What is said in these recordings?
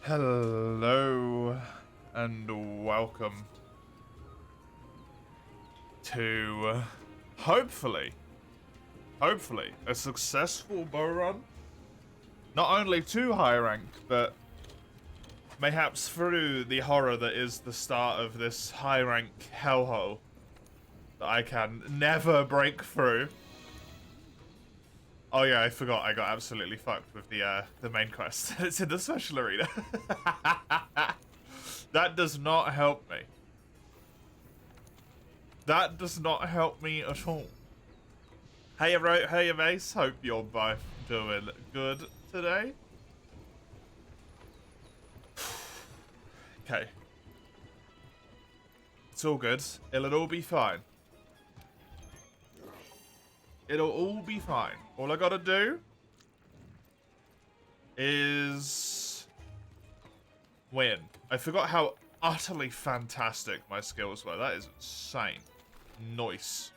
Hello and welcome to hopefully a successful bow run. Not only to high rank, but mayhaps through the horror that is the start of this high rank hellhole that I can never break through. Oh yeah, I forgot. I got absolutely fucked with the main quest. It's in the special arena. That does not help me. That does not help me at all. Hey, hey, mates. Hope you're both doing good today. Okay. It's all good. It'll all be fine. It'll all be fine. All I gotta do is win. I forgot how utterly fantastic my skills were. That is insane. Nice.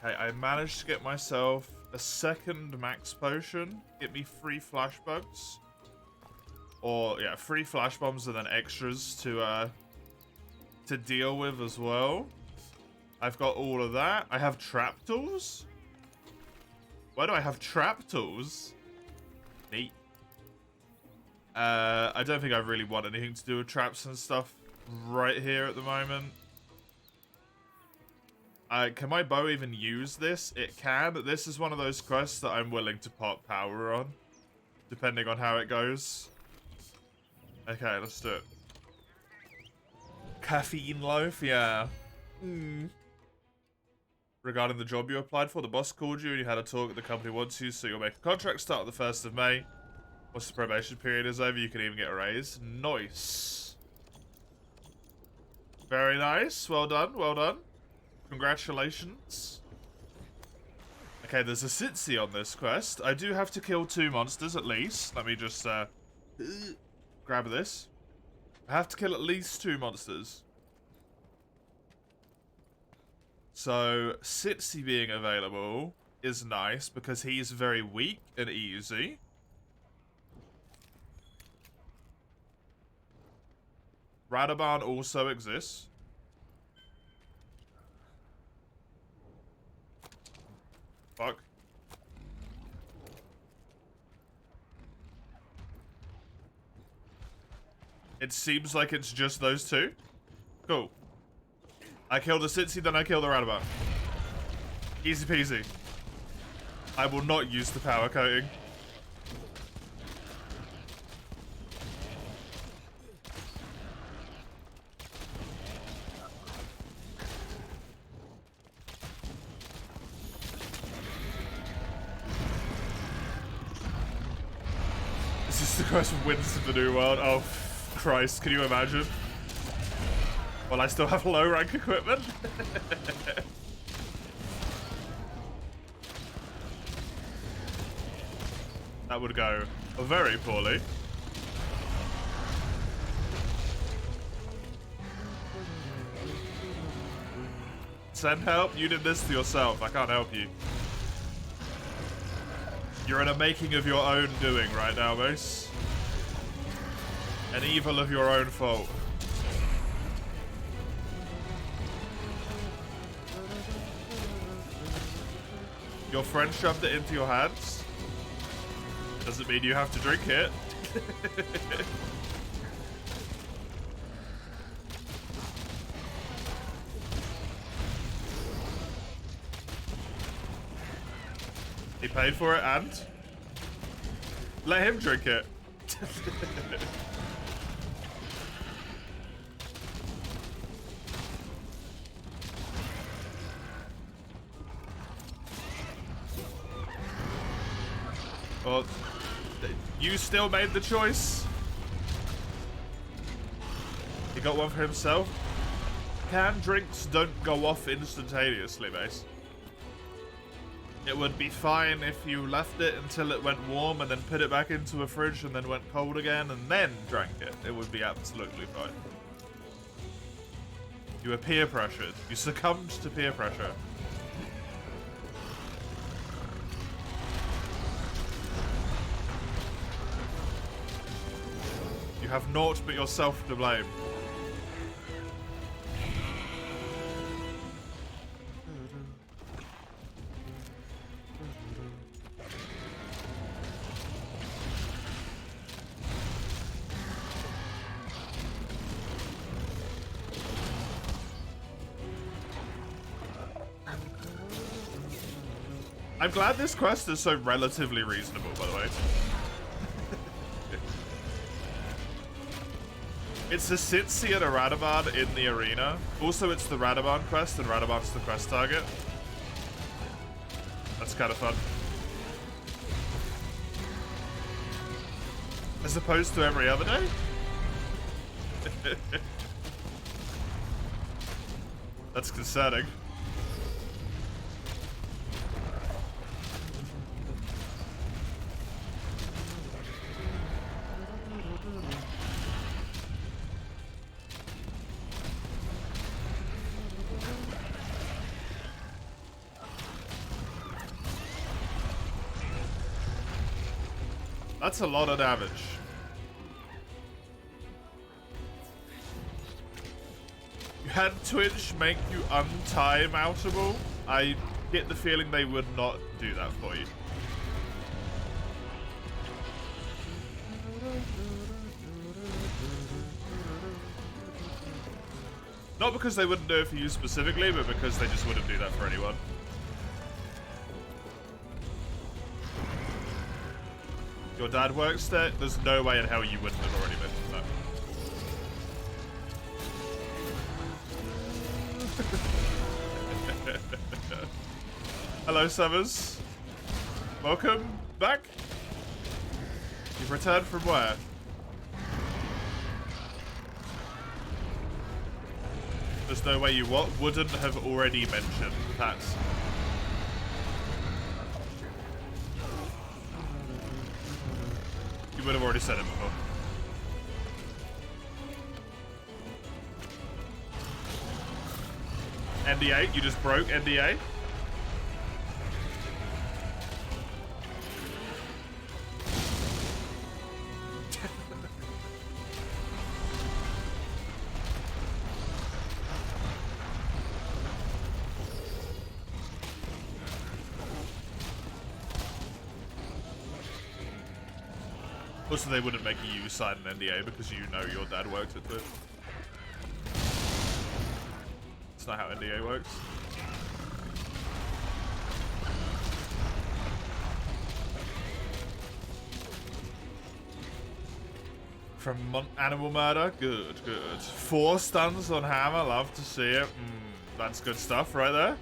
Okay, I managed to get myself a second max potion. Get me 3 flash bugs. Or, yeah, 3 flash bombs and then extras to deal with as well. I've got all of that. I have trap tools? Why do I have trap tools? Neat. I don't think I really want anything to do with traps and stuff right here at the moment. Can my bow even use this? It can. This is one of those quests that I'm willing to pop power on, depending on how it goes. Okay, let's do it. Caffeine loaf, yeah. Regarding the job you applied for, the boss called you and you had a talk that the company wants you, so you'll make a contract start on the 1st of May. Once the probation period is over, you can even get a raise. Nice. Very nice. Well done, well done. Congratulations. Okay, there's a Sitsi on this quest. I do have to kill 2 monsters at least. Let me just grab this. I have to kill at least 2 monsters. So, Sitsi being available is nice because he's very weak and easy. Radaban also exists. Fuck. It seems like it's just those 2. Cool. I kill the Sitsi, then I kill the Radaban. Easy peasy. I will not use the power coating. This is the quest wins of the new world. Oh, Christ, can you imagine? Well, I still have low rank equipment. That would go very poorly. Send help? You did this to yourself. I can't help you. You're in a making of your own doing right now, Mace. An evil of your own fault. Your friend shoved it into your hands. Doesn't mean you have to drink it. He paid for it and let him drink it. Well, you still made the choice. He got one for himself. Canned drinks don't go off instantaneously, mate. It would be fine if you left it until it went warm and then put it back into a fridge and then went cold again and then drank it. It would be absolutely fine. You were peer pressured. You succumbed to peer pressure. You have naught but yourself to blame. I'm glad this quest is so relatively reasonable, by the way. It's a Sitsi and a Radaman in the arena. Also, it's the Radaman quest, and Radaman's the quest target. That's kind of fun. As opposed to every other day? That's concerning. That's a lot of damage. You had Twitch make you untimeoutable. I get the feeling they would not do that for you. Not because they wouldn't do it for you specifically, but because they just wouldn't do that for anyone. Your dad works there? There's no way in hell you wouldn't have already mentioned that. Hello, Summers. Welcome back. You've returned from where? There's no way you wouldn't have already mentioned that. You would have already said it before. NDA? You just broke NDA? Also, they wouldn't make you sign an NDA because you know your dad works at Twitch. That's not how NDA works. From Animal Murder? Good, good. 4 stuns on Hammer, love to see it. That's good stuff right there.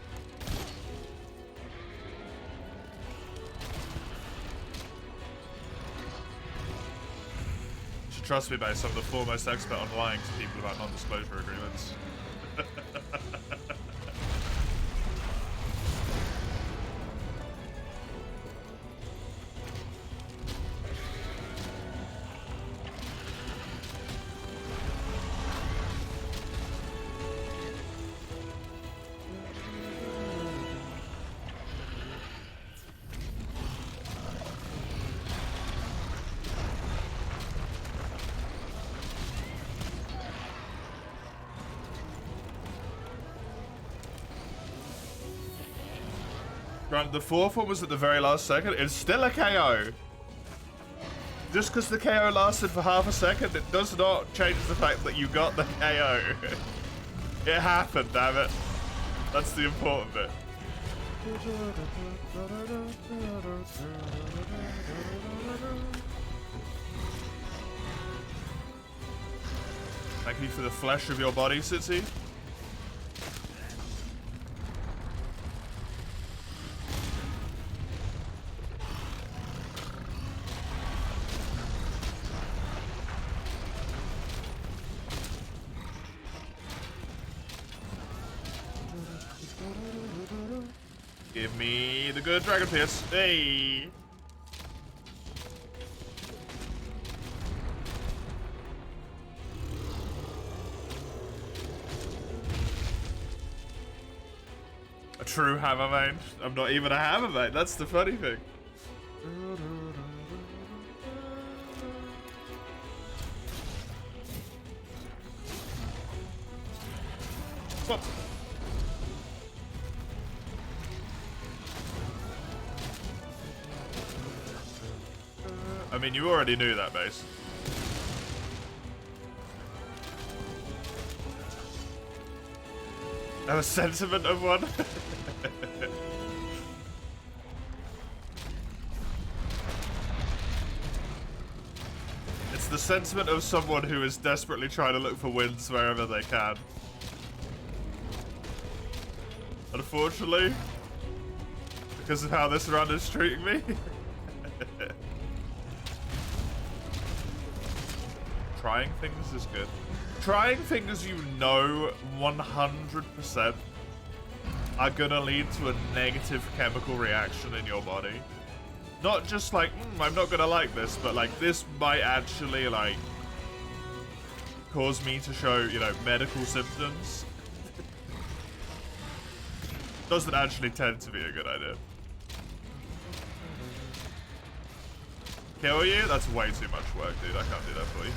Trust me, base, I'm the foremost expert on lying to people about non-disclosure agreements. Right, the 4th one was at the very last second. It's still a KO. Just because the KO lasted for half a second, it does not change the fact that you got the KO. It happened, damn it. That's the important bit. Thank you for the flesh of your body, Sitsi. Give me the good Dragon Pierce. Hey! true hammer main. I'm not even a hammer main. That's the funny thing. What? I mean, you already knew that, base. Have a sentiment of one? It's the sentiment of someone who is desperately trying to look for wins wherever they can. Unfortunately, because of how this run is treating me. Trying things is good. Trying things you know 100% are gonna lead to a negative chemical reaction in your body. Not just like, I'm not gonna like this, but like this might actually like cause me to show, you know, medical symptoms. Doesn't actually tend to be a good idea. Kill you? That's way too much work, dude. I can't do that for you.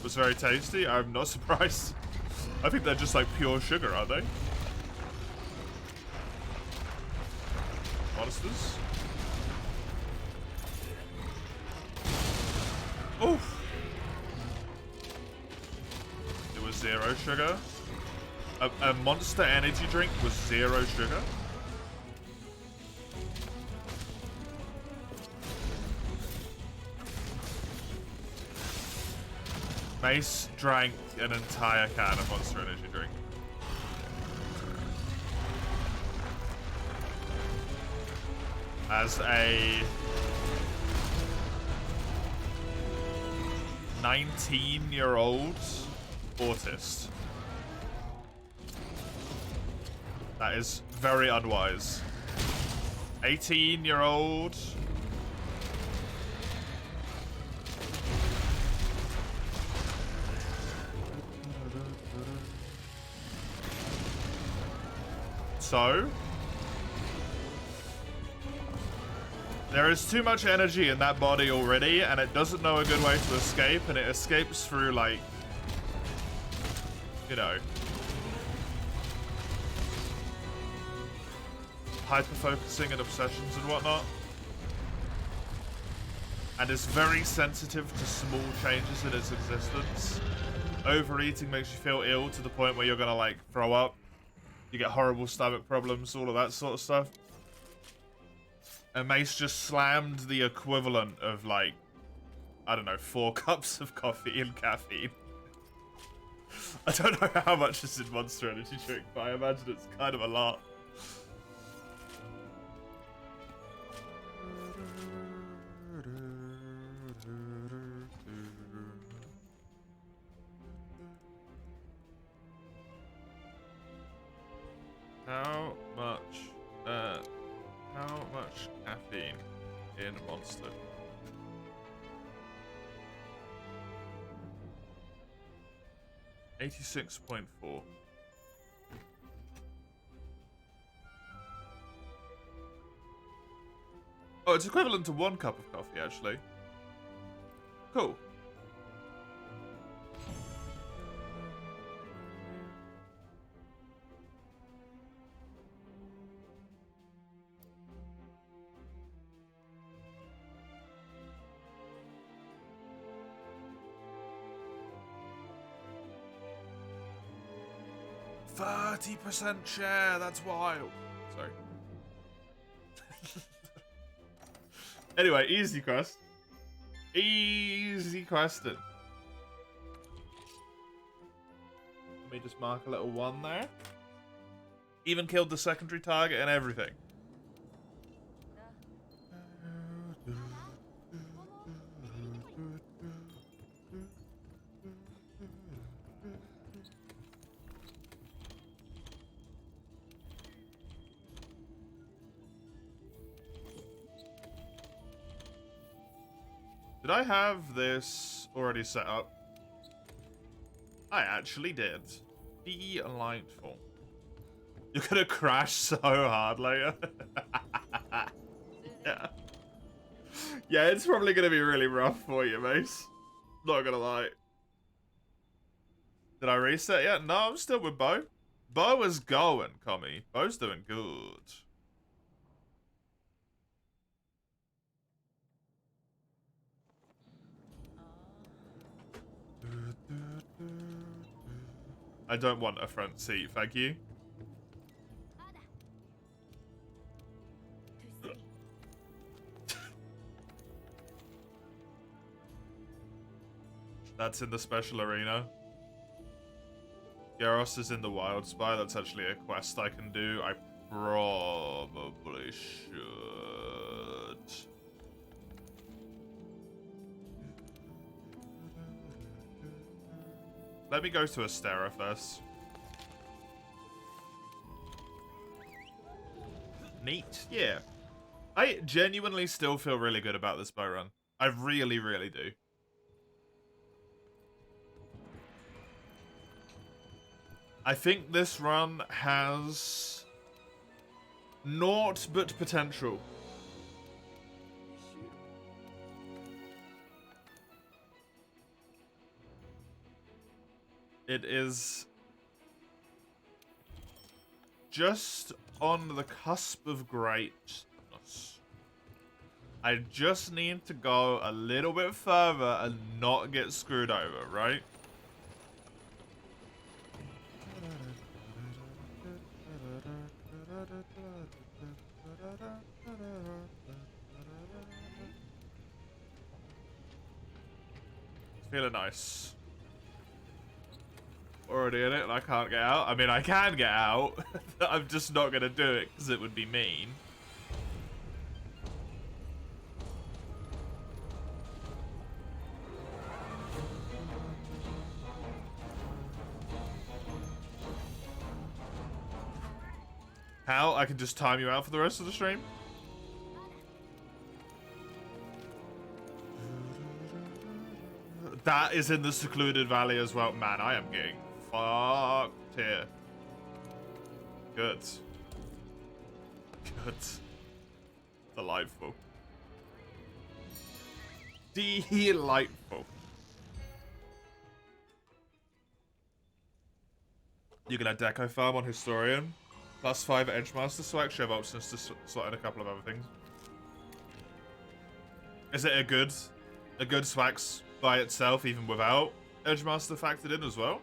Was very tasty. I'm not surprised. I think they're just like pure sugar, aren't they? Monsters. Oof. It was 0 sugar. A Monster energy drink was 0 sugar. Mace drank an entire can of Monster energy drink. As a 19-year-old autist. That is very unwise. 18-year-old. So, there is too much energy in that body already, and it doesn't know a good way to escape, and it escapes through, like, you know, hyper-focusing and obsessions and whatnot. And is very sensitive to small changes in its existence. Overeating makes you feel ill to the point where you're gonna, like, throw up. You get horrible stomach problems, all of that sort of stuff. And Mace just slammed the equivalent of, like, I don't know, 4 cups of coffee and caffeine. I don't know how much is in Monster Energy drink, but I imagine it's kind of a lot. How much caffeine in Monster? $86.4. Oh, it's equivalent to 1 cup of coffee, actually. Cool. %30 share, that's wild. Sorry. Anyway, easy quest. Easy question. Let me just mark a little 1 there. Even killed the secondary target and everything. Did I have this already set up? I actually did. Delightful. You're gonna crash so hard later. Yeah. Yeah, it's probably gonna be really rough for you, Mace. Not gonna lie. Did I reset yet? No, I'm still with Bo. Bo is going, Commie. Bo's doing good. I don't want a front seat, thank you. That's in the special arena. Gyros is in the wild spy. That's actually a quest I can do. I probably should. Let me go to Astera first. Neat. Yeah. I genuinely still feel really good about this bow run. I really, really do. I think this run has naught but potential. It is just on the cusp of greatness. I just need to go a little bit further and not get screwed over, right? Feeling nice. Already in it and I can't get out. I mean, I can get out. I'm just not going to do it because it would be mean. How? I can just time you out for the rest of the stream? That is in the secluded valley as well. Man, I am getting fucked here. Good. Good. Delightful. Delightful. You can add Deco Farm on Historian. +5 Edgemaster swag. Show options to slot in a couple of other things. Is it a good swags by itself, even without Edgemaster factored in as well?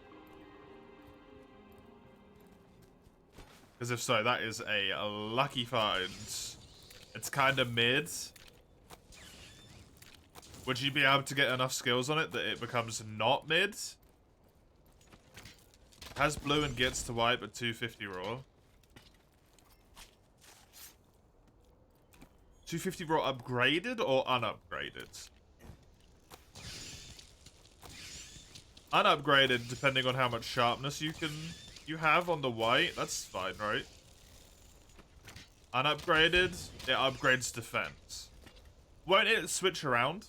Because if so, that is a lucky find. It's kind of mid. Would you be able to get enough skills on it that it becomes not mid? Has blue and gets to white, but 250 raw. 250 raw upgraded or unupgraded? Unupgraded, depending on how much sharpness you have on the white. That's fine, right? Unupgraded, it upgrades defense. Won't it switch around?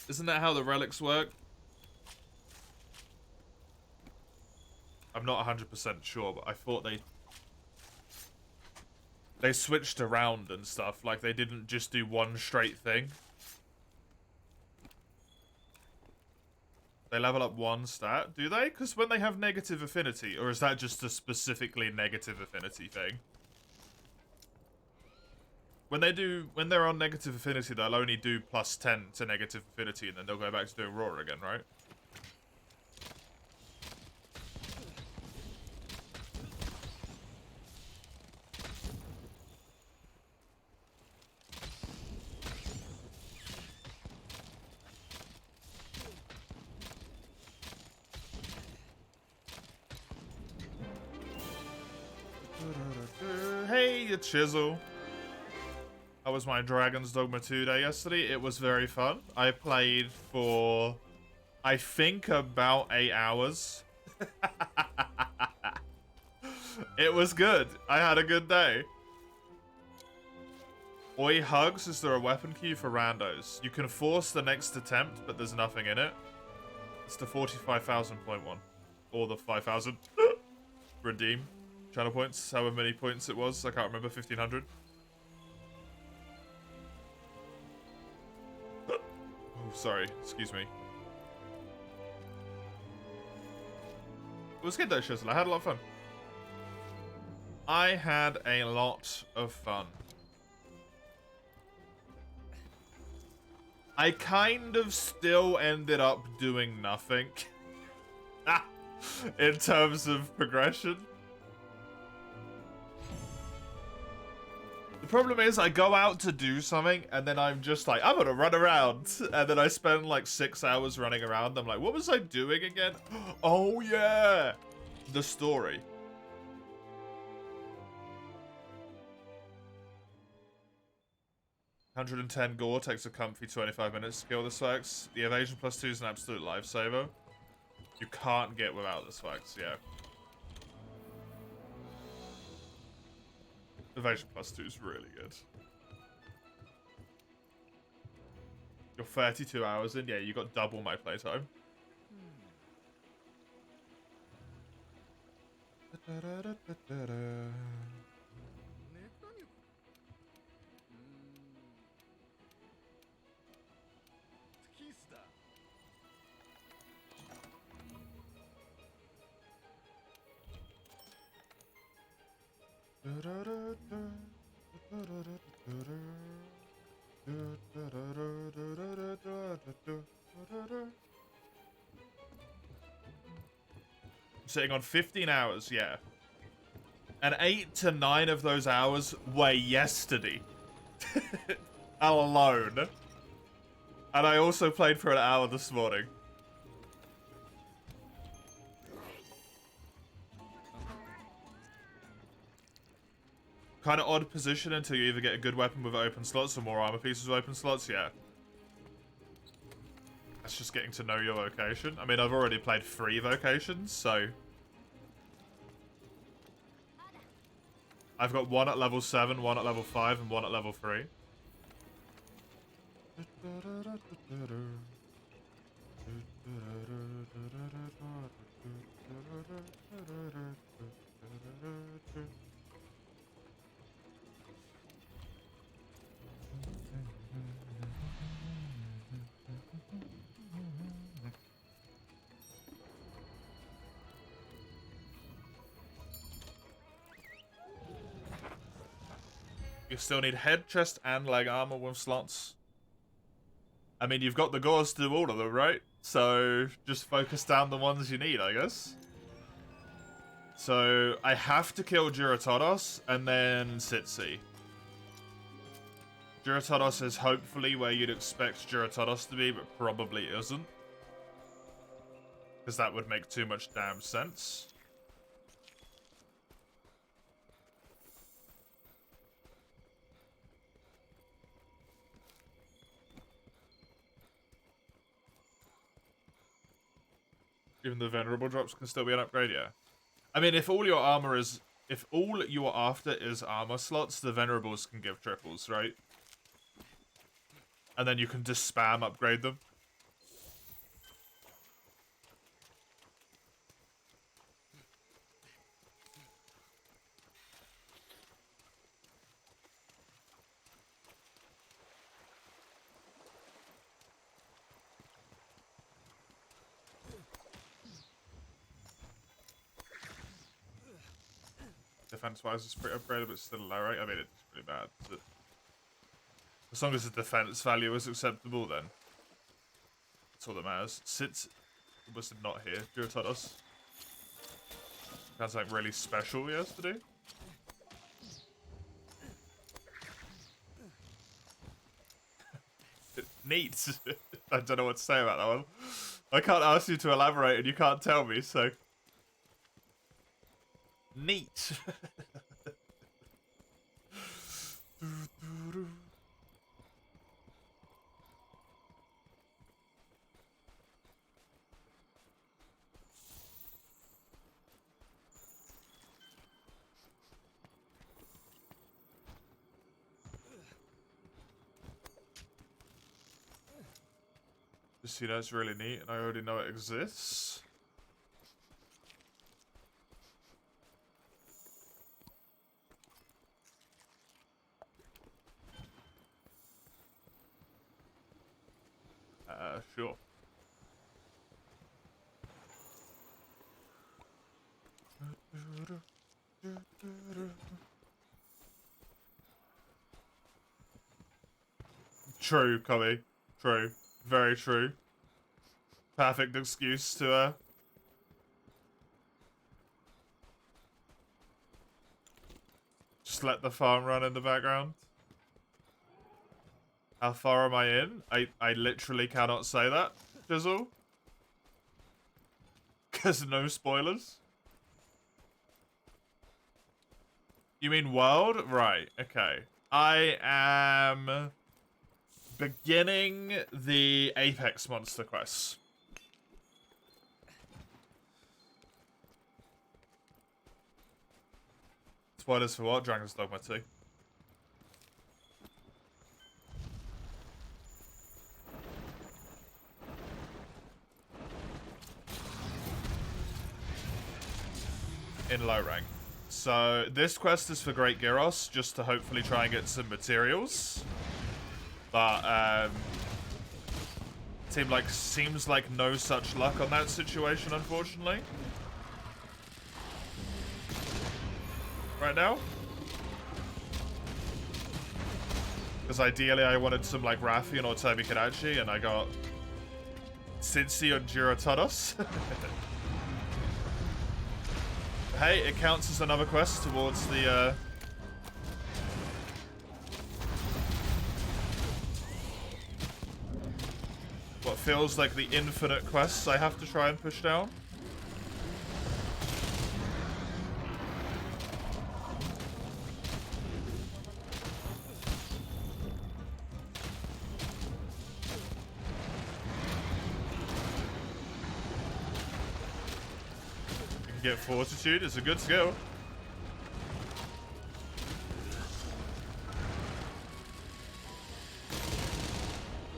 Isn't that how the relics work? I'm not 100% sure, but I thought they switched around and stuff. Like, they didn't just do one straight thing. They level up one stat, do they? Because when they have negative affinity, or is that just a specifically negative affinity thing? When they're on negative affinity, they'll only do +10 to negative affinity, and then they'll go back to doing raw again, right? Hey, you chisel. That was my Dragon's Dogma 2 day yesterday. It was very fun. I played for, I think, about 8 hours. It was good. I had a good day. Oi Hugs, is there a weapon queue for randos? You can force the next attempt, but there's nothing in it. It's the 45,000.1. Or the 5,000. Redeem. Channel points, however many points it was. I can't remember, 1,500. Oh, sorry. Excuse me. It was good though, Shizzle. I had a lot of fun. I had a lot of fun. I kind of still ended up doing nothing. In terms of progression. The problem is I go out to do something and then I'm just like, I'm gonna run around. And then I spend like 6 hours running around. I'm like, what was I doing again? Oh yeah! The story. $110 gore takes a comfy 25 minutes to kill the Swags. The evasion +2 is an absolute lifesaver. You can't get without the Swags, yeah. Evasion +2 is really good. You're 32 hours in? Yeah, you got double my playtime. I'm sitting on 15 hours, yeah. And 8 to 9 of those hours were yesterday. Alone. And I also played for an hour this morning. Kind of odd position until you either get a good weapon with open slots or more armor pieces with open slots, yeah. That's just getting to know your vocation. I mean, I've already played 3 vocations, so... I've got 1 at level 7, 1 at level 5, and 1 at level 3. You still need head, chest, and leg armor with slots. I mean, you've got the gauze to do all of them, right? So, just focus down the ones you need, I guess. So, I have to kill Duratodos, and then Sitsi. Duratodos is hopefully where you'd expect Duratodos to be, but probably isn't. Because that would make too much damn sense. Even the venerable drops can still be an upgrade, yeah. I mean, if all your armor is... If all you are after is armor slots, the venerables can give triples, right? And then you can just spam upgrade them. Defense-wise, it's pretty upgraded, but still low, right? I mean, it's pretty bad. But as long as the defense value is acceptable, then that's all that matters. Sits was not here. Duratodos. That's like really special yesterday. Neat. I don't know what to say about that one. I can't ask you to elaborate, and you can't tell me, so. Neat. Just, you know, it's really neat, and I already know it exists. Sure. True, Cubby. True. Very true. Perfect excuse to, just let the farm run in the background. How far am I in? I literally cannot say that, Jizzle. Because no spoilers. You mean world? Right, okay. I am beginning the Apex monster quest. Spoilers for what? Dragon's Dogma 2. In low rank. So this quest is for Great Gyros, just to hopefully try and get some materials. But seems like no such luck on that situation, unfortunately. Right now. Because ideally I wanted some like Raffian or Toby Kadachi, and I got Cincy and Girotodos. Hey, it counts as another quest towards the, what feels like the infinite quests I have to try and push down. Get Fortitude, it's a good skill.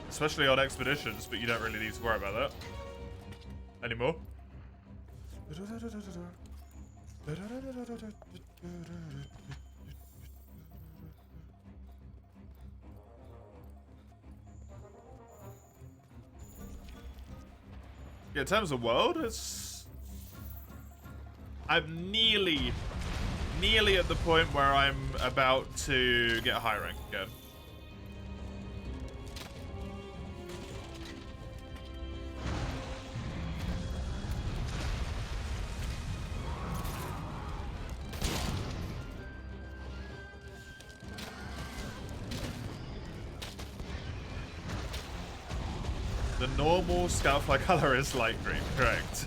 Especially on expeditions, but you don't really need to worry about that anymore. Yeah, in terms of world, I'm nearly at the point where I'm about to get a high rank again. The normal Scoutfly color is light green, correct?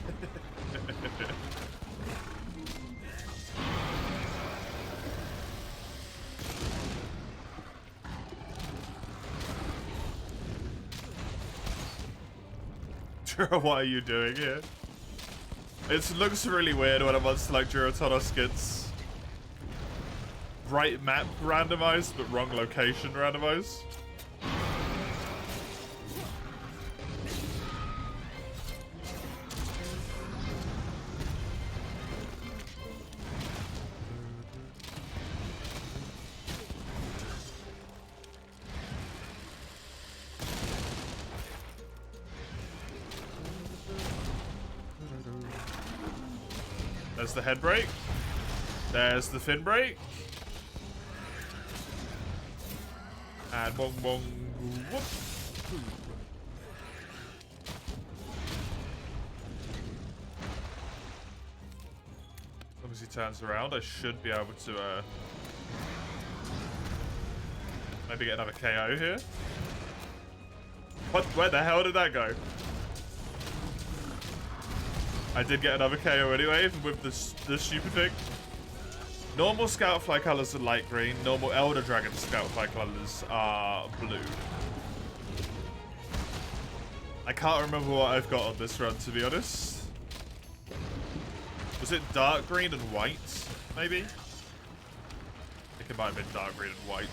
What are you doing here? It looks really weird when a monster like Girotodos gets right map randomized, but wrong location randomized. There's the head break. There's the fin break. And bong bong whoop. As long as he turns around, I should be able to maybe get another KO here. What? Where the hell did that go? I did get another KO anyway, even with this stupid thing. Normal Scoutfly colors are light green. Normal Elder Dragon Scoutfly colors are blue. I can't remember what I've got on this run, to be honest. Was it dark green and white, maybe? I think it might have been dark green and white.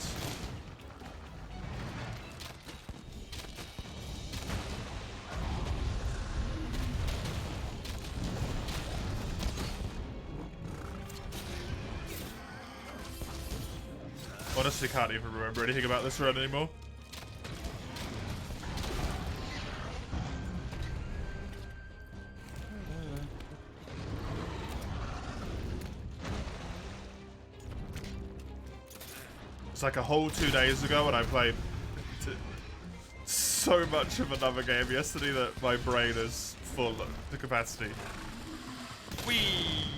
honestly can't even remember anything about this run anymore. It's like a whole 2 days ago when I played so much of another game yesterday that my brain is full to capacity. Whee!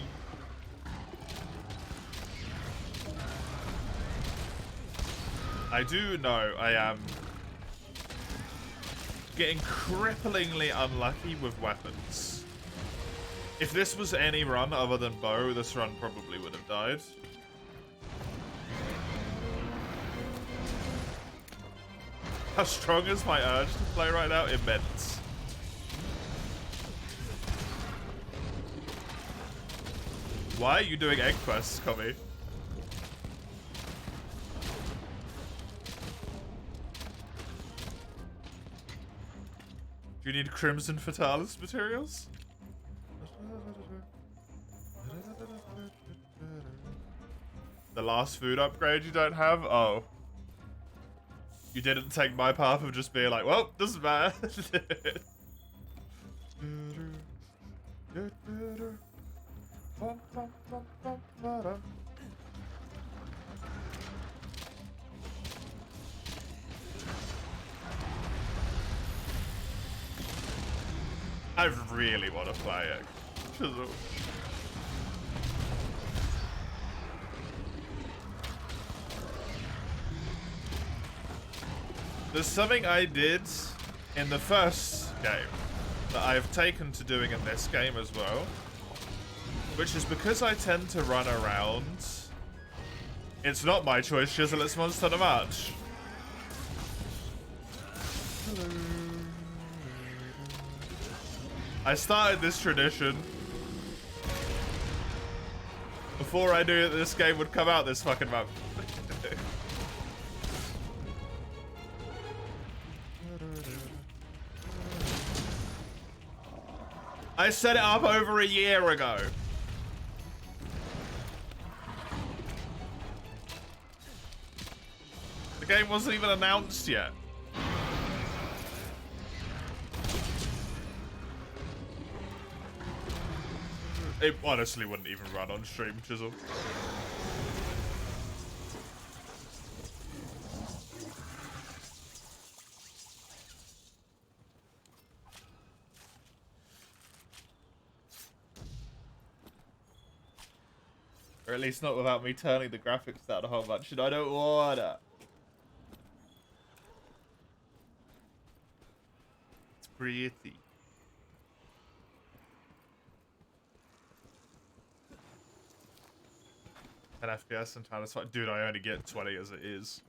I do know I am getting cripplingly unlucky with weapons. If this was any run other than bow, this run probably would have died. How strong is my urge to play right now? Immense. Why are you doing egg quests, Commie? Do you need Crimson Fatalis materials? The last food upgrade you don't have? Oh. You didn't take my path of just being like, well, doesn't matter. I really want to play it. There's something I did in the first game that I've taken to doing in this game as well, which is because I tend to run around. It's not my choice, Shizzle, it's Monster the March. Hello. I started this tradition before I knew that this game would come out this fucking month. I set it up over a year ago. The game wasn't even announced yet. It honestly wouldn't even run on stream, Chisel. Or at least not without me turning the graphics down a whole bunch, and I don't wanna. It's pretty. 10 FPS and time. Dude, I only get 20 as it is.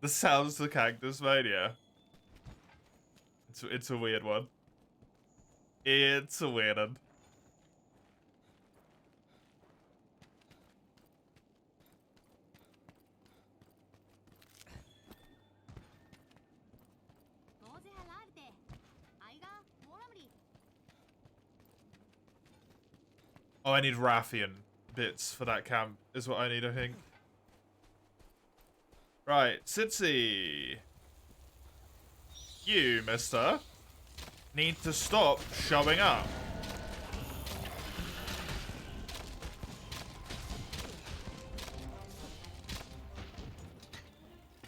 The sounds the cactus made, yeah. It's a weird one. It's a weird one. Oh, I need Rathian bits for that camp, is what I need, I think. Right, Sitsi. You, mister, need to stop showing up.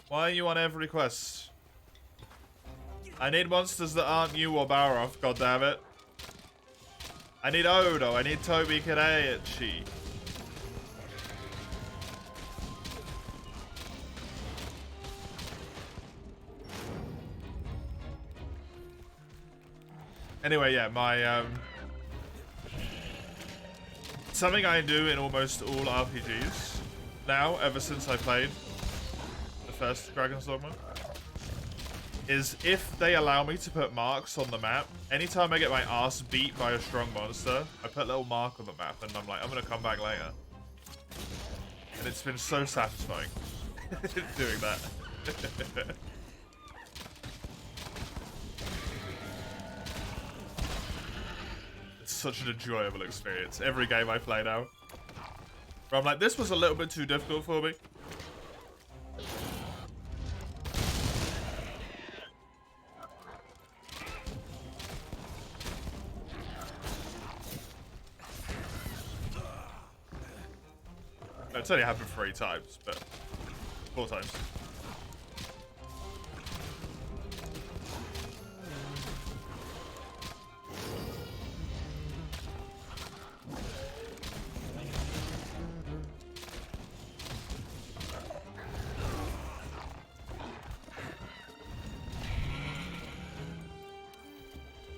Why are you on every quest? I need monsters that aren't you or Baroth, goddammit. I need Odo, I need Toby Kadechi. Anyway, yeah, my, something I do in almost all RPGs now, ever since I played the first Dragon's Dogma, is if they allow me to put marks on the map, anytime I get my ass beat by a strong monster, I put a little mark on the map and I'm like, I'm gonna come back later. And it's been so satisfying doing that. It's such an enjoyable experience. Every game I play now. Where I'm like, this was a little bit too difficult for me. It's only happened 3 times, but 4 times.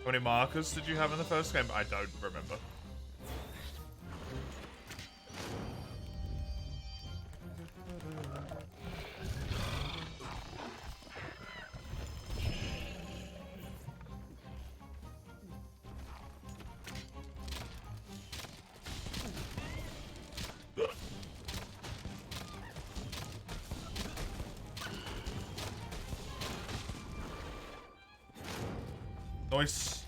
How many markers did you have in the first game? I don't remember. Nice.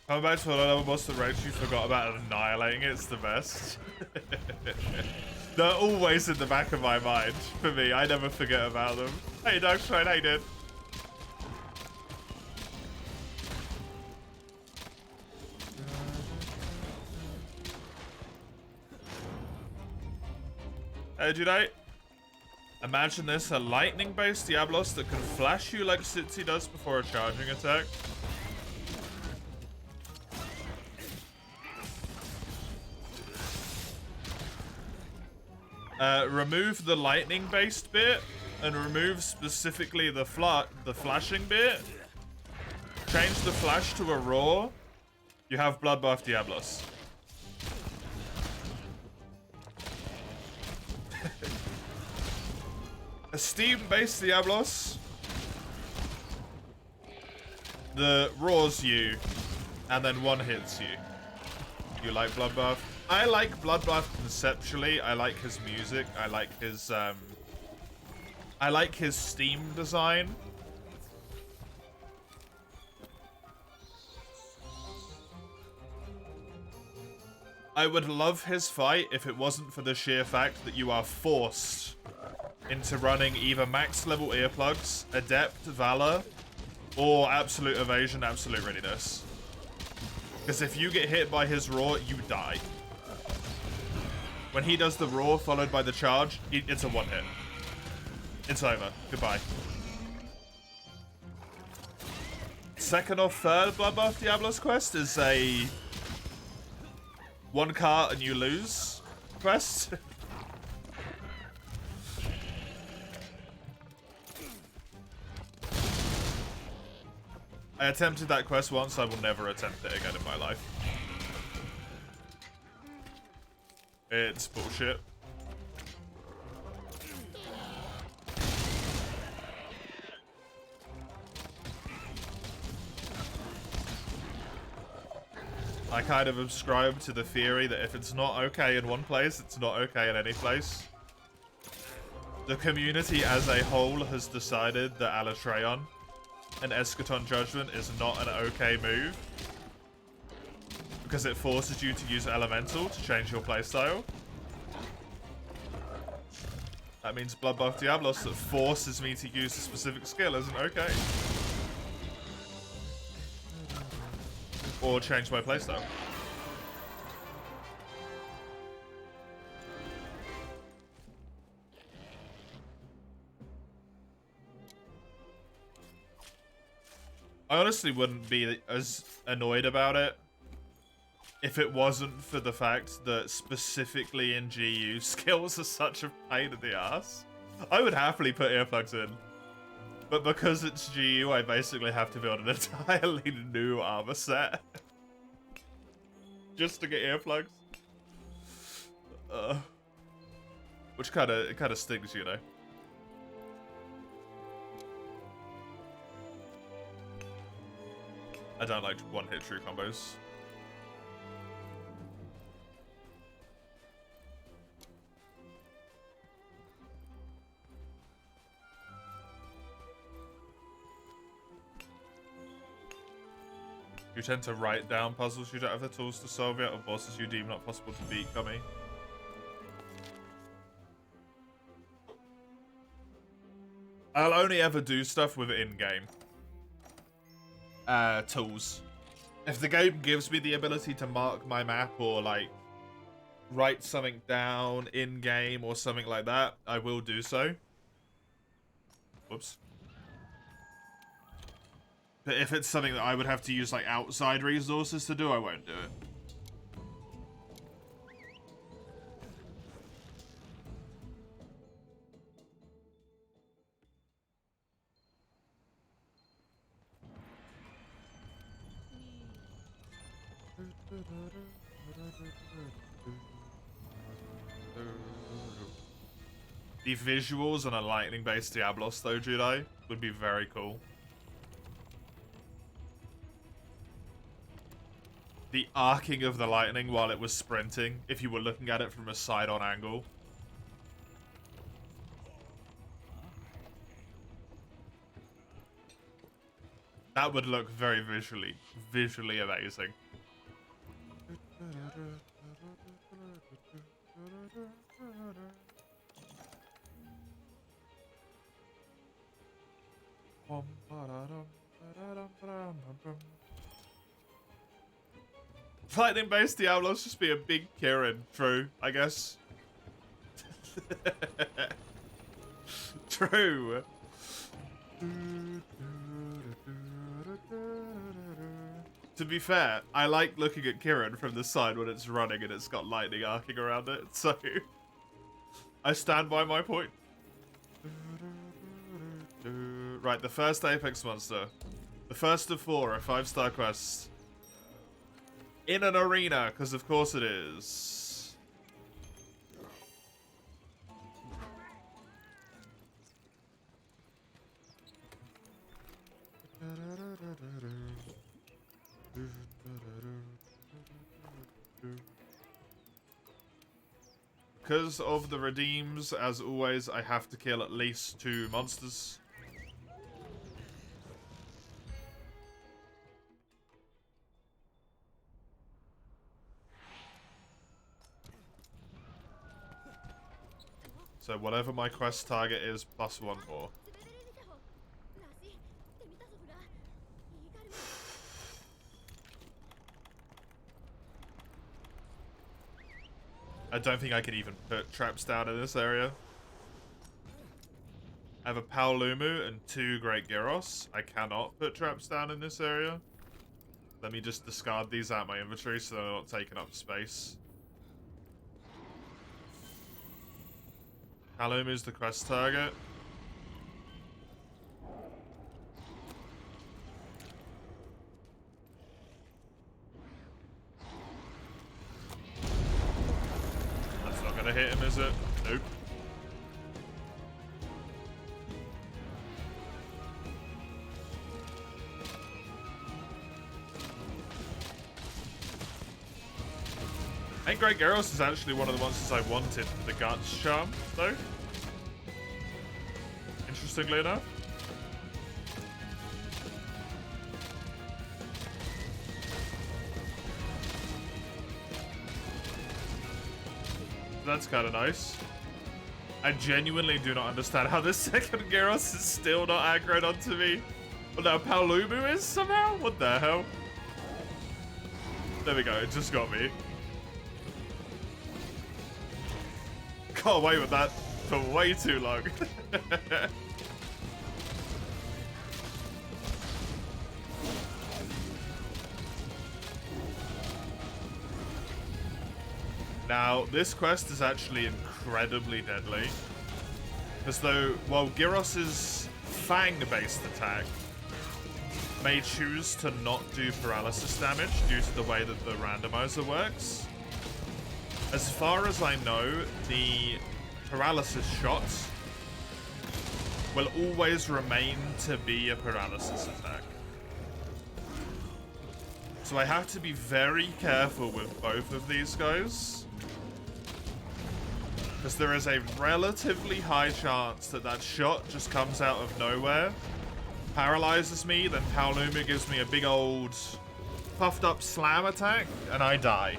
Coming back to a level boss that rage you forgot about annihilating it's the best. They're always in the back of my mind for me. I never forget about them. Hey, Darkshine, how you doing? Jedi. Imagine this, a lightning-based Diablos that can flash you like Sitsi does before a charging attack. Remove the lightning-based bit and remove specifically the flashing bit. Change the flash to a roar. You have Bloodbath Diablos. A Steam-based Diablos. The roars you, and then one hits you. You like Bloodbath? I like Bloodbath conceptually. I like his music. I like his Steam design. I would love his fight if it wasn't for the sheer fact that you are forced into running either max level earplugs, Adept, Valor, or Absolute Evasion, Absolute Readiness. Because if you get hit by his roar, you die. When he does the roar followed by the charge, it's a one hit. It's over. Goodbye. Second or third Bloodbath Diablos quest is a 1 cart and you lose quest. I attempted that quest once, I will never attempt it again in my life. It's bullshit. I kind of subscribe to the theory that if it's not okay in one place, it's not okay in any place. The community as a whole has decided that Alatreon and Eschaton Judgment is not an okay move. Because it forces you to use Elemental to change your playstyle. That means Bloodbath Diablos that forces me to use a specific skill isn't okay. Or change my playstyle. I honestly wouldn't be as annoyed about it if it wasn't for the fact that specifically in GU, skills are such a pain in the ass. I would happily put earplugs in. But because it's GU, I basically have to build an entirely new armor set. Just to get earplugs. Which kind of stings, you know. I don't like one-hit true combos. You tend to write down puzzles you don't have the tools to solve yet, or bosses you deem not possible to beat, Gummy. I'll only ever do stuff with in-game tools. If the game gives me the ability to mark my map or, like, write something down in-game or something like that, I will do so. Whoops. But if it's something that I would have to use, like, outside resources to do, I won't do it. The visuals on a lightning-based Diablos, though, Jedi, would be very cool. The arcing of the lightning while it was sprinting, if you were looking at it from a side-on angle. That would look very visually amazing. Lightning-based Diablos just be a big Kieran. True, I guess. True. To be fair, I like looking at Kieran from the side when it's running and it's got lightning arcing around it, so I stand by my point. Right, the first Apex monster. The first of 4, a 5-star quest. In an arena, because of course it is. Because of the redeems, as always, I have to kill at least 2 monsters. So whatever my quest target is, plus 1 more. I don't think I can even put traps down in this area. I have a Paolumu and 2 Great Gyros. I cannot put traps down in this area. Let me just discard these out of my inventory so they're not taking up space. Paolumu is the quest target. That's not gonna hit him, is it? Nope. I think Great Gyros is actually one of the monsters I wanted for the Guts charm, though. Interestingly enough. That's kind of nice. I genuinely do not understand how this second Gyros is still not aggroed onto me. But now Paolumu is somehow? What the hell? There we go, it just got me. Got away with that for way too long. Now, this quest is actually incredibly deadly. As though, while Gyros' Fang-based attack may choose to not do paralysis damage due to the way that the randomizer works, as far as I know, the paralysis shot will always remain to be a paralysis attack. So I have to be very careful with both of these guys. Because there is a relatively high chance that that shot just comes out of nowhere, paralyzes me, then Paolumu gives me a big old puffed up slam attack, and I die.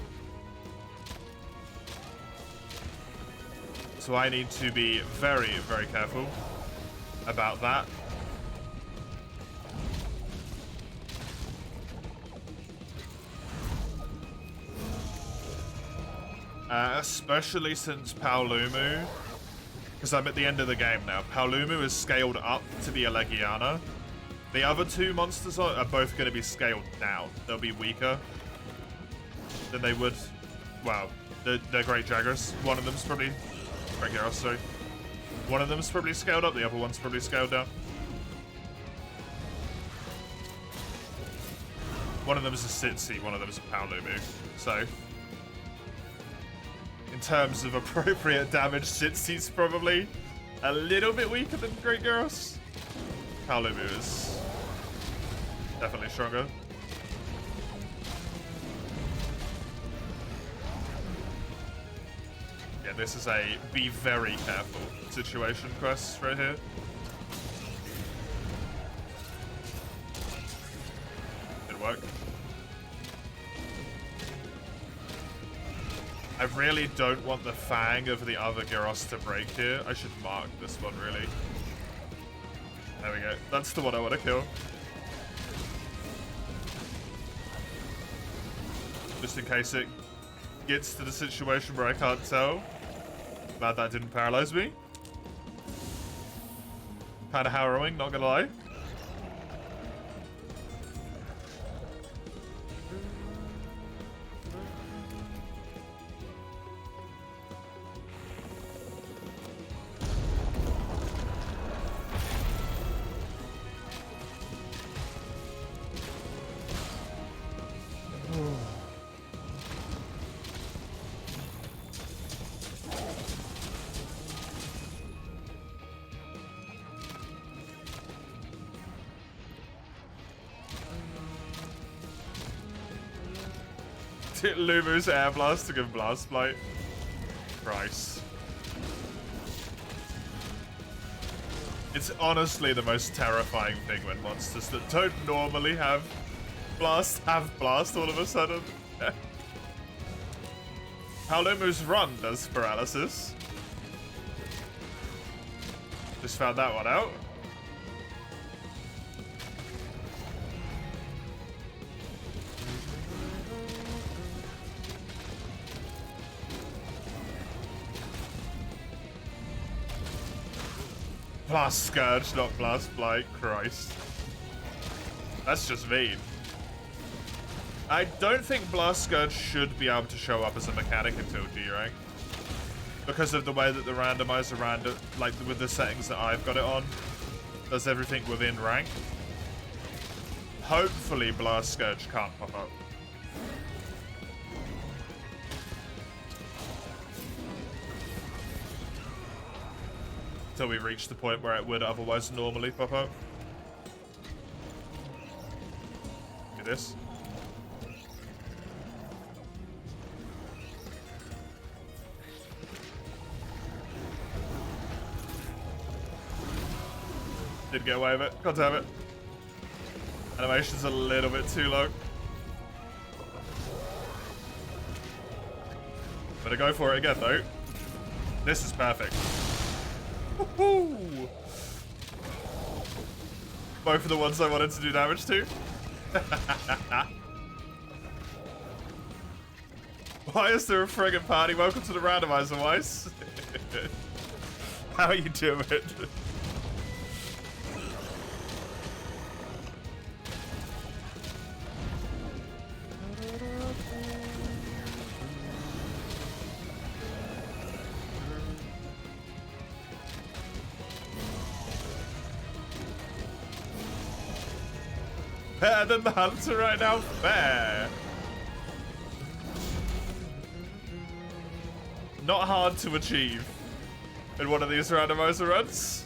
So I need to be very, very careful about that. Especially since Paolumu, because I'm at the end of the game now, Paolumu is scaled up to be a Legiana. The other two monsters are both going to be scaled down. They'll be weaker than they would. Well, they're Great Jaggers. One of them's probably Great Gyros, sorry. One of them's probably scaled up. The other one's probably scaled down. One of them is a Sitsi. One of them is a Paolumu. So, in terms of appropriate damage, Sitsi's probably a little bit weaker than Great Gyros. Paolumu is definitely stronger. Yeah, this is a be very careful situation quest right here. Did work. I really don't want the fang of the other Gyros to break here. I should mark this one, really. There we go. That's the one I want to kill. Just in case it gets to the situation where I can't tell. Glad that didn't paralyze me. Kind of harrowing, not gonna lie. Lumu's air blasting and blast blight. Christ. It's honestly the most terrifying thing when monsters that don't normally have blast all of a sudden. Paolumu's run does paralysis. Just found that one out. Blast Scourge, not Blast Blight. Christ. That's just mean. I don't think Blast Scourge should be able to show up as a mechanic until G rank. Because of the way that the randomizer like with the settings that I've got it on, does everything within rank. Hopefully Blast Scourge can't pop up. Until we reach the point where it would otherwise normally pop up. Do this. Did get away with it. God damn it. Animation's a little bit too long. Better go for it again though. This is perfect. Woohoo! Both of the ones I wanted to do damage to. Why is there a friggin' party? Welcome to the Randomiser, Weiss. How are you doing? Better than the Hunter right now? Fair. Not hard to achieve in one of these randomizer runs.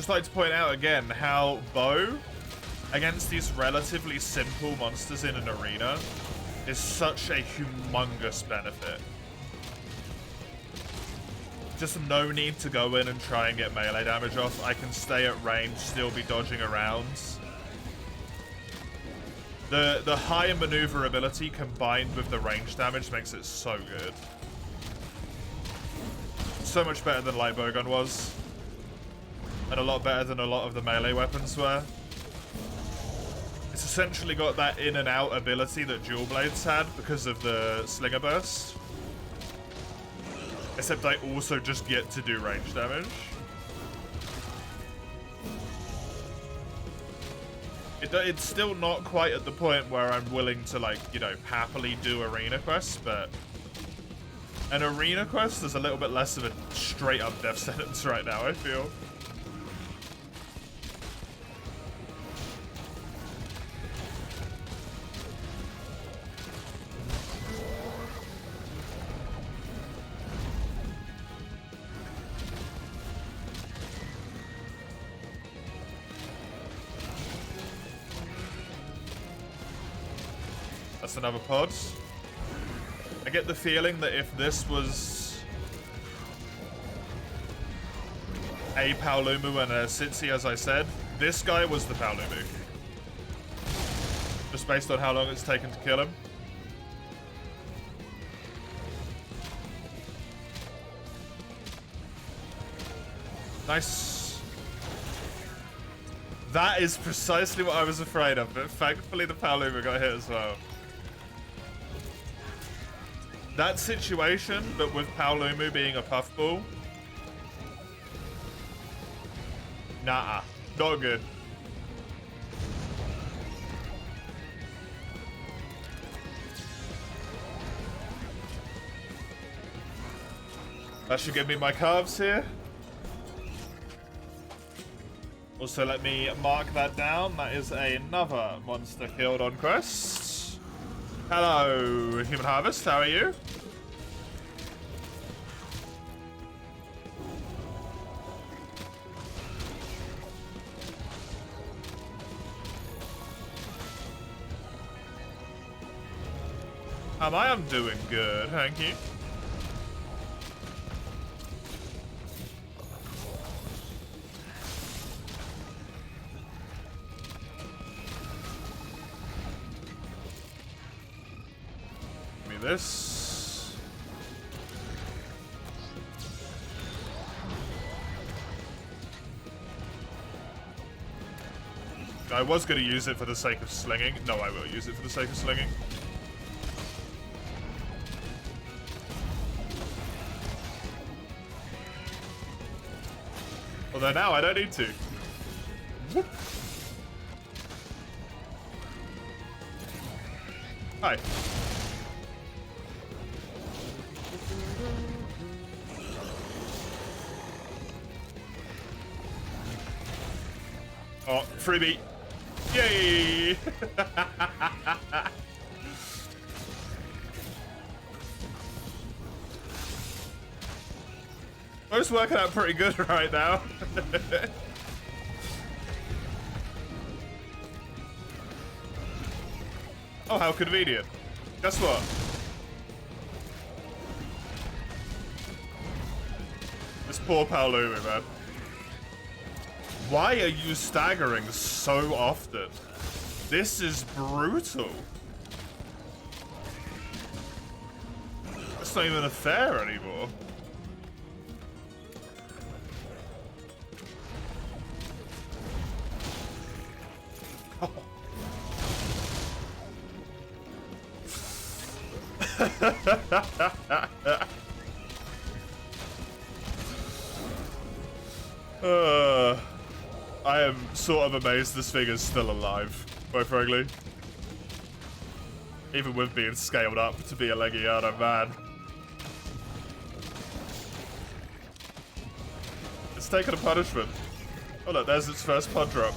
just like to point out again how bow against these relatively simple monsters in an arena is such a humongous benefit. Just no need to go in and try and get melee damage off. I can stay at range, still be dodging around. The high maneuverability combined with the range damage makes it so good. So much better than light bowgun was. And a lot better than a lot of the melee weapons were. It's essentially got that in and out ability that dual blades had because of the slinger burst. Except I also just get to do range damage. It's still not quite at the point where I'm willing to, like, you know, happily do arena quests, but an arena quest is a little bit less of a straight up death sentence right now, I feel. That's another pod. I get the feeling that if this was a Paolumu and a Sitsi, as I said, this guy was the Paolumu. Just based on how long it's taken to kill him. Nice. That is precisely what I was afraid of, but thankfully the Paolumu got hit as well. That situation, but with Paolumu being a puffball. Nah, not good. That should give me my carbs here. Also, let me mark that down. That is another monster killed on quest. Hello, Human Harvest. How are you? I'm doing good, thank you. Give me this. I was going to use it for the sake of slinging. No, I will use it for the sake of slinging. Although now I don't need to. Whoop. Hi. Oh, freebie. Yay! Both working out pretty good right now. Oh, how convenient. Guess what? This poor Paolumu, man. Why are you staggering so often? This is brutal. It's not even a fair anymore. I am sort of amazed this thing is still alive, quite frankly. Even with being scaled up to be a Legiano, man. It's taken a punishment. Oh look, there's its first pod drop.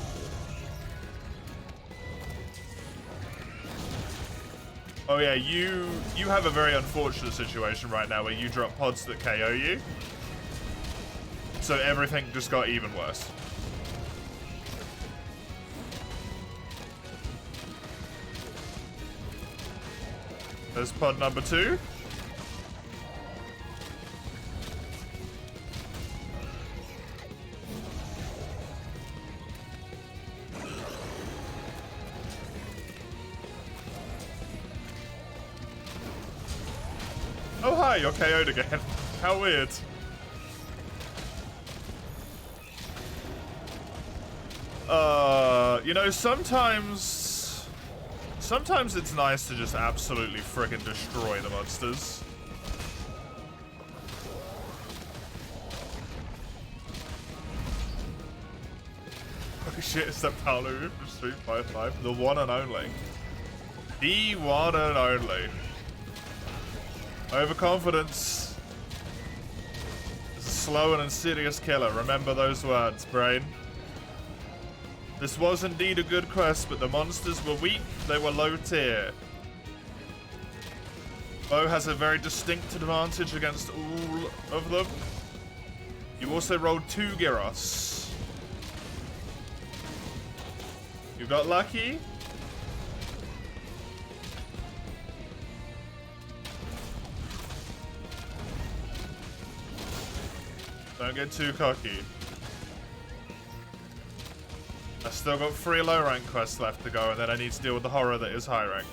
Oh yeah, you have a very unfortunate situation right now where you drop pods that KO you. So everything just got even worse. There's pod number 2. Oh hi, you're KO'd again. How weird. You know, sometimes it's nice to just absolutely friggin' destroy the monsters. Oh shit, it's that Paolo from Street Fighter 5. The one and only. The one and only. Overconfidence is a slow and insidious killer. Remember those words, brain. This was indeed a good quest, but the monsters were weak, they were low tier. Bo has a very distinct advantage against all of them. You also rolled 2 Gyros. You got lucky. Don't get too cocky. I still got 3 low rank quests left to go, and then I need to deal with the horror that is high rank.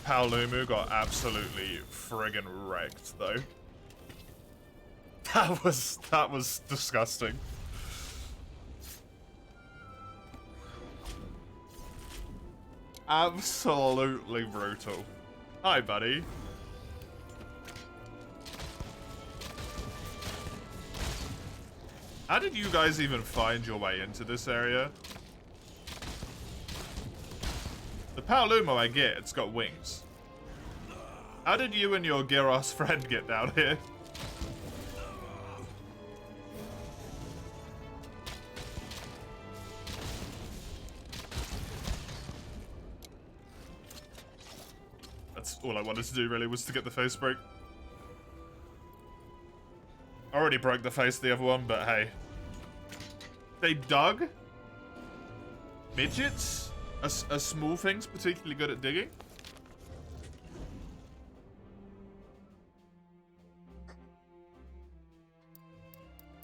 Paolumu got absolutely friggin' wrecked, though. That was disgusting. Absolutely brutal. Hi, buddy. How did you guys even find your way into this area? The Paolumo I get, it's got wings. How did you and your Gyros friend get down here? That's all I wanted to do, really, was to get the face break. I already broke the face of the other one, but hey. They dug? Midgets? Are small things particularly good at digging?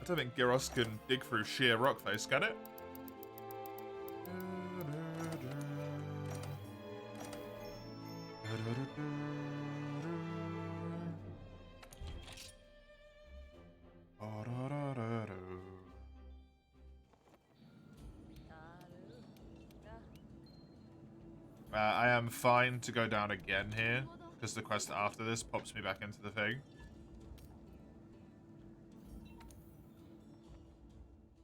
I don't think Gyros can dig through sheer rock face, can it? I am fine to go down again here, because the quest after this pops me back into the thing.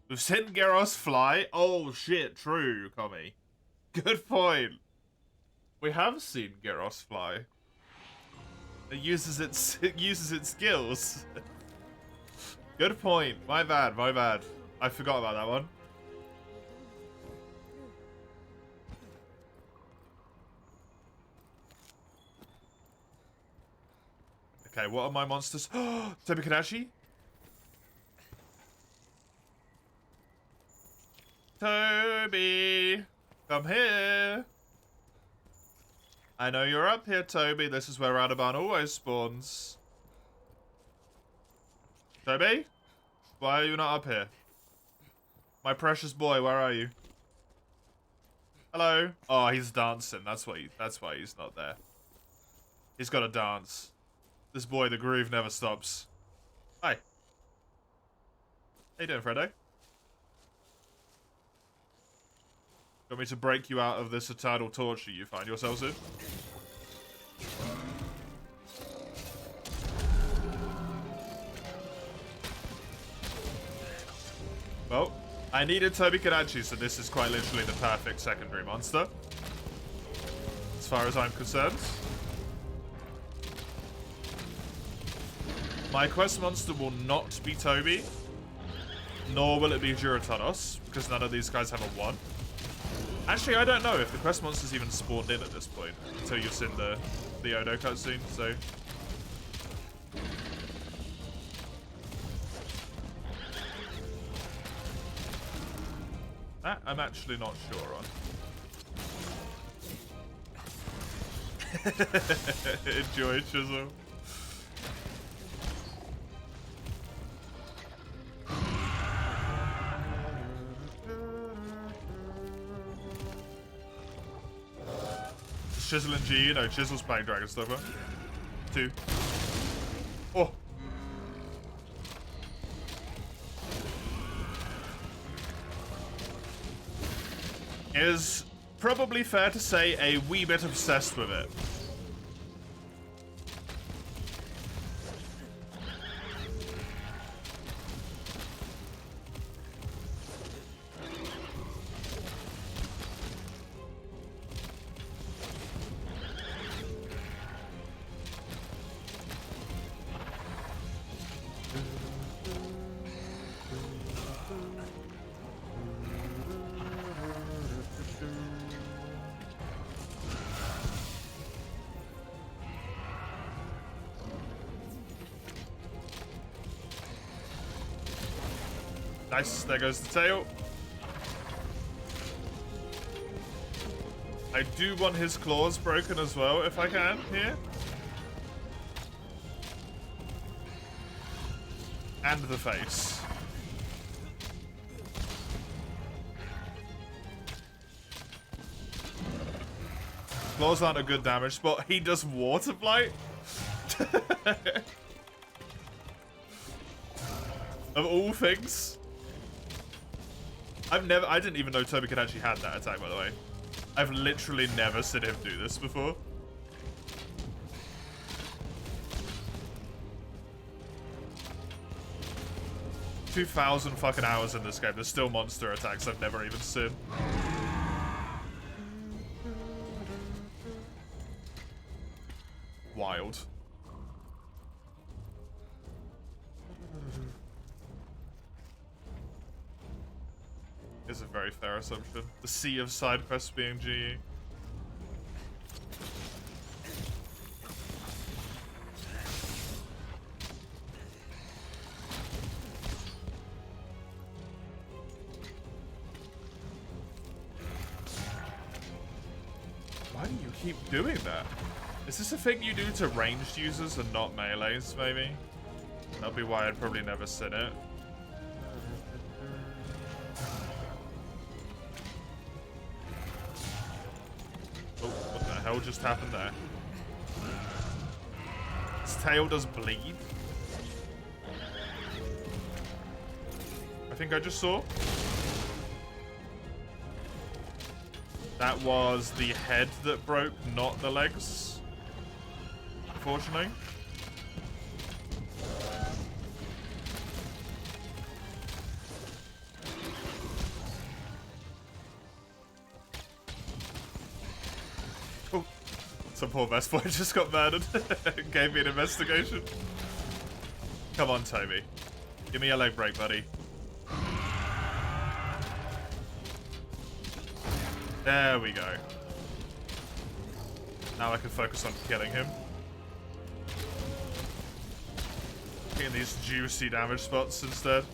We've seen Gyros fly. Oh shit, true, Commie. Good point. We have seen Gyros fly. It uses its skills. Good point. My bad, my bad. I forgot about that one. Okay, what are my monsters? Tobi Kadashi? Tobi! Come here! I know you're up here, Tobi. This is where Radoban always spawns. Tobi? Why are you not up here? My precious boy, where are you? Hello? Oh, he's dancing. That's why he's not there. He's got to dance. This boy, the groove never stops. Hi. How you doing, Fredo? Want me to break you out of this eternal torture you find yourselves in? Well, I needed Tobi Kadachi, so this is quite literally the perfect secondary monster. As far as I'm concerned. My quest monster will not be Tobi, nor will it be Juratonos, because none of these guys have a 1. Actually, I don't know if the quest monster's even spawned in at this point, until you've seen the Odo cutscene, so... That I'm actually not sure on. Enjoy, Chisel. Chisel and G, no, Chisel's playing Dragon Stopper. 2. Oh. Is probably fair to say a wee bit obsessed with it. Nice, there goes the tail. I do want his claws broken as well, if I can, here. And the face. Claws aren't a good damage spot. He does water blight. Of all things. I didn't even know Toby could actually have that attack, by the way. I've literally never seen him do this before. $2,000 fucking hours in this game. There's still monster attacks I've never even seen. Wild. Is a very fair assumption. The sea of side quests being GE. Why do you keep doing that? Is this a thing you do to ranged users and not melees, maybe? That'll be why I'd probably never seen it. Oh, what the hell just happened there? His tail does bleed. I think I just saw. That was the head that broke, not the legs. Unfortunately. Oh, some poor best boy just got murdered. Gave me an investigation. Come on, Toby. Give me a leg break, buddy. There we go. Now I can focus on killing him. Getting these juicy damage spots instead.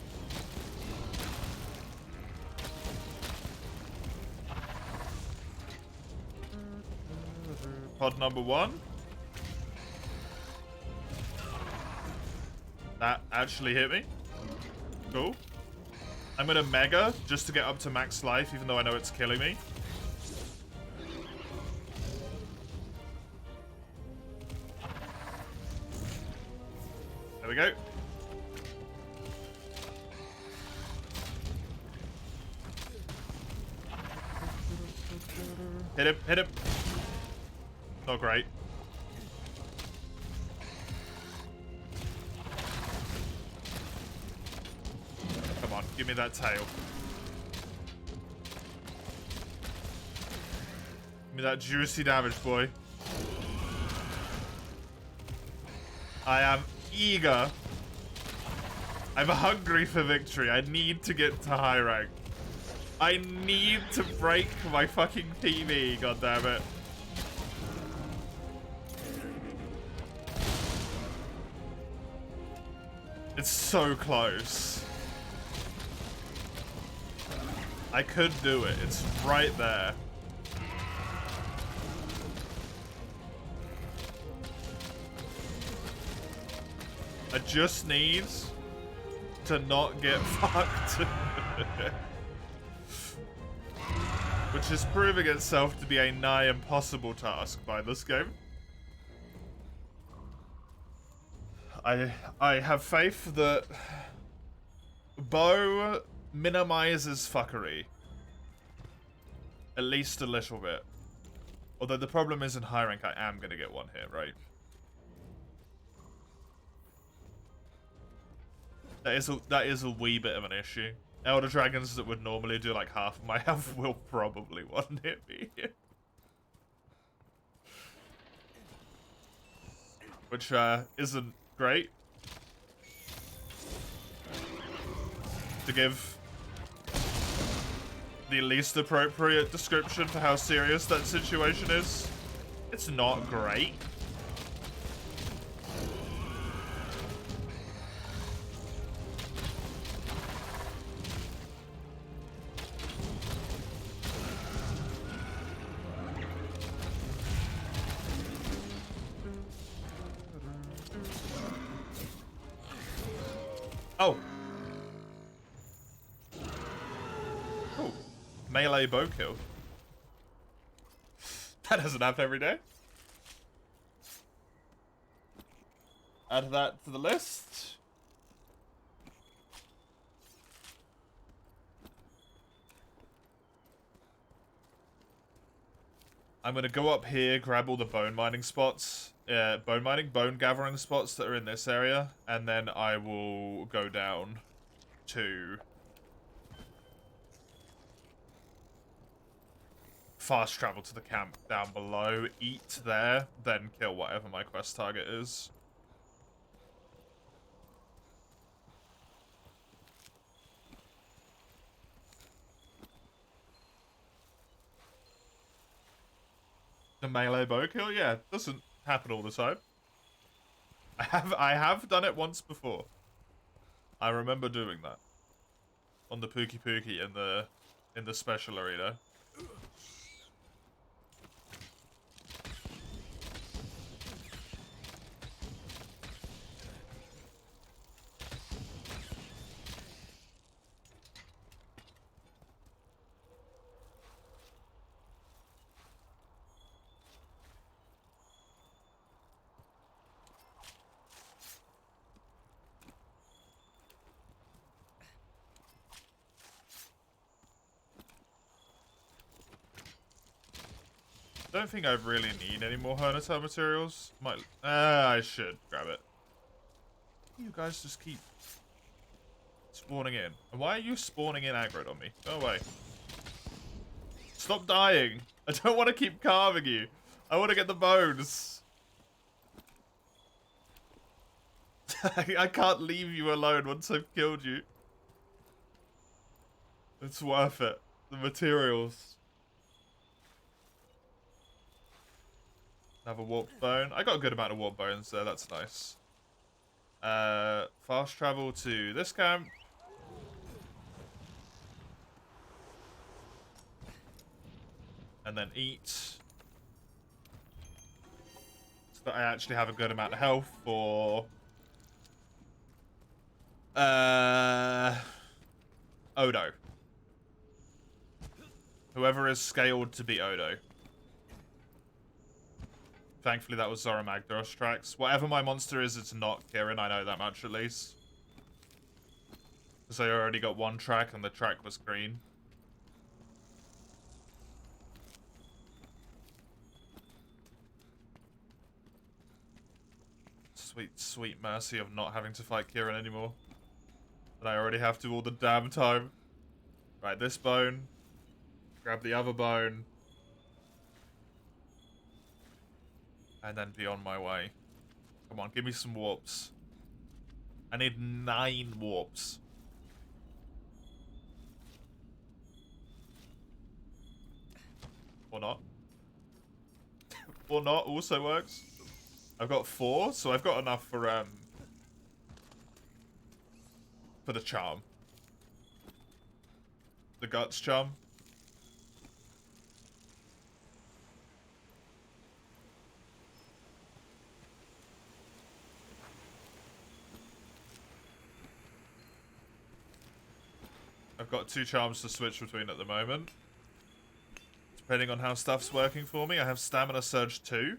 Pod number 1. That actually hit me. Cool. I'm gonna mega just to get up to max life, even though I know it's killing me. There we go. Hit him, hit him. Not great. Come on, give me that tail. Give me that juicy damage, boy. I am eager. I'm hungry for victory. I need to get to high rank. I need to break my fucking TV, goddammit. It's so close. I could do it. It's right there. I just need to not get fucked. Which is proving itself to be a nigh impossible task by this game. I have faith that Bo minimizes fuckery. At least a little bit. Although the problem is in high rank I am going to get one hit, right? That is a wee bit of an issue. Elder Dragons that would normally do like half of my health will probably one hit me. Which isn't great. To give the least appropriate description for how serious that situation is, it's not great. Oh. Cool. Melee bow kill. That doesn't happen every day. Add that to the list. I'm gonna go up here, grab all the bone mining spots. Bone gathering spots that are in this area, and then I will go down to fast travel to the camp down below, eat there, then kill whatever my quest target is. The melee bow kill? Yeah, doesn't happen all the time. I have done it once before. I remember doing that. On the Pookie Pookie in the special arena. I don't think I really need any more Hernitar materials. I should grab it. You guys just keep spawning in. And why are you spawning in aggroed on me? Go away. Stop dying. I don't want to keep carving you. I want to get the bones. I can't leave you alone once I've killed you. It's worth it. The materials. Have a warped bone. I got a good amount of warped bones there. That's nice. Fast travel to this camp. And then eat. So that I actually have a good amount of health for... Odo. Whoever is scaled to be Odo. Thankfully, that was Zora Magdaros tracks. Whatever my monster is, it's not Kirin. I know that much, at least. Because I already got one track, and the track was green. Sweet, sweet mercy of not having to fight Kirin anymore. And I already have to all the damn time. Right, this bone. Grab the other bone. And then be on my way. Come on, give me some warps. I need 9 warps. Or not. Or not also works. I've got 4, so I've got enough for the charm. The guts charm. I've got 2 charms to switch between at the moment. Depending on how stuff's working for me, I have Stamina Surge 2.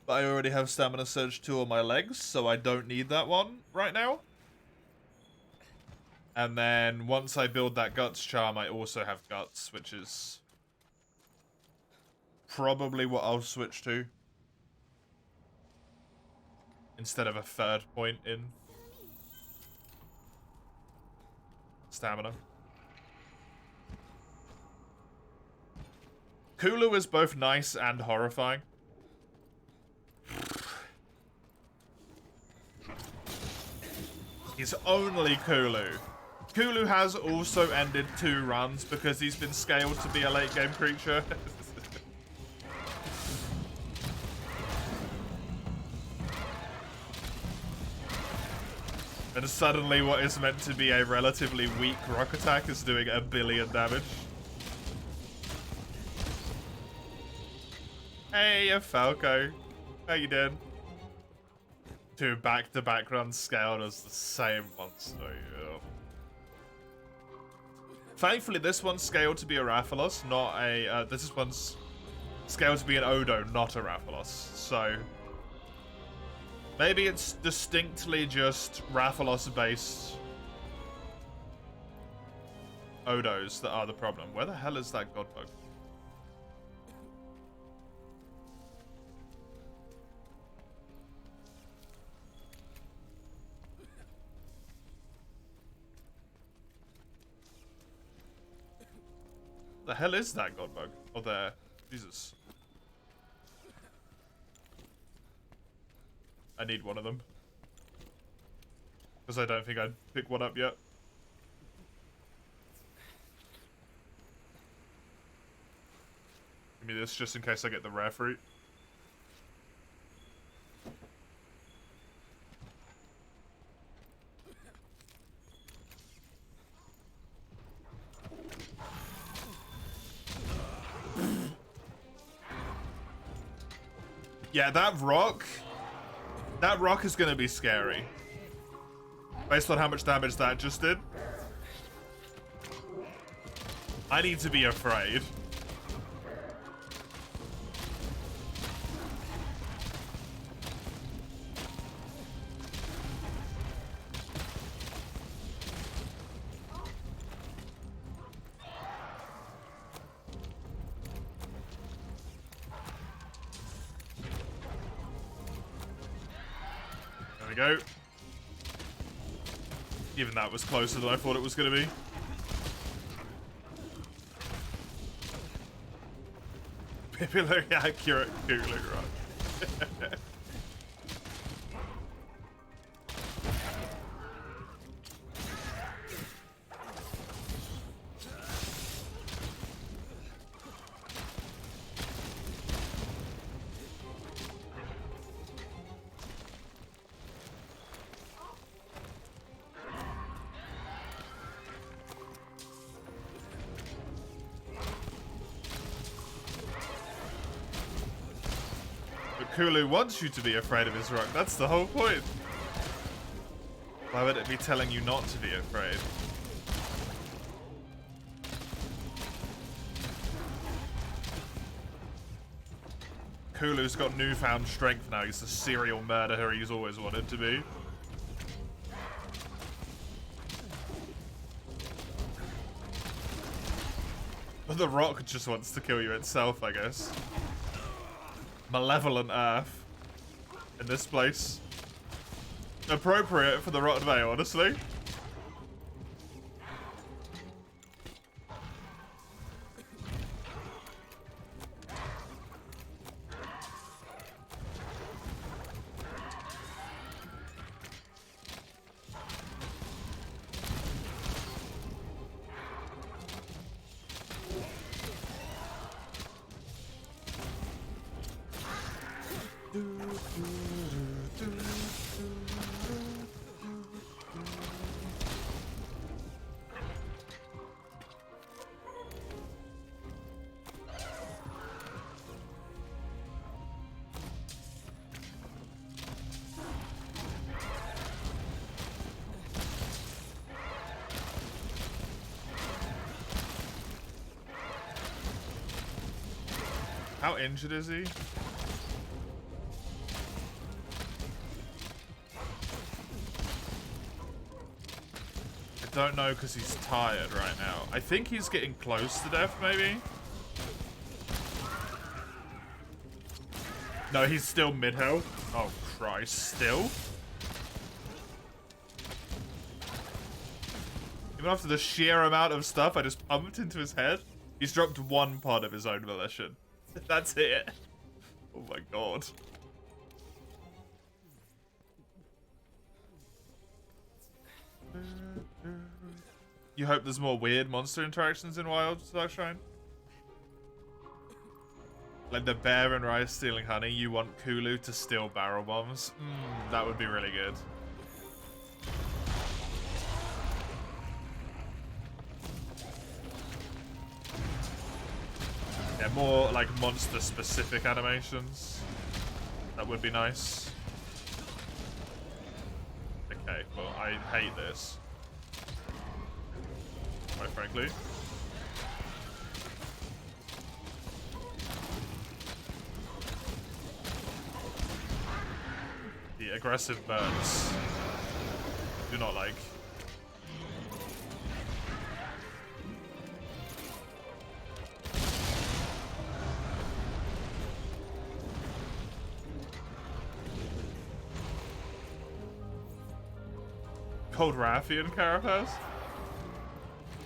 But I already have Stamina Surge 2 on my legs, so I don't need that one right now. And then once I build that Guts charm, I also have Guts, which is probably what I'll switch to. Instead of a 3rd point in Stamina. Kulu is both nice and horrifying. He's only Kulu. Kulu has also ended 2 runs because he's been scaled to be a late game creature. And suddenly what is meant to be a relatively weak rock attack is doing 1 billion damage. Hey, Falco. How you doing? 2 back-to-back runs scaled as the same monster. Yeah. Thankfully, this one's scaled to be a Rathalos, not a... this one's scaled to be an Odo, not a Rathalos. So... maybe it's distinctly just Rathalos-based Odos that are the problem. Where the hell is that Godbug? The hell is that Godbug? Oh, there. Jesus. I need one of them. Because I don't think I'd pick one up yet. Give me this just in case I get the rare fruit. Yeah, that rock is gonna be scary. Based on how much damage that just did. I need to be afraid. Go. Even that was closer than I thought it was going to be. Pipilory accurate Kulu, right? Kulu wants you to be afraid of his rock. That's the whole point. Why would it be telling you not to be afraid? Kulu's got newfound strength now. He's the serial murderer he's always wanted to be. But the rock just wants to kill you itself, I guess. Malevolent Earth in this place. Appropriate for the Rotten Veil, honestly. How injured is he? I don't know because he's tired right now. I think he's getting close to death, maybe? No, he's still mid-health. Oh, Christ. Still? Even after the sheer amount of stuff I just pumped into his head, he's dropped one pod of his own volition. That's it. Oh my god. You hope there's more weird monster interactions in Wild Darkshrine? Like the bear and rice stealing honey, you want Kulu to steal barrel bombs? That would be really good. Yeah, more like monster-specific animations. That would be nice. Okay, well, I hate this. Quite frankly. The aggressive birds do not like. Cold Rathian Carapace?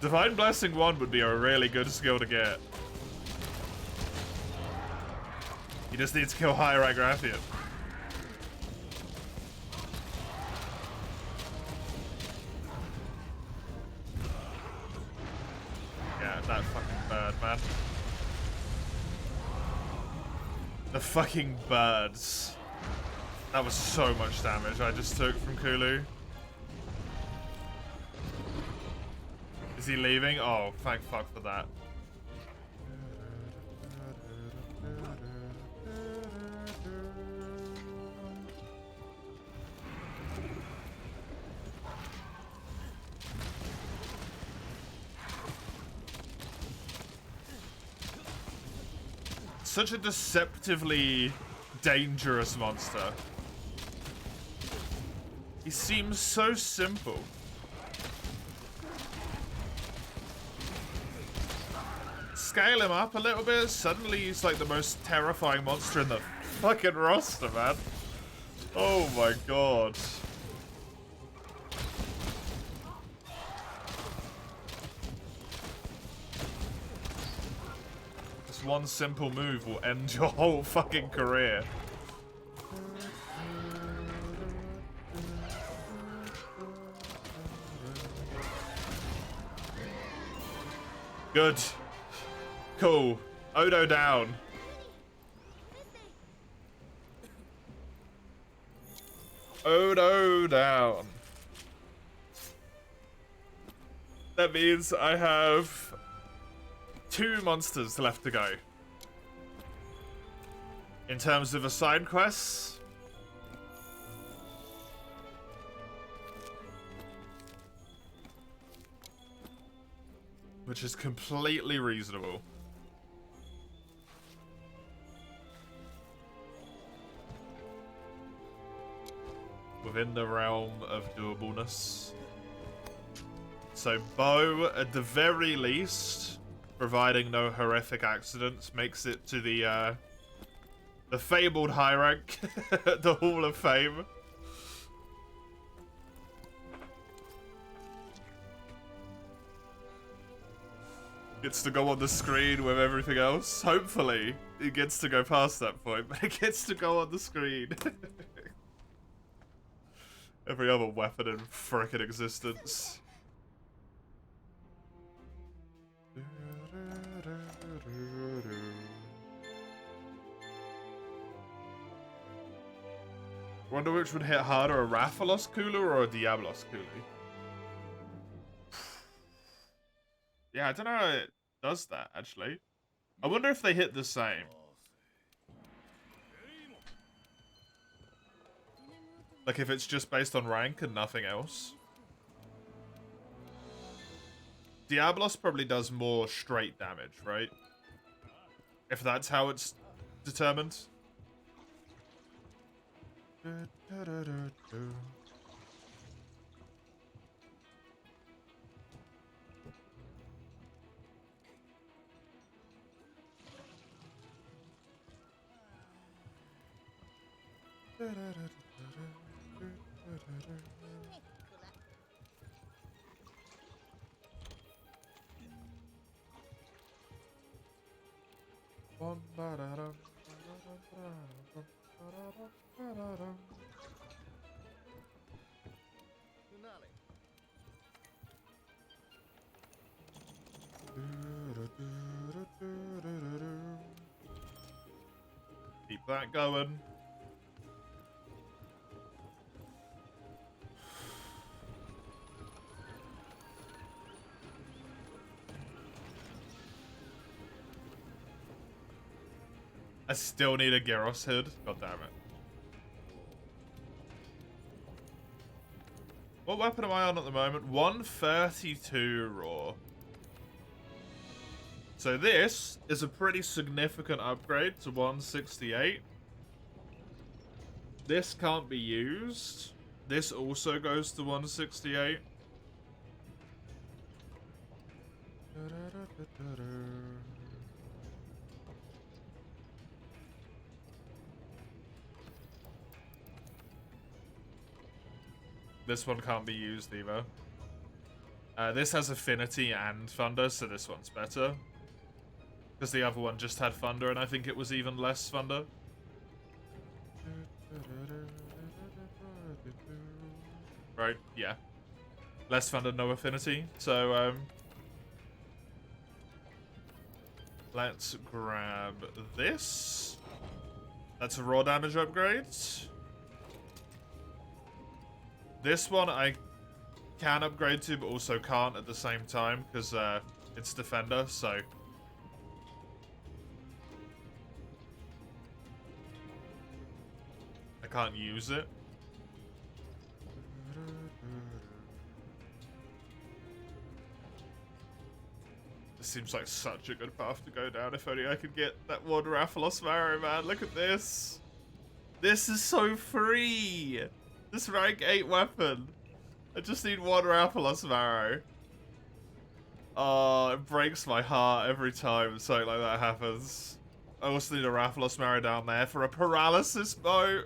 Divine Blessing 1 would be a really good skill to get. You just need to kill high rank Rathian. Yeah, that fucking bird, man. The fucking birds. That was so much damage I just took from Kulu. Is he leaving? Oh, thank fuck for that. Such a deceptively dangerous monster. He seems so simple. Scale him up a little bit, suddenly he's like the most terrifying monster in the fucking roster, man. Oh my god. Just one simple move will end your whole fucking career. Good. Cool. Odo down. Odo down. That means I have 2 monsters left to go. In terms of assigned quests, which is completely reasonable. Within the realm of doableness. So Bo, at the very least, providing no horrific accidents, makes it to the fabled high rank, the Hall of Fame. Gets to go on the screen with everything else. Hopefully, it gets to go past that point, but it gets to go on the screen. Every other weapon in frickin' existence. Wonder which would hit harder, a Rathalos Kulu or a Diablos Kulu? Yeah, I don't know how it does that, actually. I wonder if they hit the same. Like, if it's just based on rank and nothing else. Diablos probably does more straight damage, right? If that's how it's determined. Keep that going. I still need a Gyros hood. God damn it. What weapon am I on at the moment? 132 raw. So this is a pretty significant upgrade to 168. This can't be used. This also goes to 168. This one can't be used either. This has Affinity and Thunder, so this one's better. Because the other one just had Thunder, and I think it was even less Thunder. Right, yeah. Less Thunder, no Affinity. So, let's grab this. That's a raw damage upgrade. This one I can upgrade to, but also can't at the same time, because it's Defender, so... I can't use it. This seems like such a good path to go down. If only I could get that one Rathalos Marrow, man. Look at this. This is so free. This rank 8 weapon. I just need one Rathalos Marrow. Oh, it breaks my heart every time something like that happens. I also need a Rathalos Marrow down there for a paralysis bow.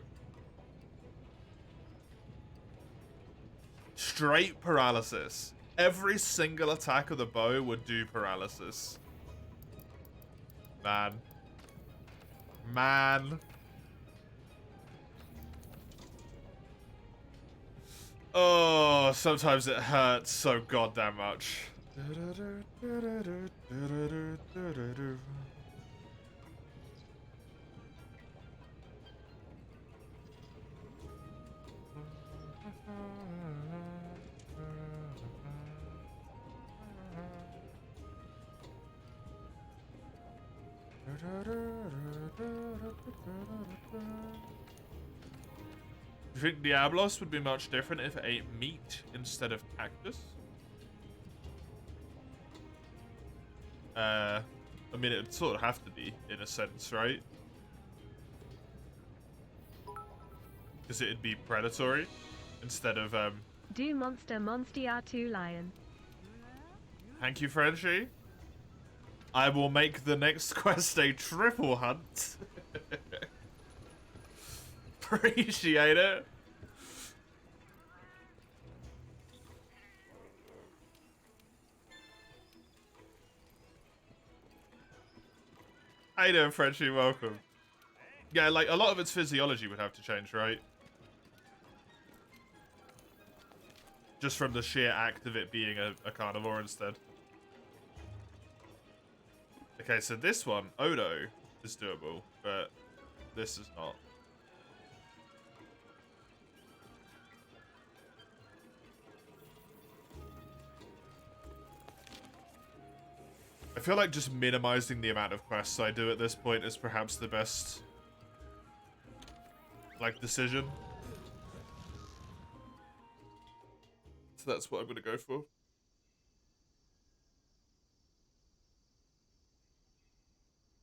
Straight paralysis. Every single attack of the bow would do paralysis. Man. Man. Oh, sometimes it hurts so goddamn much. Do you think Diablos would be much different if it ate meat instead of cactus? I mean, it would sort of have to be, in a sense, right? Because it'd be predatory instead of, Do monster R2 lion. Thank you, Frenchie. I will make the next quest a triple hunt. Appreciate it. How you doing, Frenchie? Welcome. Yeah, like, a lot of its physiology would have to change, right? Just from the sheer act of it being a carnivore instead. Okay, so this one, Odo, is doable, but this is not. I feel like just minimizing the amount of quests I do at this point is perhaps the best, like, decision. So that's what I'm gonna go for.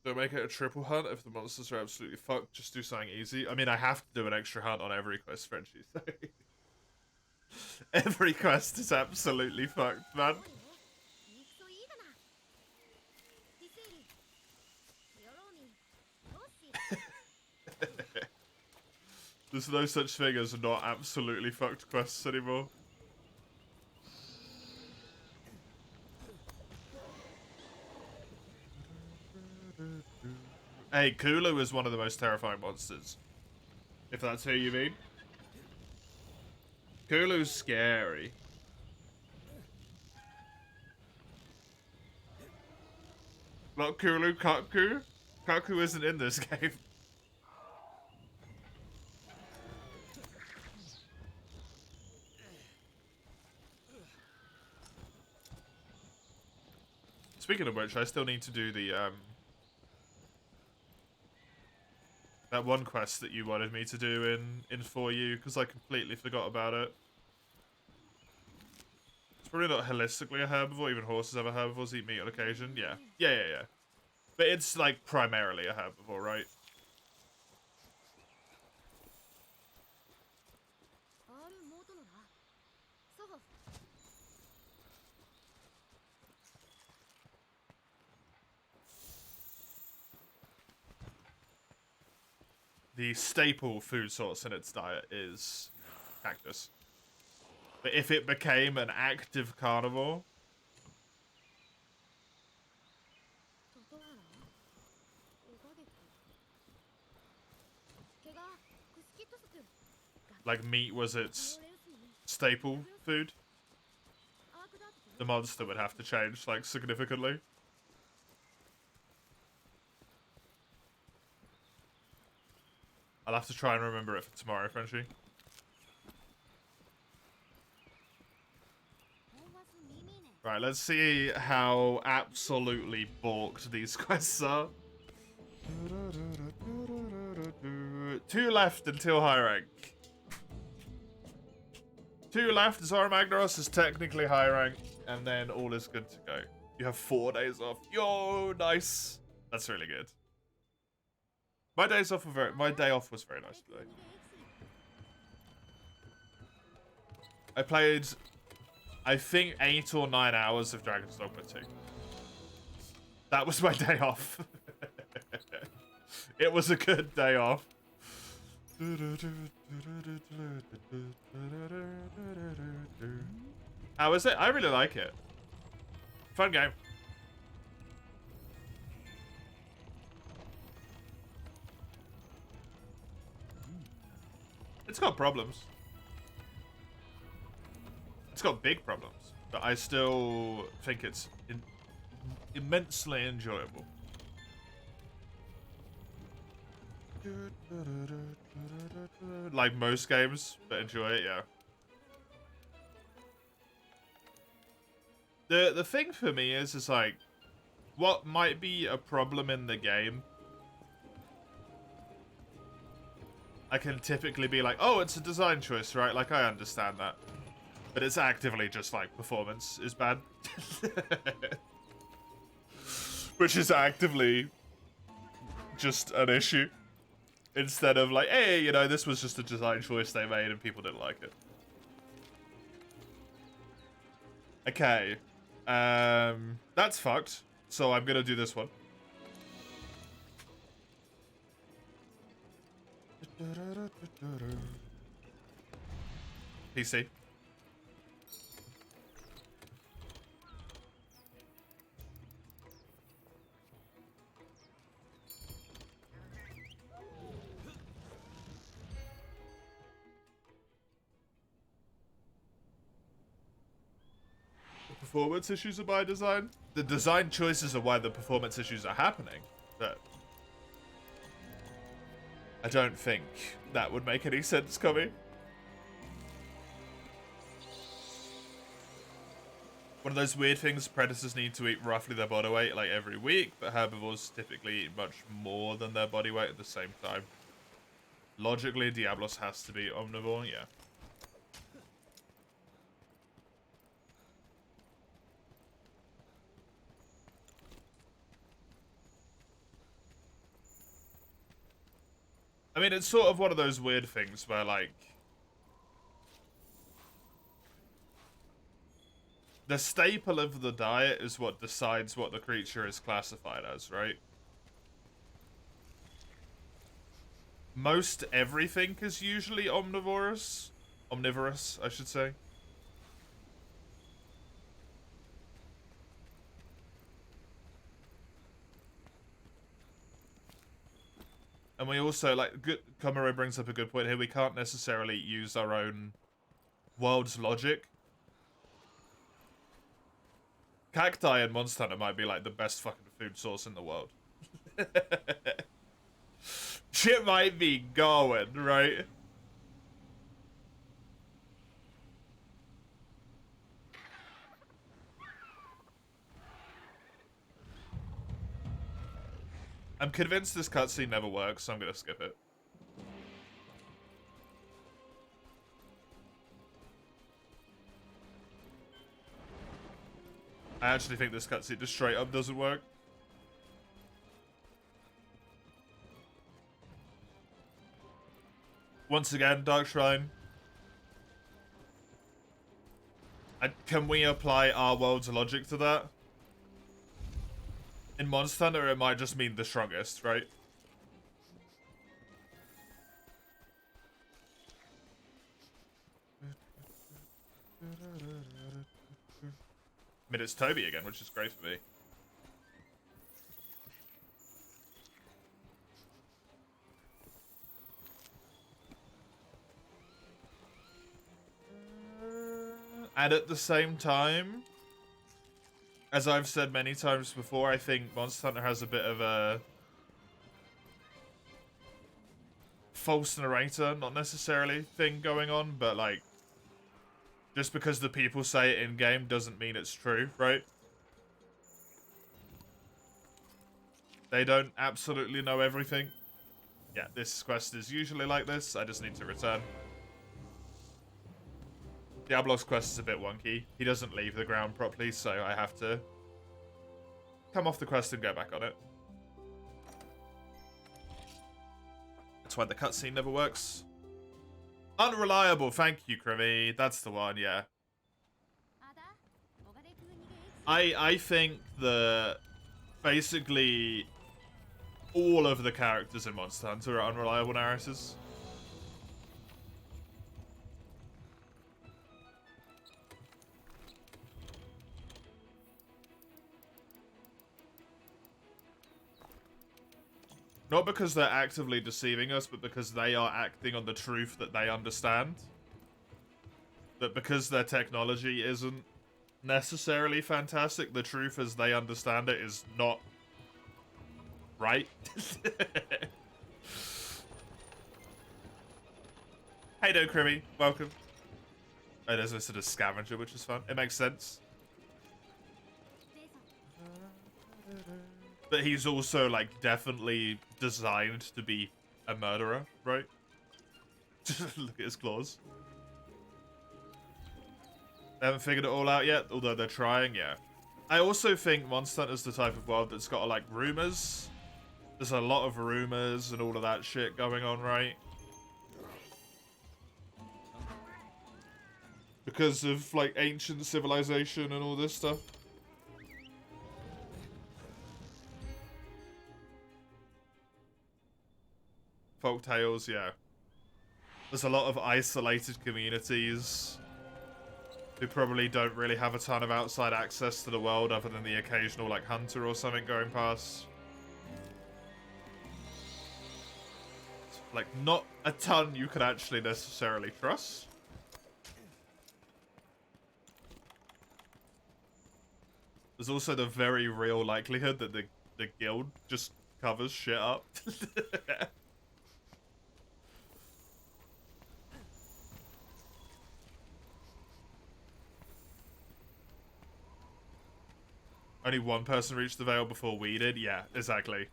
Don't make it a triple hunt if the monsters are absolutely fucked. Just do something easy. I mean, I have to do an extra hunt on every quest, Frenchie. So every quest is absolutely fucked, man. There's no such thing as not absolutely fucked quests anymore. Hey, Kulu is one of the most terrifying monsters. If that's who you mean. Kulu's scary. Not Kulu, Kaku. Kaku isn't in this game. Speaking of which, I still need to do the, that one quest that you wanted me to do in 4U, because I completely forgot about it. It's probably not holistically a herbivore, even horses have a herbivores eat meat on occasion. Yeah. Yeah. But it's, like, primarily a herbivore, right? The staple food source in its diet is cactus. But if it became an active carnivore... like meat was its staple food, the monster would have to change, like, significantly. I'll have to try and remember it for tomorrow, Frenchie. Right, let's see how absolutely balked these quests are. 2 left until high rank. 2 left, Zora Magnaros is technically high rank, and then all is good to go. You have 4 days off. Yo, nice. That's really good. My day off was very nice today. I played, I think, 8 or 9 hours of Dragon's Dogma 2. That was my day off. It was a good day off. How is it? I really like it. Fun game. It's got problems. It's got big problems. But I still think it's immensely enjoyable. Like most games, but enjoy it, yeah. The thing for me is like, what might be a problem in the game, I can typically be like, oh, it's a design choice, right? Like, I understand that. But it's actively just like, performance is bad. Which is actively just an issue. Instead of like, hey, you know, this was just a design choice they made and people didn't like it. Okay. That's fucked. So I'm gonna do this one. PC. Performance issues are by design. The design choices are why the performance issues are happening, but I don't think that would make any sense, Cubby. One of those weird things, predators need to eat roughly their body weight like every week, but herbivores typically eat much more than their body weight at the same time. Logically, Diablos has to be omnivore, yeah. I mean, it's sort of one of those weird things where, like, the staple of the diet is what decides what the creature is classified as, right? Most everything is usually omnivorous. Omnivorous, I should say. And we also, like, Komuro brings up a good point here. We can't necessarily use our own world's logic. Cacti and Monster Hunter might be, like, the best fucking food source in the world. Shit might be going, right? I'm convinced this cutscene never works, so I'm gonna skip it. I actually think this cutscene just straight up doesn't work. Once again, Dark Shrine. Can we apply our world's logic to that? In Monster Hunter, it might just mean the strongest, right? I mean, it's Toby again, which is great for me. And at the same time, as I've said many times before, I think Monster Hunter has a bit of a false narrator, not necessarily, thing going on, but like, just because the people say it in-game doesn't mean it's true, right? They don't absolutely know everything. Yeah, this quest is usually like this. I just need to return. Diablo's quest is a bit wonky. He doesn't leave the ground properly, so I have to come off the quest and go back on it. That's why the cutscene never works. Unreliable, thank you, Krimi. That's the one, yeah. I think that basically all of the characters in Monster Hunter are unreliable narrators. Not because they're actively deceiving us, but because they are acting on the truth that they understand. But because their technology isn't necessarily fantastic, the truth as they understand it is not right. Hey, no, Crimmy. Welcome. Oh, there's a sort of scavenger, which is fun. It makes sense. But he's also, like, definitely designed to be a murderer, right? Look at his claws. They haven't figured it all out yet, although they're trying, yeah. I also think Monster Hunter's the type of world that's got, like, rumors. There's a lot of rumors and all of that shit going on, right? Because of, like, ancient civilization and all this stuff. Folk tales, yeah. There's a lot of isolated communities who probably don't really have a ton of outside access to the world other than the occasional, like, hunter or something going past. Like, not a ton you can actually necessarily trust. There's also the very real likelihood that the guild just covers shit up. Only one person reached the Veil before we did? Yeah, exactly.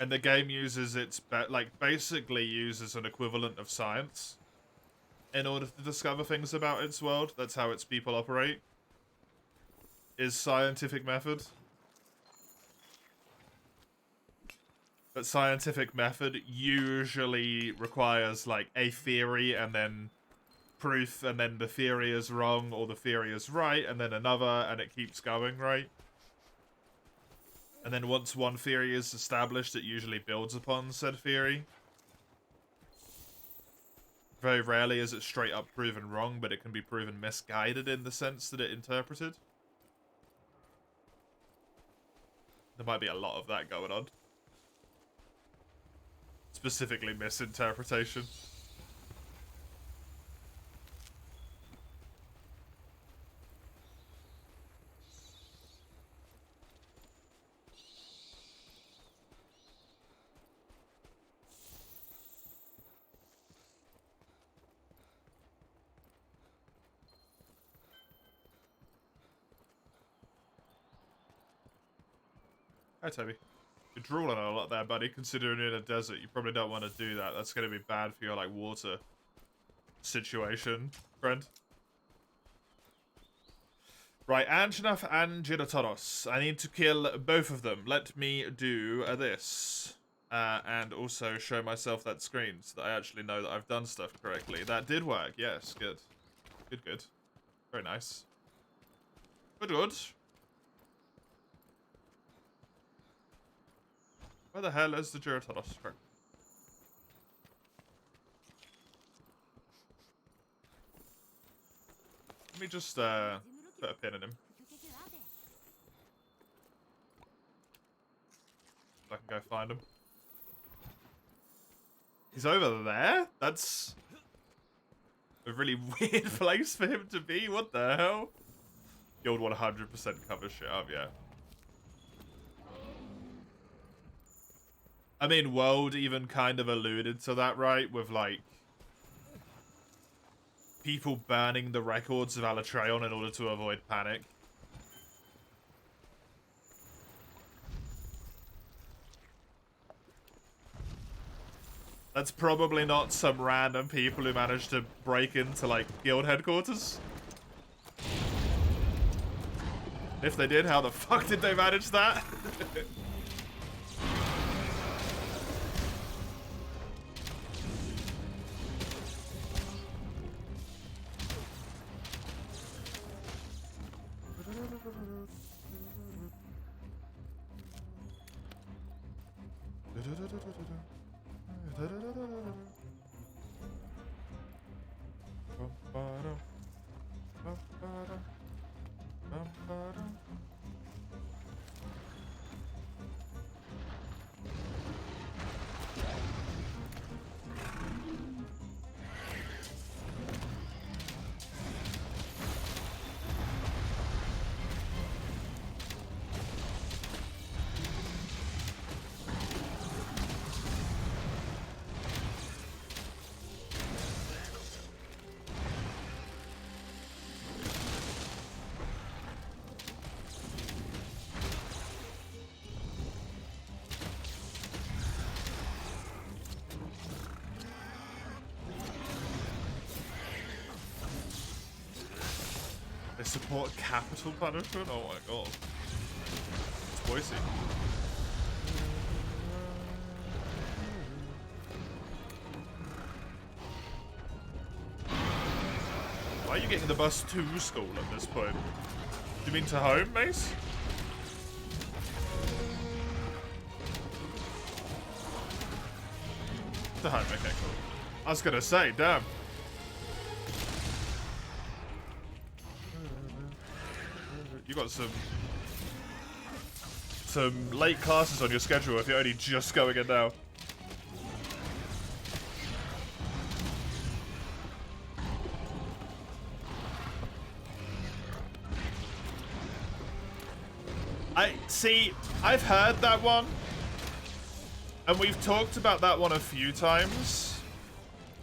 And the game uses its, like, basically uses an equivalent of science. in order to discover things about its world. That's how its people operate. Is scientific method. But scientific method usually requires, like, a theory and then proof, and then the theory is wrong or the theory is right, and then another, and it keeps going, right? And then once one theory is established, it usually builds upon said theory. Very rarely is it straight up proven wrong, but it can be proven misguided in the sense that it interpreted. There might be a lot of that going on. Specifically misinterpretation. Hi, Toby. You're drooling a lot there, buddy, considering you're in a desert. You probably don't want to do that. That's going to be bad for your, like, water situation, friend. Right, Anjanath and Giratoros. I need to kill both of them. Let me do this. And also show myself that screen so that I actually know that I've done stuff correctly. That did work, yes, good. Good, good. Very nice. Good, good. Where the hell is the Giratoros? Let me just put a pin in him. If I can go find him. He's over there? That's a really weird place for him to be. What the hell? Guild 100% cover shit up, yeah. I mean, World even kind of alluded to that, right? With, like, people burning the records of Alatreon in order to avoid panic. That's probably not some random people who managed to break into, like, guild headquarters. If they did, how the fuck did they manage that? They support capital punishment? Oh my god. It's Boise. Why are you getting the bus to school at this point? Do you mean to home, Mace? To home, okay, cool. I was gonna say, damn. You got some late classes on your schedule if you're only just going in now. I've heard that one, and we've talked about that one a few times.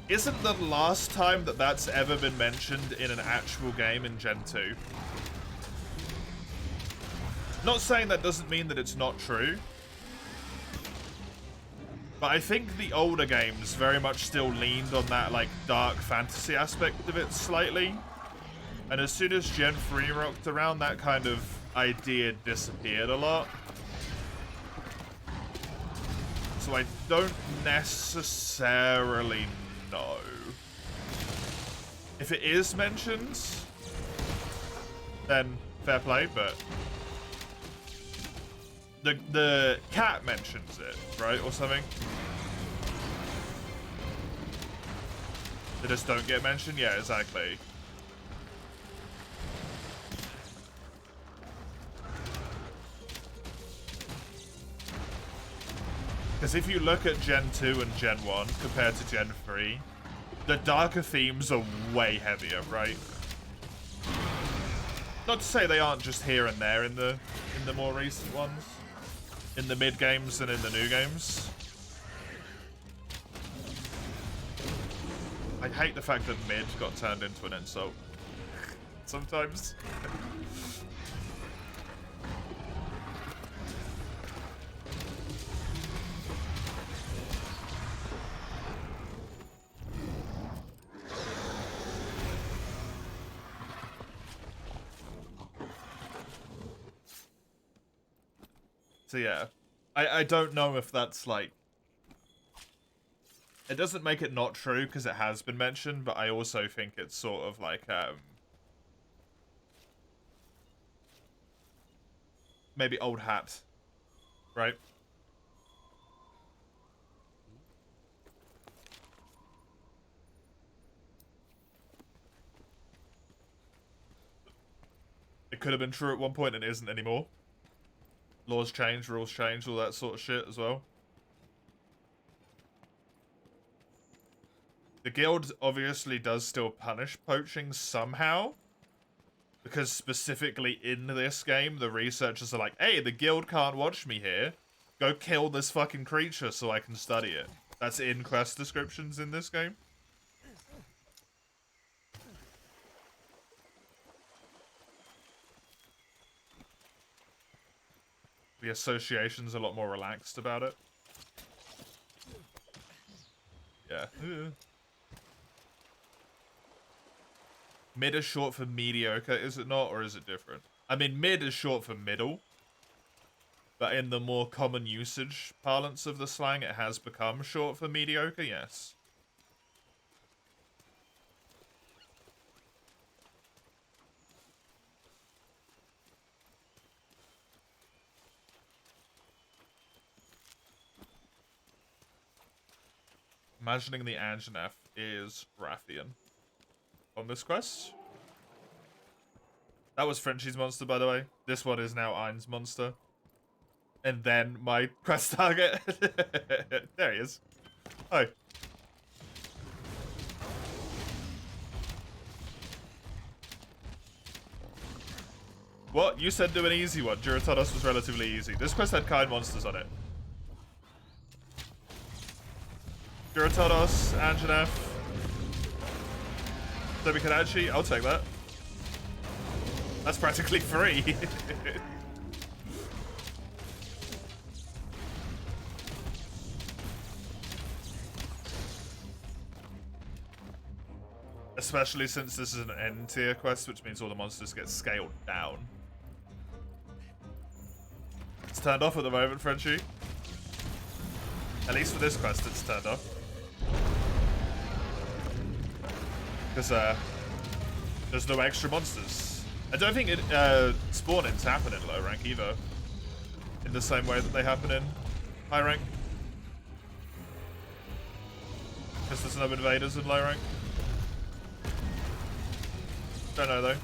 Isn't the last time that that's ever been mentioned in an actual game in Gen 2? Not saying that doesn't mean that it's not true. But I think the older games very much still leaned on that like dark fantasy aspect of it slightly. And as soon as Gen 3 rocked around, that kind of idea disappeared a lot. So I don't necessarily know. If it is mentioned, then fair play, but the cat mentions it, right, or something? They just don't get mentioned? Yeah, exactly. Because if you look at Gen 2 and Gen 1 compared to Gen 3, the darker themes are way heavier, right? Not to say they aren't just here and there in the more recent ones. In the mid games and in the new games. I hate the fact that mid got turned into an insult. Sometimes. So yeah, I don't know if that's like... It doesn't make it not true because it has been mentioned, but I also think it's sort of like, maybe old hat, right? It could have been true at one point and isn't anymore. Laws change, rules change, all that sort of shit as well. The guild obviously does still punish poaching somehow. Because specifically in this game, the researchers are like, hey, the guild can't watch me here. Go kill this fucking creature so I can study it. That's in quest descriptions in this game. The association's a lot more relaxed about it. Yeah. Mid is short for mediocre, is it not? Or is it different? I mean, mid is short for middle. But in the more common usage parlance of the slang, it has become short for mediocre, yes. Imagining the Anjanath is Rathian on this quest. That was Frenchie's monster, by the way. This one is now Ein's monster. And then my quest target. There he is. Oh. What? You said do an easy one. Duratodos was relatively easy. This quest had kind monsters on it. Duratodos, Anjanath, Dobikadachi, I'll take that. That's practically free. Especially since this is an N tier quest, which means all the monsters get scaled down. It's turned off at the moment, Frenchie. At least for this quest, it's turned off. Because there's no extra monsters. I don't think spawn-ins happen in low rank either. In the same way that they happen in high rank. Because there's no invaders in low rank. Don't know though.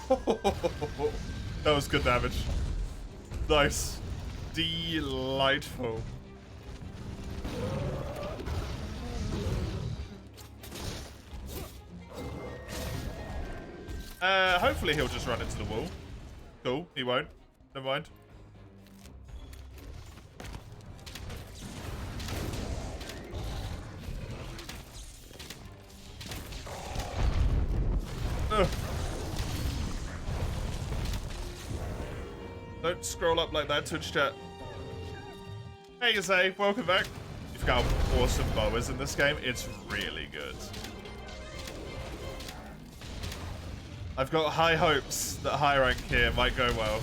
That was good damage. Nice. Delightful. Hopefully he'll just run into the wall. Cool, he won't. Never mind. Ugh. Don't scroll up like that, Twitch chat. Hey, Zay, welcome back. You've got awesome boas in this game. It's really good. I've got high hopes that high rank here might go well.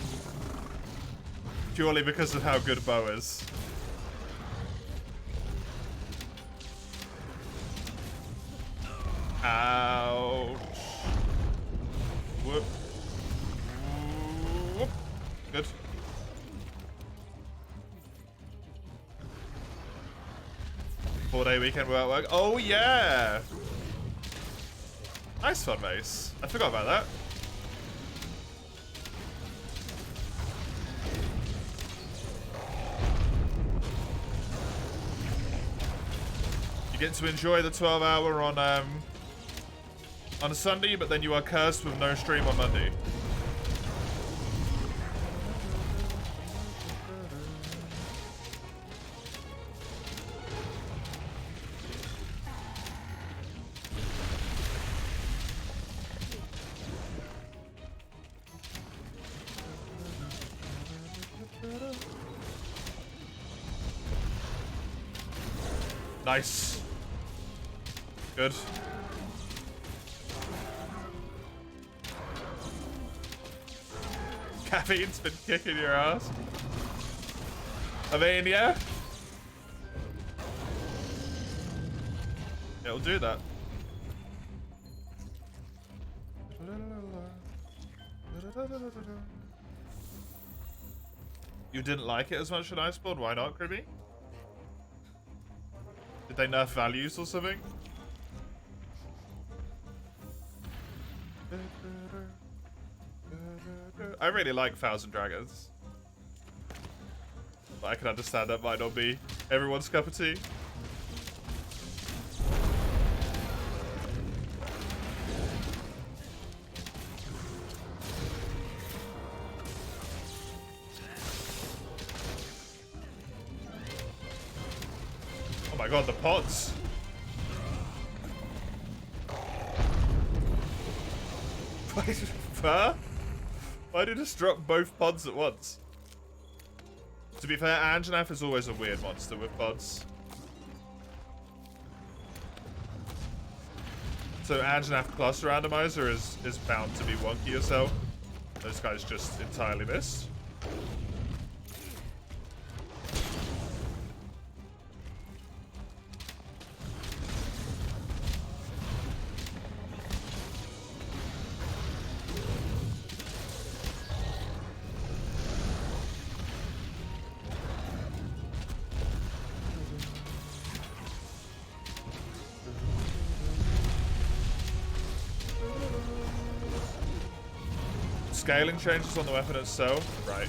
Purely because of how good Bo is. Ouch. Whoop. Whoop. Good. Four-day weekend without work. Oh, yeah! Nice fun, Mace. I forgot about that. You get to enjoy the 12-hour on a Sunday, but then you are cursed with no stream on Monday. Nice. Good. Caffeine's been kicking your ass. I mean, yeah. It'll do that. You didn't like it as much as Iceborne? Why not, Cribby? Did they nerf values or something? I really like Thousand Dragons. But I can understand that might not be everyone's cup of tea. Oh my god, the pods! Huh? Why did you just drop both pods at once? To be fair, Anjanath is always a weird monster with pods. So Anjanath plus Randomiser is bound to be wonky as hell. Those guys just entirely missed. Scaling changes on the weapon itself. Right.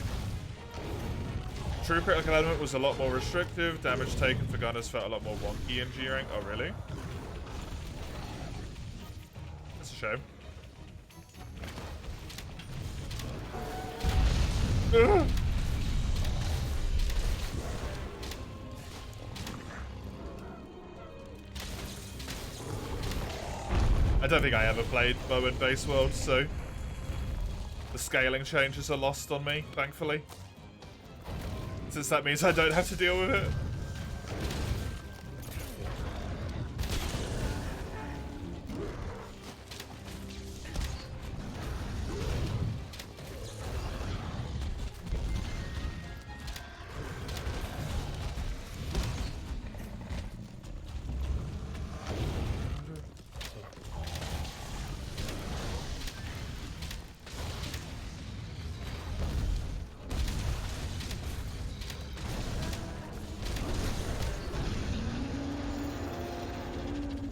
True critical element was a lot more restrictive. Damage taken for gunners felt a lot more wonky in G rank. Oh, really? That's a shame. Ugh. I don't think I ever played Bow in Base World, so the scaling changes are lost on me, thankfully. Since that means I don't have to deal with it.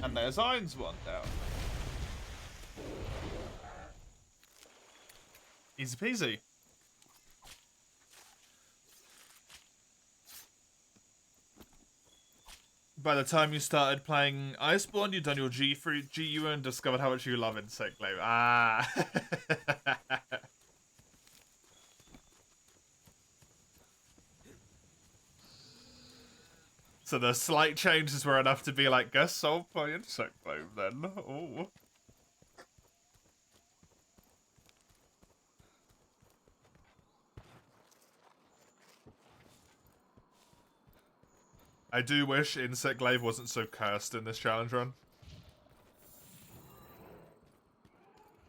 And there's Iron's one down. Easy peasy. By the time you started playing Iceborne, you'd done your GU and discovered how much you love Insect Glaive. Ah. So the slight changes were enough to be like, guess I'll play Insect Glaive then. Oh. I do wish Insect Glaive wasn't so cursed in this challenge run.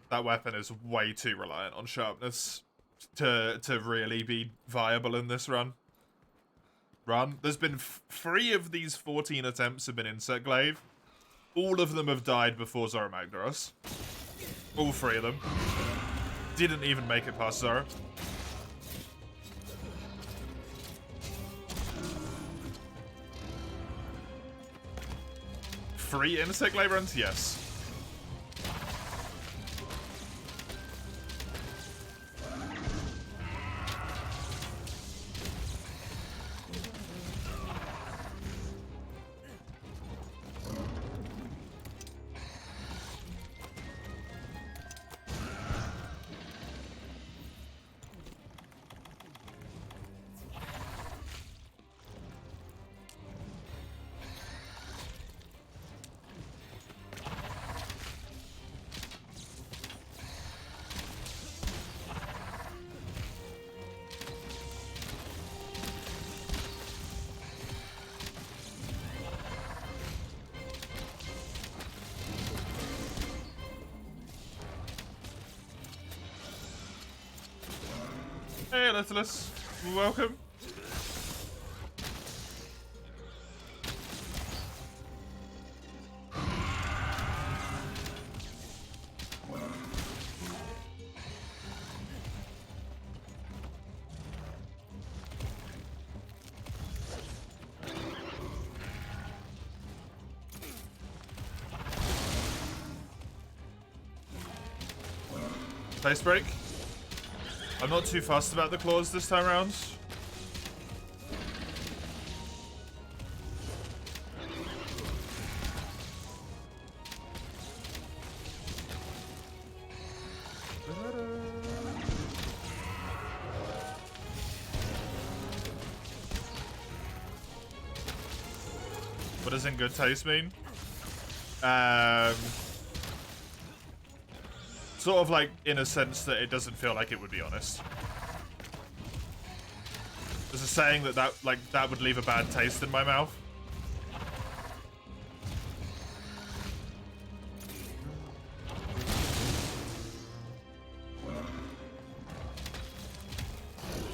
That weapon is way too reliant on sharpness to really be viable in this run. There's been 3 of these 14 attempts have been Insect Glaive. All of them have died before Zora Magdaros. All 3 of them. Didn't even make it past Zora. Free Insect Glaive runs? Yes. Hey, Littlus. Welcome. Face break. I'm not too fussed about the claws this time around. What does in good taste mean? Sort of like in a sense that it doesn't feel like it would be honest. There's a saying that would leave a bad taste in my mouth.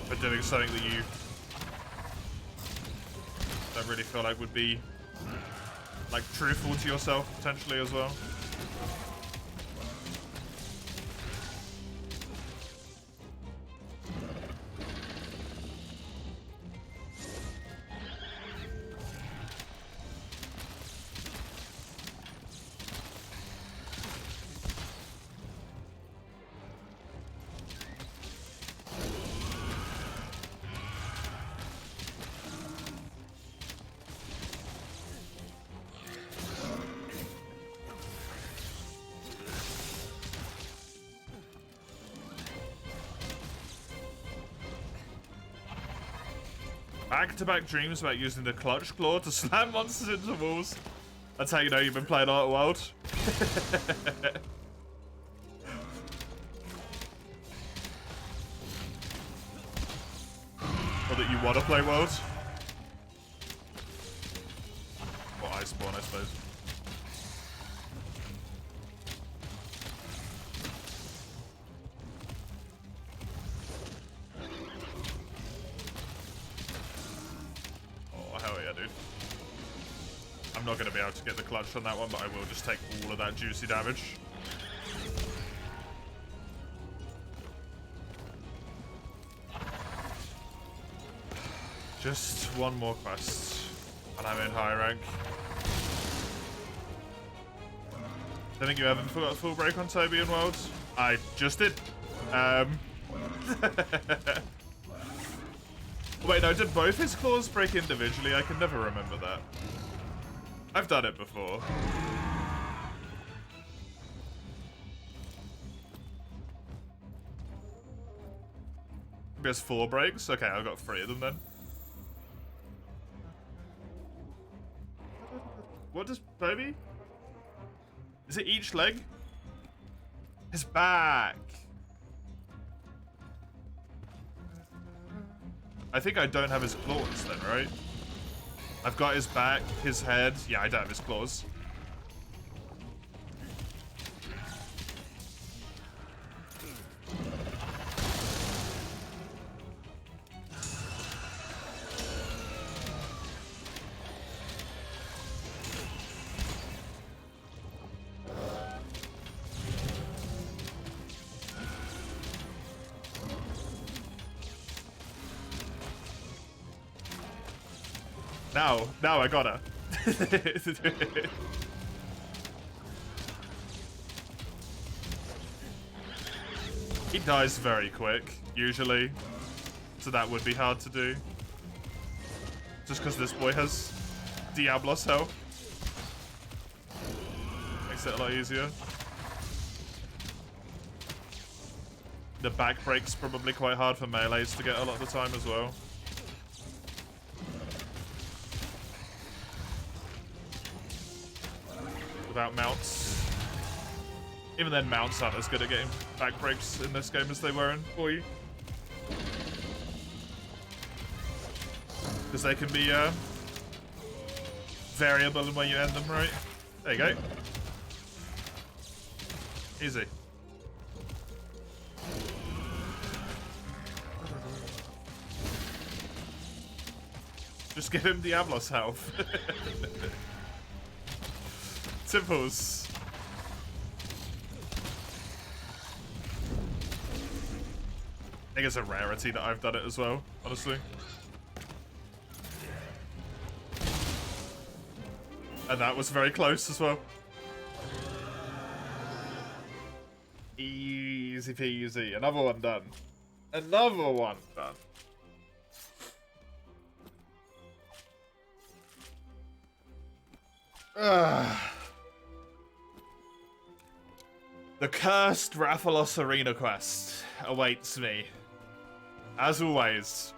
For doing something that you don't really feel like would be like truthful to yourself potentially as well. Back-to-back dreams about using the clutch claw to slam monsters into walls. That's how you know you've been playing Art World. Or that you want to play World. Or Iceborne, I suppose. I'm not going to be able to get the clutch on that one, but I will just take all of that juicy damage. Just one more quest, and I'm in high rank. Don't think you ever got a full break on Toby in Worlds? I just did. Wait, no, did both his claws break individually? I can never remember that. I've done it before. There's 4 breaks? Okay, I've got 3 of them then. What does Toby? Is it each leg? His back. I think I don't have his claws then, right? I've got his back, his head. Yeah, I don't have his claws. Now I gotta. He dies very quick, usually. So that would be hard to do. Just because this boy has Diablos health. Makes it a lot easier. The back break's probably quite hard for melees to get a lot of the time as well. Without mounts. Even then, mounts aren't as good at getting back breaks in this game as they were in 4U. Because they can be variable in where you end them, right? There you go. Easy. Just give him Diablos health. Simples. I think it's a rarity that I've done it as well, honestly. And that was very close as well. Easy peasy. Another one done. Another one done. The cursed Rathalos Arena quest awaits me. As always.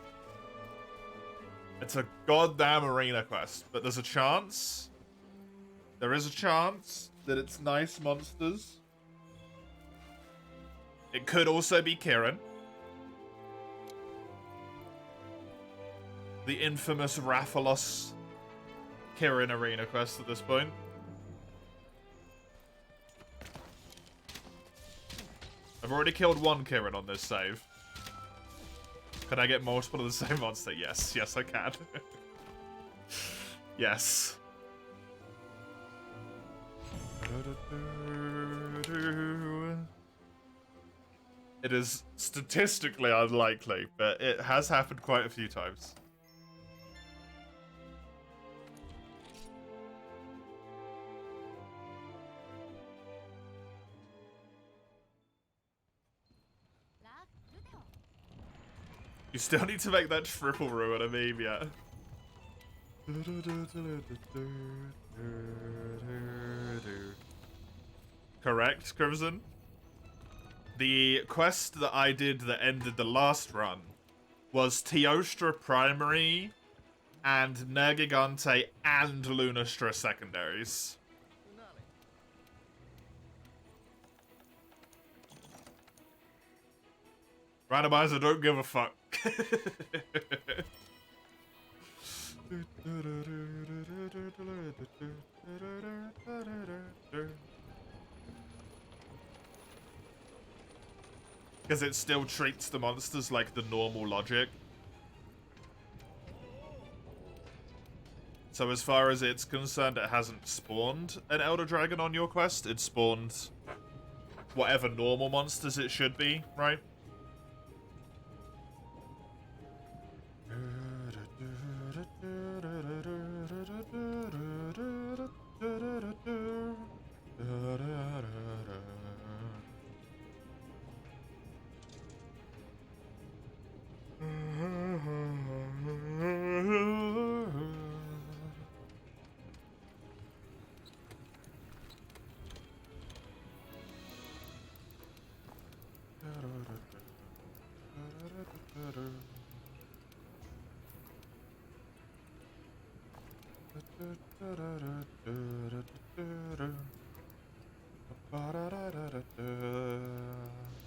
It's a goddamn arena quest, but there's a chance. There is a chance that it's nice monsters. It could also be Kirin. The infamous Rathalos Kirin arena quest at this point. I've already killed 1 Kirin on this save. Can I get multiple of the same monster? Yes. Yes, I can. Yes. It is statistically unlikely, but it has happened quite a few times. You still need to make that triple ruin a meme yet. Correct, Crimson? The quest that I did that ended the last run was Teostra primary and Nergigante and Lunastra secondaries. Randomiser, don't give a fuck. Because it still treats the monsters like the normal logic. So as far as it's concerned, it hasn't spawned an Elder Dragon on your quest. It spawned whatever normal monsters it should be, right?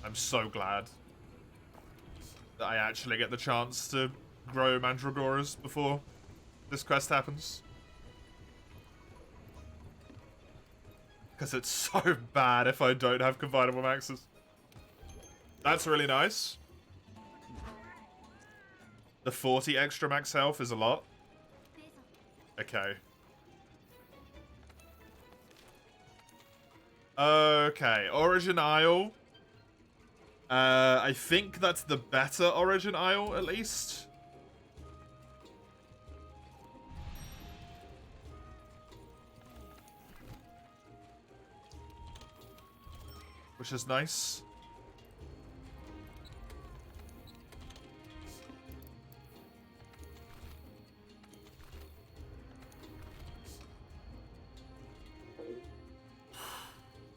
I'm so glad that I actually get the chance to grow Mandragoras before this quest happens. Because it's so bad if I don't have combinable maxes. That's really nice. The 40 extra max health is a lot. Okay. Okay, Origin Isle. I think that's the better Origin Isle, at least. Which is nice.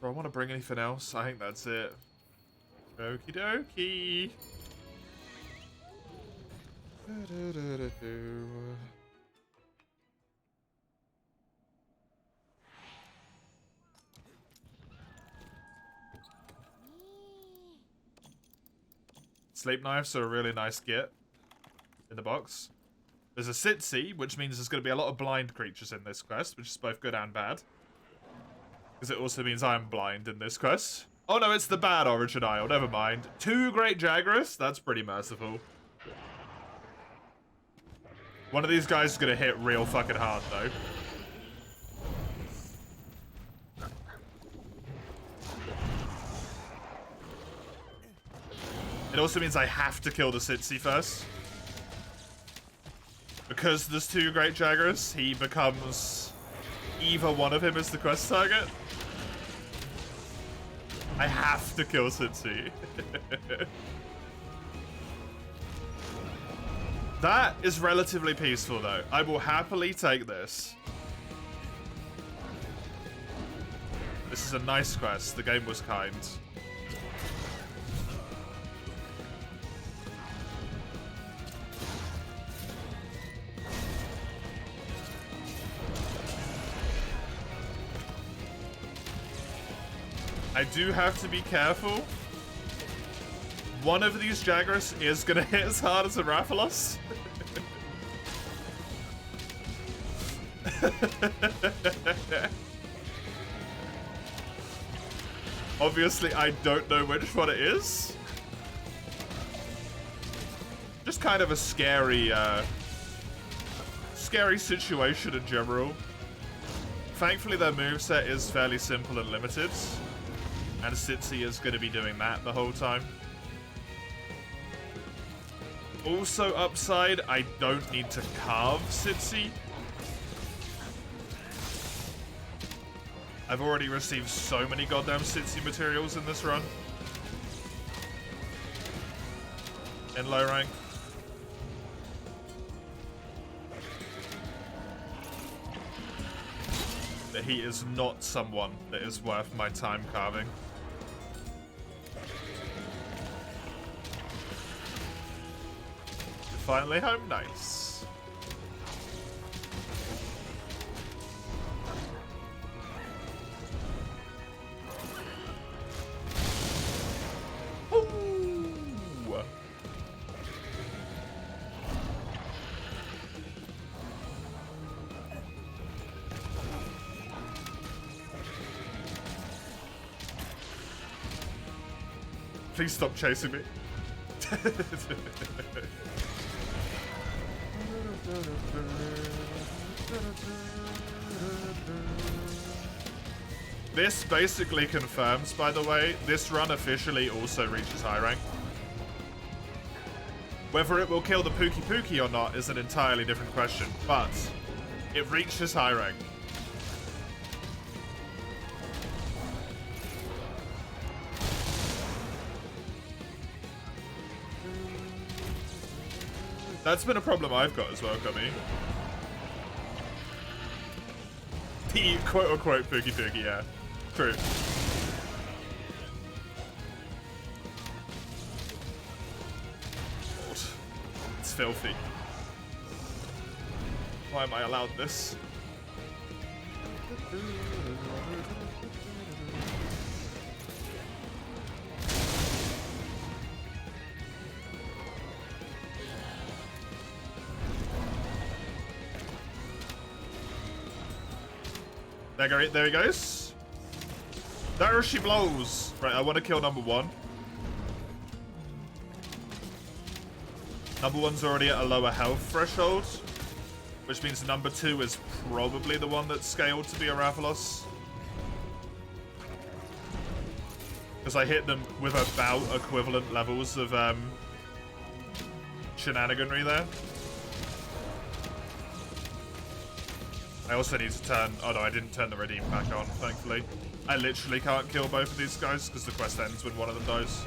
Do I want to bring anything else? I think that's it. Okie dokie. Sleep knives are a really nice get in the box. There's a Sitsi, which means there's going to be a lot of blind creatures in this quest, which is both good and bad. Because it also means I'm blind in this quest. Oh no, it's the bad Origin Isle, never mind. 2 Great Jagras? That's pretty merciful. One of these guys is going to hit real fucking hard, though. It also means I have to kill the Sitsi first. Because there's 2 Great Jagras, he becomes... either one of him is the quest target. I have to kill Sitsi. That is relatively peaceful, though. I will happily take this. This is a nice quest. The game was kind. I do have to be careful. One of these Jagras is gonna hit as hard as a Rathalos. Obviously, I don't know which one it is. Just kind of a scary, scary situation in general. Thankfully, their moveset is fairly simple and limited. And Sitsi is going to be doing that the whole time. Also, upside, I don't need to carve Sitsi. I've already received so many goddamn Sitsi materials in this run. In low rank. That he is not someone that is worth my time carving. Finally home, nice. Ooh. Please stop chasing me. This basically confirms, by the way, this run officially also reaches high rank. Whether it will kill the Pookie Pookie or not is an entirely different question, but it reaches high rank. That's been a problem I've got as well, Gummy. The quote-unquote Pookie Pookie, yeah. True. filthy. Why am I allowed this? There he goes. There she blows. Right, I want to kill number one. Number one's already at a lower health threshold, which means number two is probably the one that's scaled to be a Rathalos. Because I hit them with about equivalent levels of shenaniganry there. I also need to turn... Oh no, I didn't turn the redeem back on, thankfully. I literally can't kill both of these guys because the quest ends when one of them dies.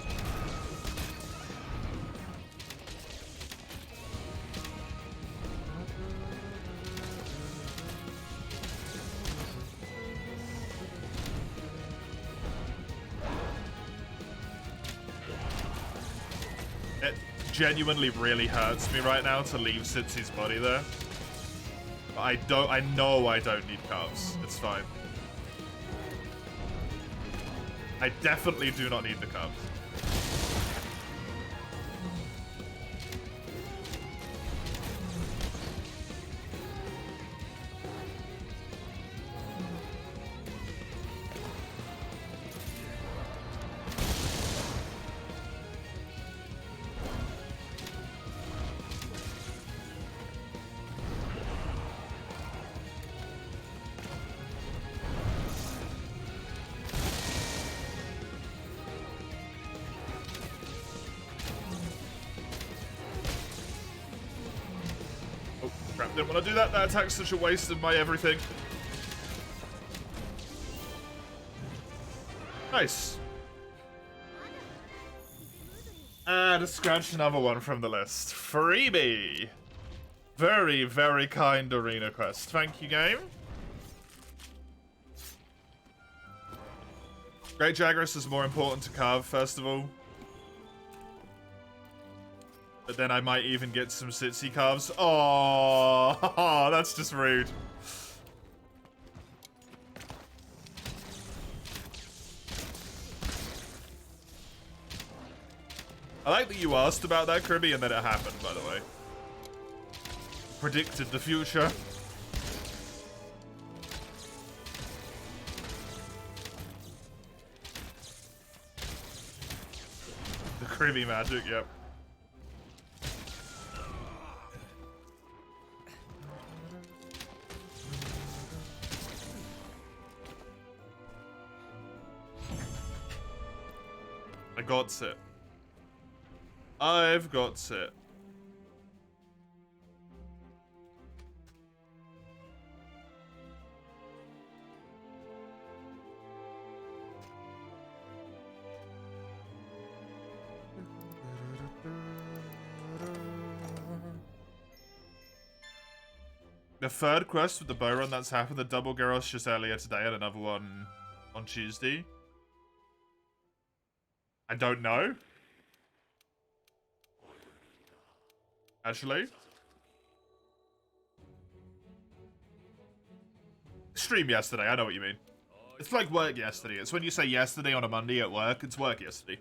It genuinely really hurts me right now to leave Sitsy's body there. I know I don't need carves. It's fine. I definitely do not need the carves. Didn't want to do that. That attack's such a waste of my everything. Nice. And scratch another one from the list. Freebie. Very, very kind arena quest. Thank you, game. Great Jagras is more important to carve, first of all. But then I might even get some Sitsy carves. Oh, that's just rude. I like that you asked about that, Kirby, and then it happened, by the way. Predicted the future. The Kirby magic, yep. I got it. I've got it. The third quest with the bow run that's happened, the double Gyros just earlier today and another one on Tuesday. I don't know. Actually. Stream yesterday, I know what you mean. It's like work yesterday. It's when you say yesterday on a Monday at work, it's work yesterday.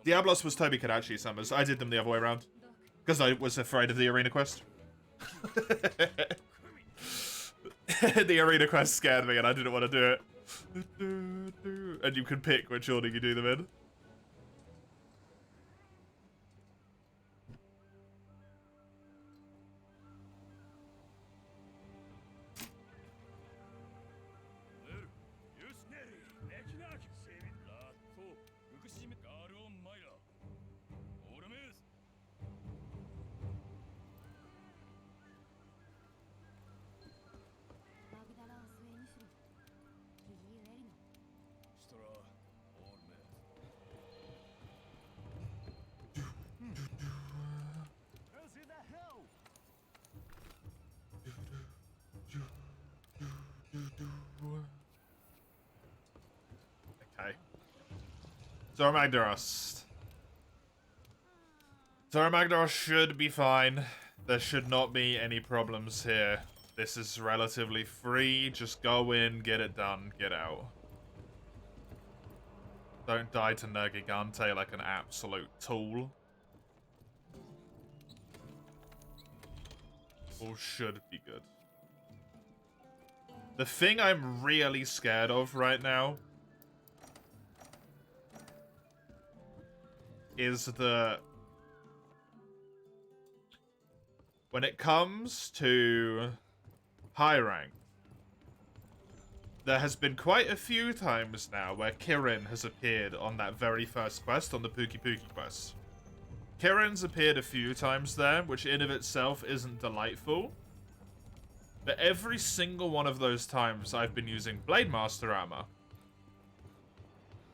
Diablos was Toby Kadachi summers. I did them the other way around. Because I was afraid of the arena quest. The arena quest scared me and I didn't want to do it. And you can pick which order you do them in. Zora Magdaros. Zora Magdaros should be fine. There should not be any problems here. This is relatively free. Just go in, get it done, get out. Don't die to Nergigante like an absolute tool. All should be good. The thing I'm really scared of right now is that when it comes to high rank, there has been quite a few times now where Kirin has appeared on that very first quest, on the Pookie Pookie quest. Kirin's appeared a few times there, which in of itself isn't delightful. But every single one of those times I've been using Blade Master armor.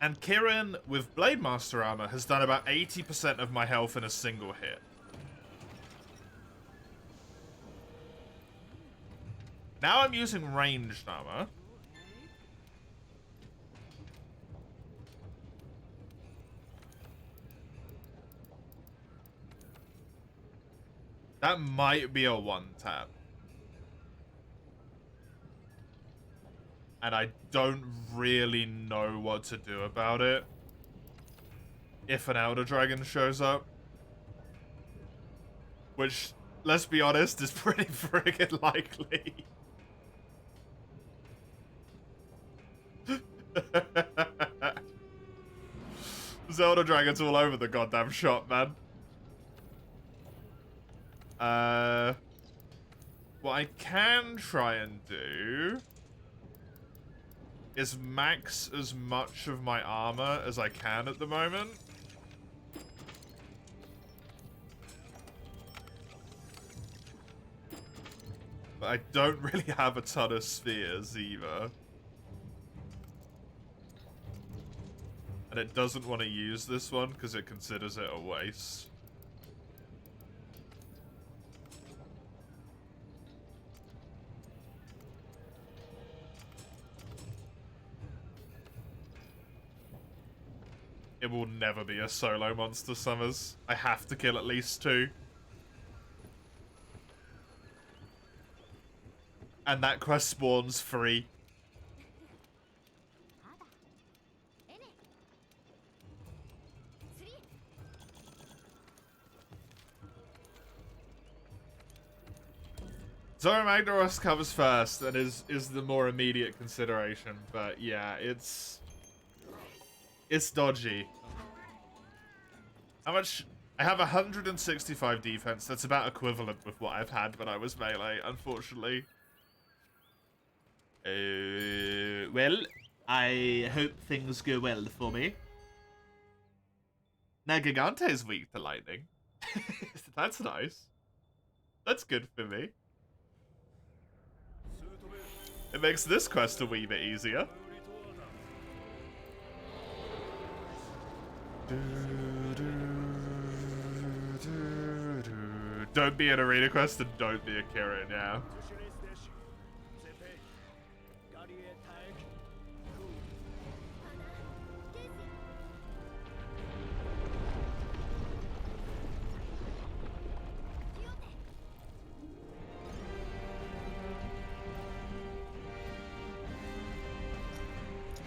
And Kirin with Blade Master armor has done about 80% of my health in a single hit. Now I'm using ranged armor. That might be a one-tap. And I don't really know what to do about it if an Elder Dragon shows up. Which, let's be honest, is pretty friggin' likely. Zelda Dragons all over the goddamn shop, man. What I can try and do is max as much of my armor as I can at the moment. But I don't really have a ton of spheres either. And it doesn't want to use this one because it considers it a waste. It will never be a solo monster, Summers. I have to kill at least 2. And that quest spawns free. Zora Magdaros comes first and is the more immediate consideration, but yeah, it's dodgy. How much? I have 165 defense. That's about equivalent with what I've had when I was melee, unfortunately. Well, I hope things go well for me. Now Gigante is weak to lightning. That's nice. That's good for me. It makes this quest a wee bit easier. Don't be an arena quest and don't be a Kirin, yeah.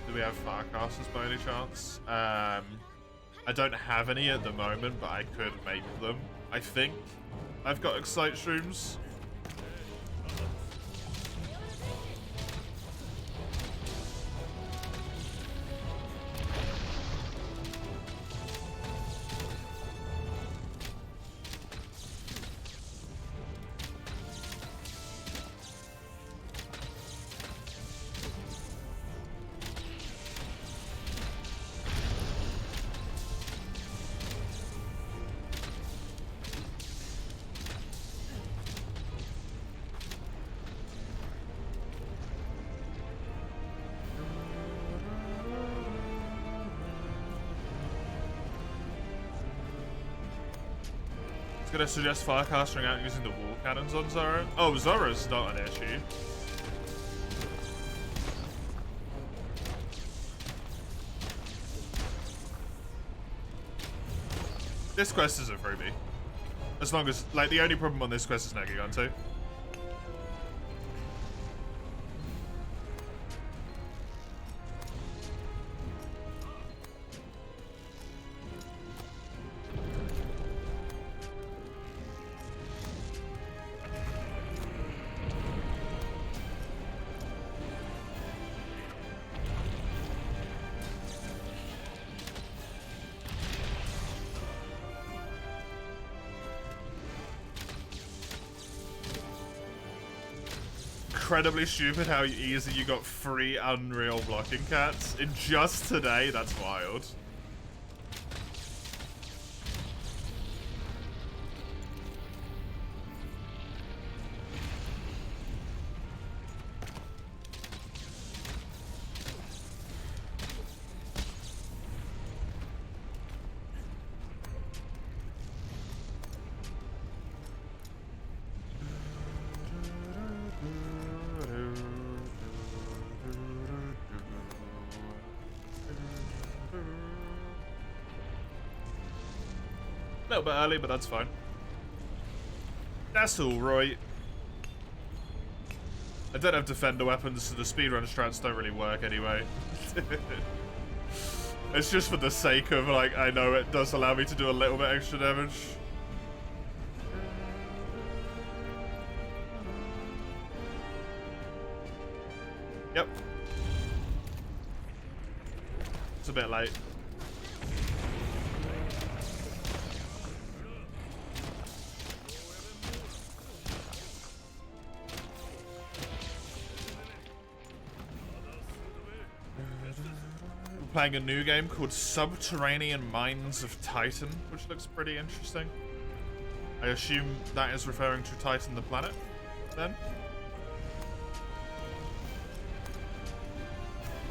Do we have Farcasters by any chance? I don't have any at the moment, but I could make them. I think I've got Excite Shrooms. Gonna suggest firecasting out using the wall cannons on Zora. Oh, Zora's not an issue. This quest is a freebie. As long as, like, the only problem on this quest is Negigon too. Incredibly stupid how easy you got 3 Unreal blocking cats in just today. That's wild. A little bit early, but that's fine. That's alright. I don't have defender weapons, so the speedrun strats don't really work anyway. It's just for the sake of, like, I know it does allow me to do a little bit extra damage. Yep. It's a bit late. Playing a new game called Subterranean Mines of Titan, which looks pretty interesting. I assume that is referring to Titan the planet, then?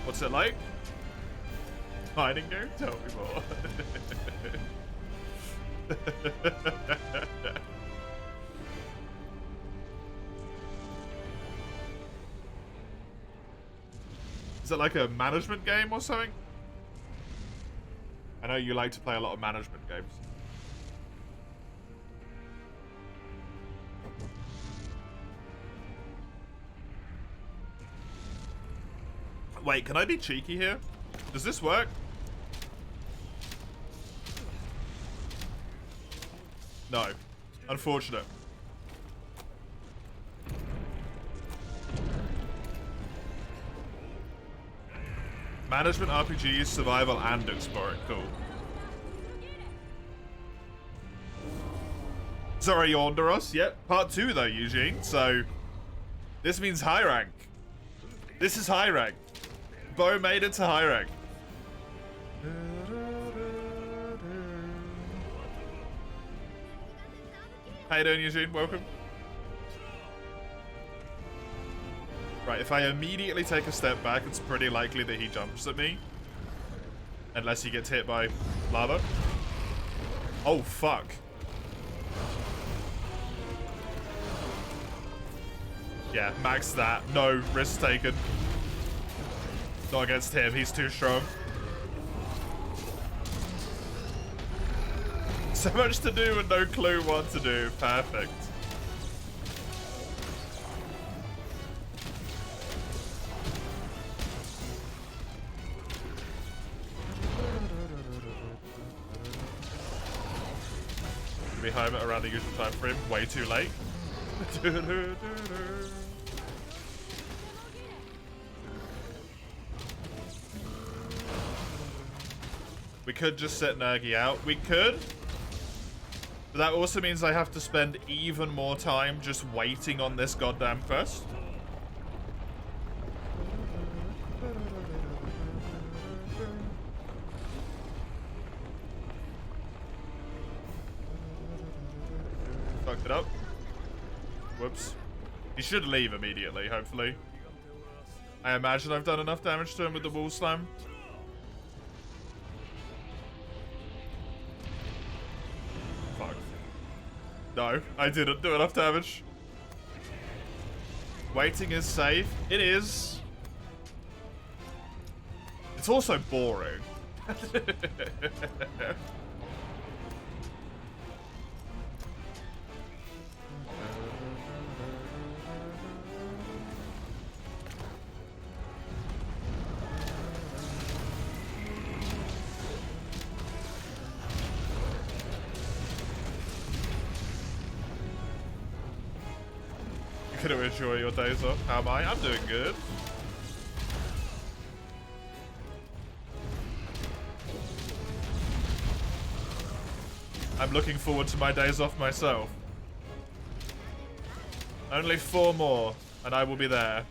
What's it like? Mining game? Tell me more. Is it like a management game or something? I know you like to play a lot of management games. Wait, can I be cheeky here? Does this work? No. Unfortunate. Management RPGs, survival, and exploring. Cool. Sorry, Yonderos. Yep, part 2 though, Eugene. So, this means high rank. This is high rank. Bo made it to high rank. How you doing, Eugene? Welcome. Right, if I immediately take a step back, it's pretty likely that he jumps at me. Unless he gets hit by lava. Oh, fuck. Yeah, max that. No, risk taken. Not against him, he's too strong. So much to do and no clue what to do. Perfect. Be home at around the usual time frame. Way too late. We could just set Nergi out. We could. But that also means I have to spend even more time just waiting on this goddamn quest. Fucked it up. Whoops. He should leave immediately, hopefully. I imagine I've done enough damage to him with the wall slam. Fuck. No, I didn't do enough damage. Waiting is safe. It is. It's also boring. looking to enjoy your days off. How am I? I'm doing good. I'm looking forward to my days off myself. Only 4 more, and I will be there.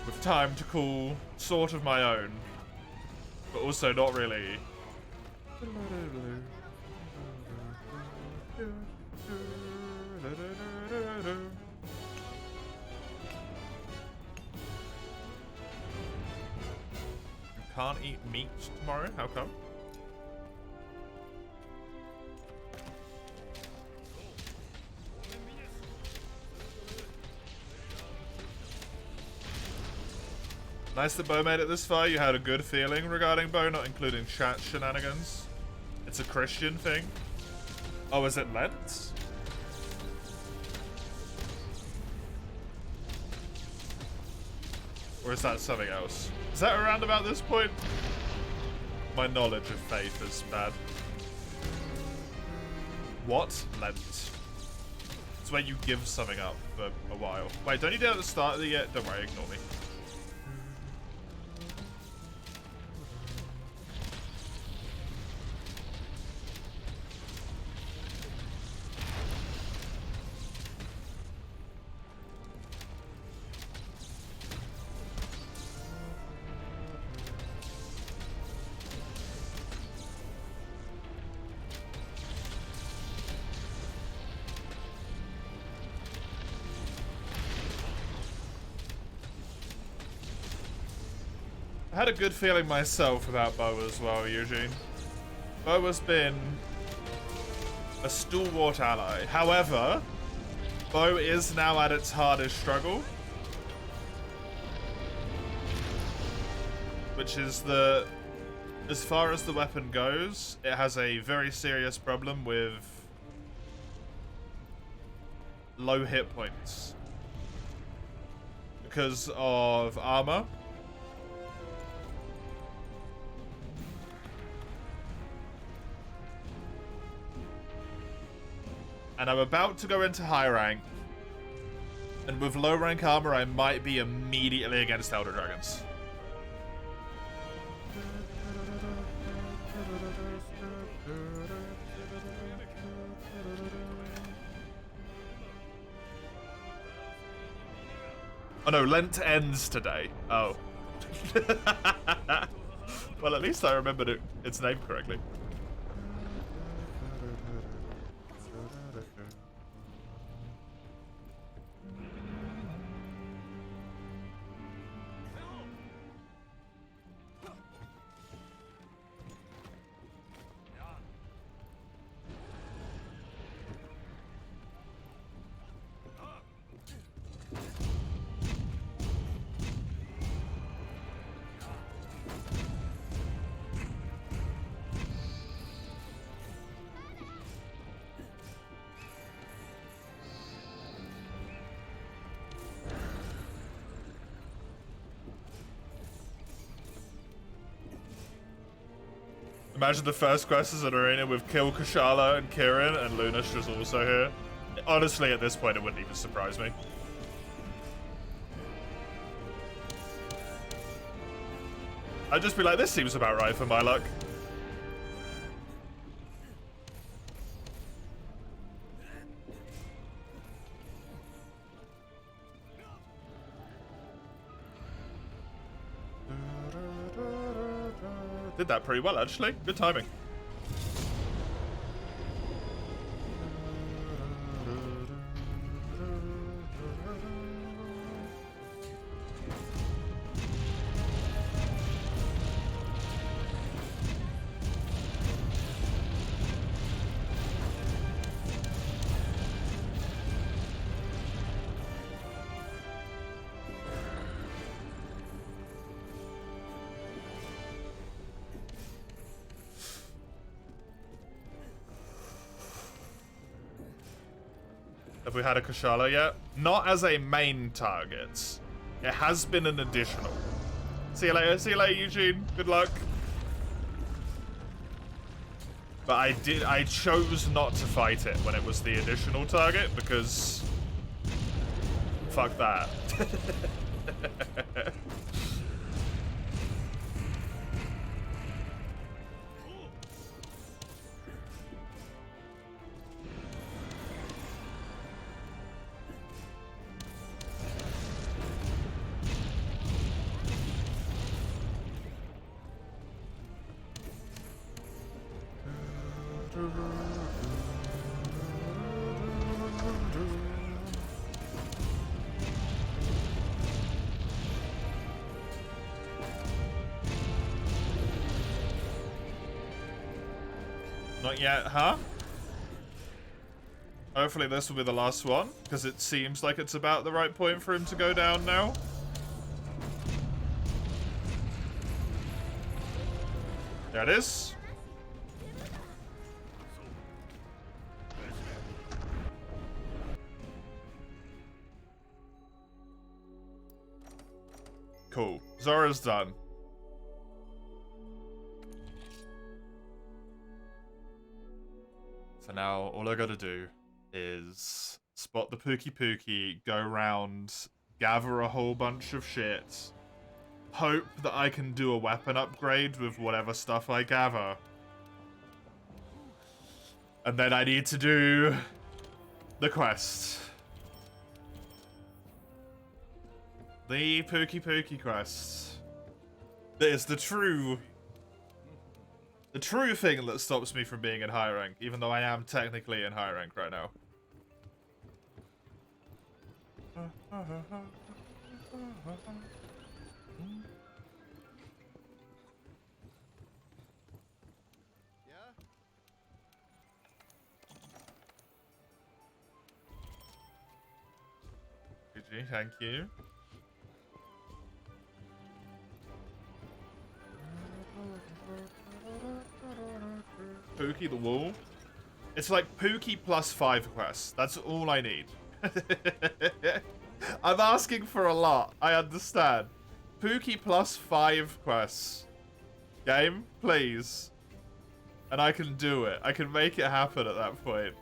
With time to call sort of my own, but also not really. Can't eat meat tomorrow? How come? Nice that Bo made it this far. You had a good feeling regarding Bo not including chat shenanigans. It's a Christian thing. Oh, is it Lent? Or is that something else? Is that around about this point? My knowledge of faith is bad. What? Lent. It's where you give something up for a while. Wait, don't you do it at the start of the year? Don't worry, ignore me. I had a good feeling myself about Bo as well, Eugene. Bo has been a stalwart ally. However, Bo is now at its hardest struggle. Which is the... As far as the weapon goes, it has a very serious problem with low hit points. Because of armor. And I'm about to go into high rank. And with low rank armor, I might be immediately against Elder Dragons. Oh no, Lent ends today. Oh. Well, at least I remembered its name correctly. Imagine the first quest is an arena with Kill Kushala and Kirin, and Luna's just also here. Honestly, at this point, it wouldn't even surprise me. I'd just be like, this seems about right for my luck. Did that pretty well, actually. Good timing. Have we had a Kushala yet? Not as a main target. It has been an additional. See you later, Eugene. Good luck. But I chose not to fight it when it was the additional target because fuck that. Not yet, huh? Hopefully this will be the last one, because it seems like it's about the right point for him to go down now. There it is. Cool. Zora's done. So now all I gotta do is spot the Pookie Pookie, go around, gather a whole bunch of shit, hope that I can do a weapon upgrade with whatever stuff I gather. And then I need to do the quest. The Pookie Pookie quest. That is the true thing that stops me from being in high rank, even though I am technically in high rank right now. GG, thank you. Pookie the Wall. It's like Pookie plus 5 quests. That's all I need. I'm asking for a lot. I understand. Pookie plus 5 quests. Game, please. And I can do it. I can make it happen at that point.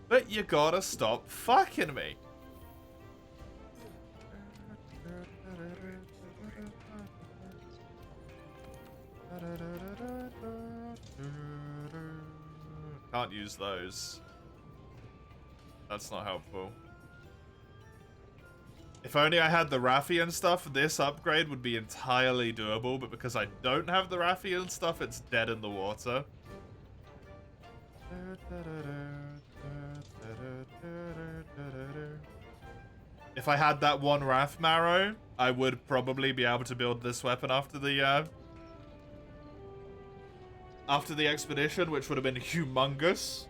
But you gotta stop fucking me. Can't use those. That's not helpful. If only I had the Rathian stuff, this upgrade would be entirely doable, but because I don't have the Rathian stuff, it's dead in the water. If I had that one Wrath Marrow, I would probably be able to build this weapon after the expedition, which would have been humongous.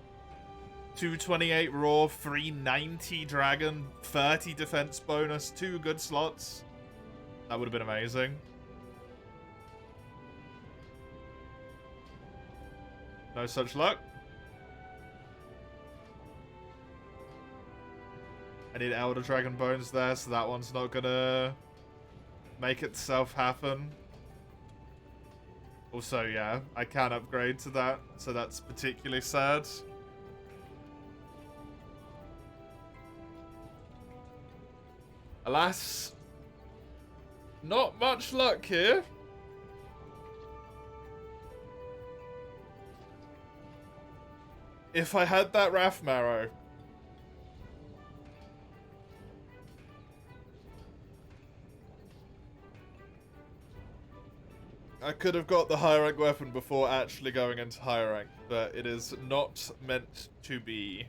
228 raw, 390 dragon, 30 defense bonus, 2 good slots. That would have been amazing. No such luck. I need Elder Dragon Bones there, so that one's not gonna make itself happen. Also, yeah, I can upgrade to that, so that's particularly sad. Alas, not much luck here. If I had that Wrath Marrow, I could have got the high rank weapon before actually going into high rank, but it is not meant to be.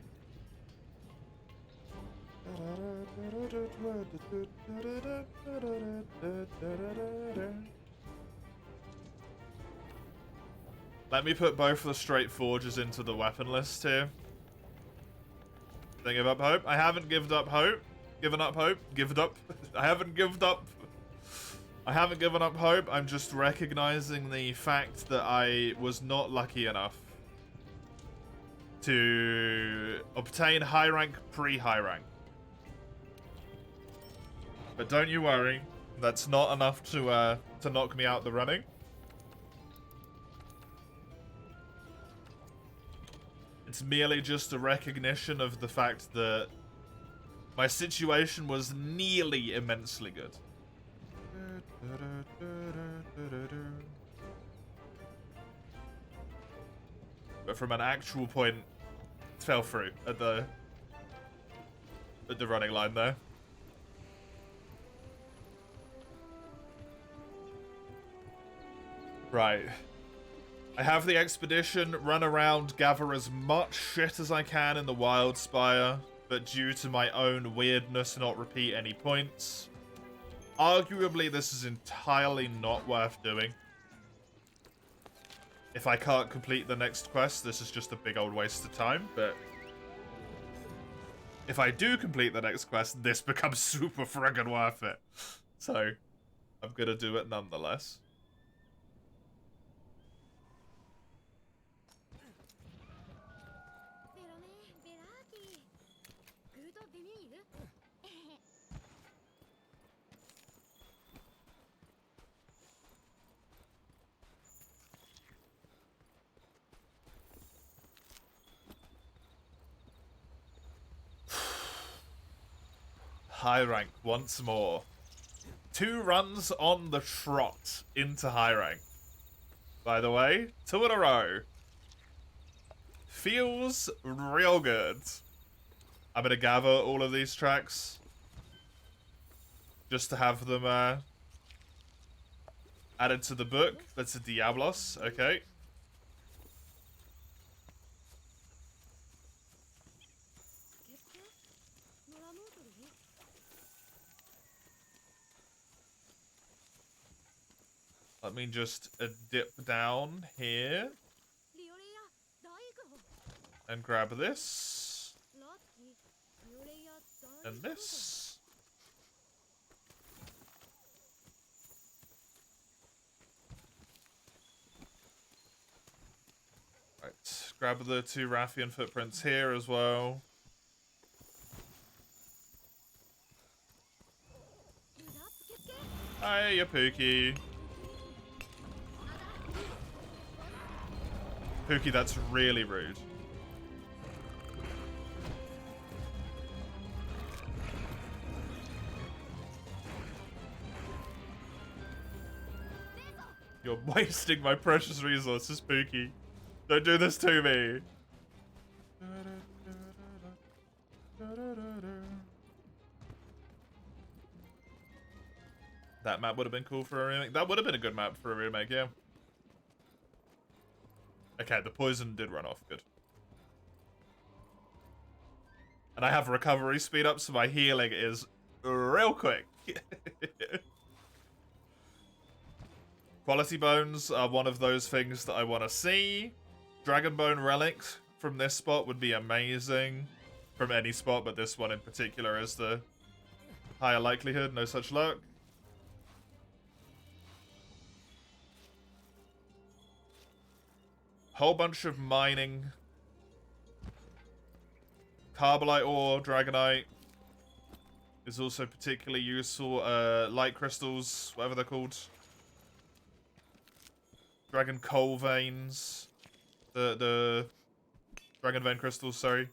Let me put both of the straight forges into the weapon list here. Don't give up hope. I haven't given up hope. Given up hope. Given up. I haven't given up. I haven't given up hope. I'm just recognizing the fact that I was not lucky enough to obtain high rank pre-high rank. But don't you worry, that's not enough to knock me out the running. It's merely just a recognition of the fact that my situation was nearly immensely good. But from an actual point, it fell through at the running line there. Right. I have the expedition, run around, gather as much shit as I can in the Wild Spire, but due to my own weirdness, not repeat any points. Arguably, this is entirely not worth doing. If I can't complete the next quest, this is just a big old waste of time, but if I do complete the next quest, this becomes super friggin' worth it. So, I'm gonna do it nonetheless. High rank once more. 2 runs on the trot into high rank. By the way, 2 in a row. Feels real good. I'm gonna gather all of these tracks just to have them added to the book. That's a Diablos, okay. Let me just dip down here and grab this and this. Right, grab the 2 Rathian footprints here as well. Hiya, Pookie. Pookie, that's really rude. You're wasting my precious resources, Pookie. Don't do this to me. That map would have been cool for a remake. That would have been a good map for a remake, yeah. Okay, the poison did run off. Good. And I have recovery speed up, so my healing is real quick. Quality bones are one of those things that I want to see. Dragon bone relics from this spot would be amazing. From any spot, but this one in particular is the higher likelihood. No such luck. Whole bunch of mining. Carbolite ore, dragonite is also particularly useful. Light crystals, whatever they're called. Dragon coal veins. The dragon vein crystals, sorry.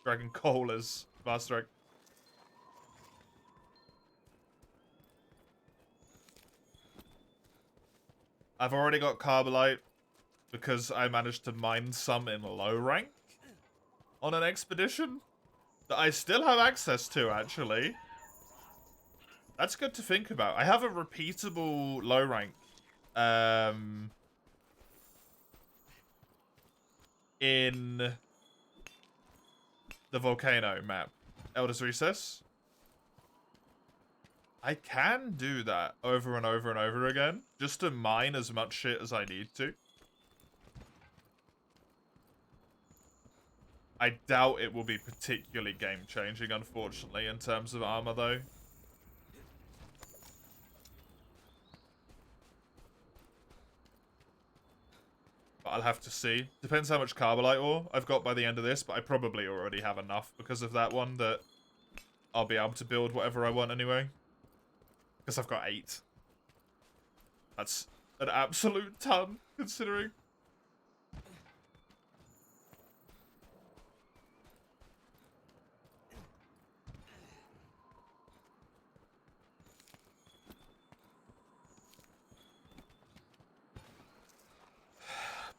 Dragon coal is Master Egg. I've already got carbolite because I managed to mine some in low rank on an expedition that I still have access to, actually. That's good to think about. I have a repeatable low rank in the volcano map, Elder's Recess. I can do that over and over and over again, just to mine as much shit as I need to. I doubt it will be particularly game-changing, unfortunately, in terms of armor, though. But I'll have to see. Depends how much carbolite ore I've got by the end of this, but I probably already have enough because of that one that I'll be able to build whatever I want anyway. Because I've got 8. That's an absolute ton, considering.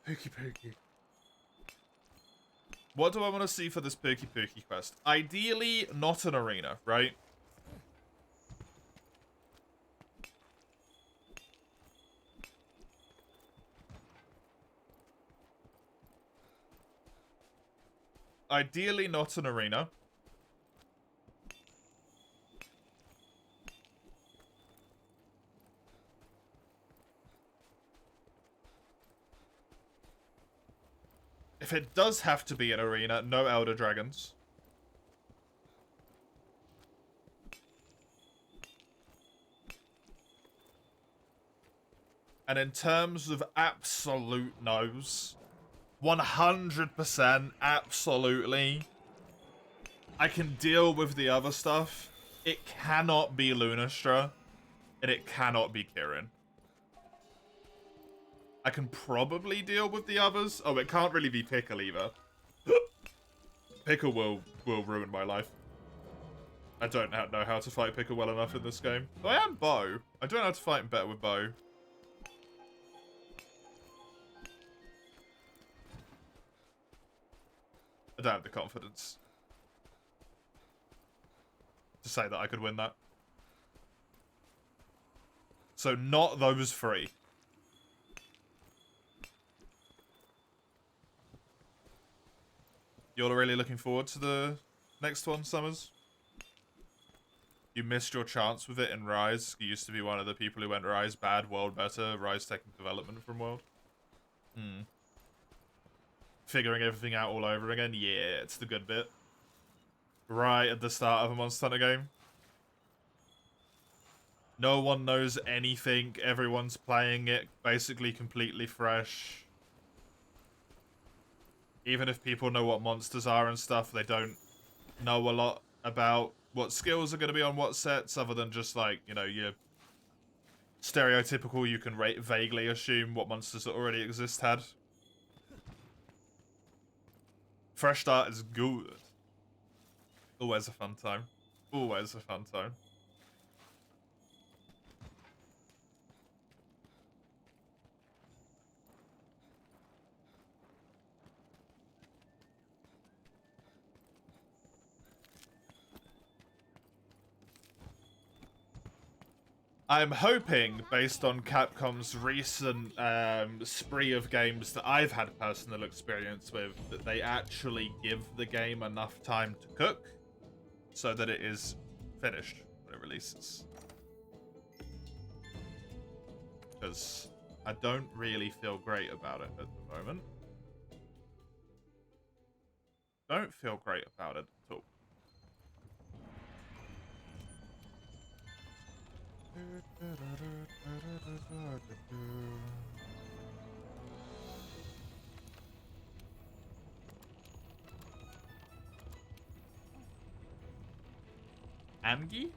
Pookie Pookie. What do I want to see for this Pookie Pookie quest? Ideally, not an arena, right? Ideally, not an arena. If it does have to be an arena, no Elder Dragons. And in terms of absolute no's, 100% absolutely, I can deal with the other stuff. It cannot be Lunastra, and it cannot be Kirin. I can probably deal with the others. Oh, it can't really be Pickle either. Pickle will ruin my life. I don't know how to fight Pickle well enough in this game. But I am Bow. I don't know how to fight him better with Bow. I don't have the confidence to say that I could win that. So not those three. You're really looking forward to the next one, Summers? You missed your chance with it in Rise. You used to be one of the people who went Rise bad, World better, Rise taking development from World. Figuring everything out all over again? Yeah, it's the good bit. Right at the start of a Monster Hunter game. No one knows anything. Everyone's playing it basically completely fresh. Even if people know what monsters are and stuff, they don't know a lot about what skills are going to be on what sets, other than just, like, you know, your stereotypical, you can vaguely assume what monsters that already exist had. Fresh start is good. Always a fun time. Always a fun time. I'm hoping, based on Capcom's recent spree of games that I've had personal experience with, that they actually give the game enough time to cook so that it is finished when it releases. Because I don't really feel great about it at the moment. Don't feel great about it at all. Angie?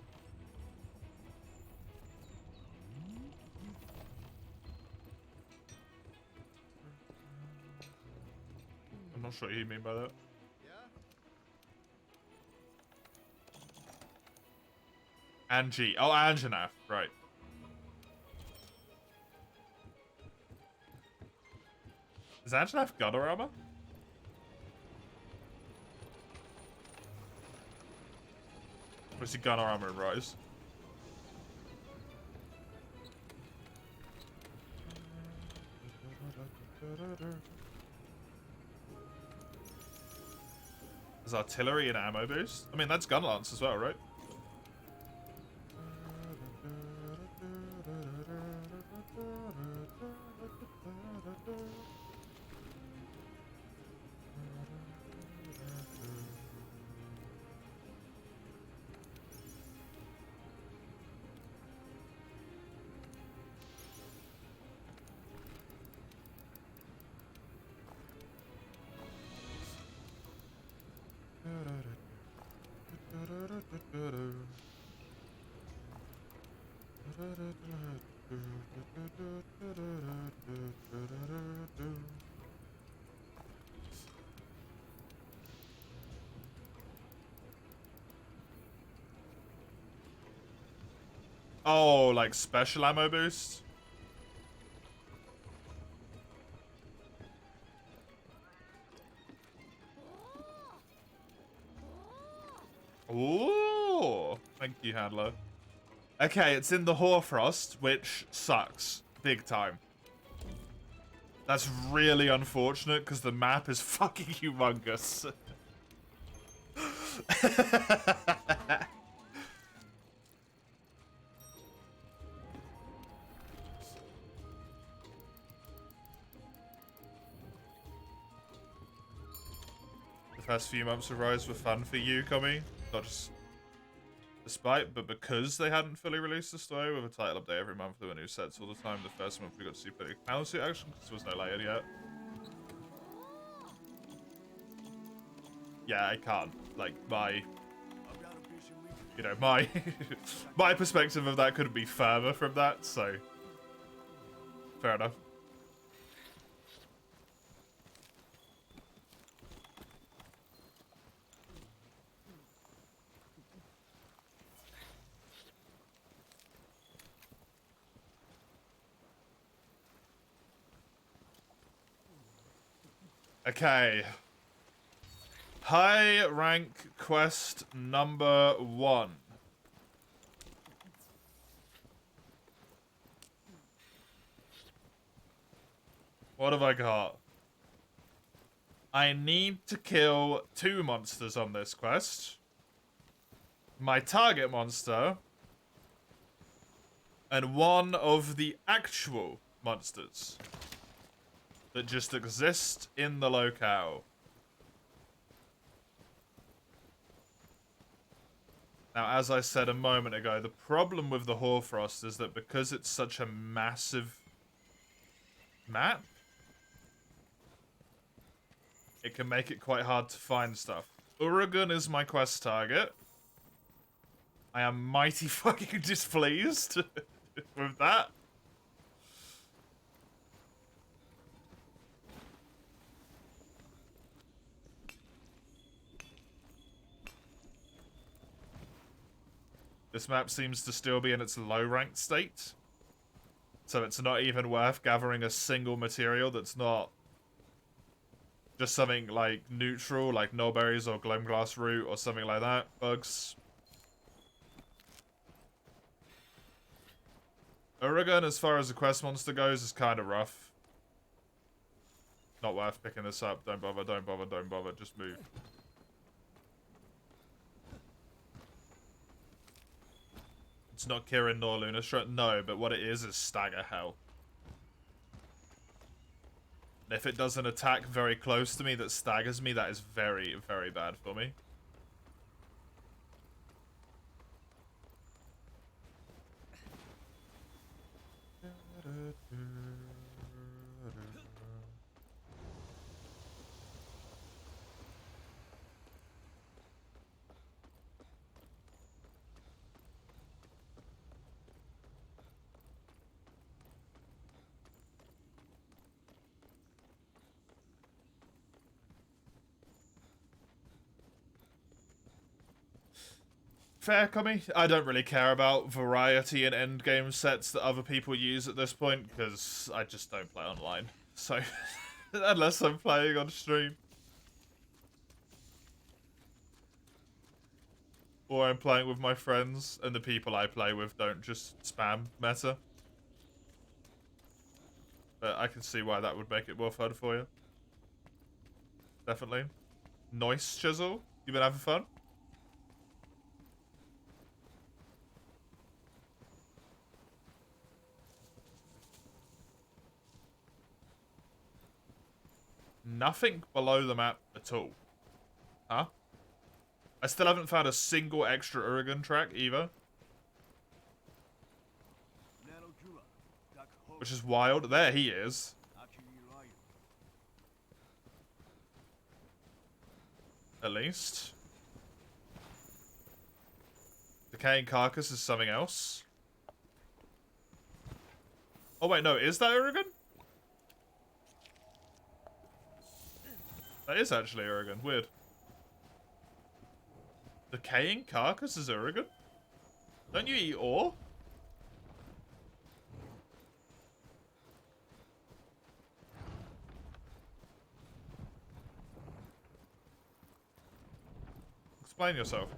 I'm not sure what you mean by that. Angie. Oh, Anjanath. Right. Is Anjanath gunner armor? Or is he gunner armor in Rise? Is artillery and ammo boost? I mean, that's gun lance as well, right? Oh, like special ammo boost? Ooh, thank you, handler. Okay, it's in the Hoarfrost, which sucks. Big time. That's really unfortunate, because the map is fucking humongous. The first few months of Rise were fun for you, Kami. Not just despite, but because they hadn't fully released the story with a title update every month, there were new sets all the time. The first month we got to see pretty countersuit action because there was no layered yet. Yeah, I can't. Like, my... You know, my... my perspective of that couldn't be further from that, so... Fair enough. Okay. High rank quest number 1. What have I got? I need to kill 2 monsters on this quest. My target monster. And 1 of the actual monsters that just exist in the locale. Now, as I said a moment ago, the problem with the Hoarfrost is that because it's such a massive map, it can make it quite hard to find stuff. Uragan is my quest target. I am mighty fucking displeased with that. This map seems to still be in its low-ranked state. So it's not even worth gathering a single material that's not just something like neutral, like Nullberries or Gloamglass Root or something like that. Bugs. Uragan, as far as the quest monster goes, is kind of rough. Not worth picking this up. Don't bother, don't bother, don't bother. Just move. It's not Kirin nor Lunastra. No, but what it is Stagger Hell. And if it does an attack very close to me that staggers me, that is very, very bad for me. Fair, Commie. I don't really care about variety in endgame sets that other people use at this point, because I just don't play online. So, unless I'm playing on stream. Or I'm playing with my friends, and the people I play with don't just spam meta. But I can see why that would make it more fun for you. Definitely. Nice, Chisel. You been having fun? Nothing below the map at all. Huh? I still haven't found a single extra Uragan track either. Which is wild. There he is. At least. Decaying Carcass is something else. Oh wait, no, is that Uragan? That is actually Uragan. Weird. Decaying Carcass is Uragan? Don't you eat ore? Explain yourself.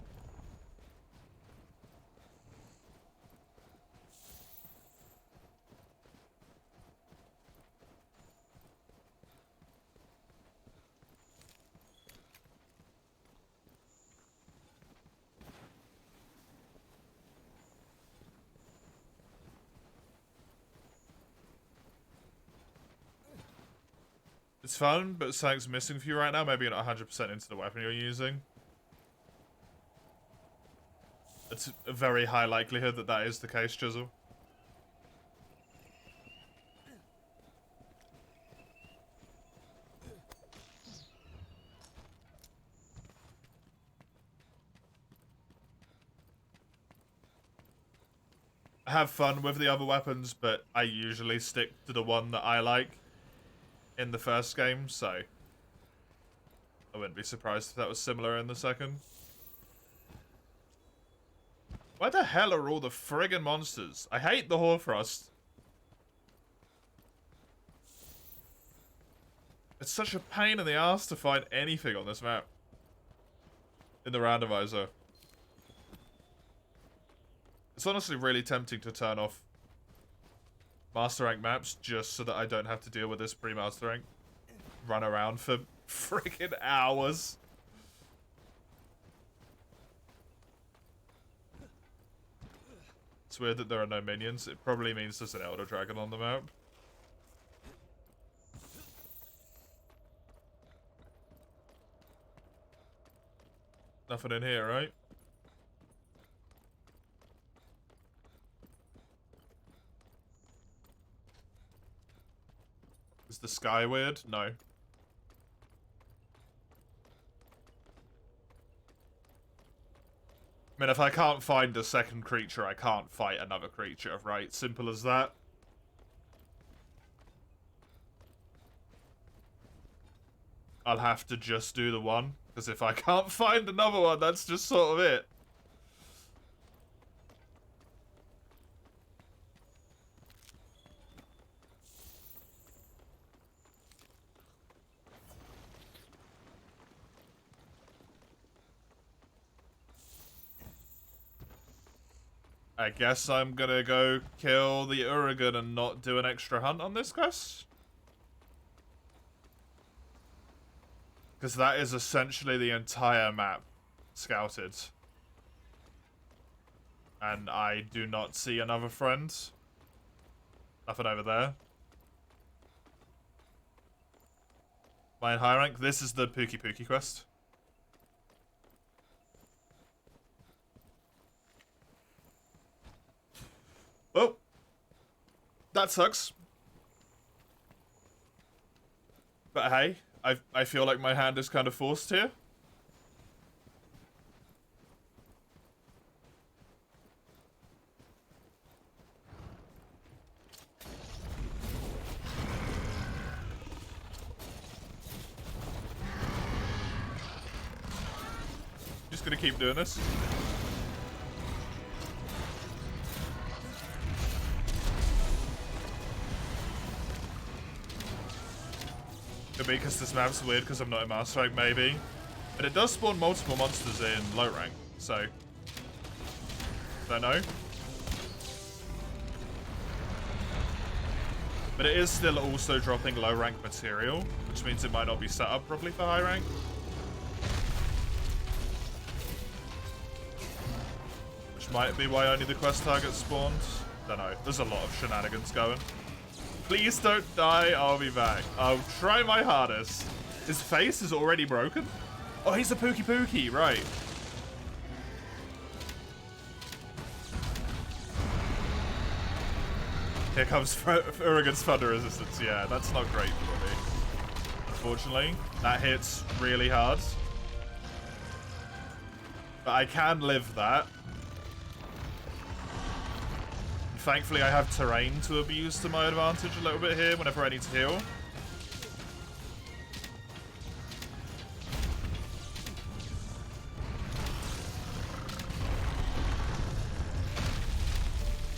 It's fun, but something's missing for you right now. Maybe you're not 100% into the weapon you're using. It's a very high likelihood that that is the case, Chisel. I have fun with the other weapons, but I usually stick to the one that I like in the first game, so I wouldn't be surprised if that was similar in the second. Why the hell are all the friggin' monsters? I hate the Hoarfrost. It's such a pain in the ass to find anything on this map. In the randomizer. It's honestly really tempting to turn off Master Rank maps just so that I don't have to deal with this pre-Master Rank. Run around for freaking hours. It's weird that there are no minions. It probably means there's an Elder Dragon on the map. Nothing in here, right? Is the sky weird? No. I mean, if I can't find a second creature, I can't fight another creature, right? Simple as that. I'll have to just do the one, because if I can't find another one, that's just sort of it. I guess I'm gonna go kill the Uragan and not do an extra hunt on this quest. Because that is essentially the entire map scouted. And I do not see another friend. Nothing over there. Am I in high rank? This is the Pookie Pookie quest. Oh! That sucks. But hey, I feel like my hand is kind of forced here. Just gonna keep doing this. Could be because this map's weird because I'm not in Master Rank, maybe. But it does spawn multiple monsters in low rank, so... don't know. But it is still also dropping low rank material, which means it might not be set up properly for high rank. Which might be why only the quest targets spawned. Don't know. There's a lot of shenanigans going. Please don't die, I'll be back. I'll try my hardest. His face is already broken? Oh, he's a Pookie Pookie, right. Here comes Uragan's Thunder Resistance. Yeah, that's not great for me. Unfortunately, that hits really hard. But I can live that. Thankfully, I have terrain to abuse to my advantage a little bit here whenever I need to heal.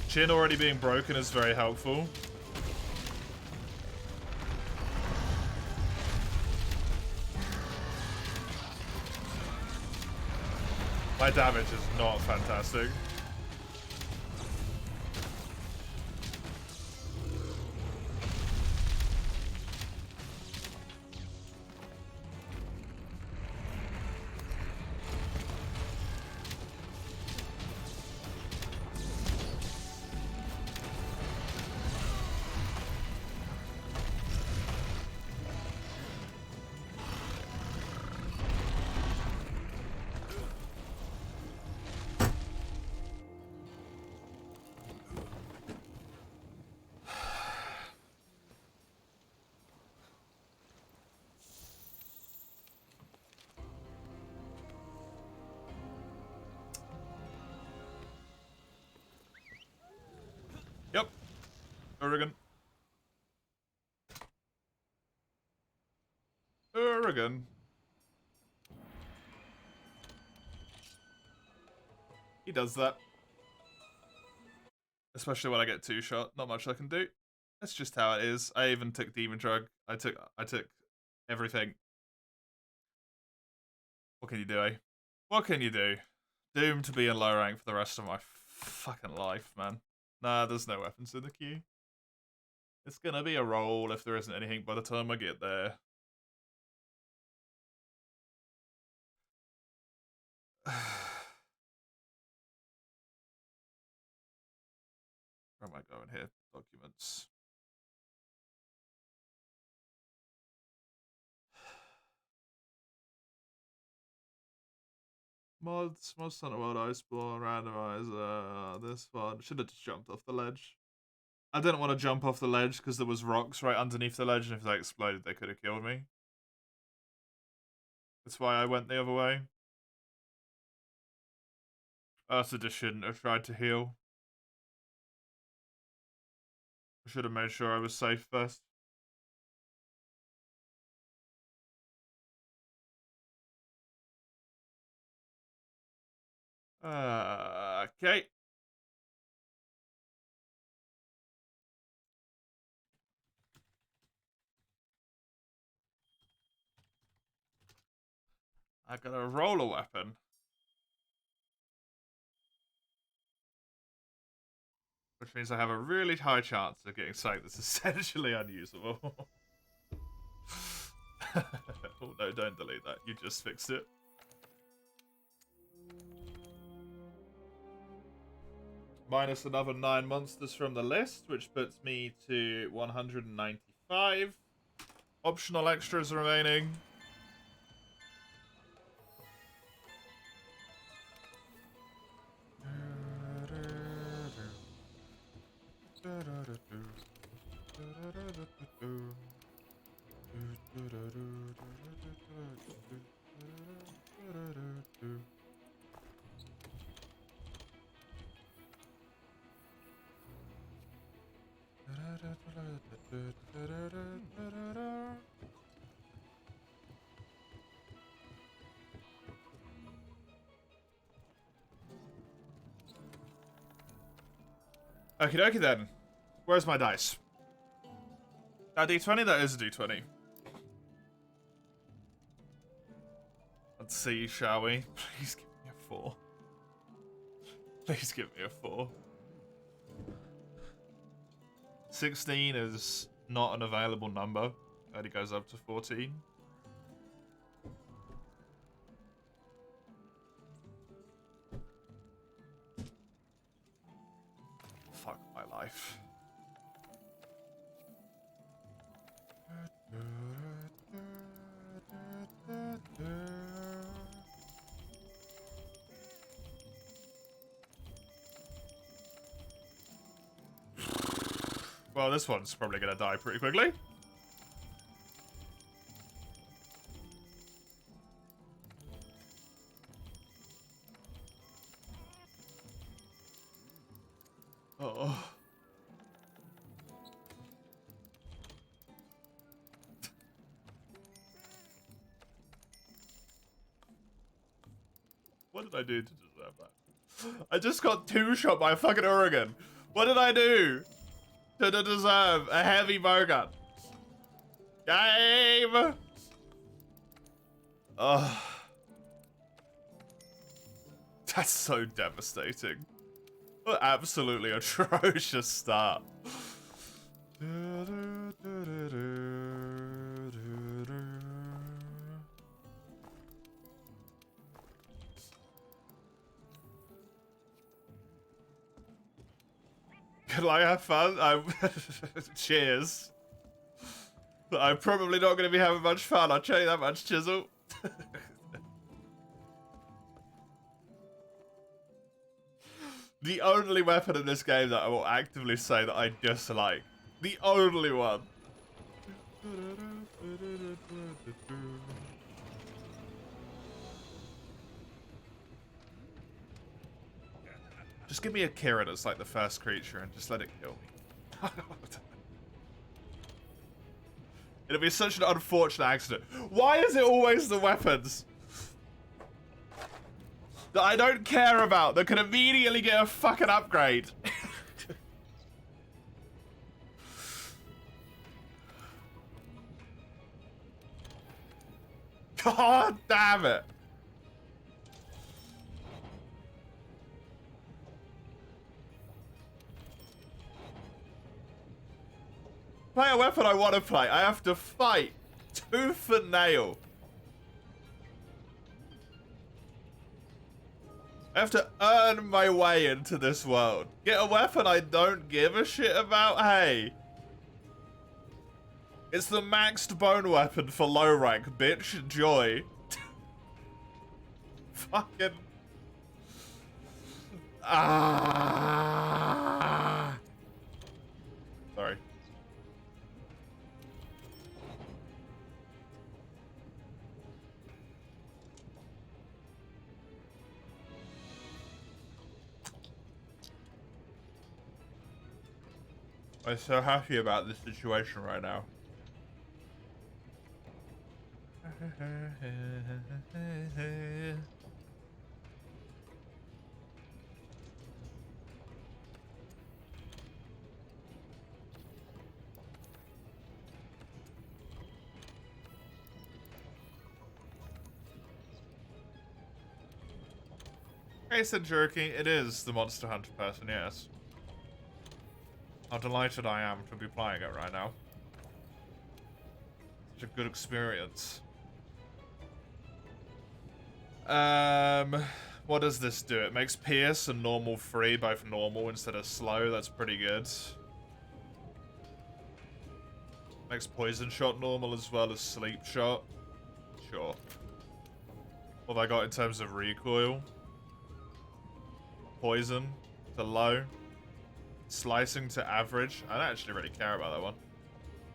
Chin already being broken is very helpful. My damage is not fantastic. Oregon. Oregon. He does that. Especially when I get two-shot. Not much I can do. That's just how it is. I even took Demon Drug. I took everything. What can you do, eh? What can you do? Doomed to be in low rank for the rest of my fucking life, man. Nah, there's no weapons in the queue. It's gonna be a roll if there isn't anything by the time I get there. Where am I going here? Documents. Mods, Most Hunter World, Iceborne, Randomiser, this one. Should have just jumped off the ledge. I didn't want to jump off the ledge because there was rocks right underneath the ledge, and if they exploded, they could have killed me. That's why I went the other way. I also just shouldn't have tried to heal. I should have made sure I was safe first. Okay. I got a roller weapon. Which means I have a really high chance of getting something that's essentially unusable. Oh no, don't delete that. You just fixed it. Minus another 9 monsters from the list, which puts me to 195. Optional extras remaining. Okie dokie then. Where's my dice? That D20? That is a D20. Let's see, shall we? Please give me a 4. Please give me a 4. 16 is not an available number. It only goes up to 14. Fuck my life. Well, this one's probably gonna die pretty quickly. Oh. What did I do to deserve that? I just got two-shot by fucking Oregon. What did I do to deserve a heavy bowgun? Game! Ugh. That's so devastating. What an absolutely atrocious start. Can I have fun? Cheers. I'm probably not going to be having much fun, I'll tell you that much, Chisel. The only weapon in this game that I will actively say that I dislike. The only one. Just give me a Kira that's like the first creature and just let it kill me. It'll be such an unfortunate accident. Why is it always the weapons that I don't care about that can immediately get a fucking upgrade? God damn it. Play a weapon I want to play. I have to fight tooth and nail. I have to earn my way into this world. Get a weapon I don't give a shit about? Hey. It's the maxed bone weapon for low rank, bitch. Enjoy. Fucking... Ah. Sorry. I'm so happy about this situation right now. Case and jerky, it is the Monster Hunter person, yes. How delighted I am to be playing it right now. Such a good experience. What does this do? It makes Pierce and normal free, both normal instead of slow. That's pretty good. Makes Poison Shot normal as well as Sleep Shot. Sure. What have I got in terms of recoil? Poison to low. Slicing to average. I don't actually really care about that one.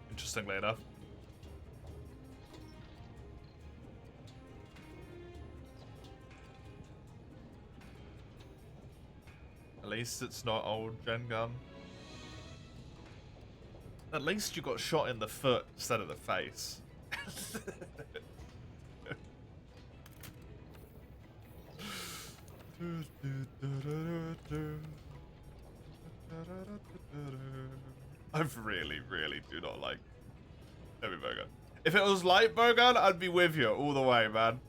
Interestingly enough. At least it's not old gen gun. At least you got shot in the foot instead of the face. I really, really do not like heavy bowgun. If it was light bowgun, I'd be with you all the way, man.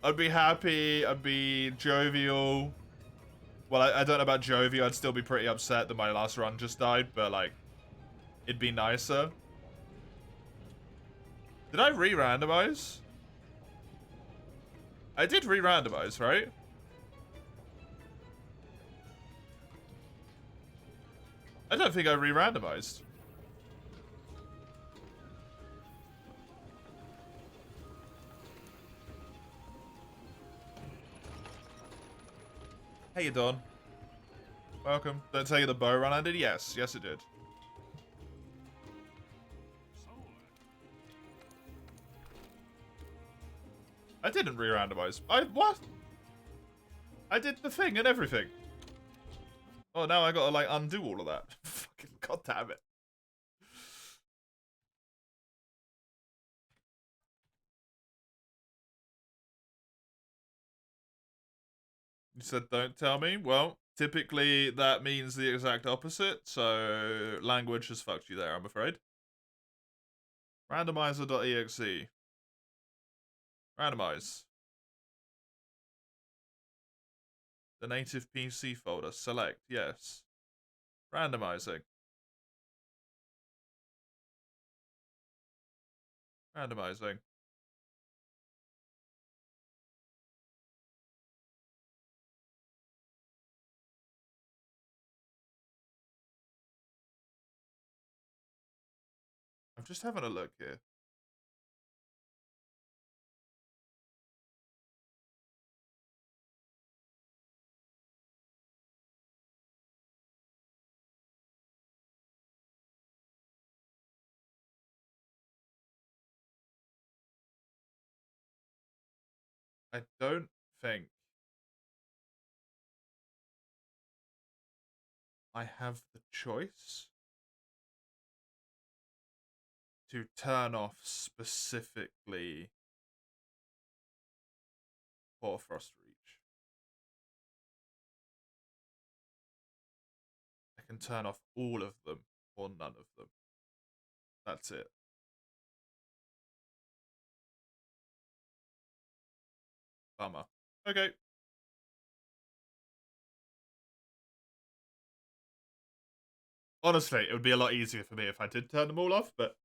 I'd be happy, I'd be jovial. Well, I don't know about jovial, I'd still be pretty upset that my last run just died, but like, it'd be nicer. Did I re-randomize? I did re-randomize, right? I don't think I re-randomized. Hey, you Don. Welcome. Don't tell you the bow run ended? Yes. Yes, it did. I didn't re-randomize. What? I did the thing and everything. Oh, now I gotta, like, undo all of that. Fucking goddamn it. You said don't tell me? Well, typically that means the exact opposite, so language has fucked you there, I'm afraid. Randomiser.exe. Randomize. The native PC folder. Select. Yes. Randomizing. Randomizing. I'm just having a look here. I don't think I have the choice to turn off specifically Hoarfrost Reach. I can turn off all of them or none of them. That's it. Bummer. Okay. Honestly, it would be a lot easier for me if I did turn them all off, but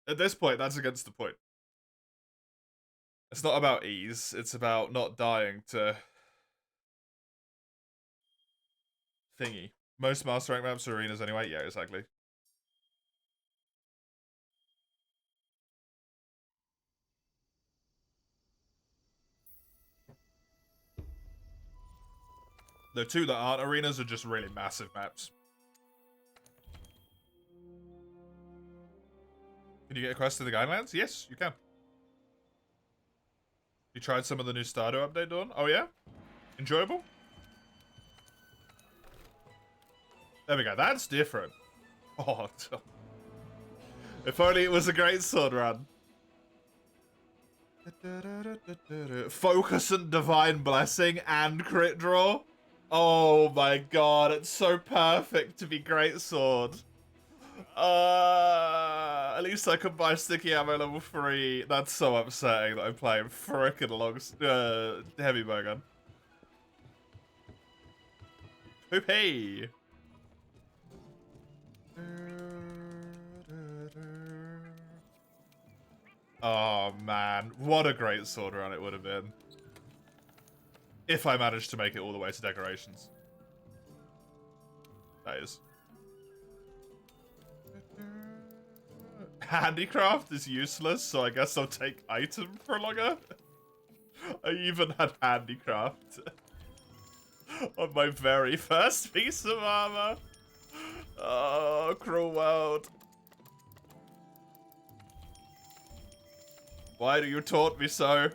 at this point, that's against the point. It's not about ease, it's about not dying to thingy. Most master rank maps are arenas anyway. Yeah, exactly. The two that aren't arenas are just really massive maps. Can you get a quest to the Guidelands? Yes, you can. You tried some of the new Stardew update, Dawn? Oh yeah? Enjoyable? There we go. That's different. Oh, if only it was a great sword run. Focus and Divine Blessing and crit draw. Oh my god, it's so perfect to be great sword. At least I could buy sticky ammo level 3. That's so upsetting that I'm playing frickin' long heavy bowgun. Poopy! Oh man, what a great sword run it would have been. If I managed to make it all the way to decorations. That is. Handicraft is useless, so I guess I'll take item for longer. I even had handicraft on my very first piece of armor. Oh, cruel world. Why do you taunt me so?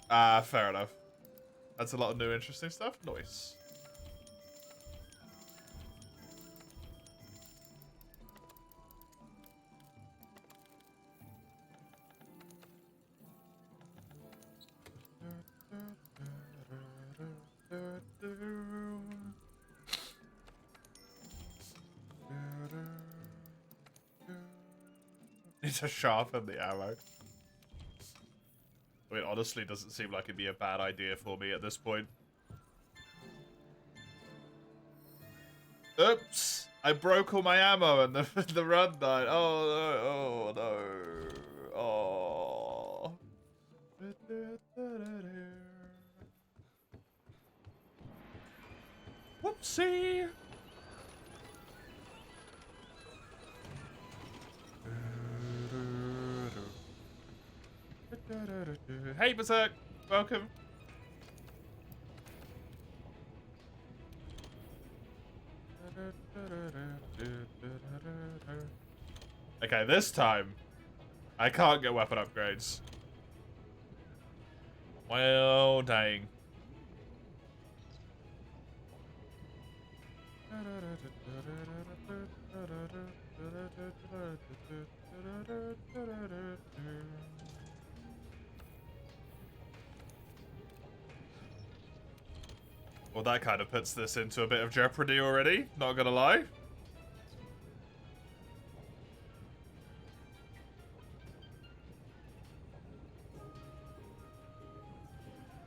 Ah, fair enough. That's a lot of new interesting stuff. Nice. Need to sharpen the ammo. I mean, honestly, doesn't seem like it'd be a bad idea for me at this point. Oops! I broke all my ammo and the run died. Oh no! Oh no! Oh. Whoopsie! Hey, Berserk! Welcome. Okay, this time, I can't get weapon upgrades. Well, dang. Well, that kind of puts this into a bit of jeopardy already, not gonna lie.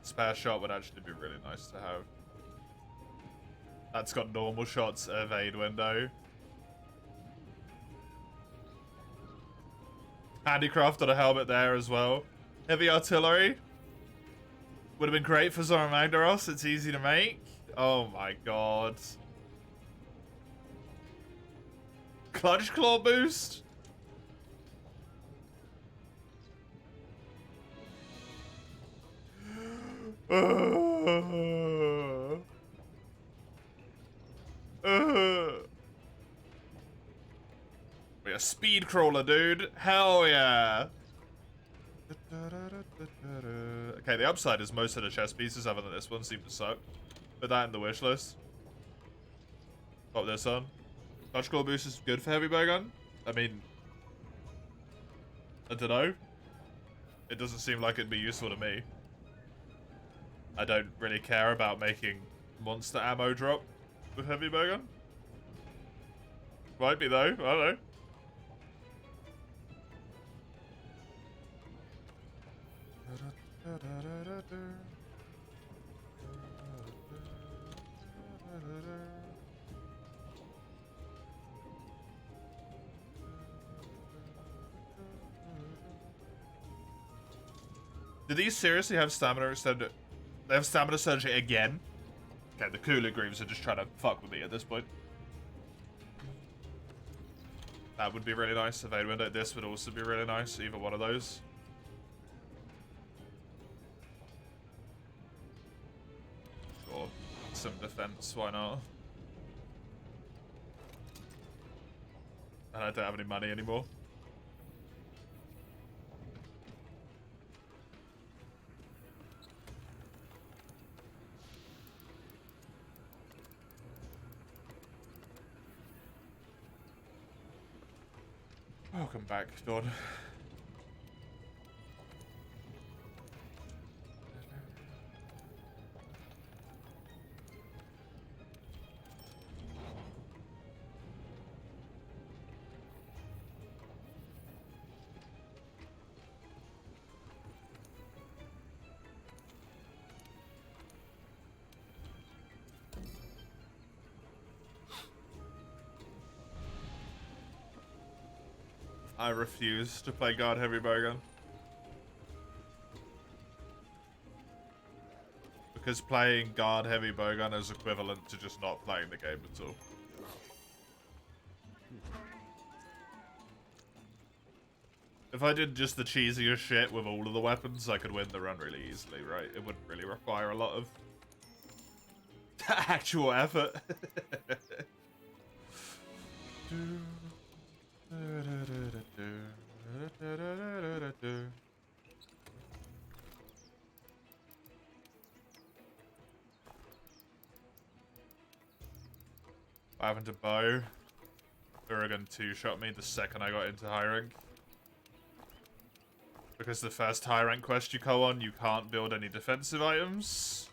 Spare shot would actually be really nice to have. That's got normal shots, evade window. Handicraft on a helmet there as well. Heavy artillery. Would have been great for Zora Magdaros. It's easy to make. Oh my god. Clutch claw boost. Wait, a speed crawler, dude. Hell yeah. Okay, the upside is most of the chest pieces other than this one seem to suck. Put that in the wish list. Pop this on. Touch core boost is good for heavy bowgun. I mean, I don't know. It doesn't seem like it'd be useful to me. I don't really care about making monster ammo drop with heavy bowgun. Might be though, I don't know. Do these seriously have stamina extended? They have stamina surgery again? Okay, the cooler grieves are just trying to fuck with me at this point. That would be really nice. Evade window. This would also be really nice. Either one of those. Sure. Some defense. Why not? And I don't have any money anymore. Welcome back, Dawn. I refuse to play God Heavy Bowgun. Because playing God Heavy Bowgun is equivalent to just not playing the game at all. If I did just the cheesiest shit with all of the weapons, I could win the run really easily, right? It wouldn't really require a lot of actual effort. I happened to bow. Uragan 2-shot me the second I got into high rank. Because the first high rank quest you go on, you can't build any defensive items.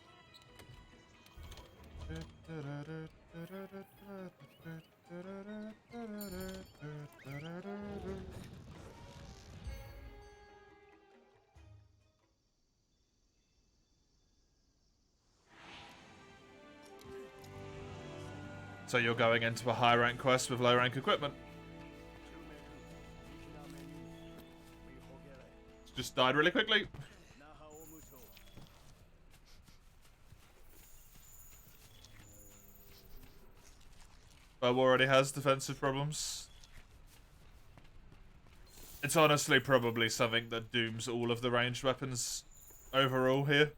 So you're going into a high rank quest with low rank equipment. Just died really quickly. Bow already has defensive problems. It's honestly probably something that dooms all of the ranged weapons overall here.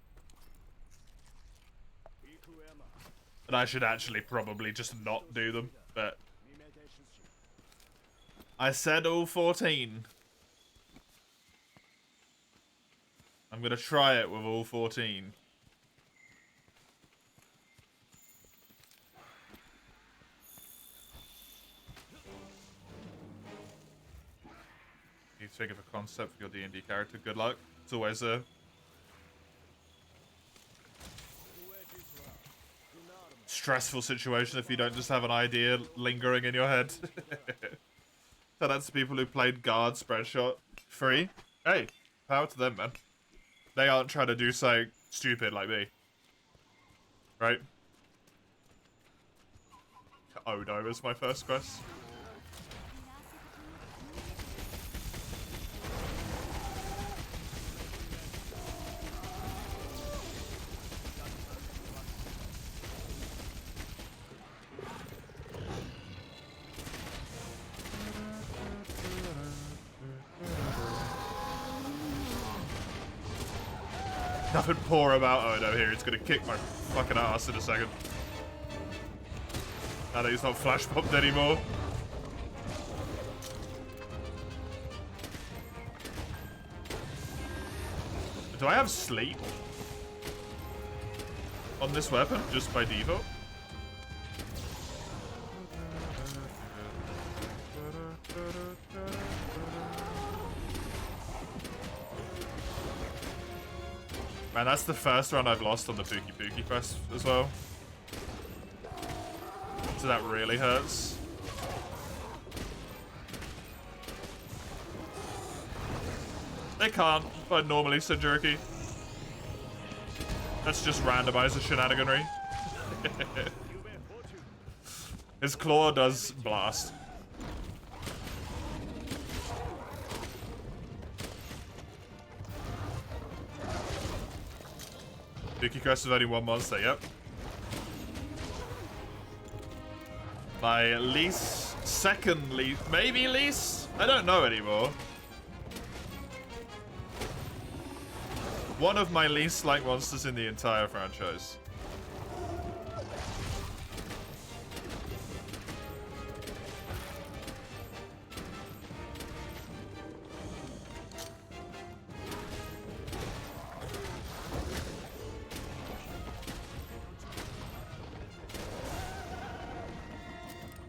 And I should actually probably just not do them, but I said all 14. I'm gonna try it with all 14. You think of a concept for your D&D character. Good luck. It's always a stressful situation if you don't just have an idea lingering in your head. So that's people who played Guard Spreadshot free. Hey, power to them, man. They aren't trying to do something stupid like me. Right? Oh no, was my first quest. Nothing poor about. Oh no, here, it's gonna kick my fucking ass in a second. Now that he's not flash bombed anymore. Do I have sleep on this weapon just by default? Man, that's the first run I've lost on the Pookie Pookie quest as well. So that really hurts. They can't, but normally so jerky. That's just randomizer shenaniganry. His claw does blast. Pookie quest with only one monster, yep. My least, second least, maybe least? I don't know anymore. One of my least liked monsters in the entire franchise.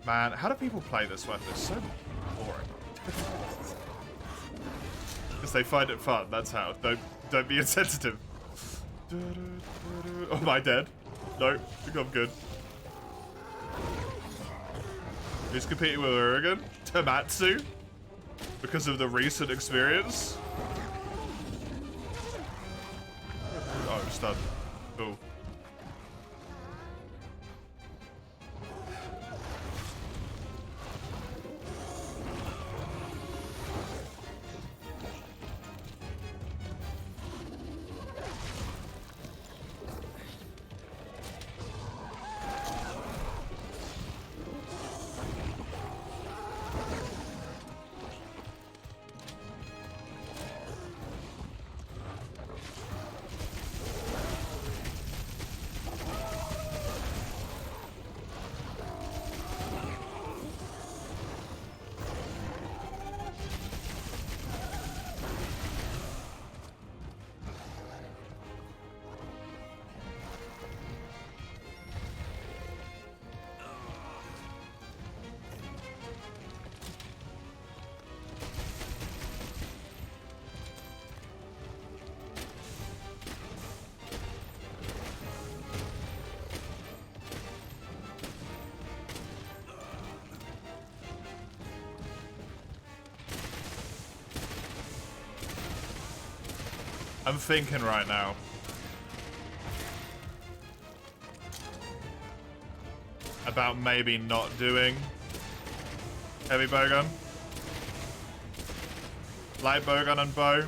Man, how do people play this weapon? It's so boring. Because they find it fun, that's how. Don't be insensitive. Oh, am I dead? No, I think I'm good. Who's competing with Urigan? Tamatsu? Because of the recent experience? Oh, I'm stunned. Cool. I'm thinking right now. About maybe not doing heavy bowgun. Light bowgun and bow.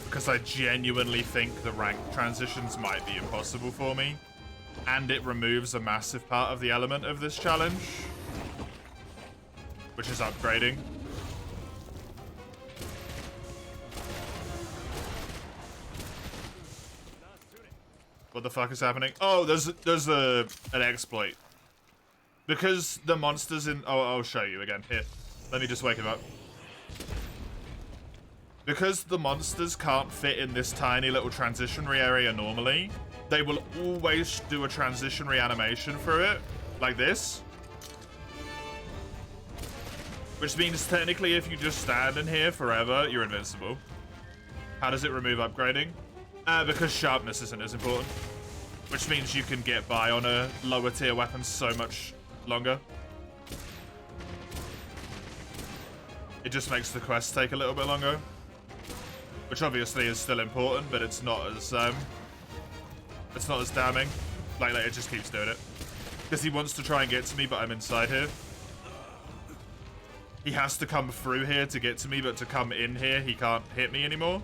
Because I genuinely think the rank transitions might be impossible for me. And it removes a massive part of the element of this challenge, which is upgrading. What the fuck is happening? Oh, there's an exploit. Because the monsters in... Oh, I'll show you again. Here, let me just wake him up. Because the monsters can't fit in this tiny little transitionary area normally, they will always do a transitionary animation for it, like this. Which means technically if you just stand in here forever, you're invincible. How does it remove upgrading? Because sharpness isn't as important. Which means you can get by on a lower tier weapon so much longer. It just makes the quest take a little bit longer. Which obviously is still important, but it's not as damning. Like it just keeps doing it. Because he wants to try and get to me, but I'm inside here. He has to come through here to get to me, but to come in here, he can't hit me anymore.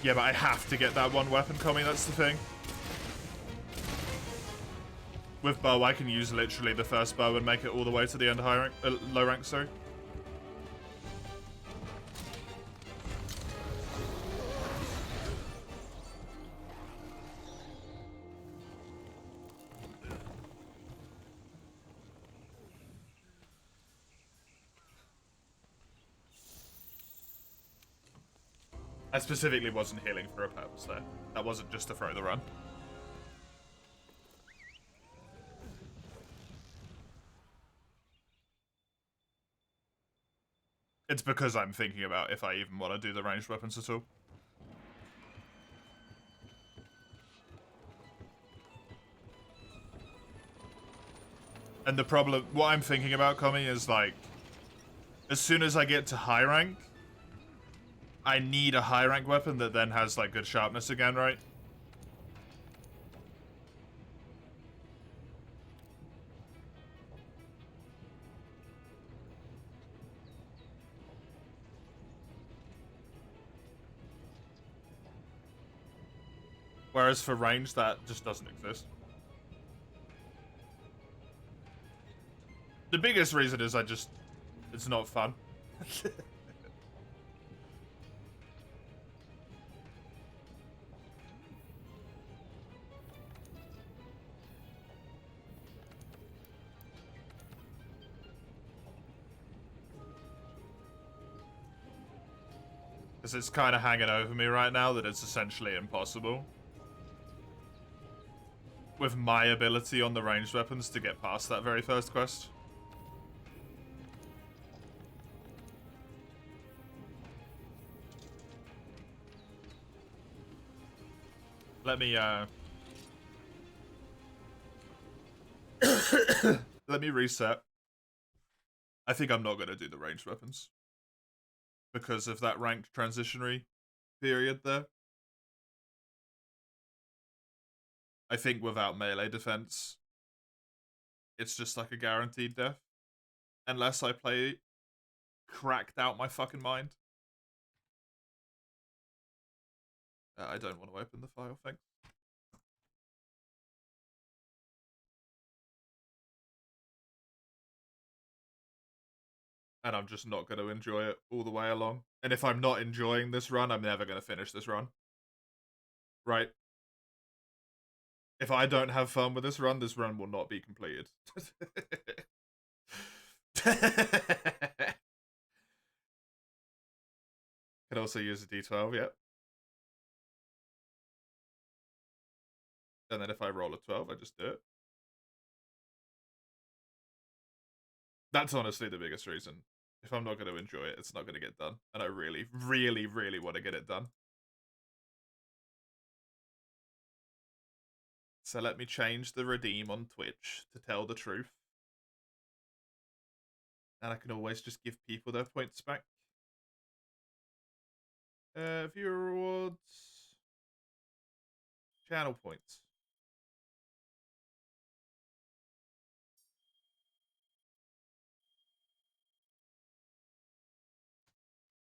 Yeah, but I have to get that one weapon coming, that's the thing. With bow, I can use literally the first bow and make it all the way to the end high rank, low rank, sorry. I specifically wasn't healing for a purpose there. That wasn't just to throw the run. It's because I'm thinking about if I even want to do the ranged weapons at all. And the problem, what I'm thinking about coming is like, as soon as I get to high rank, I need a high rank weapon that then has like good sharpness again, right? Whereas for range, that just doesn't exist. The biggest reason is it's not fun. Because it's kind of hanging over me right now that it's essentially impossible. With my ability on the ranged weapons to get past that very first quest. Let me, let me reset. I think I'm not going to do the ranged weapons. Because of that ranked transitionary period there. I think without melee defense, it's just like a guaranteed death. Unless I play cracked out my fucking mind. I don't want to open the file, thanks. And I'm just not going to enjoy it all the way along. And if I'm not enjoying this run, I'm never going to finish this run. Right? If I don't have fun with this run will not be completed. Could also use a D12, yep. And then if I roll a 12, I just do it. That's honestly the biggest reason. If I'm not going to enjoy it, it's not going to get done. And I really, really, really want to get it done. So let me change the redeem on Twitch to tell the truth. And I can always just give people their points back. Viewer rewards. Channel points.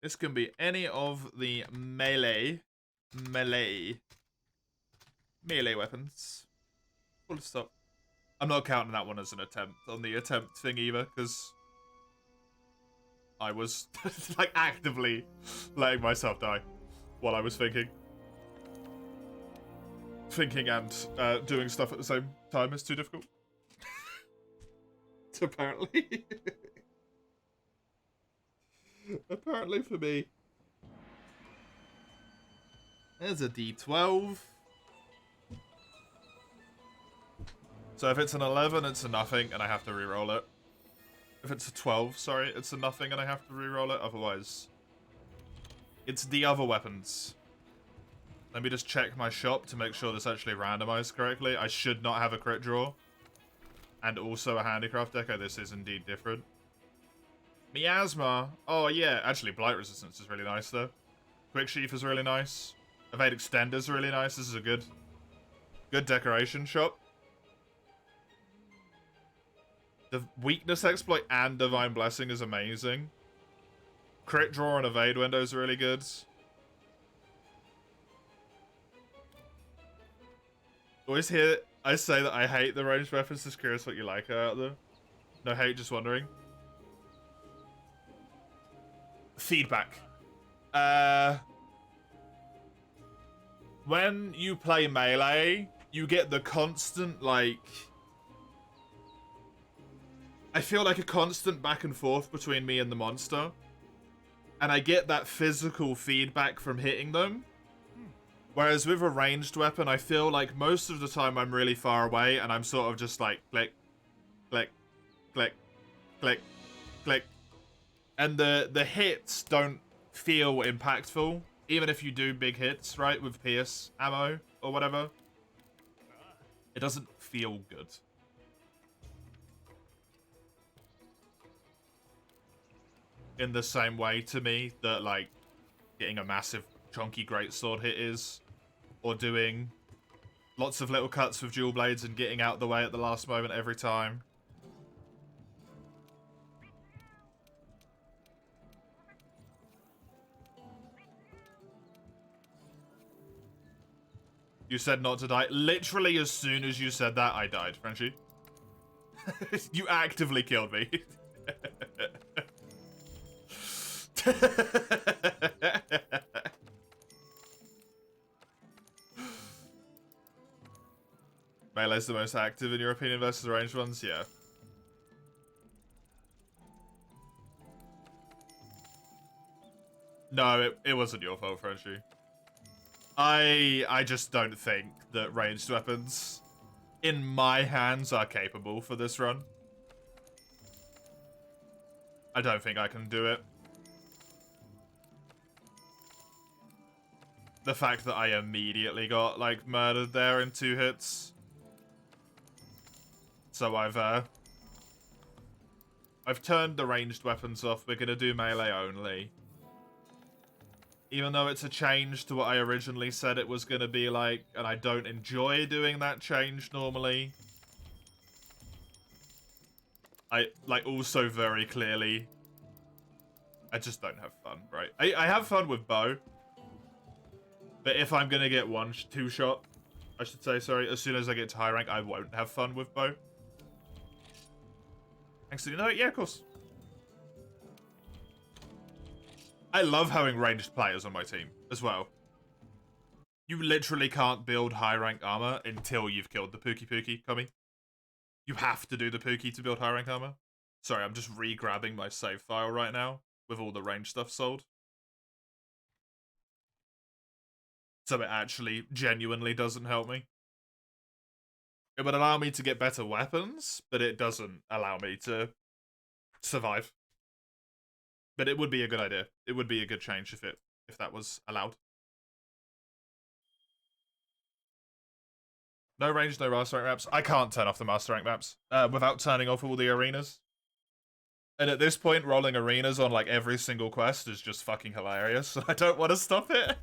This can be any of the melee weapons. Full stop. I'm not counting that one as an attempt on the attempt thing either, because I was like actively letting myself die while I was thinking. Thinking and doing stuff at the same time is too difficult. Apparently. Apparently for me. There's a D12. So if it's an 11, it's a nothing, and I have to re-roll it. If it's a 12, sorry, it's a nothing, and I have to re-roll it. Otherwise, it's the other weapons. Let me just check my shop to make sure this actually randomized correctly. I should not have a crit draw. And also a handicraft deco. This is indeed different. Miasma. Oh, yeah. Actually, Blight Resistance is really nice, though. Quick Sheath is really nice. Evade Extender is really nice. This is a good decoration shop. The Weakness Exploit and Divine Blessing is amazing. Crit Draw and Evade Window is really good. Always hear I say that I hate the ranged weapons. Just curious what you like out there. No hate, just wondering. Feedback. When you play melee, you get the constant, like... I feel like a constant back and forth between me and the monster. And I get that physical feedback from hitting them. Whereas with a ranged weapon, I feel like most of the time I'm really far away and I'm sort of just like click, click, click, click, click. And the hits don't feel impactful, even if you do big hits, right, with Pierce ammo or whatever. It doesn't feel good. In the same way to me that, like, getting a massive chunky greatsword hit is. Or doing lots of little cuts with dual blades and getting out the way at the last moment every time. You said not to die. Literally as soon as you said that, I died, Frenchie. You actively killed me. Melee's the most active in your opinion versus ranged ones? Yeah. No, it wasn't your fault, Frenchie. I just don't think that ranged weapons in my hands are capable for this run. I don't think I can do it. The fact that I immediately got, like, murdered there in 2 hits. So I've turned the ranged weapons off. We're gonna do melee only. Even though it's a change to what I originally said it was gonna be like, and I don't enjoy doing that change normally. I, like, also very clearly, I just don't have fun, right? I have fun with bow. But if I'm gonna get two shot, I should say, sorry, as soon as I get to high rank, I won't have fun with bow. Thanks to you know it? Yeah, of course. I love having ranged players on my team as well. You literally can't build high rank armor until you've killed the Pookie Kami. You have to do the Pookie to build high rank armor. Sorry, I'm just re-grabbing my save file right now with all the range stuff sold. So it actually genuinely doesn't help me. It would allow me to get better weapons, but it doesn't allow me to survive. But it would be a good idea. It would be a good change if that was allowed. No range, no master rank maps. I can't turn off the master rank maps without turning off all the arenas. And at this point, rolling arenas on like every single quest is just fucking hilarious. So I don't want to stop it.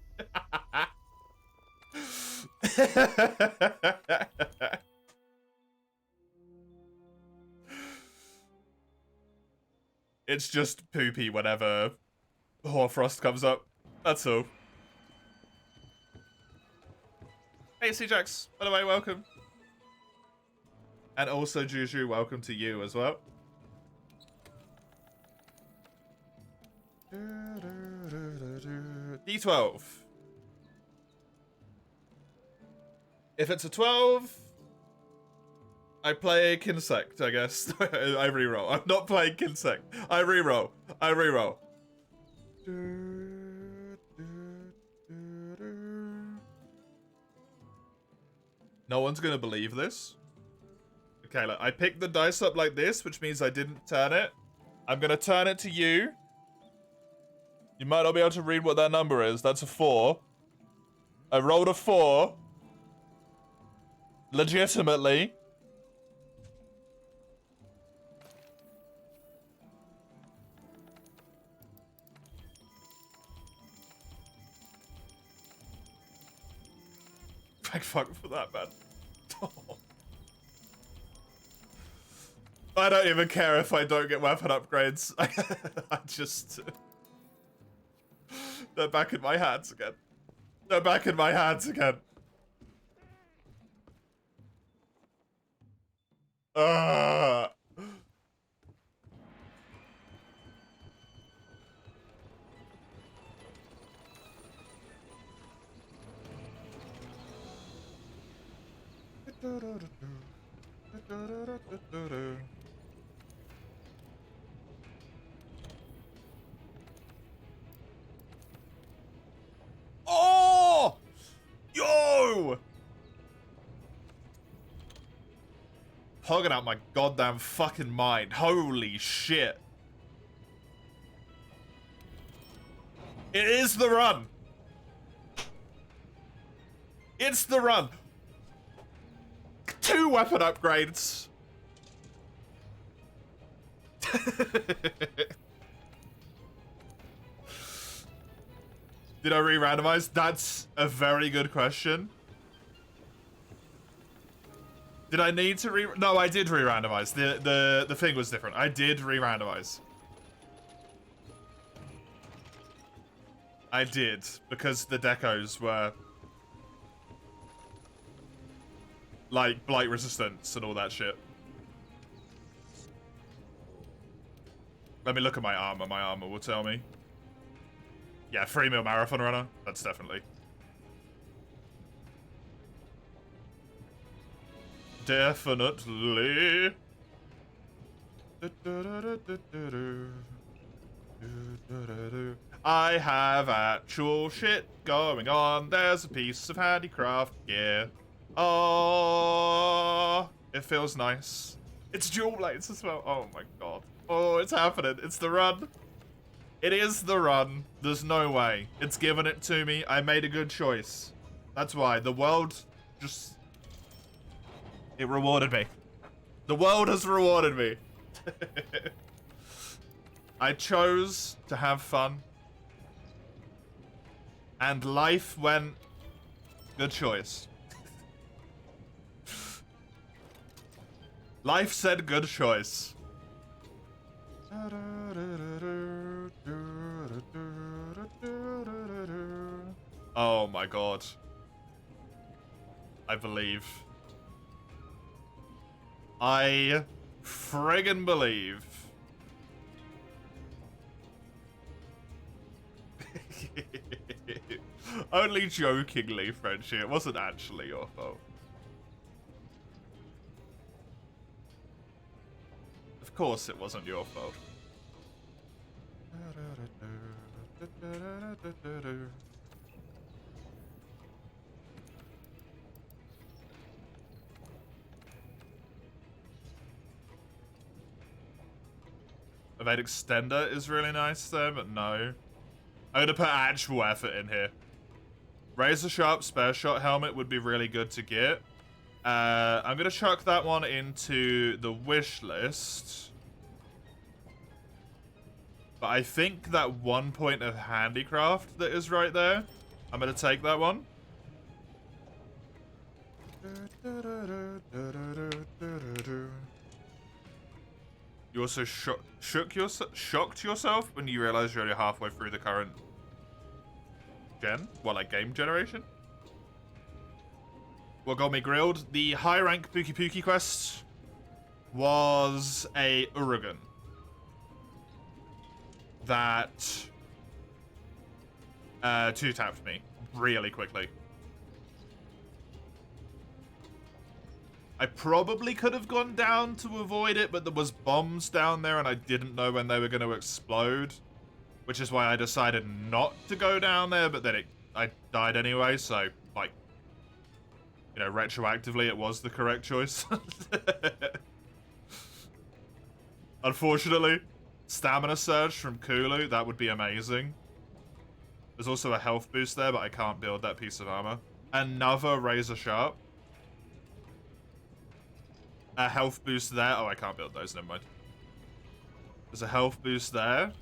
It's just poopy whenever Hoarfrost comes up. That's all. Hey, C-Jax. By the way, welcome. And also, Juju, welcome to you as well. D12. If it's a 12... I play Kinsect, I guess. I reroll. I'm not playing Kinsect. I reroll. I reroll. No one's gonna believe this. Okay, look. I picked the dice up like this, which means I didn't turn it. I'm gonna turn it to you. You might not be able to read what that number is. That's a 4. I rolled a 4. Legitimately. Thank fuck for that, man. I don't even care if I don't get weapon upgrades. I just... They're back in my hands again. They're back in my hands again. Uh. Oh! Yo! Hogging out my goddamn fucking mind. Holy shit. It is the run. It's the run. 2 weapon upgrades. Did I re-randomize? That's a very good question. Did I need to No, I did re-randomize. The thing was different. I did re-randomize. I did, because the decos were like blight resistance and all that shit. Let me look at my armor. My armor will tell me. Yeah, 3 mil marathon runner. That's definitely. Definitely. I have actual shit going on. There's a piece of handicraft gear. Oh, it feels nice. It's dual blades as well. Oh my god. Oh, it's happening. It's the run. It is the run. There's no way. It's given it to me. I made a good choice. That's why. The world just... It rewarded me. The world has rewarded me. I chose to have fun. And life went... Good choice. Life said good choice. Oh my god. I believe. I friggin' believe. Only jokingly, Frenchie. It wasn't actually your fault. Of course it wasn't your fault. Evade extender is really nice there, but no. I'm gonna put actual effort in here. Razor sharp spare shot helmet would be really good to get. I'm gonna chuck that one into the wish list. But I think that 1 point of handicraft that is right there, I'm gonna take that one. You also shocked yourself when you realized you're only halfway through the current gen? What, like game generation? What got me grilled? The high rank Pookie Pookie quest was a Uragan that 2-tapped me really quickly. I probably could have gone down to avoid it, but there was bombs down there and I didn't know when they were going to explode. Which is why I decided not to go down there, but then I died anyway, so, like, you know, retroactively it was the correct choice. Unfortunately, stamina surge from Kulu, that would be amazing. There's also a health boost there, but I can't build that piece of armor. Another razor sharp. A health boost there. Oh, I can't build those, never mind. There's a health boost there.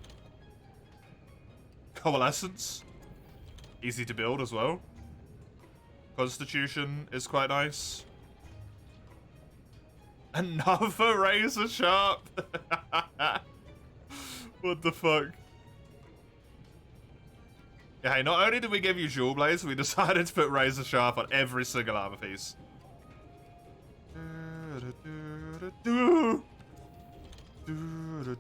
Coalescence. Easy to build as well. Constitution is quite nice. Another razor sharp. What the fuck? Yeah, hey, not only did we give you jewel blades, we decided to put razor sharp on every single armor piece. Do. Do.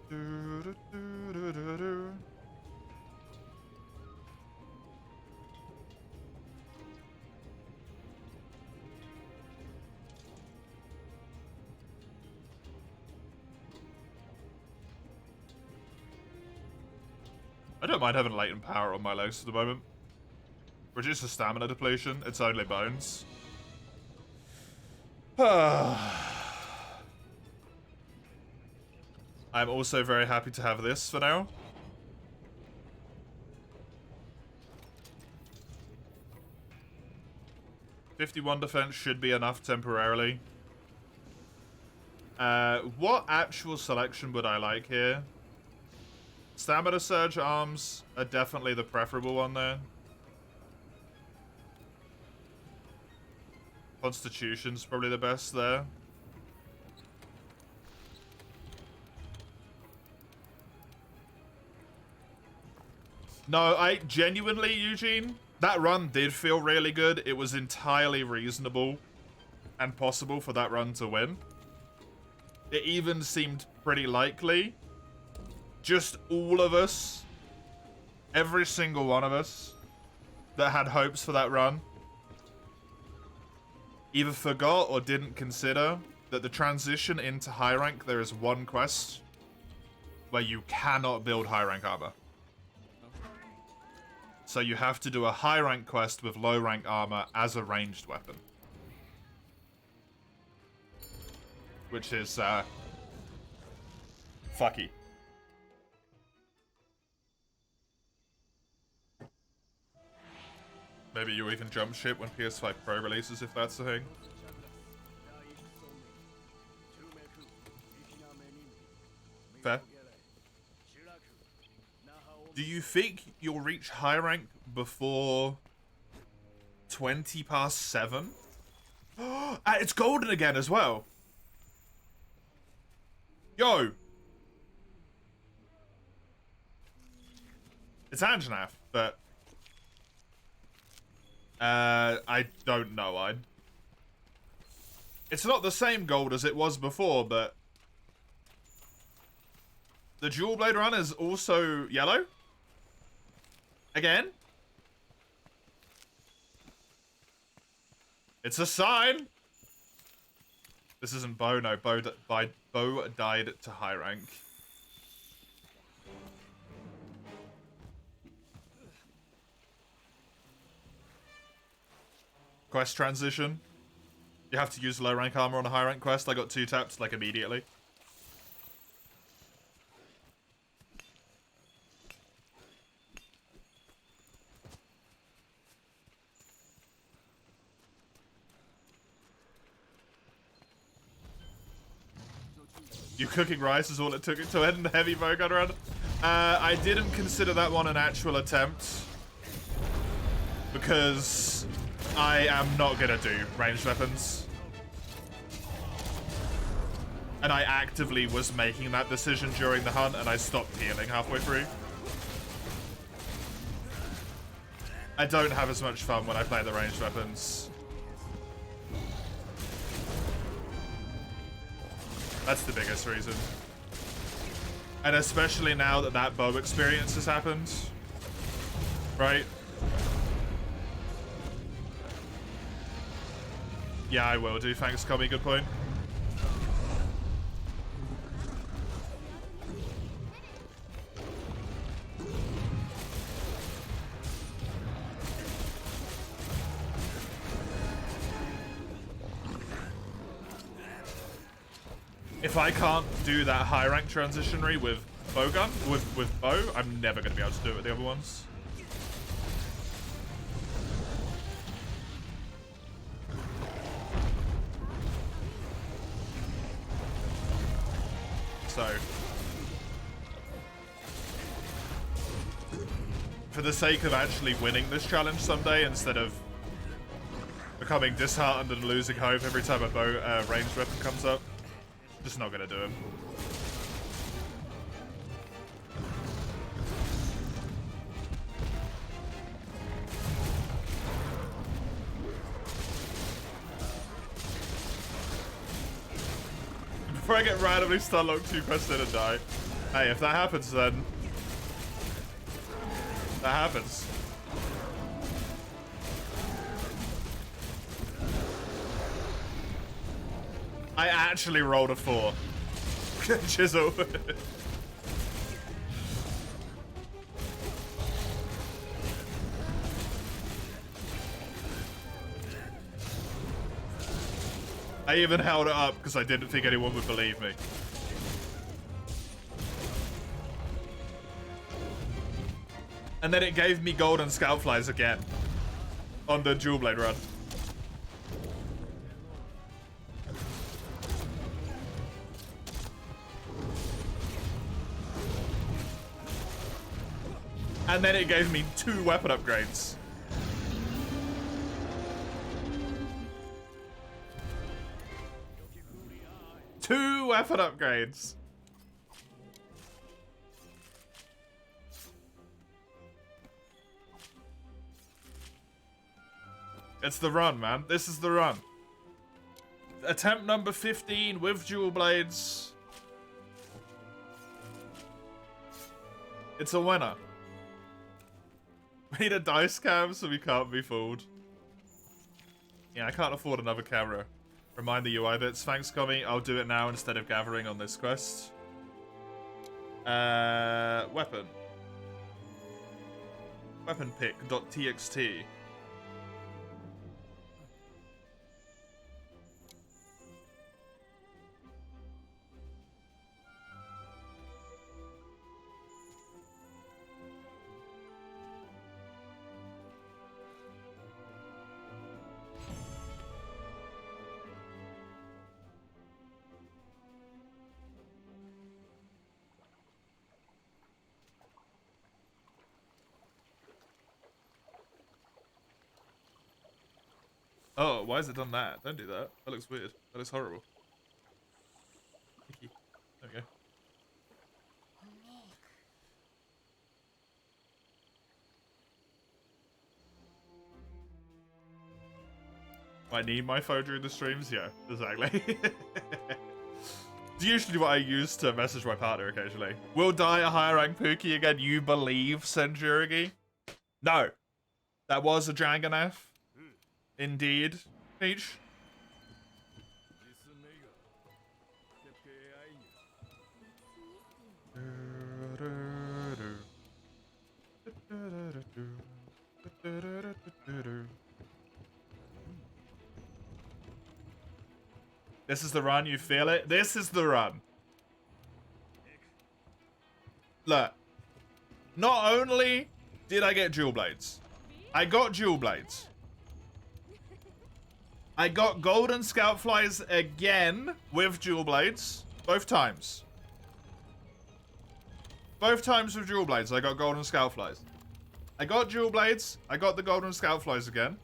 I don't mind having latent power on my legs at the moment. Reduce the stamina depletion. It's only bones. I'm also very happy to have this for now. .51 defense should be enough temporarily. What actual selection would I like here? Stamina Surge arms are definitely the preferable one there. Constitution's probably the best there. No, I genuinely, Eugene, that run did feel really good. It was entirely reasonable and possible for that run to win. It even seemed pretty likely. Just all of us, every single one of us that had hopes for that run, either forgot or didn't consider that the transition into high rank, there is one quest where you cannot build high rank armor. So you have to do a high rank quest with low rank armor as a ranged weapon. Which is, fucky. Maybe you even jump ship when PS5 Pro releases, if that's the thing. Fair. Do you think you'll reach high rank before 20 past 7? It's golden again as well. Yo! It's Anjanath, but... I don't know. It's not the same gold as it was before, but... The Dual Blade run is also yellow? Again? It's a sign! This isn't Bo, no. Bo died to high rank. Quest transition. You have to use low rank armor on a high rank quest. I got 2 tapped like immediately. You cooking rice is all it took to end the heavy bowgun run. I didn't consider that one an actual attempt because I am not gonna do ranged weapons. And I actively was making that decision during the hunt and I stopped healing halfway through. I don't have as much fun when I play the ranged weapons. That's the biggest reason. And especially now that that bow experience has happened. Right? Yeah, I will do. Thanks, Commie. Good point. If I can't do that high rank transitionary with bowgun, with bow, I'm never going to be able to do it with the other ones. So, for the sake of actually winning this challenge someday, instead of becoming disheartened and losing hope every time a bow ranged weapon comes up, just not gonna do him. Before I get randomly stun locked 2 quests in and die. Hey, if that happens, then that happens. I actually rolled a 4. Chisel. I even held it up because I didn't think anyone would believe me. And then it gave me golden scout flies again on the dual blade run. And then it gave me 2 weapon upgrades. Two weapon upgrades. It's the run, man. This is the run. Attempt number 15 with dual blades. It's a winner. We need a dice cam so we can't be fooled. Yeah, I can't afford another camera. Remind the UI bits. Thanks, Commie. I'll do it now instead of gathering on this quest. Weapon. Weapon pick.txt. Oh, why has it done that? Don't do that. That looks weird. That looks horrible. Icky. There we go. I need my phone during the streams? Yeah, exactly. It's usually what I use to message my partner occasionally. Will die a higher rank Pookie again, you believe, Senjurigi? No. That was a Janganeth. Indeed, Peach. This is the run, you feel it? This is the run. Look. Not only did I get dual blades, I got dual blades. I got golden scout flies again with dual blades. Both times. Both times with dual blades, I got golden scout flies. I got dual blades. I got the golden scout flies again.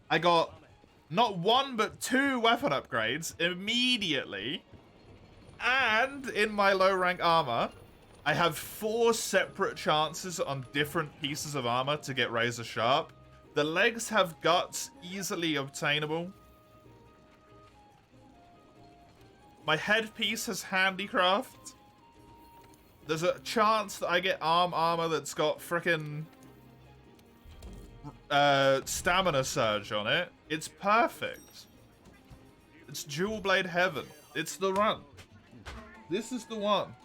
I got not 1, but 2 weapon upgrades immediately. And in my low rank armor, I have 4 separate chances on different pieces of armor to get razor sharp. The legs have guts, easily obtainable. My headpiece has handicraft. There's a chance that I get arm armor that's got frickin' stamina surge on it. It's perfect. It's dual blade heaven. It's the run. This is the one.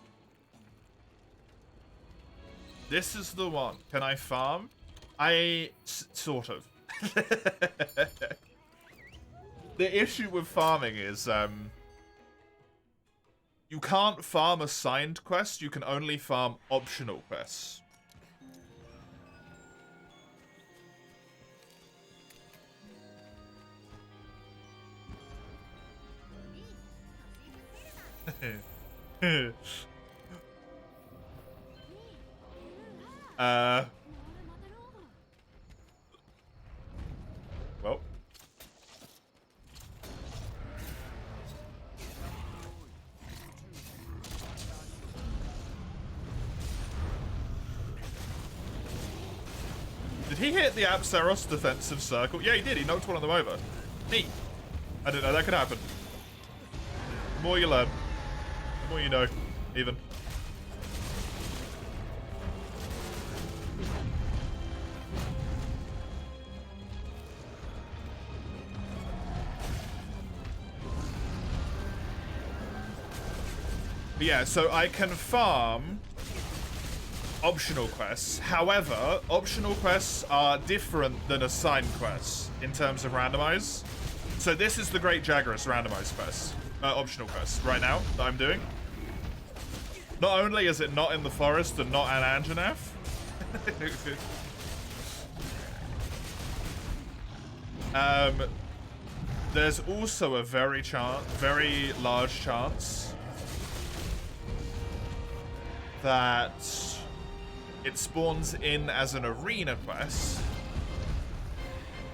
This is the one. Can I farm? Sort of. The issue with farming is, you can't farm assigned quests, you can only farm optional quests. Well. Did he hit the Apsaros defensive circle? Yeah, he did. He knocked one of them over. Neat. I didn't know that could happen. more you learn. The more you know, even. But yeah, so I can farm optional quests. However, optional quests are different than assigned quests in terms of randomize. So this is the Great Jagras randomized quest, optional quest right now that I'm doing. Not only is it not in the forest and not an Anjanath, there's also a very large chance that it spawns in as an arena quest.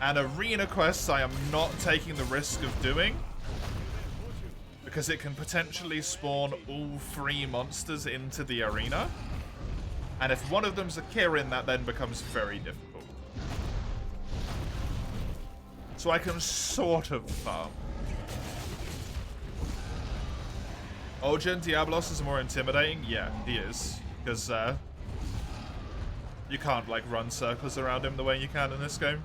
And arena quests I am not taking the risk of doing because it can potentially spawn all 3 monsters into the arena. And if one of them's a Kirin, that then becomes very difficult. So I can sort of farm. Ogen Diablos is more intimidating? Yeah, he is. Because you can't like run circles around him the way you can in this game.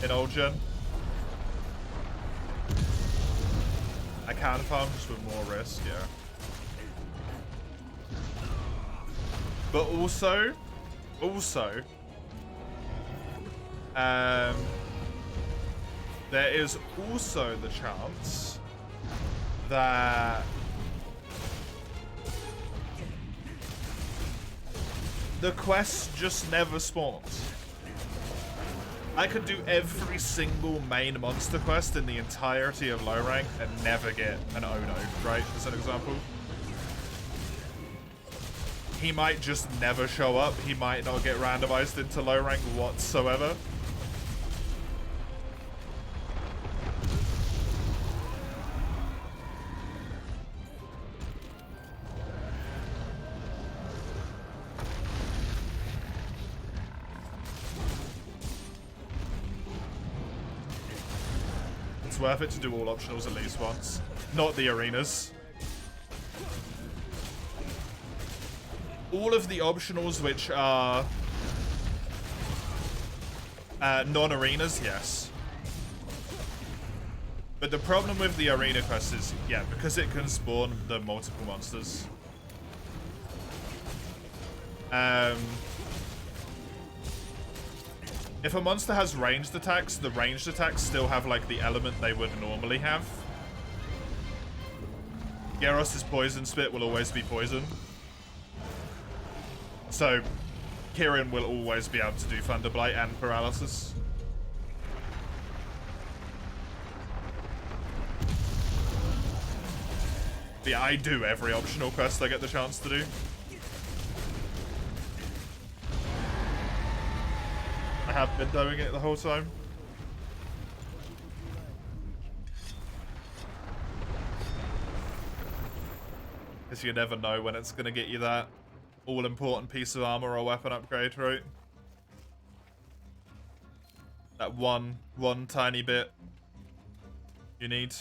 In Ogen. I can farm just with more risk, yeah. But also, there is also the chance that the quest just never spawns. I could do every single main monster quest in the entirety of low rank and never get an Ono, right? As an example. He might just never show up. He might not get randomized into low rank whatsoever. It's worth it to do all optionals at least once. Not the arenas. All of the optionals which are non-arenas, yes. But the problem with the arena quest is, yeah, because it can spawn the multiple monsters. If a monster has ranged attacks, the ranged attacks still have like the element they would normally have. Gyros' poison spit will always be poison. So, Kirin will always be able to do Thunder Blight and Paralysis. But yeah, I do every optional quest I get the chance to do. I have been doing it the whole time. Because you never know when it's going to get you that all-important piece of armor or weapon upgrade, right? That one tiny bit you need.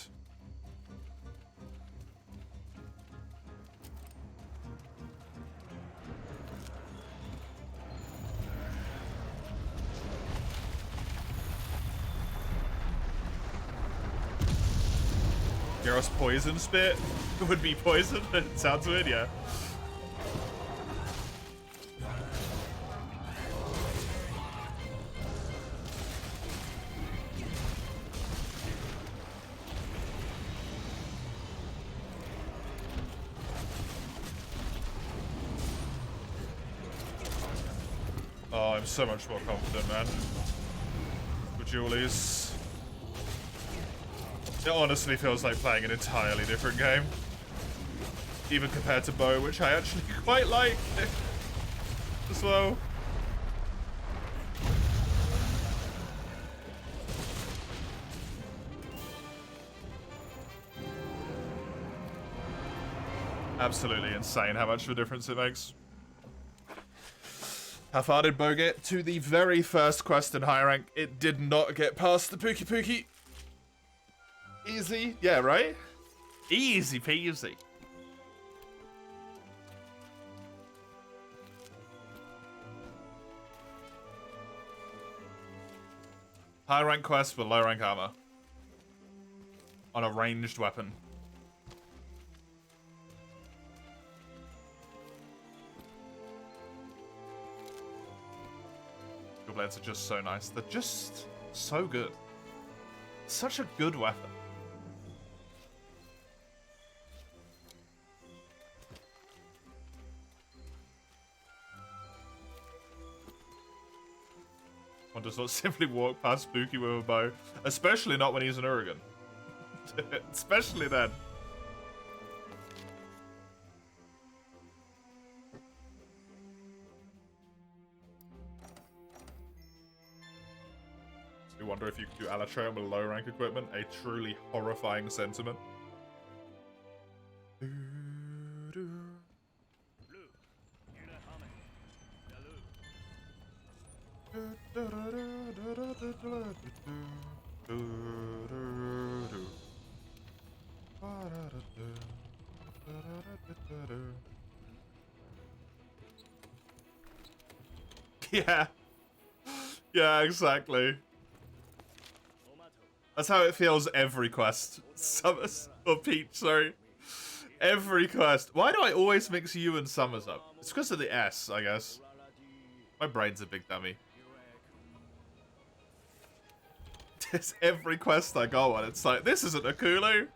Gyros poison spit would be poison. It sounds weird, yeah. Oh, I'm so much more confident, man. With Julies. It honestly feels like playing an entirely different game. Even compared to Bo, which I actually quite like as well. Absolutely insane how much of a difference it makes. How far did Bo get? To the very first quest in high rank. It did not get past the Pookie Pookie. Easy. Yeah, right? Easy peasy. High rank quest with low rank armor. On a ranged weapon. Your blades are just so nice. They're just so good. Such a good weapon. One does not simply walk past Spooky with a bow. Especially not when he's an Urigan. Especially then. You wonder if you could do Alatreum with low rank equipment. A truly horrifying sentiment. Yeah. Yeah, exactly. That's how it feels every quest. Summers, or Peach, sorry. Every quest. Why do I always mix you and Summers up? It's because of the S, I guess. My brain's a big dummy. It's every quest I go on, it's like, this isn't a Kulu.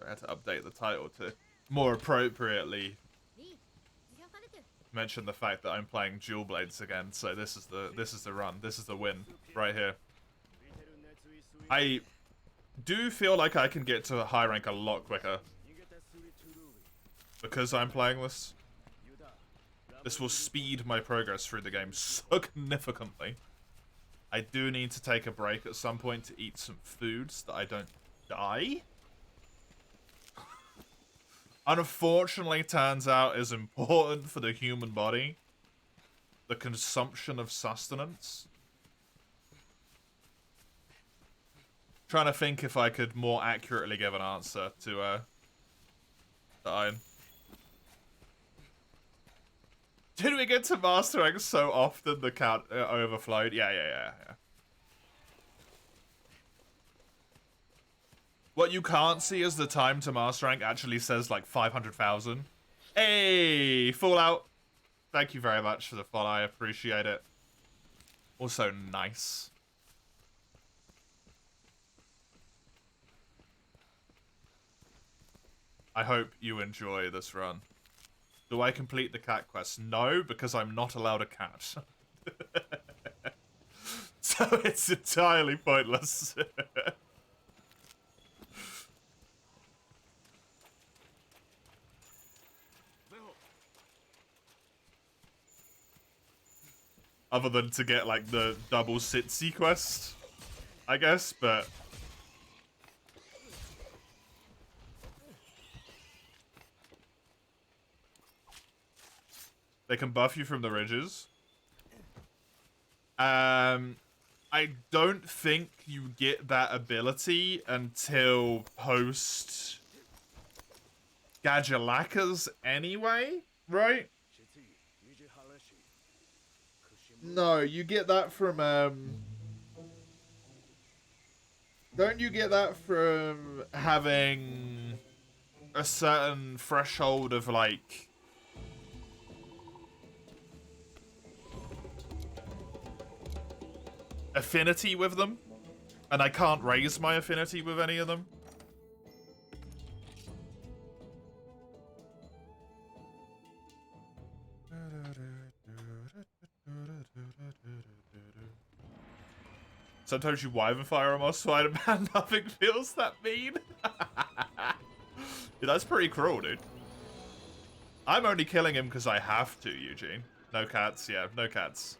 I had to update the title to more appropriately mention the fact that I'm playing Dual Blades again. So this is the run. This is the win right here. I do feel like I can get to a high rank a lot quicker because I'm playing this. This will speed my progress through the game significantly. I do need to take a break at some point to eat some foods that I don't die. Unfortunately, turns out is important for the human body. The consumption of sustenance. Trying to think if I could more accurately give an answer to Iron. Did we get to Master Rank so often the count overflowed? Yeah. What you can't see is the time to Master Rank actually says like 500,000. Hey, Fallout. Thank you very much for the follow. I appreciate it. Also nice. I hope you enjoy this run. Do I complete the cat quest? No, because I'm not allowed a cat. So it's entirely pointless. Other than to get like the double Sitsy quest, I guess, but they can buff you from the ridges. I don't think you get that ability until post Gadgalakas anyway, right? No, you get that from, don't you get that from having a certain threshold of, like, affinity with them? And I can't raise my affinity with any of them? Sometimes you Wyvern Fire on Moss Spider-Man, nothing feels that mean. Yeah, that's pretty cruel, dude. I'm only killing him because I have to, Eugene. No cats, yeah, no cats.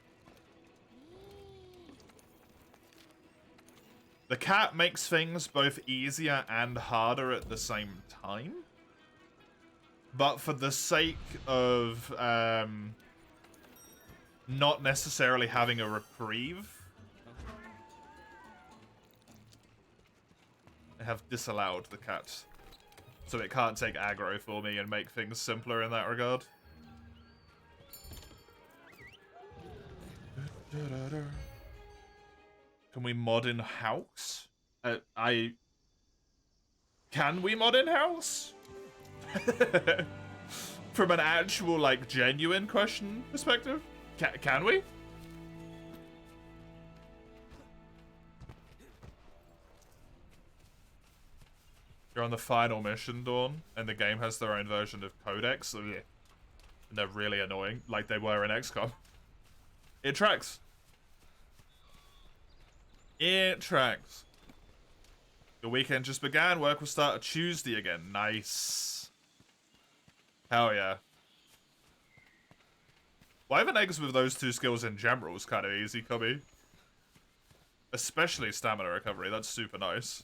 The cat makes things both easier and harder at the same time. But for the sake of not necessarily having a reprieve, I have disallowed the cat. So it can't take aggro for me and make things simpler in that regard. Can we mod in house? Can we mod in house? From an actual, like, genuine question perspective? Can we? You're on the final mission, Dawn, and the game has their own version of Codex. So yeah. And they're really annoying, like they were in XCOM. It tracks. It tracks. The weekend just began. Work will start on Tuesday again. Nice. Hell yeah. Well, even eggs with those two skills in general is kind of easy, Cubby. Especially stamina recovery. That's super nice.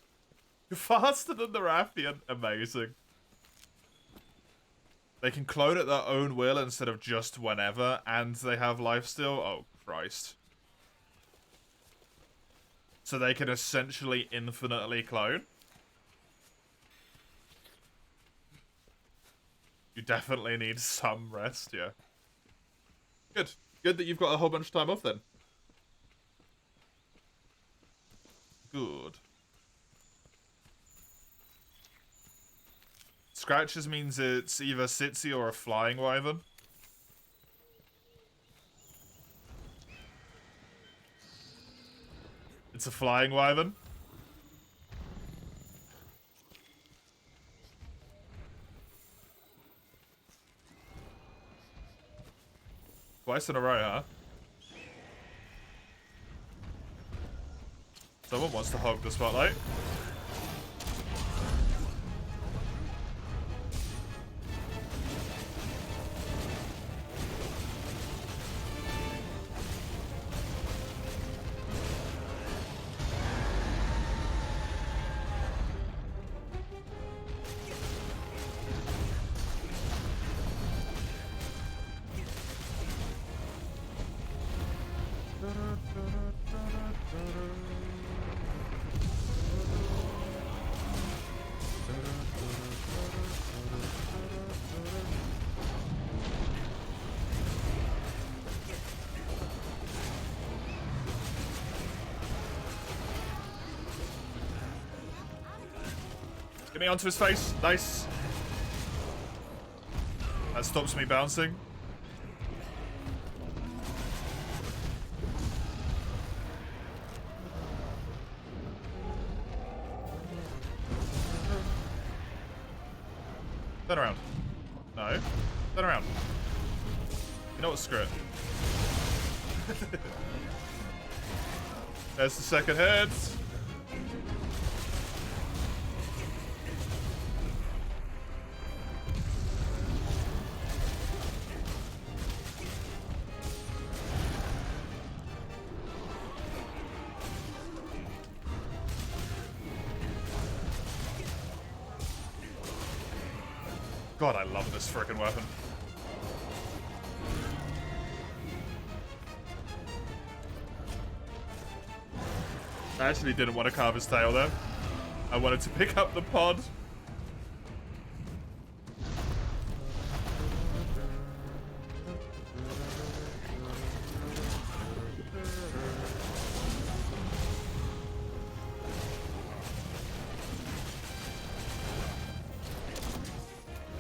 You're faster than the Rathian. Amazing. They can clone at their own will instead of just whenever, and they have lifesteal. Oh, Christ. So they can essentially infinitely clone. You definitely need some rest, yeah. Good. Good that you've got a whole bunch of time off then. Good. Scratches means it's either Sitsy or a flying wyvern. It's a flying wyvern. Twice in a row, huh? Someone wants to hog the spotlight. Get me onto his face. Nice. That stops me bouncing. Turn around. No. Turn around. You know what? Screw it. There's the second head. God, I love this frickin' weapon. I actually didn't want to carve his tail there. I wanted to pick up the pod.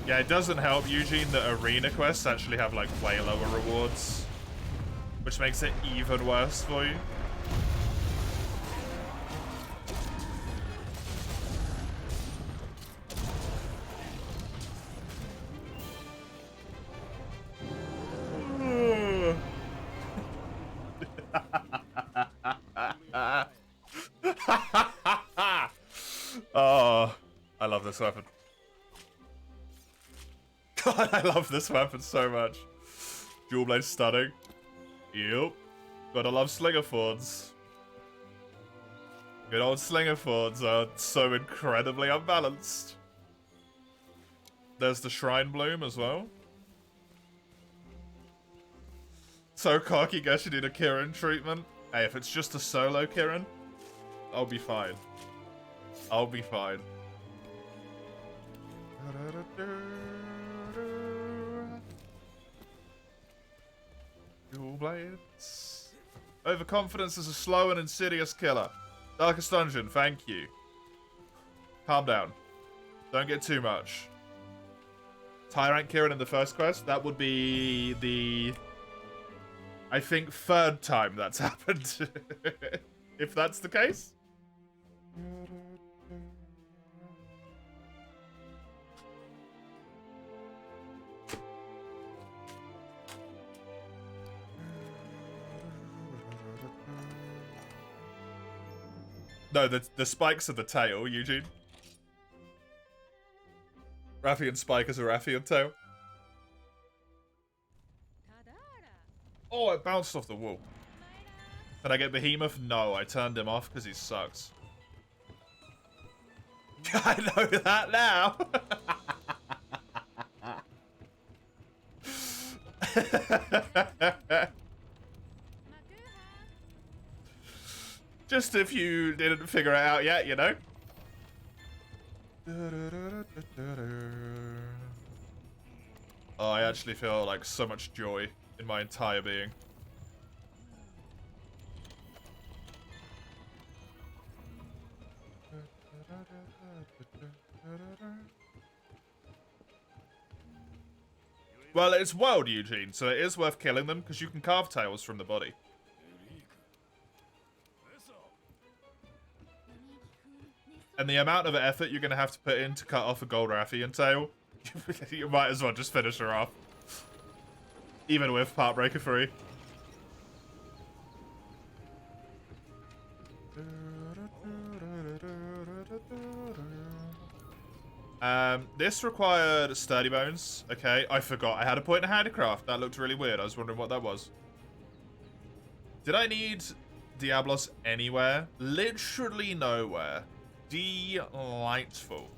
Yeah, it doesn't help, Eugene, that arena quests actually have, like, way lower rewards. Which makes it even worse for you. Oh, I love this weapon. God, I love this weapon so much. Dual blade stunning. Yep. Gotta love slinger fords. Good old slinger fords are so incredibly unbalanced. There's the Shrine Bloom as well. So cocky, guess you need a Kirin treatment. Hey, if it's just a solo Kirin, I'll be fine. I'll be fine. Dual blades. Overconfidence is a slow and insidious killer. Darkest Dungeon, thank you. Calm down. Don't get too much. Tyrant Kirin in the first quest, that would be the... I think third time that's happened. If that's the case. No, the spikes are the tail, Eugene. Rathian spike is a Rathian tail. Oh, it bounced off the wall. Can I get Behemoth? No, I turned him off because he sucks. I know that now. Just if you didn't figure it out yet, you know? Oh, I actually feel like so much joy in my entire being. Well, it's wild, Eugene, so it is worth killing them because you can carve tails from the body. And the amount of effort you're going to have to put in to cut off a gold Rathian tail, you might as well just finish her off. Even with Heartbreaker 3. This required sturdy bones. Okay, I forgot. I had a point in handicraft. That looked really weird. I was wondering what that was. Did I need Diablos anywhere? Literally nowhere. Delightful.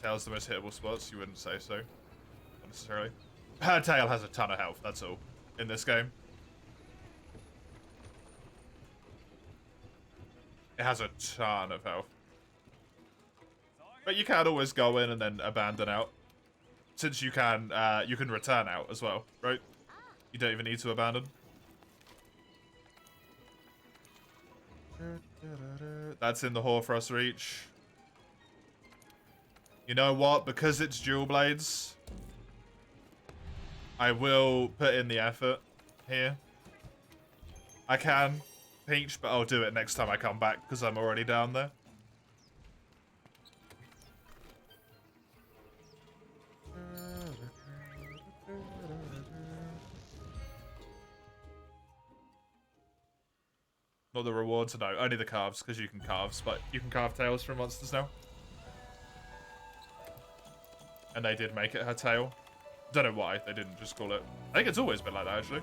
Tail's the most hittable spots. You wouldn't say so, not necessarily. Her tail has a ton of health. That's all in this game. It has a ton of health. But you can always go in and then abandon out. Since you can return out as well, right? You don't even need to abandon. That's in the Hoarfrost Reach. You know what? Because it's dual blades, I will put in the effort here. I can Peach, but I'll do it next time I come back because I'm already down there. Not the rewards, no. Only the carves, because you can carves, but you can carve tails from monsters now. And they did make it her tail. Don't know why, they didn't just call it. I think it's always been like that, actually.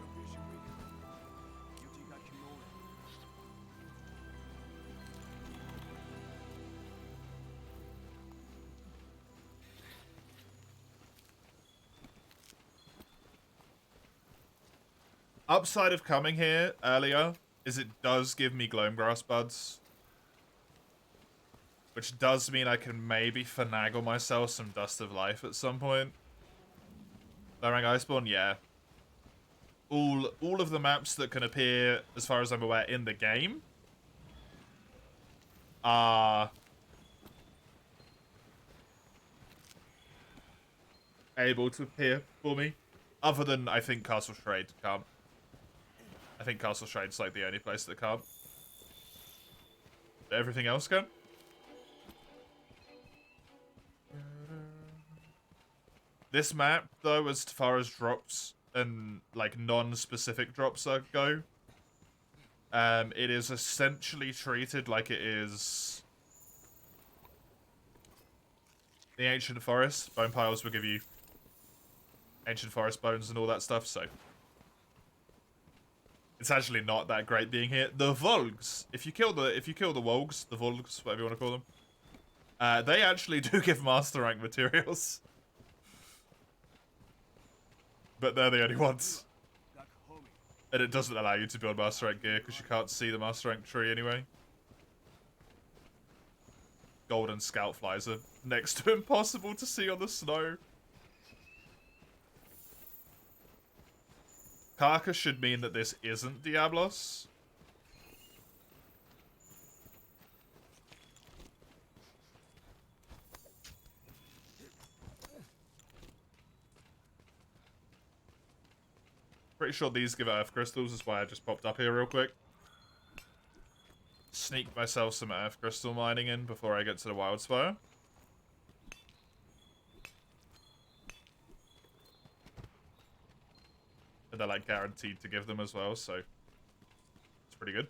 Upside of coming here earlier is it does give me Gloamgrass buds. Which does mean I can maybe finagle myself some Dust of Life at some point. Lowering Iceborne, yeah. All of the maps that can appear, as far as I'm aware, in the game are able to appear for me. Other than, I think, Castle Shrade can't. I think Castle Shrade's like the only place that can't. But everything else can. This map, though, as far as drops and like non-specific drops go, it is essentially treated like it is the ancient forest. Bone piles will give you ancient forest bones and all that stuff, so it's actually not that great being here. The Volgs, if you kill the Wolgs, the Volgs, whatever you want to call them, they actually do give master rank materials. But they're the only ones. And it doesn't allow you to build master rank gear because you can't see the master rank tree anyway. Golden scout flies are next to impossible to see on the snow. Carcass should mean that this isn't Diablos. Pretty sure these give earth crystals, that's why I just popped up here real quick. Sneak myself some earth crystal mining in before I get to the wildspire. And they're like guaranteed to give them as well, so it's pretty good.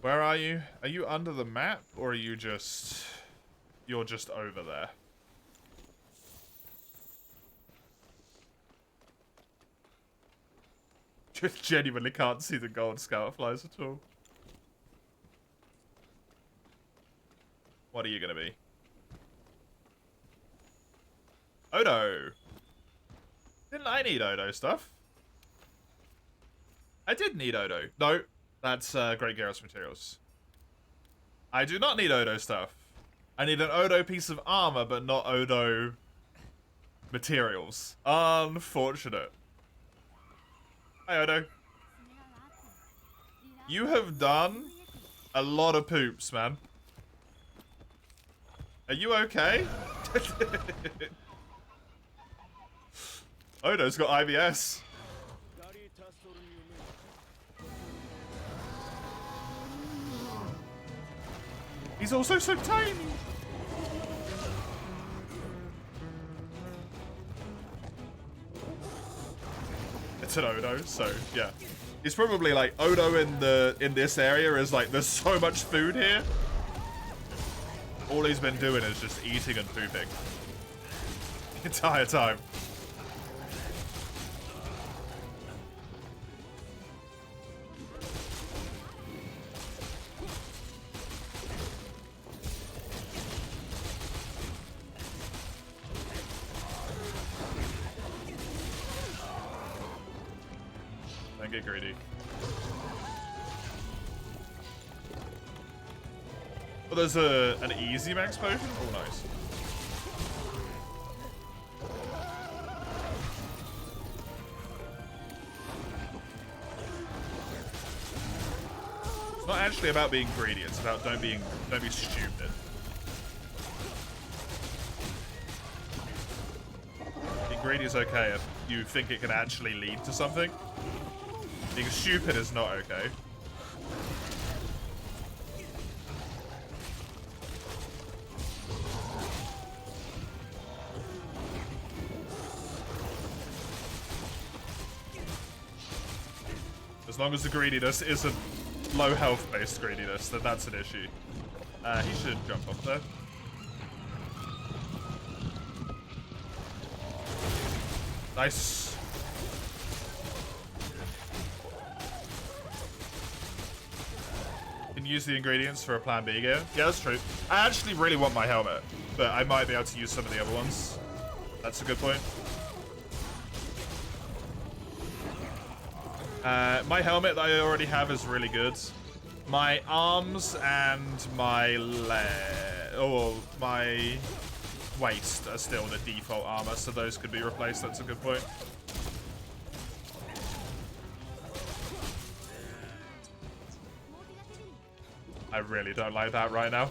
Where are you? Are you under the map, or are you just... you're just over there? Just genuinely can't see the gold scout flies at all. What are you gonna be? Odo! Didn't I need Odo stuff? I did need Odo. No, that's Great Garrus materials. I do not need Odo stuff. I need an Odo piece of armor, but not Odo materials. Unfortunate. Hi, Odo. You have done a lot of poops, man. Are you okay? Odo's got IBS. He's also so tiny. It's an Odo, so yeah. He's probably like Odo in this area is like there's so much food here. All he's been doing is just eating and pooping the entire time. Don't get greedy. Oh, there's an easy max potion? Oh, nice. It's not actually about being greedy, it's about don't be stupid. Being greedy is okay if you think it can actually lead to something. Being stupid is not okay. As long as the greediness isn't low health based greediness, then that's an issue. He should jump off there. Nice. Can use the ingredients for a plan B gear. Yeah, that's true. I actually really want my helmet, but I might be able to use some of the other ones. That's a good point. My helmet that I already have is really good. My arms and my my waist are still the default armor, so those could be replaced. That's a good point. I really don't like that right now.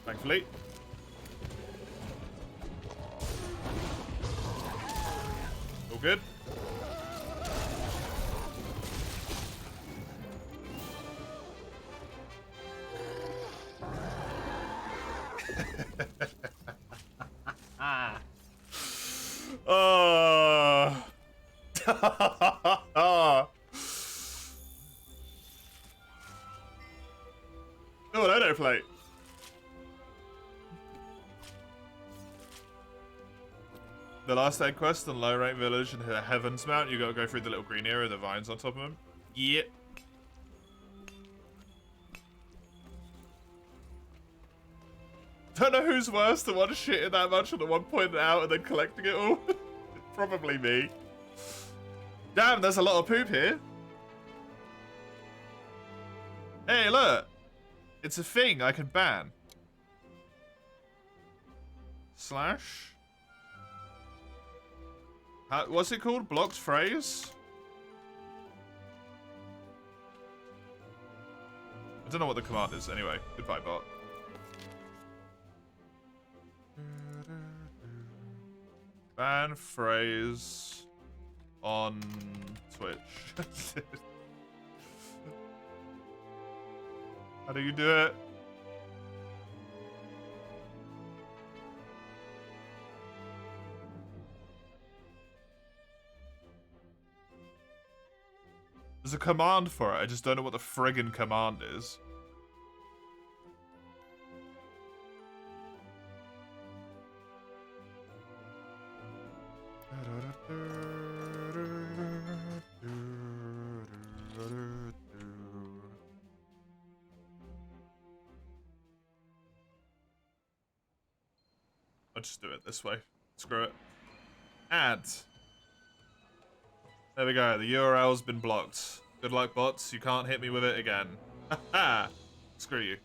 Thankfully. All good. The last egg quest in Low Rank Village and the Heavens Mount, you gotta go through the little green area with the vines on top of them. Yep. Don't know who's worse, the one shitting that much or the one pointing it out and then collecting it all. Probably me. Damn, there's a lot of poop here. Hey, look. It's a thing I can ban. Slash. What's it called? Blocked phrase? I don't know what the command is. Anyway, goodbye, bot. Ban phrase on Twitch. How do you do it? There's a command for it. I just don't know what the friggin' command is. I'll just do it this way. Screw it. Add. There we go. The URL's been blocked. Good luck, bots. You can't hit me with it again. Ha! Screw you.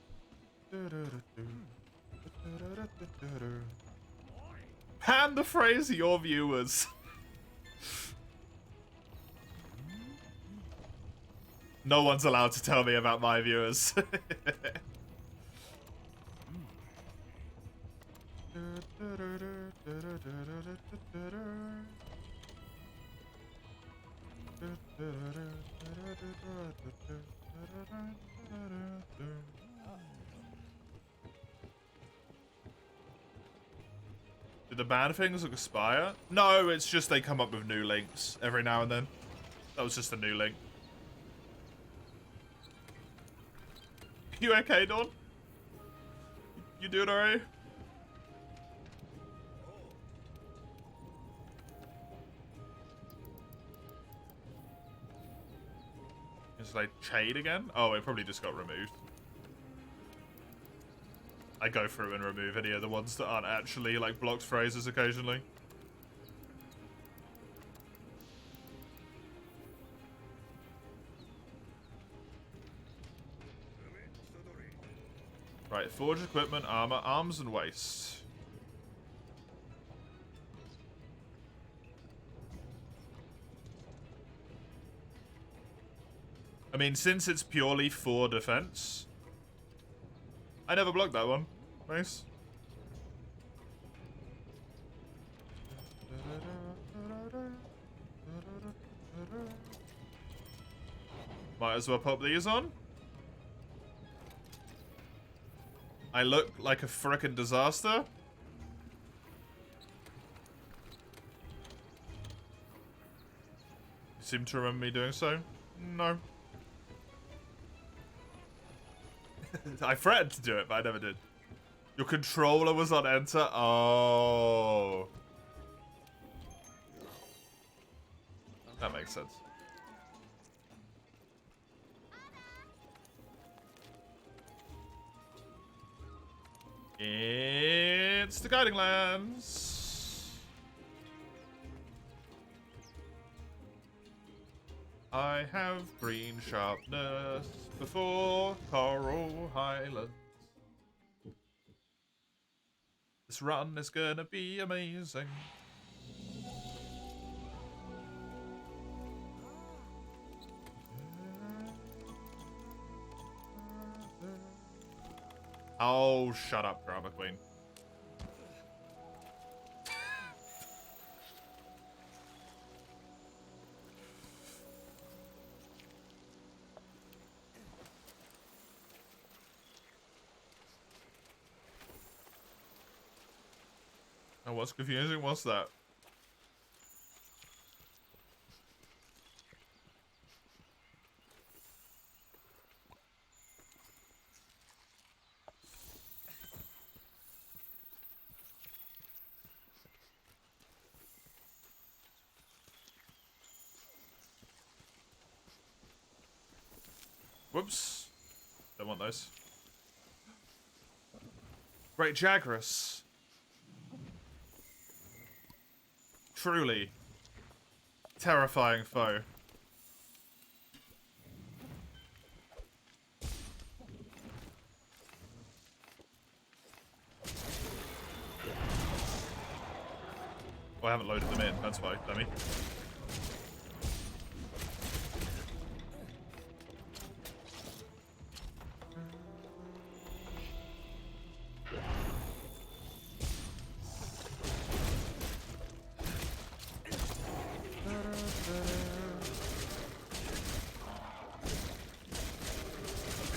Pan the phrase your viewers. No one's allowed to tell me about my viewers. Did the ban things expire? No, it's just they come up with new links every now and then. That was just a new link. You okay, Dawn? You doing alright? It's like Chade again? Oh, it probably just got removed. I go through and remove any of the ones that aren't actually like blocked phrases occasionally. Right, forge equipment, armor, arms and waist. I mean, since it's purely for defense, I never blocked that one. Nice. Might as well pop these on. I look like a frickin' disaster. You seem to remember me doing so? No. I threatened to do it, but I never did. Your controller was on enter? Oh. That makes sense. It's the Guiding Lands. I have green sharpness before Coral Highlands. This run is gonna be amazing. Oh, shut up, Drama Queen. Oh, what's confusing? What's that? Whoops. Don't want those. Great Jagras. Truly terrifying foe. Oh, I haven't loaded them in, that's why, dummy.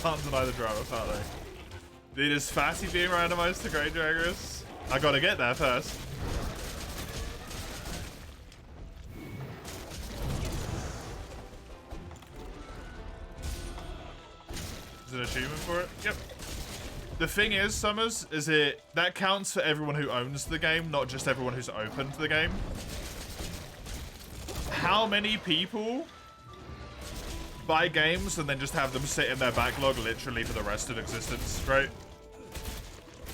Can't deny the drama, can't they? Dude, is Fatty being randomized to Great Jagras? I gotta get there first. Is it an achievement for it? Yep. The thing is, Summers, is that counts for everyone who owns the game, not just everyone who's opened the game. How many people buy games and then just have them sit in their backlog literally for the rest of existence, right?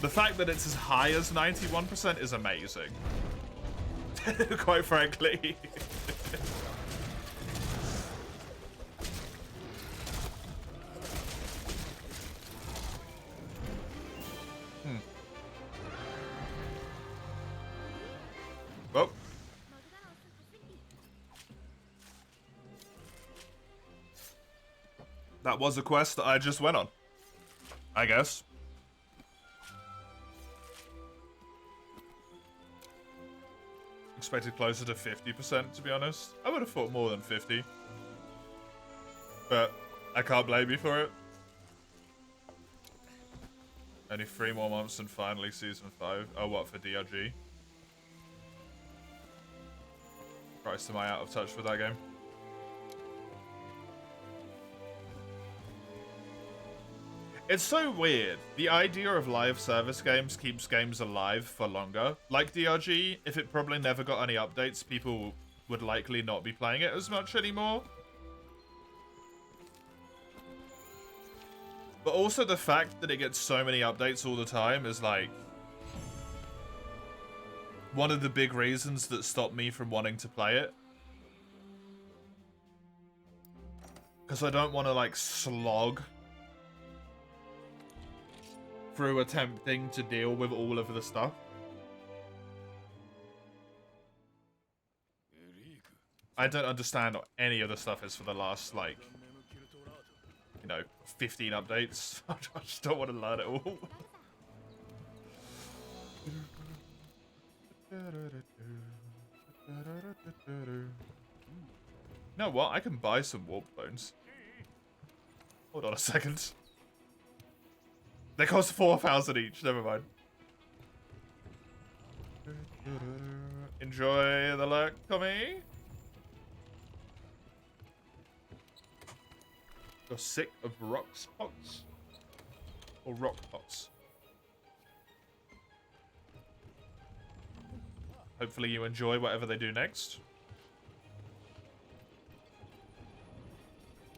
The fact that it's as high as 91% is amazing. Quite frankly. Well. That was a quest that I just went on, I guess. Expected closer to 50%, to be honest. I would have thought more than 50. But I can't blame you for it. Only 3 more months and finally Season 5. Oh, what, for DRG? Christ, am I out of touch with that game? It's so weird. The idea of live service games keeps games alive for longer. Like DRG, if it probably never got any updates, people would likely not be playing it as much anymore. But also the fact that it gets so many updates all the time is like one of the big reasons that stopped me from wanting to play it. Because I don't want to like slog through attempting to deal with all of the stuff. I don't understand what any of the stuff is for the last, like, you know, 15 updates. I just don't want to learn it all. You know what? I can buy some warp bones. Hold on a second. They cost 4,000 each, never mind. Enjoy the lurk, Tommy. You're sick of rock spots? Or rock pots? Hopefully you enjoy whatever they do next.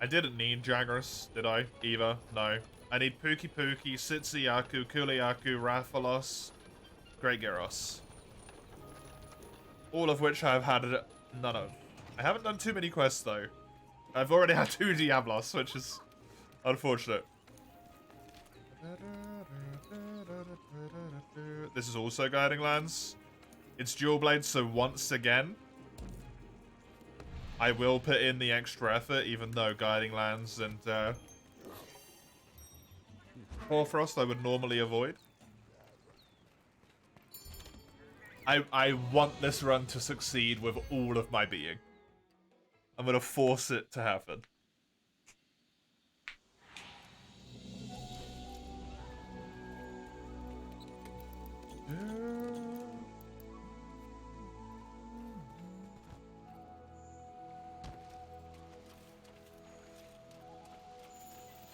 I didn't need Jagras, did I? Either? No. I need Pookie Pookie, Sitsuyaku, Kuliaku, Rathalos, Great Gyros. All of which I've had none of. I haven't done too many quests though. I've already had 2 Diablos, which is unfortunate. This is also Guiding Lands. It's dual blades, so once again, I will put in the extra effort, even though Guiding Lands and Hoarfrost I would normally avoid. I want this run to succeed with all of my being. I'm gonna force it to happen.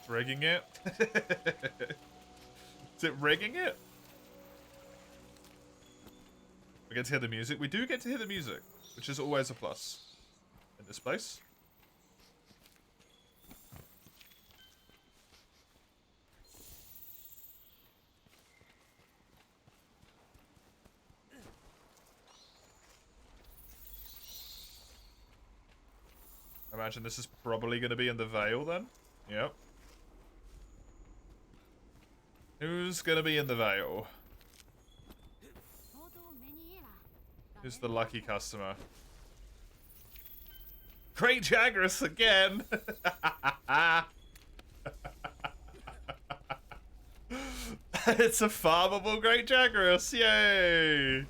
Rigging it? Is it rigging it? We get to hear the music. We do get to hear the music, which is always a plus in this place. imagine this is probably going to be in the Vale then. Yep. Who's going to be in the Vale? Who's the lucky customer? Great Jagras again! It's a farmable Great Jagras! Yay!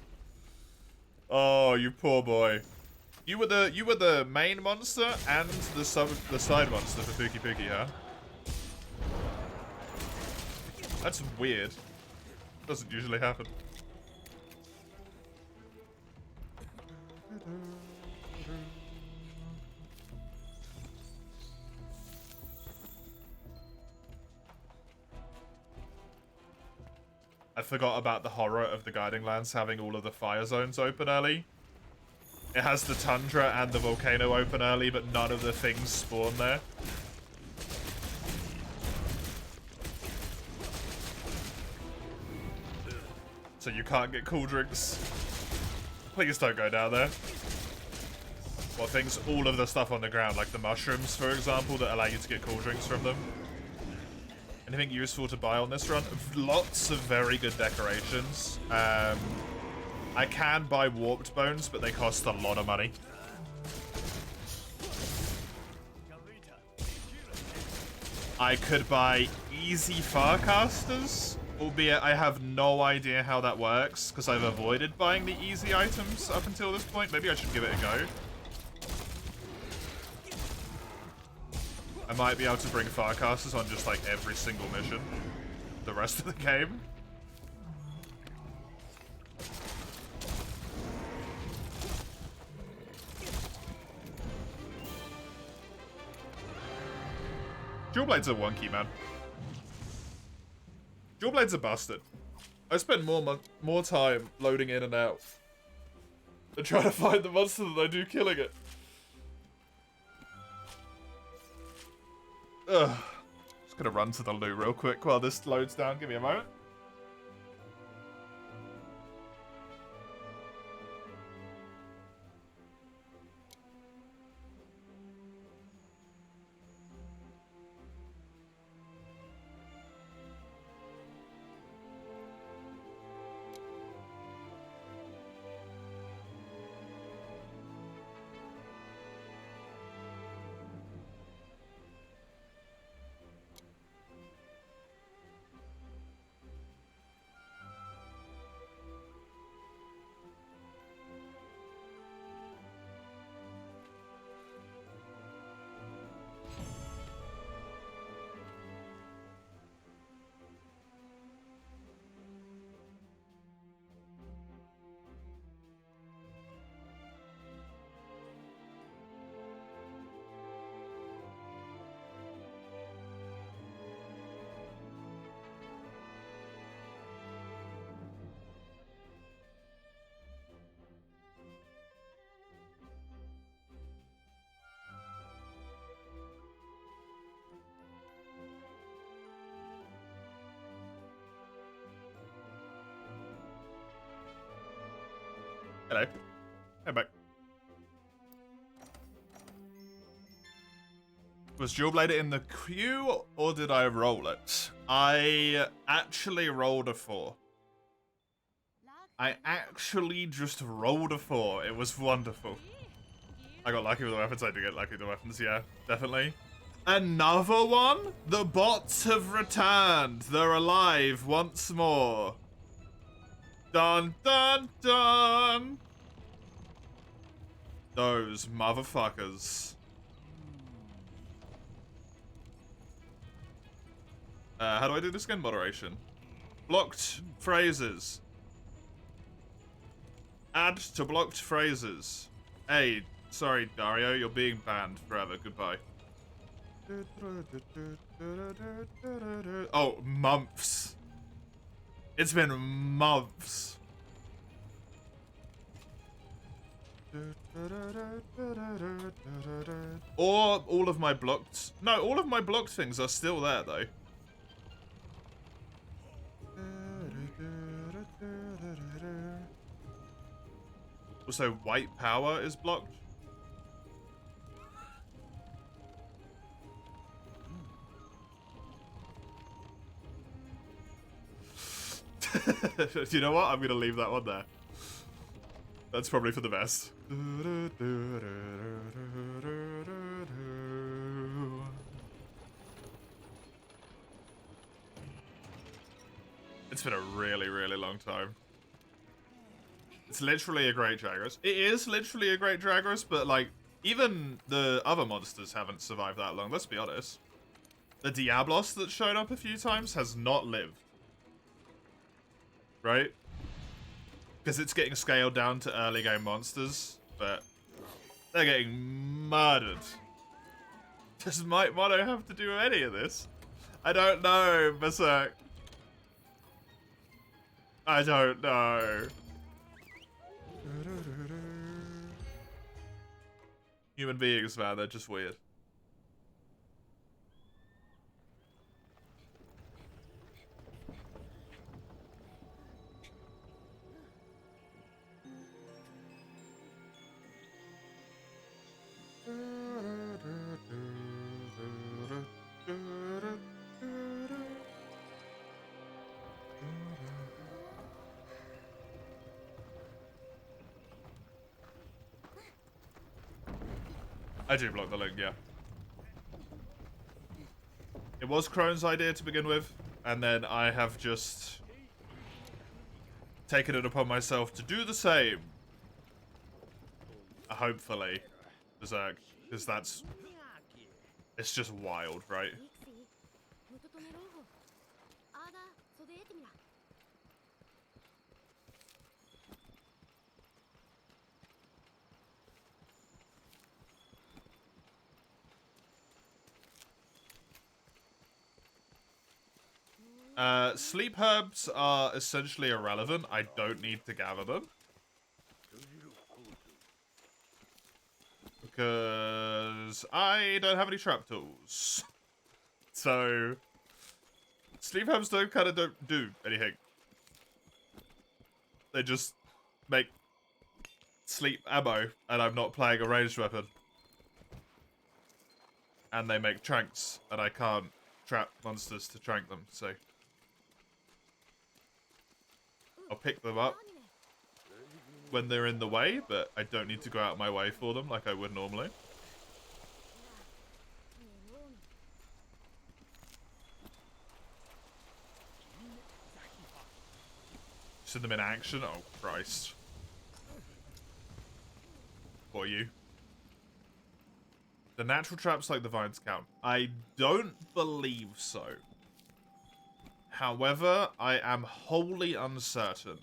Oh, you poor boy. You were the main monster and the side monster for Pookie Pookie, huh? That's weird. Doesn't usually happen. I forgot about the horror of the Guiding Lands having all of the fire zones open early. It has the tundra and the volcano open early, but none of the things spawn there. So you can't get cool drinks. Please don't go down there. Well, things, all of the stuff on the ground, like the mushrooms, for example, that allow you to get cool drinks from them. Anything useful to buy on this run? Lots of very good decorations. I can buy warped bones, but they cost a lot of money. I could buy easy Farcasters, albeit I have no idea how that works, because I've avoided buying the easy items up until this point. Maybe I should give it a go. I might be able to bring Farcasters on just like every single mission the rest of the game. Dual blades are wonky, man. Dual blades are busted. I spend more time loading in and out than trying to find the monster than I do killing it. Ugh. Just gonna run to the loo real quick while this loads down. Give me a moment. Hello. Hey, back. Was Dual Blade in the queue, or did I roll it? I actually rolled a 4. I actually just rolled a 4. It was wonderful. I got lucky with the weapons. I do get lucky with the weapons, yeah. Definitely. Another one? The bots have returned. They're alive once more. Dun, dun, dun. Those motherfuckers. How do I do this again? Moderation. Blocked phrases. Add to blocked phrases. Hey, sorry, Dario, you're being banned forever. Goodbye. Oh, months. It's been months. Or all of my blocked... No, all of my blocked things are still there, though. Also, white power is blocked. You know what? I'm gonna leave that one there. That's probably for the best. It's been a really, really long time. It's literally a great Dragos. It is literally a great Dragos, but like, even the other monsters haven't survived that long, let's be honest. The Diablos that showed up a few times has not lived. Right? Because it's getting scaled down to early game monsters, but they're getting murdered. Does Might Mono have to do with any of this? I don't know, Berserk. I don't know. Human beings, man, they're just weird. I do block the link, yeah. It was Crone's idea to begin with, and then I have just taken it upon myself to do the same. Hopefully, Berserk, because it's just wild, right? Sleep herbs are essentially irrelevant. I don't need to gather them. Because I don't have any trap tools. So, sleep herbs don't do anything. They just make sleep ammo, and I'm not playing a ranged weapon. And they make tranks, and I can't trap monsters to trank them, so I'll pick them up when they're in the way, but I don't need to go out my way for them like I would normally. See them in action? Oh, Christ. For you. The natural traps like the vines count. I don't believe so. However, I am wholly uncertain.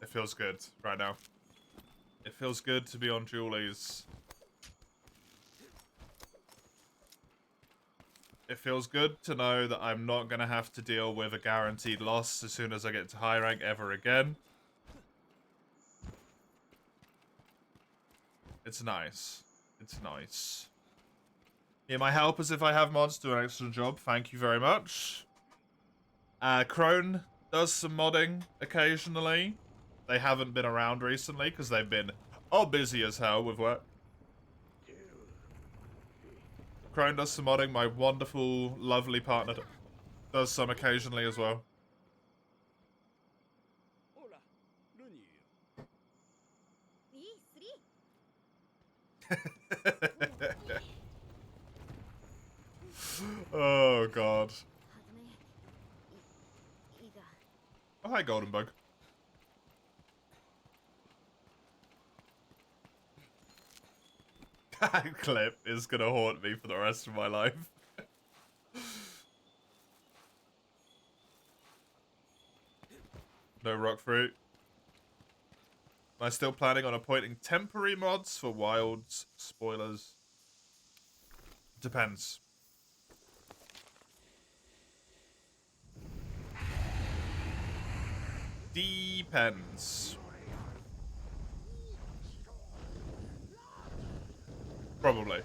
It feels good right now. It feels good to be on Julie's. It feels good to know that I'm not going to have to deal with a guaranteed loss as soon as I get to high rank ever again. It's nice. It's nice. Yeah, my helpers, if I have mods, do an excellent job. Thank you very much. Crone does some modding occasionally. They haven't been around recently because they've been busy as hell with work. Crone does some modding. My wonderful, lovely partner does some occasionally as well. Oh, God. Oh, hi, Golden Bug. That clip is gonna haunt me for the rest of my life. No rock fruit. Am I still planning on appointing temporary mods for wilds? Spoilers. Depends. Depends. Probably.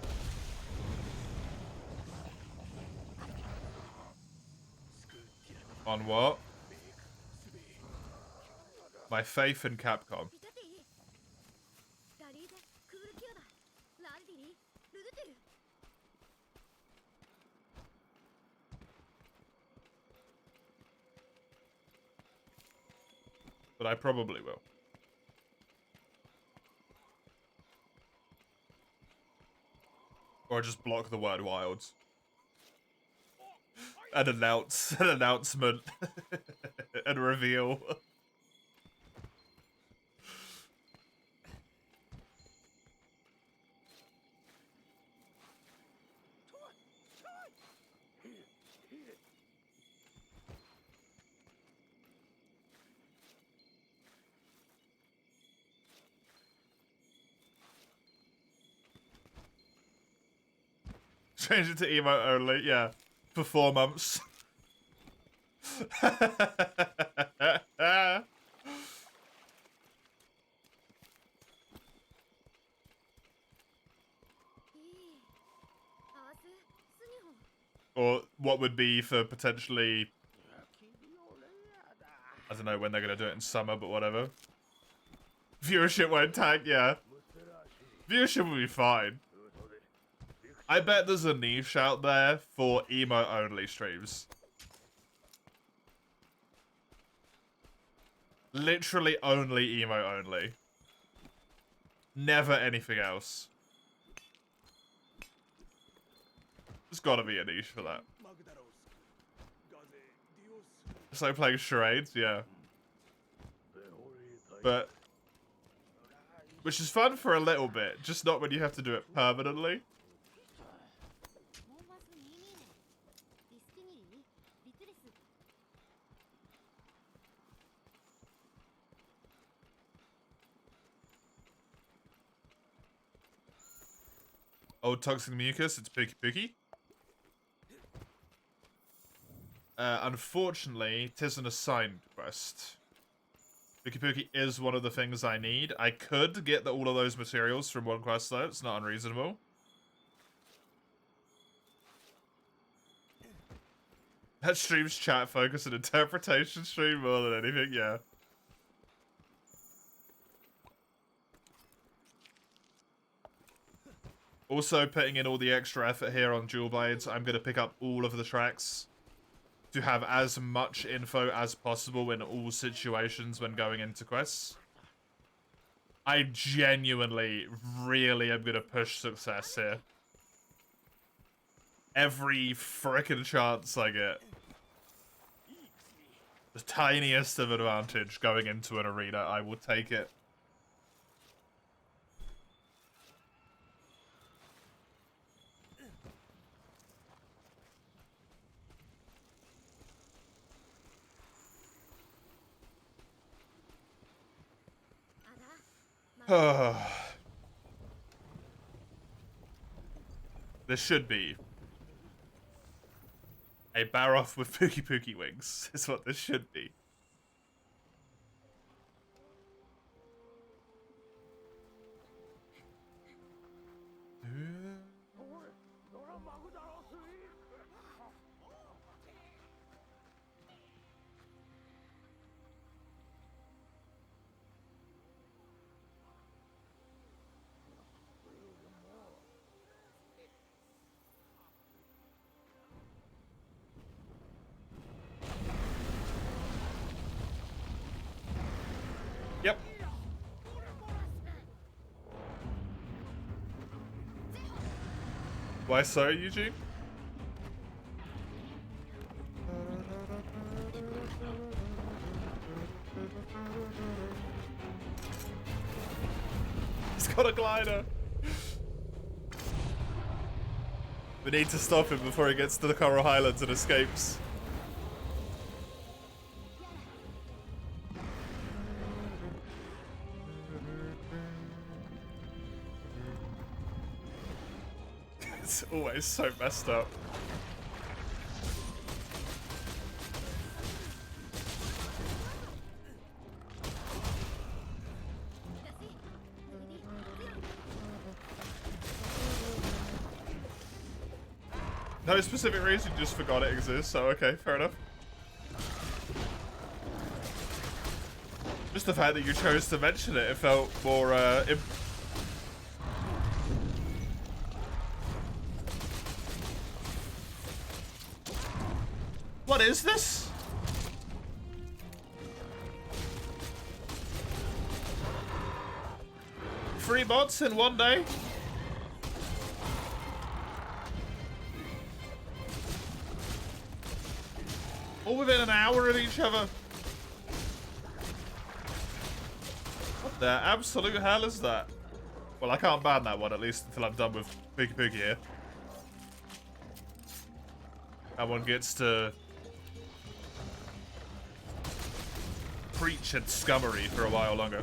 On what? My faith in Capcom. But I probably will. Or just block the word wilds. And announce an announcement. And reveal. Change it to emote only, yeah. For 4 months. Or what would be for potentially... I don't know when they're going to do it in summer, but whatever. Viewership won't tank, yeah. Viewership will be fine. I bet there's a niche out there for emo-only streams. Literally only emo-only. Never anything else. There's gotta be a niche for that. So playing charades, yeah. But... which is fun for a little bit, just not when you have to do it permanently. Old Toxic Mucus, it's Pookie Pookie. Unfortunately, 'tis an assigned quest. Pookie Pookie is one of the things I need. I could get all of those materials from one quest though, it's not unreasonable. That stream's chat focus and interpretation stream more than anything, yeah. Also, putting in all the extra effort here on Dual Blades, I'm going to pick up all of the tracks to have as much info as possible in all situations when going into quests. I genuinely, really am going to push success here. Every frickin' chance I get. The tiniest of advantage going into an arena, I will take it. There should be a Baroth with Pookie Pookie wings, is what this should be. Yep. Why so, Eugene? He's got a glider. We need to stop him before he gets to the Coral Highlands and escapes. It's always so messed up. No specific reason, just forgot it exists, so okay, fair enough. Just the fact that you chose to mention it, it felt more, What is this? Free bots in one day? All within an hour of each other? What the absolute hell is that? Well, I can't ban that one, at least until I'm done with Boogie Boogie here. That one gets to preach its scummery for a while longer.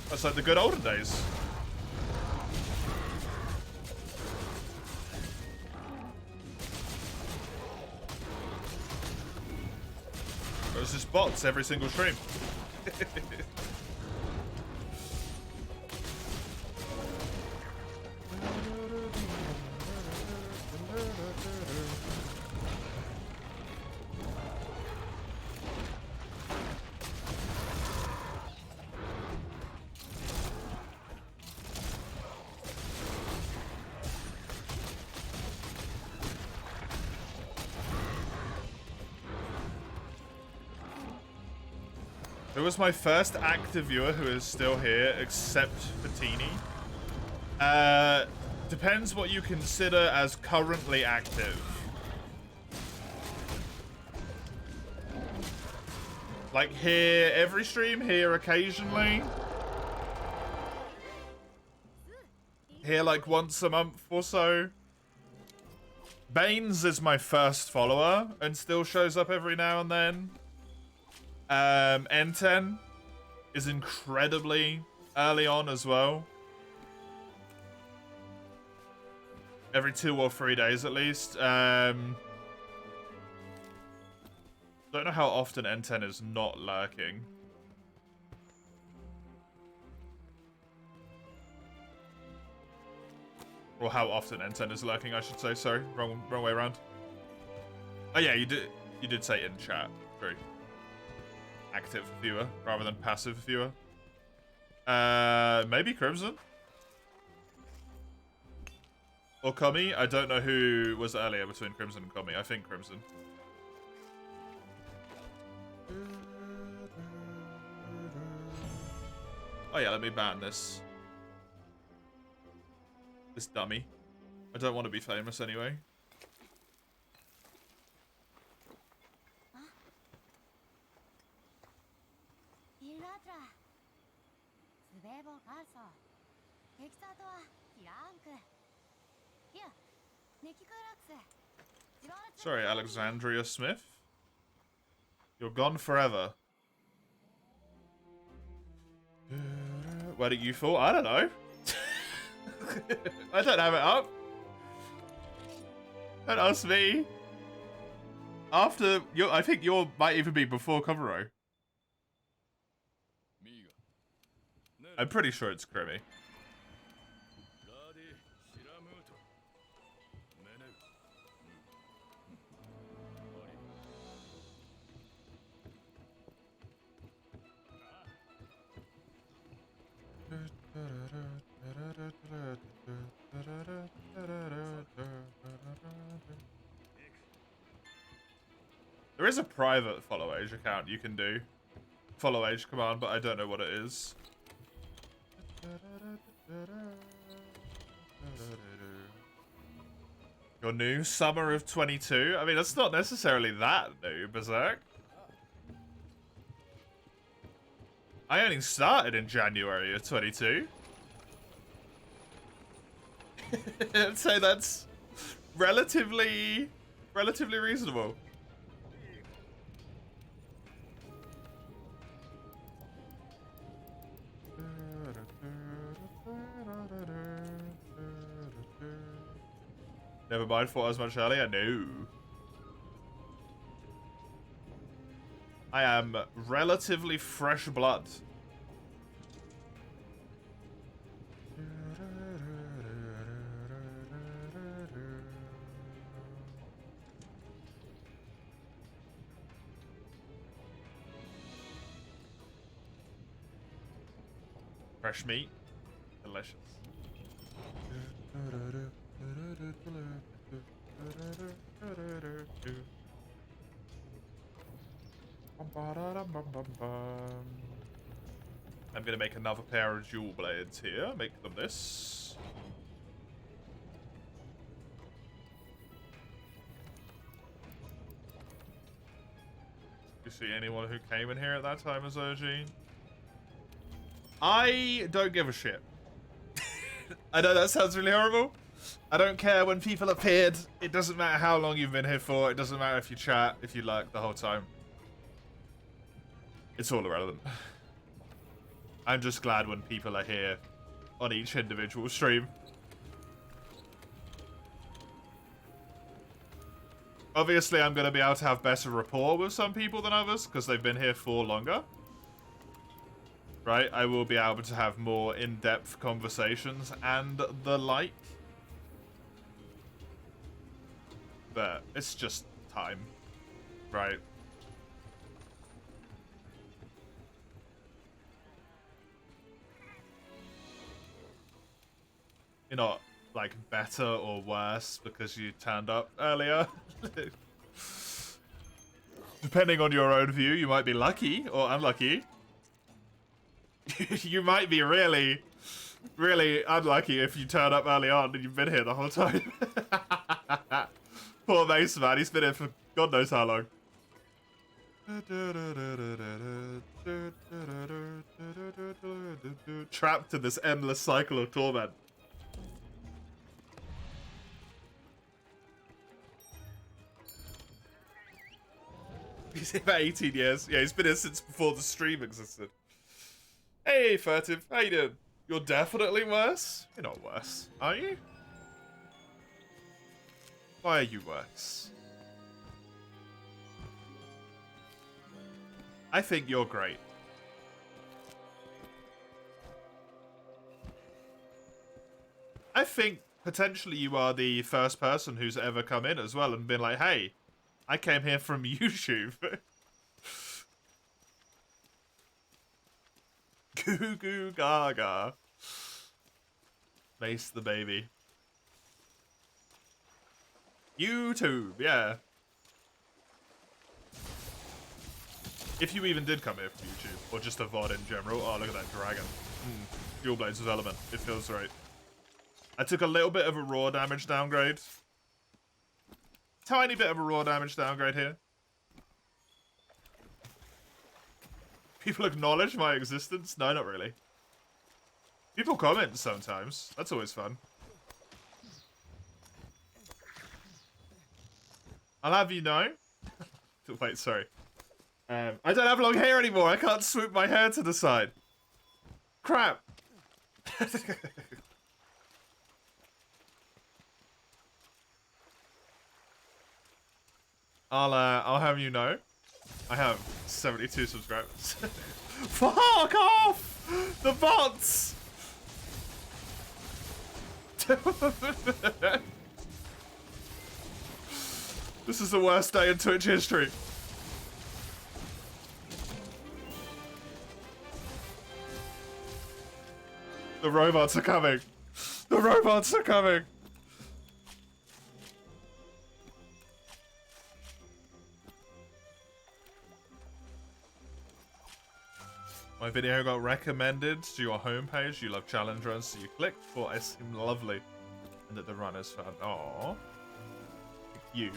That's like the good olden days. There's just bots every single stream. Who was my first active viewer who is still here, except Fatini? Depends what you consider as currently active. Like here every stream, here occasionally. Here like once a month or so. Baines is my first follower and still shows up every now and then. N10 is incredibly early on as well. Every 2 or 3 days at least. Don't know how often N10 is not lurking. Or how often N10 is lurking, I should say. Sorry, wrong way around. Oh yeah, you did say in chat. True. Active viewer rather than passive viewer. Maybe Crimson or Kami. I don't know who was earlier between Crimson and Kami. I think Crimson. Oh yeah, let me ban this dummy. I don't want to be famous anyway. Sorry, Alexandria Smith. You're gone forever. Where did you fall? I don't know. I don't have it up. Don't ask me. After you, I think your might even be before Kovaro. I'm pretty sure it's Crimmy. There is a private follow age account you can do. Follow age command, but I don't know what it is. You're new? Summer of 22? I mean, that's not necessarily that new, Berserk. I only started in January of 22. I'd say that's relatively reasonable. Never mind, fought as much earlier? No. I am relatively fresh blood. Fresh meat. Delicious. I'm gonna make another pair of dual blades here. Make them this. You see anyone who came in here at that time as OG? I don't give a shit. I know that sounds really horrible. I don't care when people appeared. It doesn't matter how long you've been here for. It doesn't matter if you chat, if you lurk the whole time. It's all irrelevant. I'm just glad when people are here on each individual stream. Obviously, I'm going to be able to have better rapport with some people than others because they've been here for longer. Right? I will be able to have more in-depth conversations and the like. But it's just time. Right? You're not, like, better or worse because you turned up earlier. Depending on your own view, you might be lucky or unlucky. You might be really, really unlucky if you turn up early on and you've been here the whole time. Poor Mace, man. He's been here for God knows how long. Trapped in this endless cycle of torment. He's here for 18 years. Yeah, he's been here since before the stream existed. Hey, Furtive. How you doing? You're definitely worse? You're not worse, are you? Why are you worse? I think you're great. I think potentially you are the first person who's ever come in as well and been like, hey, I came here from YouTube. Goo goo gaga. Mace the baby. YouTube, yeah. If you even did come here from YouTube, or just a VOD in general. Oh, look at that dragon. Dual Blades development. It feels right. I took a little bit of a raw damage downgrade. Tiny bit of a raw damage downgrade here. People acknowledge my existence? No, not really. People comment sometimes. That's always fun. I'll have you know. Wait, sorry. I don't have long hair anymore. I can't swoop my hair to the side. Crap. I'll have you know. I have 72 subscribers. Fuck off! The bots! This is the worst day in Twitch history. The robots are coming. The robots are coming. My video got recommended to your homepage. You love challenge runs, so you clicked. Thought I seemed lovely. And that the runners found. Aww. You.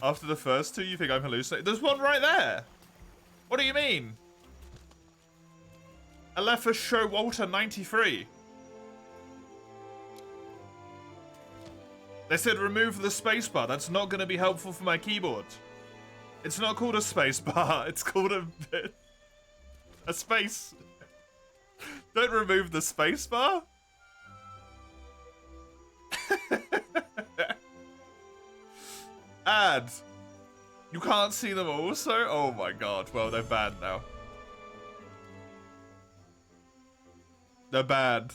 After the first two, you think I'm hallucinating? There's one right there. What do you mean? Alepha Show Walter 93. They said remove the spacebar. That's not going to be helpful for my keyboard. It's not called a spacebar. It's called a space. Don't remove the spacebar. Ad. You can't see them also? Oh my god. Well, they're banned now. They're banned.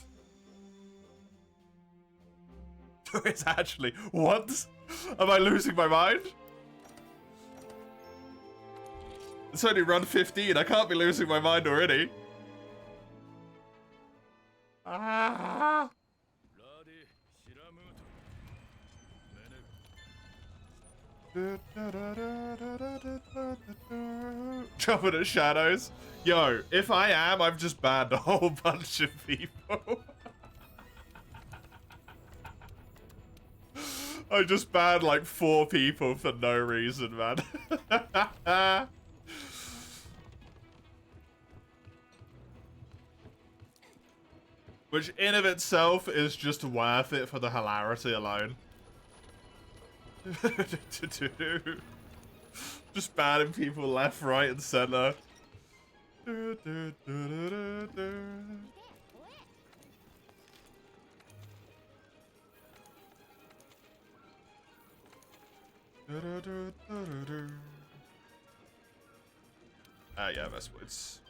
It's actually... What? Am I losing my mind? It's only run 15. I can't be losing my mind already. Ah. Jumping at shadows. Yo, if I am, I've just banned a whole bunch of people. I just banned like 4 people for no reason, man. Which in of itself is just worth it for the hilarity alone. Just banning people left, right, and center. Yeah, best words.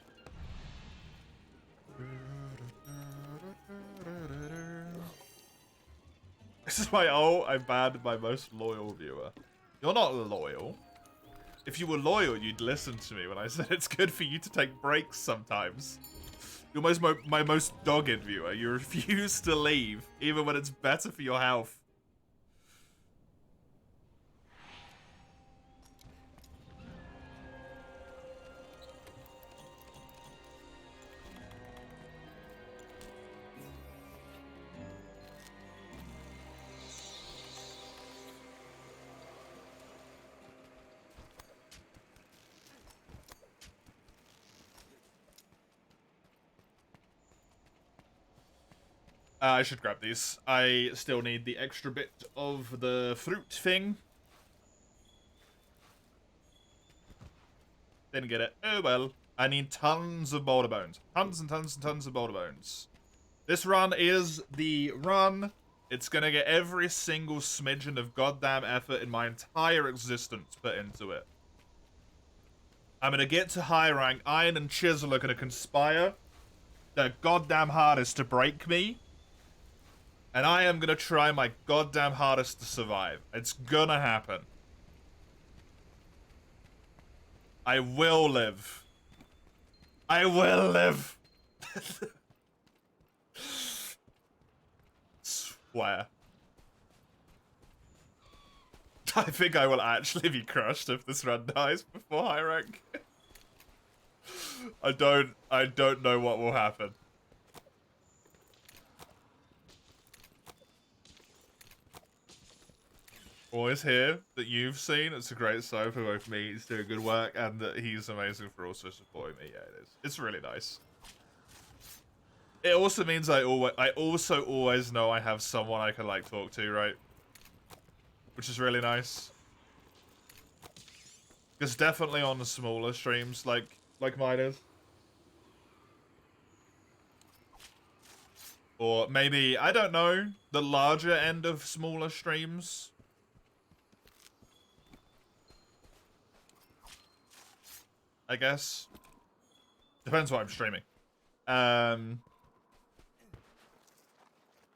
This is my I banned my most loyal viewer. You're not loyal. If you were loyal, you'd listen to me when I said it's good for you to take breaks sometimes. You're my most dogged viewer. You refuse to leave, even when it's better for your health. I should grab these. I still need the extra bit of the fruit thing. Didn't get it. Oh well. I need tons of boulder bones. Tons and tons and tons of boulder bones. This run is the run. It's gonna get every single smidgen of goddamn effort in my entire existence put into it. I'm gonna get to high rank. Iron and Chisel are gonna conspire their goddamn hardest to break me. And I am gonna try my goddamn hardest to survive. It's gonna happen. I will live. I will live. Swear. I think I will actually be crushed if this run dies before high rank. I don't know what will happen. Always here that you've seen. It's a great sign for both me. He's doing good work, and that he's amazing for also supporting me. Yeah, it is. It's really nice. It also means I also always know I have someone I can like talk to, right? Which is really nice. Because definitely on the smaller streams, like mine is. Or maybe, I don't know, the larger end of smaller streams. I guess. Depends what I'm streaming.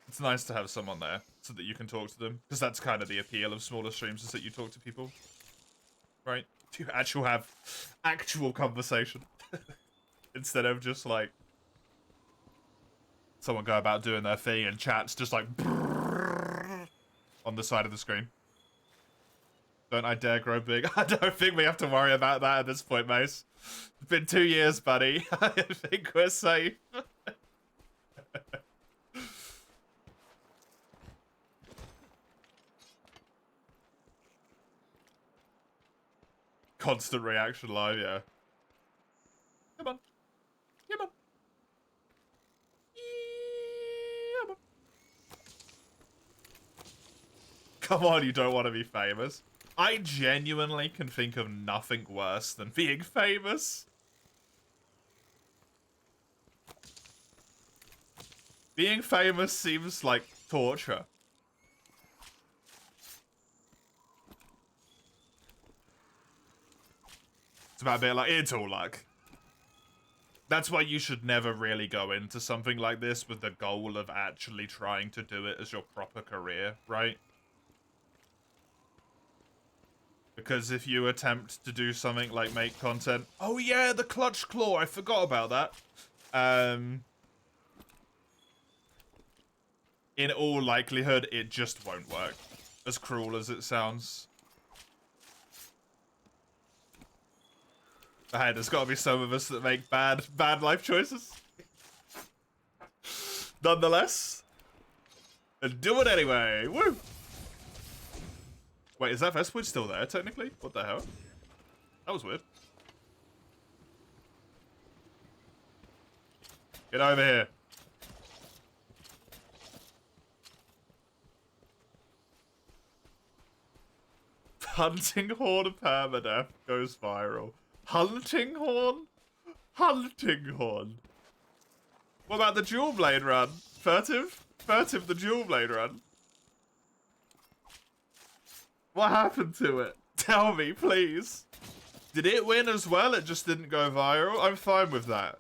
It's nice to have someone there so that you can talk to them. Because that's kind of the appeal of smaller streams, is that you talk to people. Right? You actually have actual conversation. Instead of just like someone go about doing their thing and chat's just like on the side of the screen. Don't I dare grow big. I don't think we have to worry about that at this point, Mace. It's been 2 years, buddy. I think we're safe. Constant reaction live, yeah. Come on. Come on. Come on. Come on, you don't want to be famous. I genuinely can think of nothing worse than being famous. Being famous seems like torture. It's about a bit like, it's all luck. That's why you should never really go into something like this with the goal of actually trying to do it as your proper career, right? Because if you attempt to do something like make content... Oh yeah, the clutch claw! I forgot about that. In all likelihood, it just won't work. As cruel as it sounds. But hey, there's gotta be some of us that make bad life choices. Nonetheless. And do it anyway! Woo! Wait, is that Vespucci still there, technically? What the hell? That was weird. Get over here. Hunting horn of permadeath goes viral. Hunting horn? Hunting horn. What about the dual blade run? Furtive? Furtive the dual blade run. What happened to it? Tell me, please. Did it win as well? It just didn't go viral? I'm fine with that.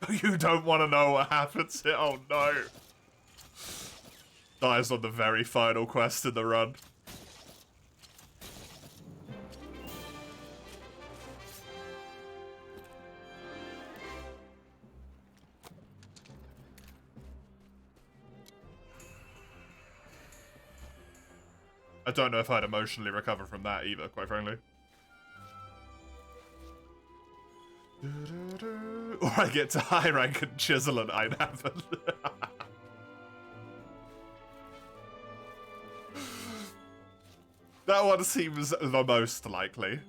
You don't want to know what happened to it? Oh no. Dies on the very final quest in the run. I don't know if I'd emotionally recover from that either, quite frankly. Or I get to high rank and chisel and I'd happen. That one seems the most likely.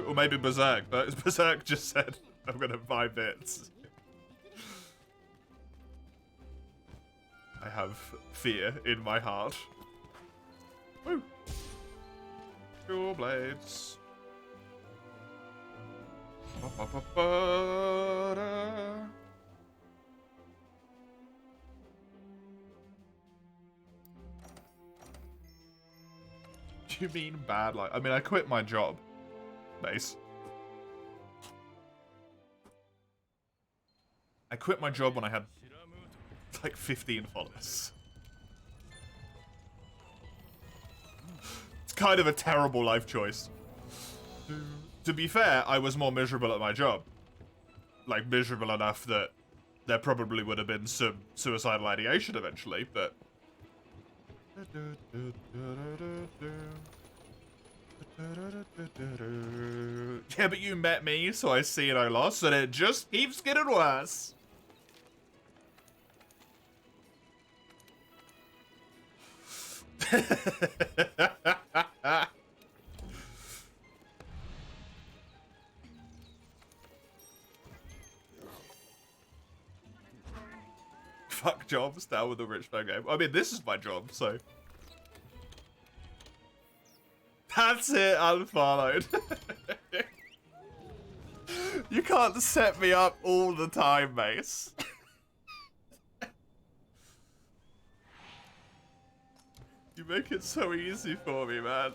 Or maybe Berserk, but Berserk just said, I'm gonna buy bits. I have fear in my heart. Woo! Dual blades. Do you mean bad? Like, I mean, I quit my job. Base. I quit my job when I had like 15 followers. It's kind of a terrible life choice. To be fair, I was more miserable at my job. Like, miserable enough that there probably would have been some suicidal ideation eventually, but... Yeah, but you met me, so I see no loss, and it just keeps getting worse. Fuck jobs, down with the rich man game. I mean, this is my job, so... That's it, unfollowed. You can't set me up all the time, Mace. You make it so easy for me, man.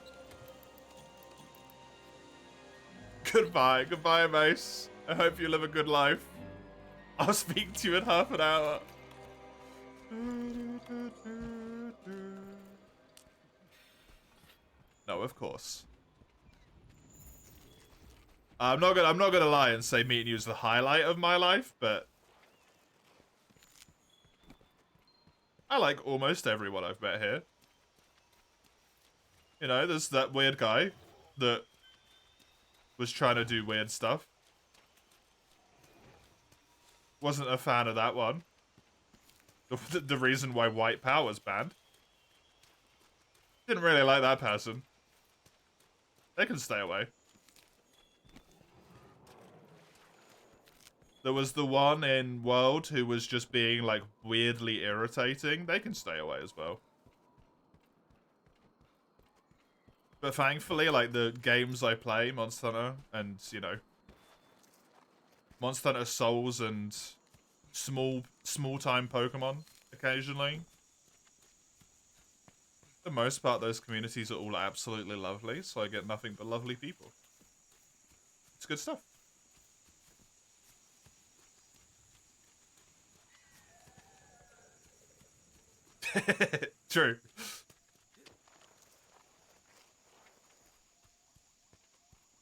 Goodbye. Goodbye, Mace. I hope you live a good life. I'll speak to you in half an hour. No, of course. I'm not gonna lie and say meeting you is the highlight of my life, but I like almost everyone I've met here. You know, there's that weird guy that was trying to do weird stuff. Wasn't a fan of that one. The reason why white power's banned. Didn't really like that person. They can stay away. There was the one in World who was just being, like, weirdly irritating. They can stay away as well. But thankfully, like, the games I play, Monster Hunter, and, you know, Monster Hunter Souls and small-time Pokemon, occasionally. For the most part, those communities are all absolutely lovely, so I get nothing but lovely people. It's good stuff. True.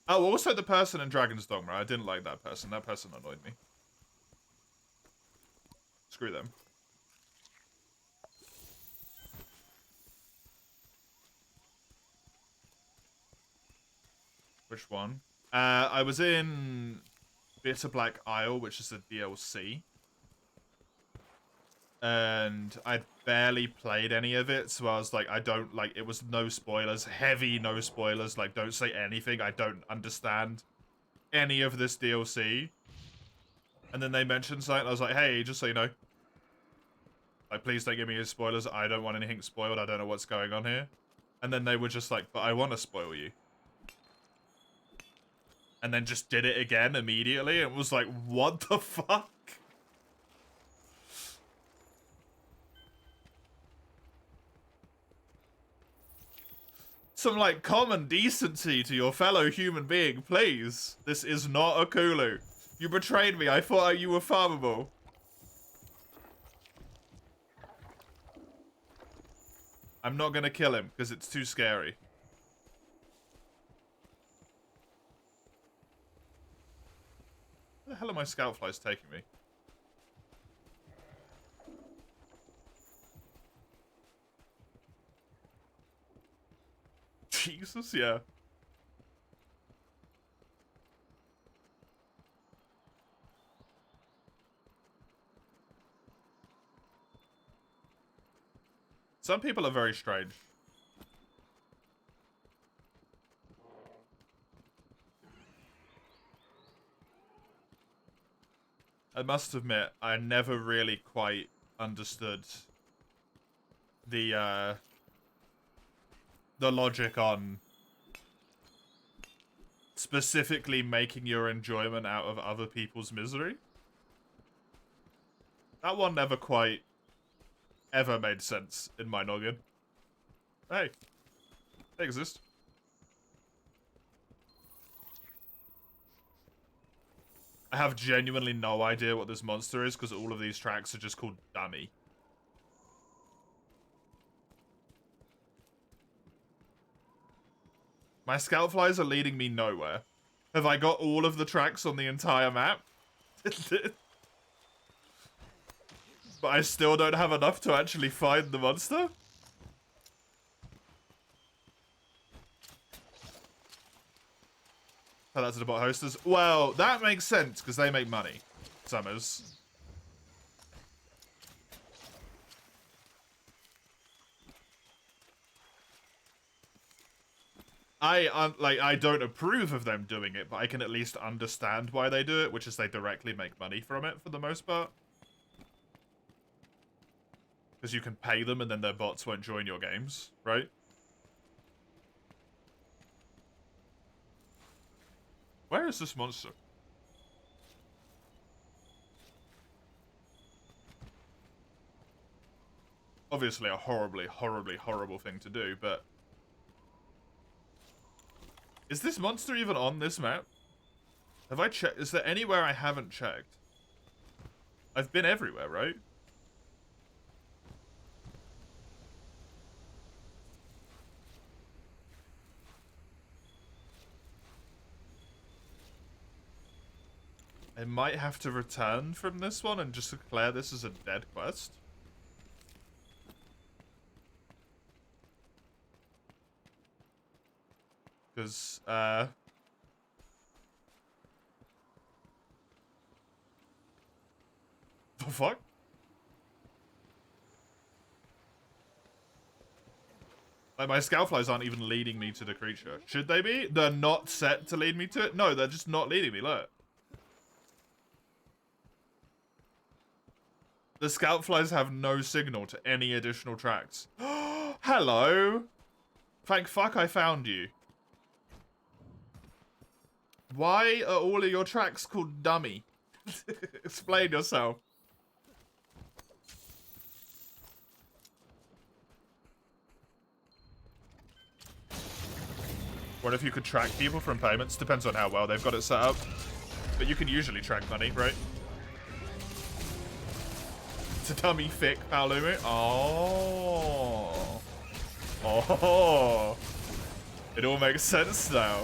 Oh, also the person in Dragon's Dogma. I didn't like that person. That person annoyed me. Screw them. Which one? I was in Bitter Black Isle, which is a DLC. And I barely played any of it, so I was like, I don't, like, it was no spoilers. Heavy no spoilers. Like, don't say anything. I don't understand any of this DLC. And then they mentioned something, I was like, hey, just so you know. Like, please don't give me any spoilers. I don't want anything spoiled. I don't know what's going on here. And then they were just like, but I want to spoil you. And then just did it again immediately. And was like, what the fuck? Some, like, common decency to your fellow human being, please. This is not a Kulu. You betrayed me. I thought you were farmable. I'm not gonna kill him, because it's too scary. Where the hell are my scout flies taking me? Jesus, yeah. Some people are very strange. I must admit, I never really quite understood the logic on specifically making your enjoyment out of other people's misery. That one never quite ever made sense in my noggin. Hey, they exist. I have genuinely no idea what this monster is because all of these tracks are just called dummy. My scout flies are leading me nowhere. Have I got all of the tracks on the entire map? But I still don't have enough to actually find the monster? Oh, that's the bot hosters. Well, that makes sense, because they make money. Summers. I don't approve of them doing it, but I can at least understand why they do it, which is they directly make money from it for the most part. Because you can pay them and then their bots won't join your games, right? Where is this monster? Obviously a horribly, horribly, horrible thing to do, but... Is this monster even on this map? Have I checked? Is there anywhere I haven't checked? I've been everywhere, right? I might have to return from this one and just declare this as a dead quest. Because, the fuck? Like, my scoutflies aren't even leading me to the creature. Should they be? They're not set to lead me to it? No, they're just not leading me, look. The scoutflies have no signal to any additional tracks. Hello! Thank fuck I found you. Why are all of your tracks called dummy? Explain yourself. What if you could track people from payments? Depends on how well they've got it set up. But you can usually track money, right? It's a dummy thick Palumi. Oh. Oh. It all makes sense now.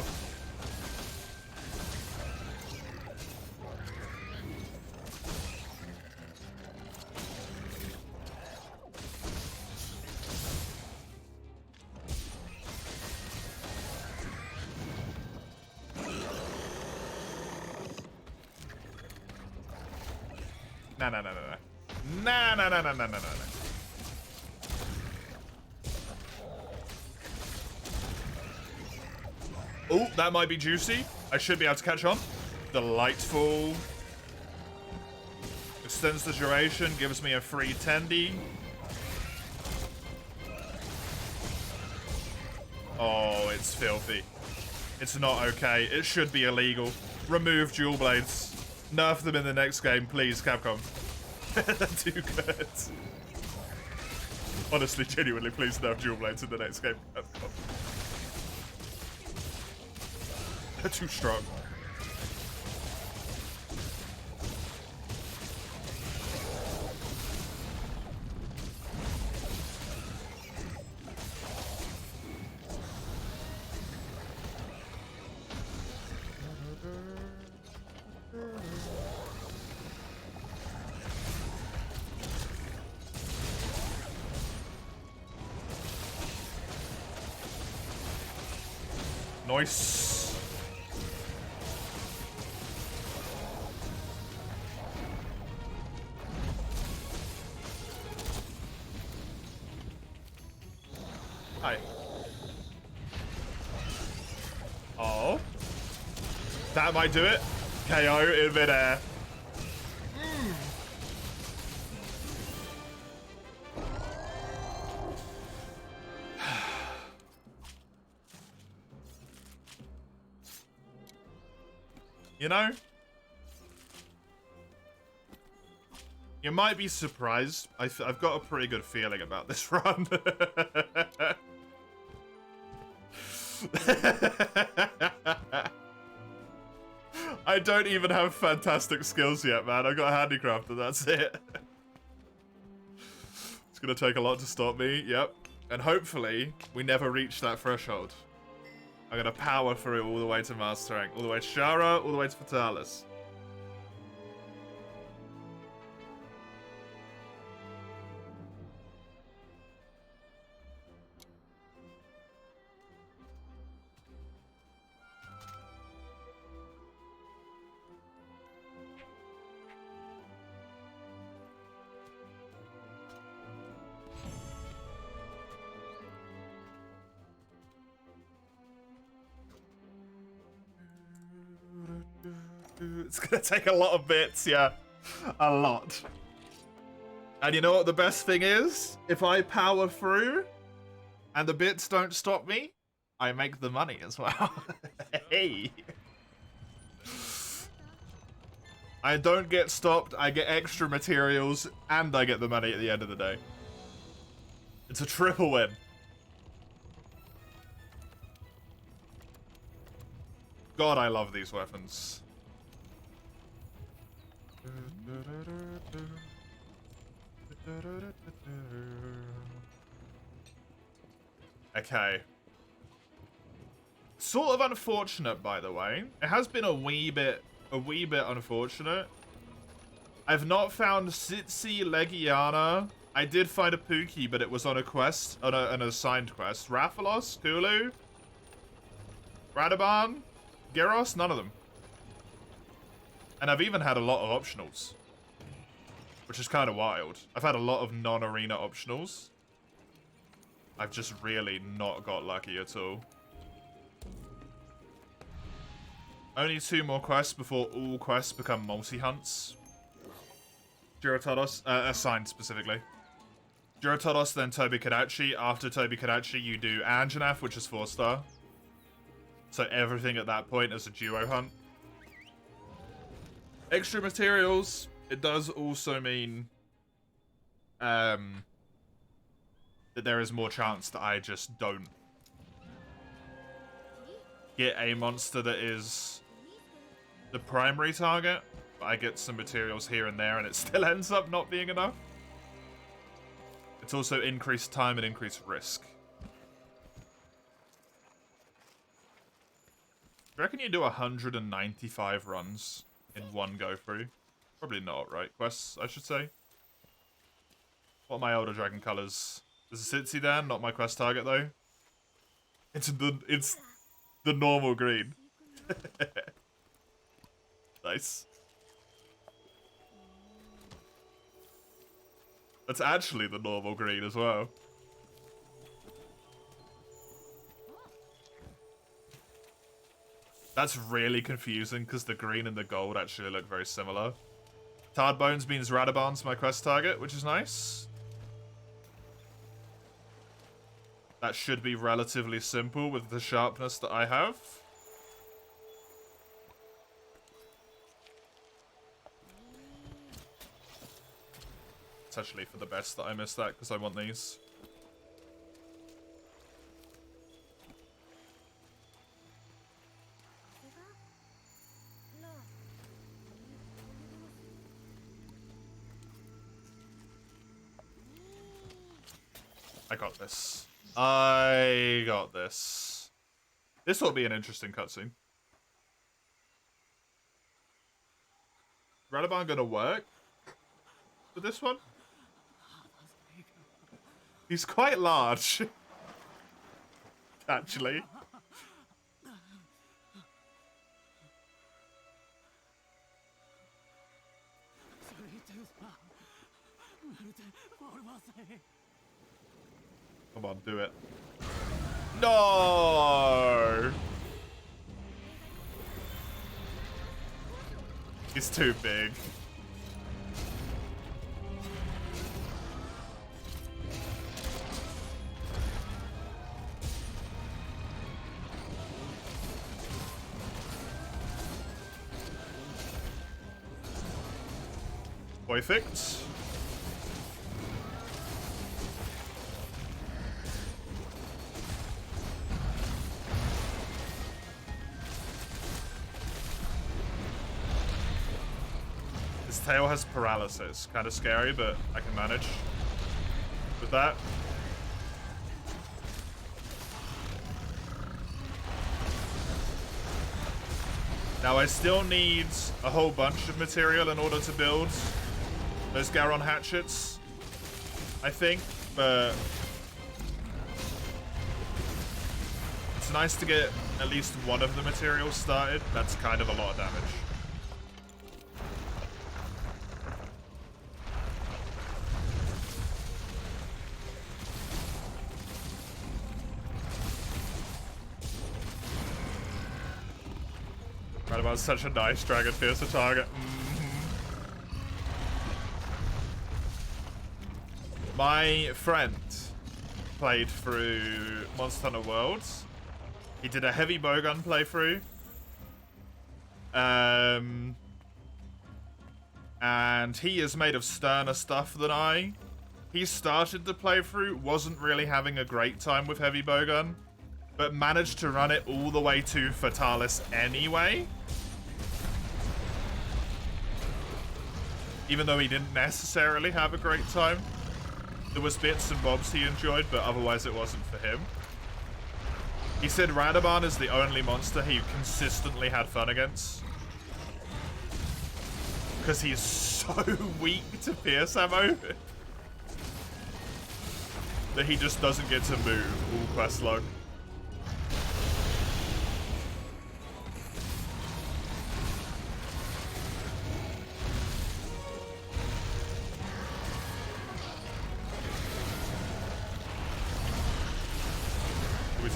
No. No. Oh, that might be juicy. I should be able to catch on. Delightful. Extends the duration, gives me a free tendy. Oh, it's filthy. It's not okay. It should be illegal. Remove dual blades. Nerf them in the next game, please, Capcom. They're too good. Honestly, genuinely, please nerf dual blades in the next game, Capcom. They're too strong. Nice. Hi. Oh. That might do it. KO in midair. You know? You might be surprised. I've got a pretty good feeling about this run. I don't even have fantastic skills yet, man. I got handicraft and that's it. It's gonna take a lot to stop me, yep. And hopefully, we never reach that threshold. I'm gonna power through all the way to Master Rank, all the way to Shara, all the way to Fatalis. It's gonna take a lot of bits, yeah. A lot. And you know what the best thing is? If I power through and the bits don't stop me, I make the money as well. Hey. I don't get stopped, I get extra materials, and I get the money at the end of the day. It's a triple win. God, I love these weapons. Okay. Sort of unfortunate, by the way. It has been a wee bit unfortunate. I've not found Sitsi Legiana. I did find a Pookie, but it was on a quest, on an assigned quest. Rathalos, Kulu, Radaban, Gyros, none of them. And I've even had a lot of optionals, which is kind of wild. I've had a lot of non-arena optionals. I've just really not got lucky at all. Only 2 more quests before all quests become multi-hunts. Duratodos, assigned specifically. Duratodos, then Tobi Kadachi. After Tobi Kadachi, you do Anjanath, which is 4-star. So everything at that point is a duo hunt. Extra materials, it does also mean that there is more chance that I just don't get a monster that is the primary target, but I get some materials here and there and it still ends up not being enough. It's also increased time and increased risk. Do you reckon you do 195 runs in one go through? Probably not, right? Quests, I should say. What are my Elder Dragon colors? Is it Sitsi Dan? Not my quest target though. It's the normal green. Nice. That's actually the normal green as well. That's really confusing because the green and the gold actually look very similar. Tarred Bones means Radabarn's my quest target, which is nice. That should be relatively simple with the sharpness that I have. It's actually for the best that I missed that because I want these. I got this. I got this. This will be an interesting cutscene. Radabarn gonna work for this one? He's quite large. Actually. Come on, do it. No! He's too big. Perfect. His tail has paralysis. Kind of scary, but I can manage with that. Now I still need a whole bunch of material in order to build those Garon hatchets, I think, but it's nice to get at least one of the materials started. That's kind of a lot of damage. Radabarn's such a nice Dragon Piercer target. My friend played through Monster Hunter Worlds. He did a heavy bowgun playthrough. And he is made of sterner stuff than I. He started the playthrough, wasn't really having a great time with heavy bowgun, but managed to run it all the way to Fatalis anyway. Even though he didn't necessarily have a great time. There was bits and bobs he enjoyed, but otherwise it wasn't for him. He said Radabarn is the only monster he consistently had fun against. Because he is so weak to pierce ammo that he just doesn't get to move all quest long.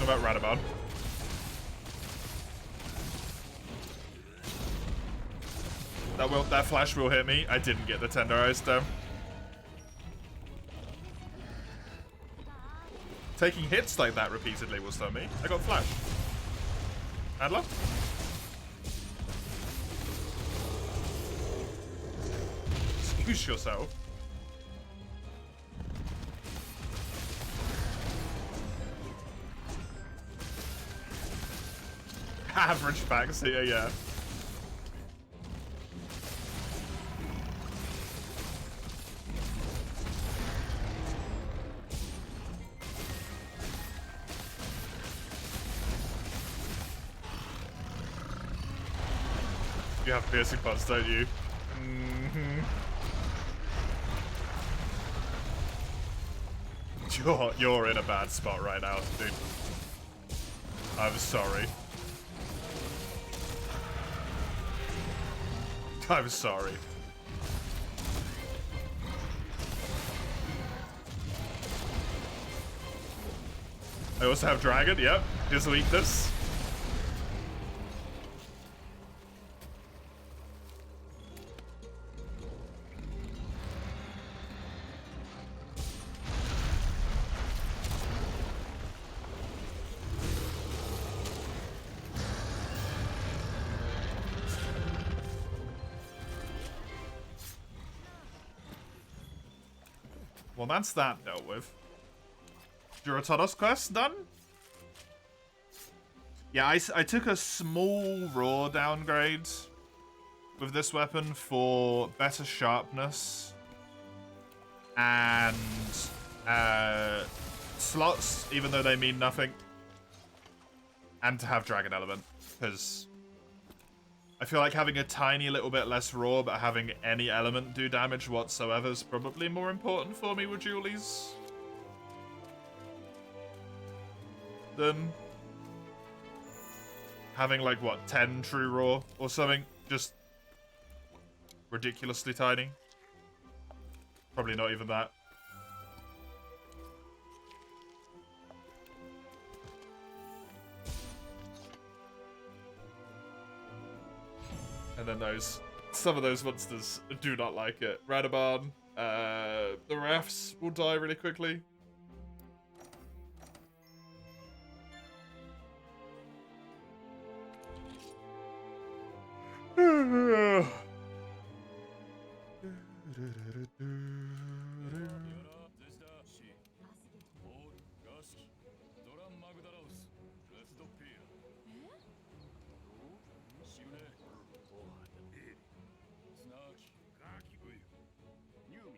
About Radabarn. That flash will hit me. I didn't get the tenderized down. Taking hits like that repeatedly will stun me. I got flash. Adler? Excuse yourself. Average backseater, yeah. You have piercing butts, don't you? Mm-hmm. You're in a bad spot right now, dude. I'm sorry. I'm sorry. I also have Dragon, yep. His weakness. Well, that's that dealt with. Duratodos quest done? Yeah, I took a small raw downgrade with this weapon for better sharpness and slots, even though they mean nothing, and to have Dragon Element, because I feel like having a tiny little bit less raw but having any element do damage whatsoever is probably more important for me with Julies than having, like, what, 10 true raw or something? Just ridiculously tiny. Probably not even that. And then some of those monsters do not like it. Radabarn, the rafts will die really quickly.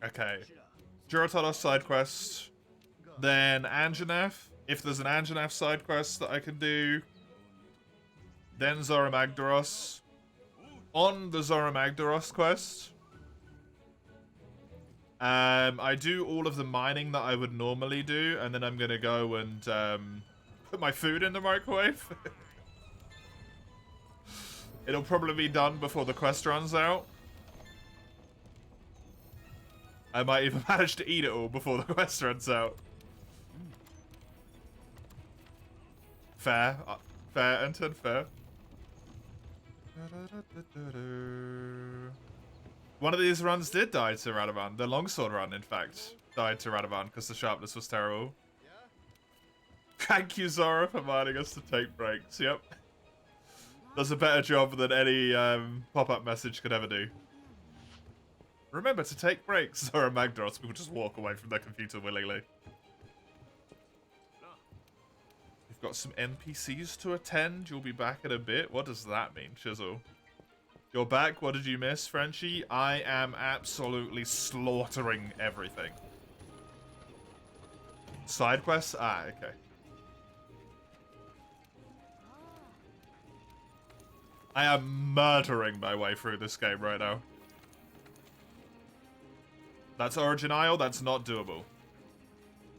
Okay. Duratodos side quest. Then Anjanath. If there's an Anjanath side quest that I can do. Then Zoramagdaros. On the Zoramagdaros quest, I do all of the mining that I would normally do, and then I'm gonna go and put my food in the microwave. It'll probably be done before the quest runs out. I might even manage to eat it all before the quest runs out. Fair. Fair, Anton, fair. One of these runs did die to Radovan. The longsword run, in fact, died to Radovan because the sharpness was terrible. Thank you, Zora, for reminding us to take breaks. Yep. Does a better job than any pop-up message could ever do. Remember to take breaks, Zora Magdaros. People just walk away from their computer willingly. We've got some NPCs to attend. You'll be back in a bit. What does that mean, Chisel? You're back. What did you miss, Frenchie? I am absolutely slaughtering everything. Side quests? Ah, okay. I am murdering my way through this game right now. That's Origin Isle. That's not doable.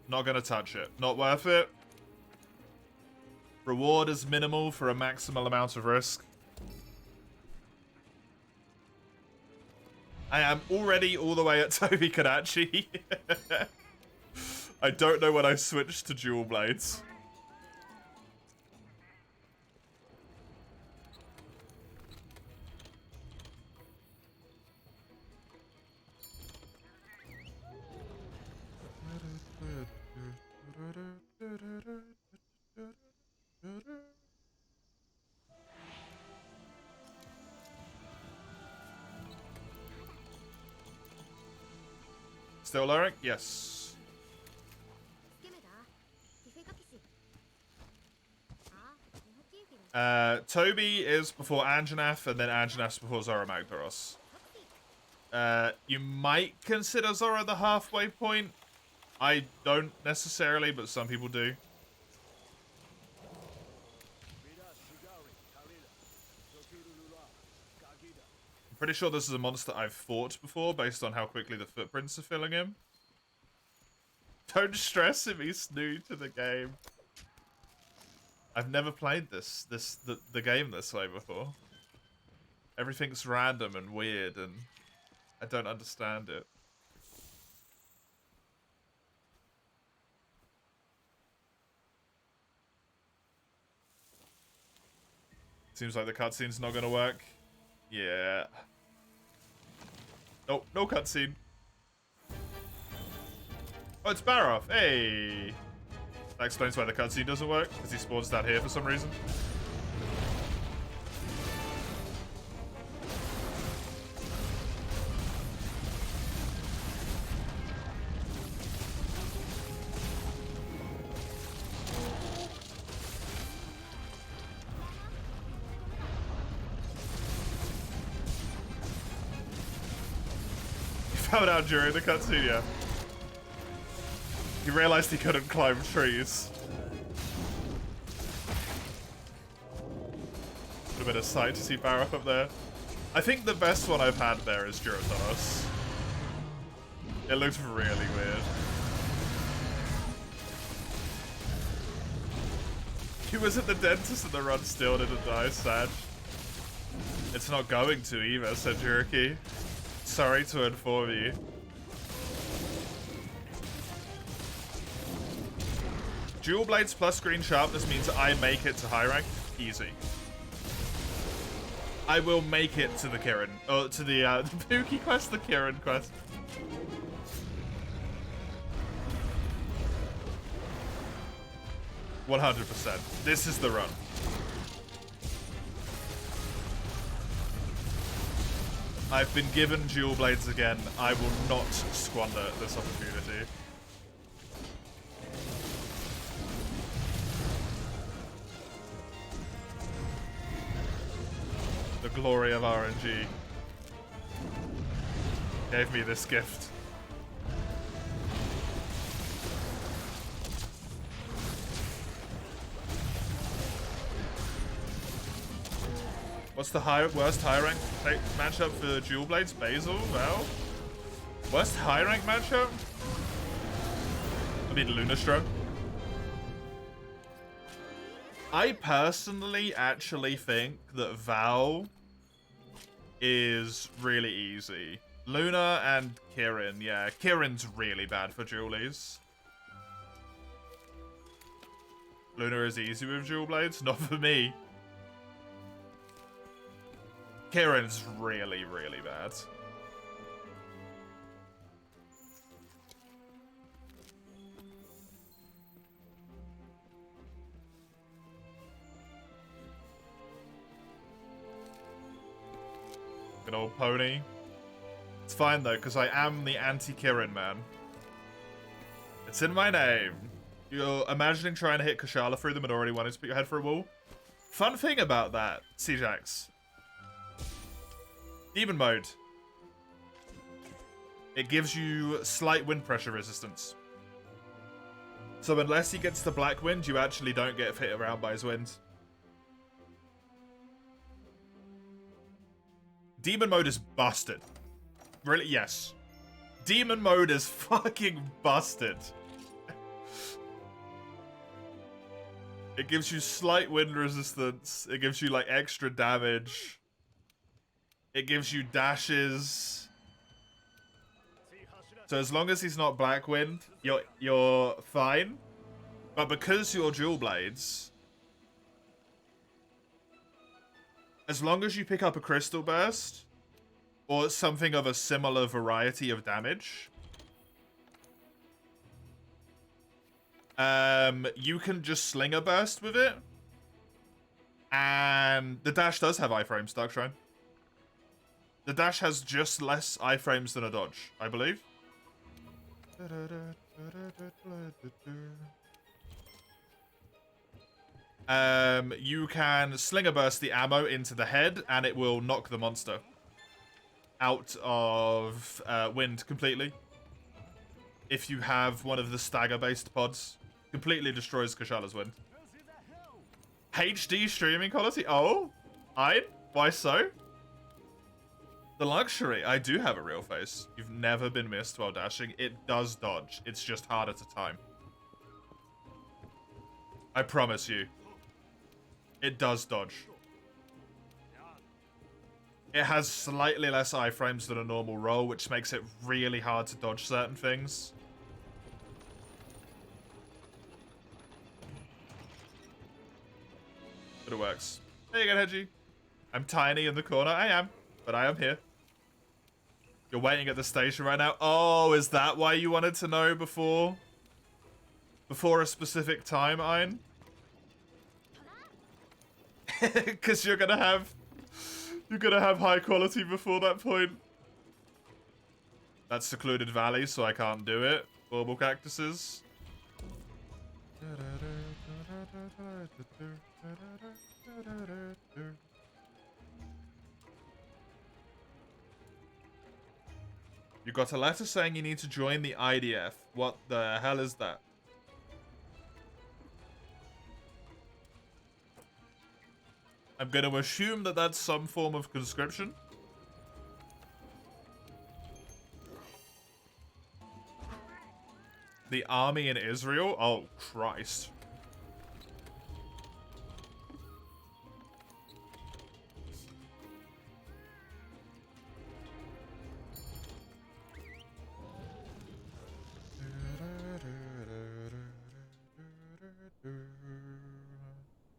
Not gonna touch it. Not worth it. Reward is minimal for a maximal amount of risk. I am already all the way at Toby Kadachi. I don't know when I switched to dual blades. Still lowering? Yes. Toby is before Anjanath, and then Anjanath's before Zora Magdaros. You might consider Zora the halfway point. I don't necessarily, but some people do. I'm pretty sure this is a monster I've fought before, based on how quickly the footprints are filling him. Don't stress him, he's new to the game. I've never played the game this way before. Everything's random and weird, and I don't understand it. Seems like the cutscene's not gonna work. Yeah. Nope, no cutscene. Oh, it's Baroff. Hey! That explains why the cutscene doesn't work, because he spawns down here for some reason. You found out during the cutscene, yeah. He realized he couldn't climb trees. Would have been a sight to see Baroff up there. I think the best one I've had there is Durotanos. It looks really weird. He was at the dentist and the run still didn't die, sad. It's not going to either, said Juriki. Sorry to inform you. Dual blades plus green sharpness means I make it to high rank. Easy. I will make it to the Kirin. Or to the Pookie quest, the Kirin quest. %. This is the run. I've been given dual blades again. I will not squander this opportunity. The glory of RNG gave me this gift. What's the worst high rank matchup for dual blades? Basil? Well, worst high rank matchup? I mean, Lunastra. I personally actually think that Val is really easy. Luna and Kirin, yeah. Kirin's really bad for dualies. Luna is easy with dual blades, not for me. Kirin's really, really bad. Good old pony. It's fine though, because I am the anti-Kirin man. It's in my name. You're imagining trying to hit Kushala through them and already wanting to put your head for a wall? Fun thing about that, Cjax. Demon mode. It gives you slight wind pressure resistance. So unless he gets the black wind, you actually don't get hit around by his wind. Demon mode is busted. Really? Yes. Demon mode is fucking busted. It gives you slight wind resistance. It gives you like extra damage. It gives you dashes. So as long as he's not black wind, you're fine. But because you're dual blades, as long as you pick up a crystal burst or something of a similar variety of damage, you can just sling a burst with it. And the dash does have iframes, Darkshrine. The dash has just less iframes than a dodge, I believe. you can Slinger Burst the ammo into the head, and it will knock the monster out of wind completely. If you have one of the stagger-based pods, completely destroys Kashala's wind. HD streaming quality? Oh? Why so? The luxury. I do have a real face. You've never been missed while dashing. It does dodge. It's just harder to time. I promise you. It does dodge. It has slightly less iframes than a normal roll, which makes it really hard to dodge certain things. But it works. There you go, Hedgie. I'm tiny in the corner. I am. But I am here. You're waiting at the station right now. Oh, is that why you wanted to know before? Before a specific time, Ein? Because you're gonna have high quality before that point. That's secluded valley, so I can't do it. Bauble cactuses. You got a letter saying you need to join the IDF. What the hell is that? I'm going to assume that that's some form of conscription. The army in Israel? Oh, Christ.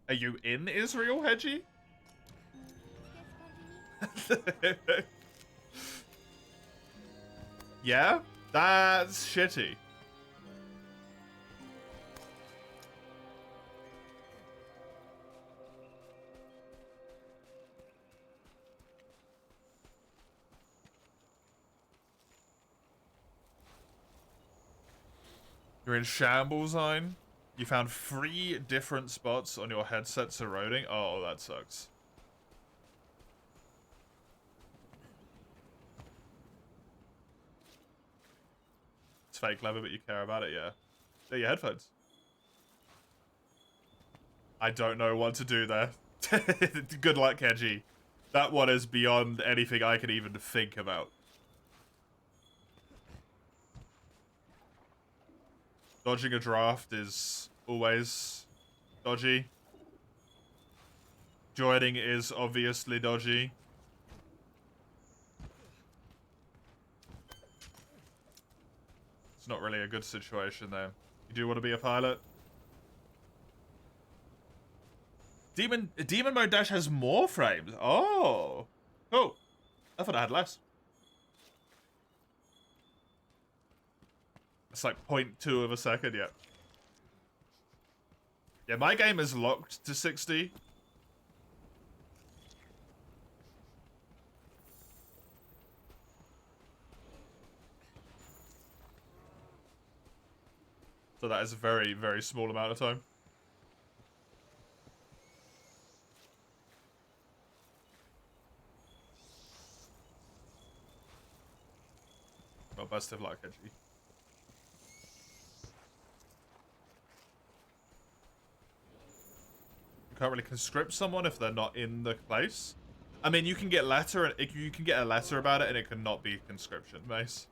Are you in Israel, Hedgie? Yeah? That's shitty. You're in shambles, Ein. You found 3 different spots on your headset's eroding. Oh, that sucks. It's fake clever, but you care about it, yeah. They're your headphones. I don't know what to do there. Good luck, Hedgie. That one is beyond anything I can even think about. Dodging a draft is always dodgy. Joining is obviously dodgy. It's not really a good situation there. You do want to be a pilot? Demon Mode Dash has more frames. Oh, cool. I thought I had less. It's like 0.2 of a second, yeah. Yeah, my game is locked to 60. So that is a very, very small amount of time. Well, best of luck, Hedgie. You can't really conscript someone if they're not in the place. I mean, you can get you can get a letter about it, and it can not be conscription, Mace.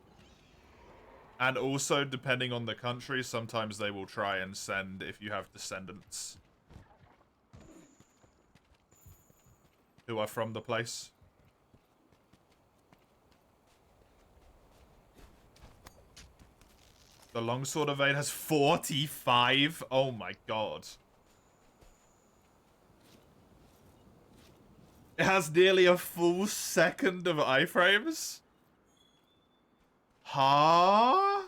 And also, depending on the country, sometimes they will try and send if you have descendants who are from the place. The longsword evade has 45. Oh my god. It has nearly a full second of iframes? Huh?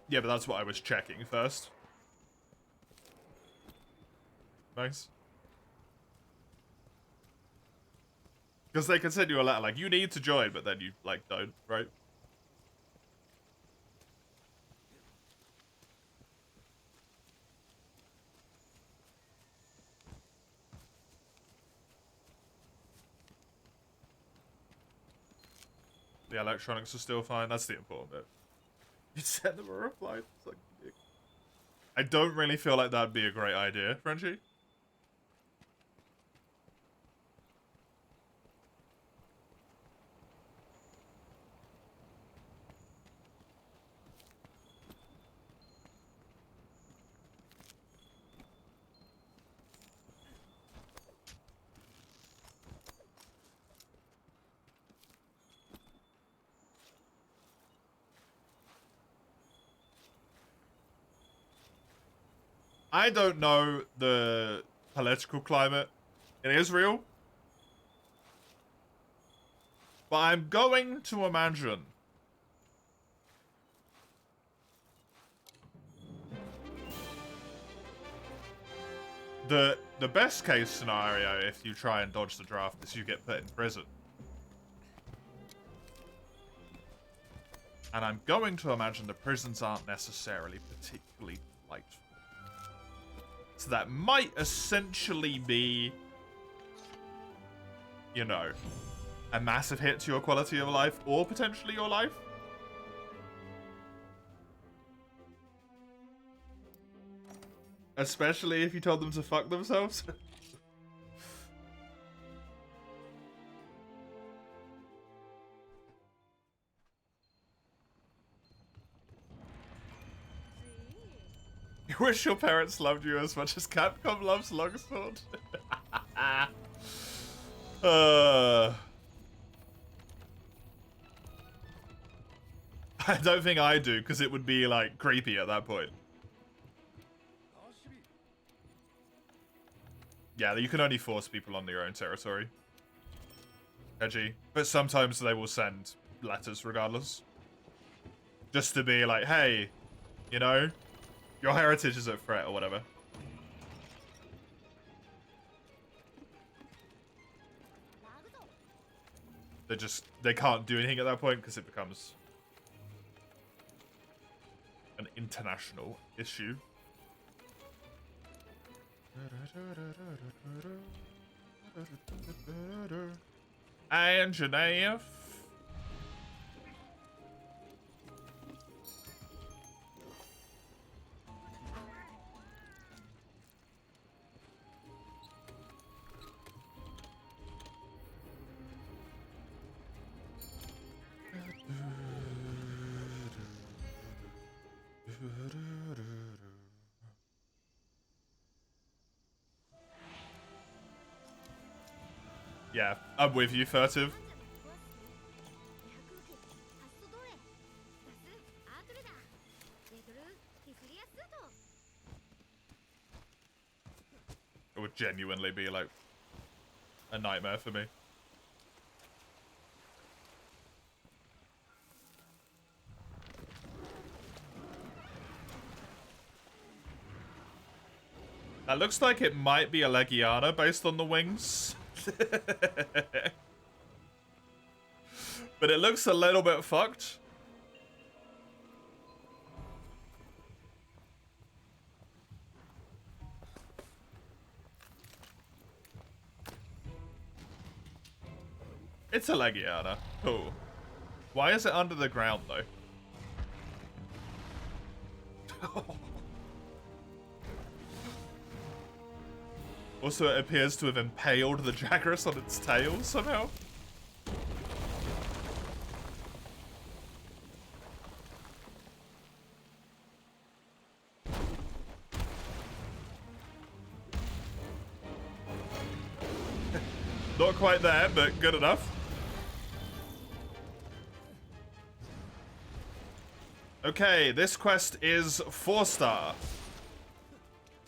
Yeah, but that's what I was checking first. Nice. Because they can send you a letter like, you need to join, but then you, like, don't, right? The electronics are still fine. That's the important bit. You send them a reply. It's like, I don't really feel like that'd be a great idea, Frenchie. I don't know the political climate in Israel, but I'm going to imagine the best case scenario if you try and dodge the draft is you get put in prison. And I'm going to imagine the prisons aren't necessarily particularly delightful. So that might essentially be, you know, a massive hit to your quality of life or potentially your life. Especially if you told them to fuck themselves. You wish your parents loved you as much as Capcom loves Longsword. I don't think I do, because it would be, like, creepy at that point. Yeah, you can only force people on your own territory. Edgy. But sometimes they will send letters regardless. Just to be like, hey, you know, your heritage is at threat or whatever. They can't do anything at that point because it becomes an international issue. And Genevieve. Yeah, I'm with you, Furtive. It would genuinely be like a nightmare for me. That looks like it might be a Legiana based on the wings. But it looks a little bit fucked. It's a Legiana. Cool. Why is it under the ground, though? Also, it appears to have impaled the Jagras on its tail somehow. Not quite there, but good enough. Okay, this quest is 4-star.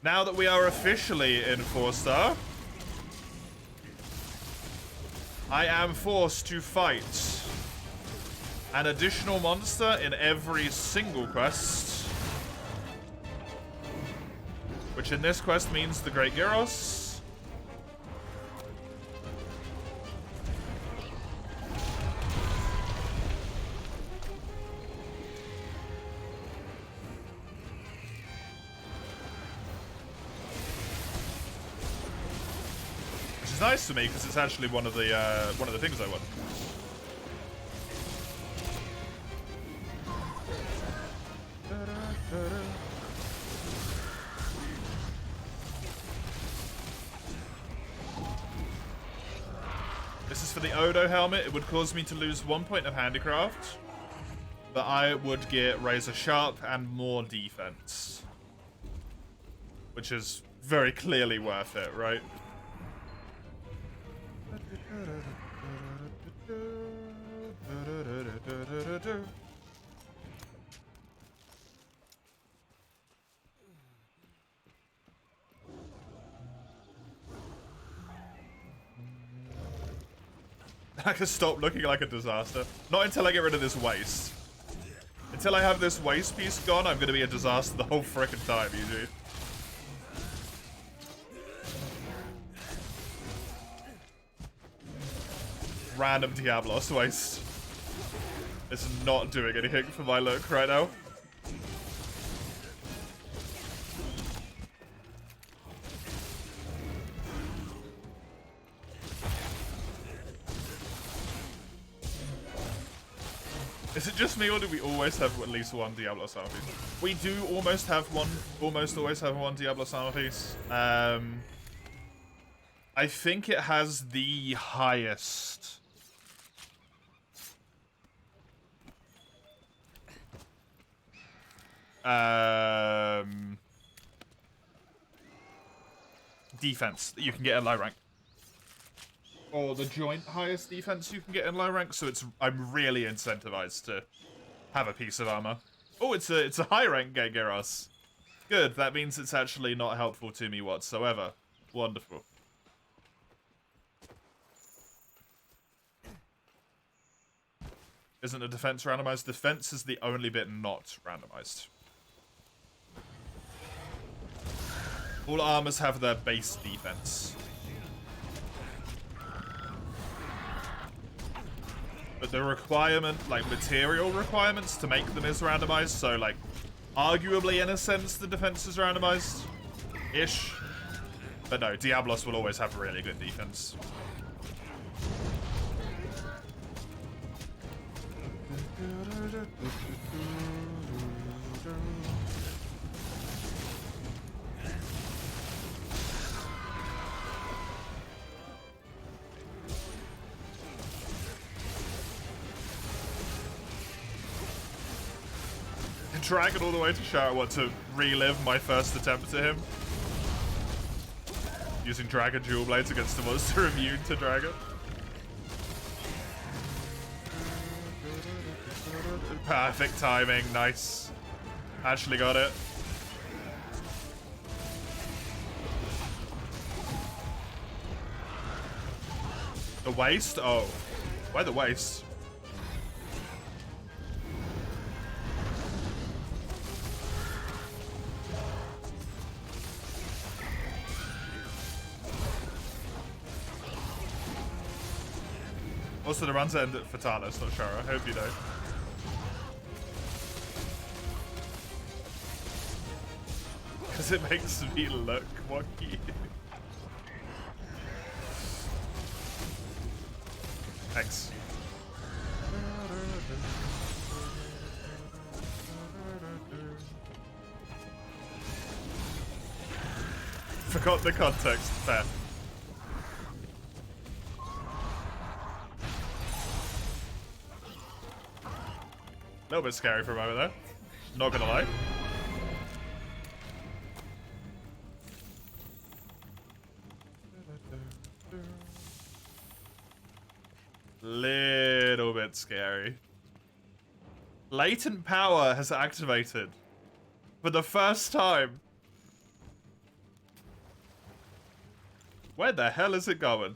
Now that we are officially in 4-star, I am forced to fight an additional monster in every single quest. Which in this quest means the Great Gyros. nice for me because it's actually one of the things I want. This is for the Odo helmet. It would cause me to lose 1 point of handicraft, but I would get razor sharp and more defense, which is very clearly worth it, right? I can stop looking like a disaster. Not until I get rid of this waste. Until I have this waste piece gone, I'm gonna be a disaster the whole frickin' time, usually. Random Diablos waste. It's not doing anything for my look right now. Is it just me, or do we always have at least one Diablos armor piece? We do almost always have one Diablos armor piece. I think it has the highest. Defense that you can get in low rank. Or the joint highest defense you can get in low rank, so I'm really incentivized to have a piece of armor. Oh, it's a high rank Gegeras. Good, that means it's actually not helpful to me whatsoever. Wonderful. Isn't the defense randomized? Defense is the only bit not randomized. All armors have their base defense. But the requirement, like material requirements to make them is randomized, so like arguably in a sense the defense is randomized-ish. But no, Diablos will always have really good defense. Dragon all the way to shout what to relive my first attempt at him. Using Dragon Dual Blades against the monster immune to Dragon. Perfect timing, nice. Actually got it. The waste? Oh. Why the waste? Also, the runs end at Fatalis, not Shara. I hope you know. Because it makes me look wonky. Thanks. Forgot the context. Fair. A little bit scary for a moment there. Not gonna lie. Little bit scary. Latent power has activated for the first time. Where the hell is it going?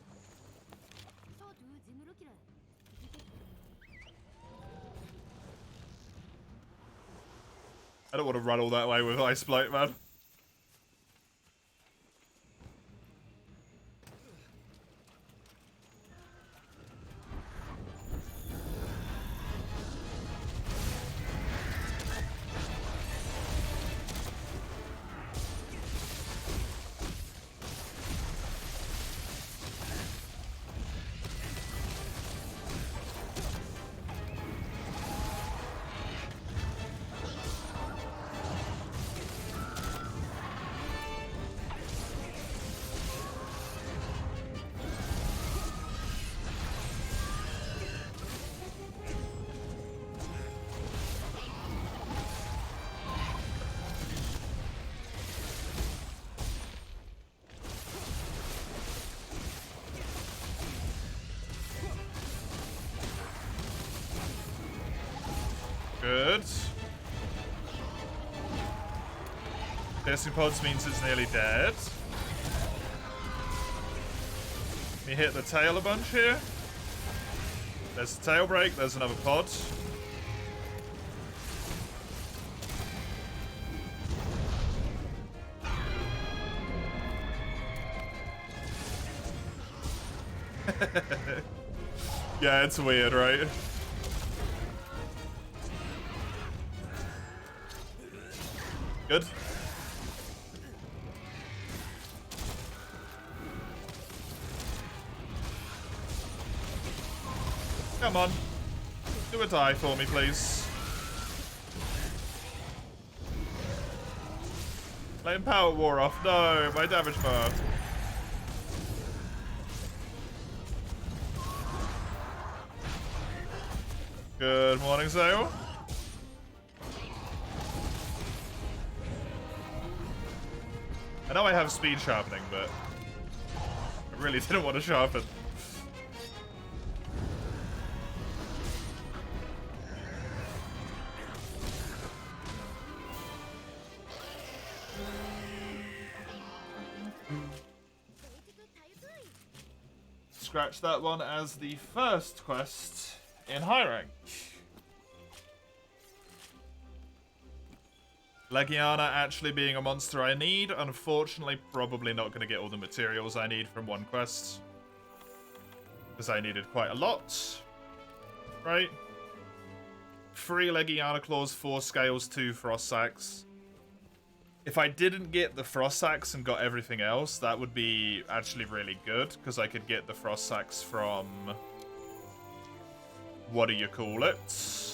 I don't want to run all that way with Ice Blight, man. Piercing pods means it's nearly dead. Let me hit the tail a bunch here. There's the tail break, there's another pod. Yeah, it's weird, right? Good. Come on. Do a die for me, please. Flame power wore off. No, my damage bar. Good morning, Zale. I know I have speed sharpening, but I really didn't want to sharpen. Scratch that one as the first quest in high rank. Legiana actually being a monster I need. Unfortunately, probably not going to get all the materials I need from one quest. Because I needed quite a lot. Right? 3 Legiana claws, 4 scales, 2 frost sacks. If I didn't get the frost sacks and got everything else, that would be actually really good. Because I could get the frost sacks from... what do you call it?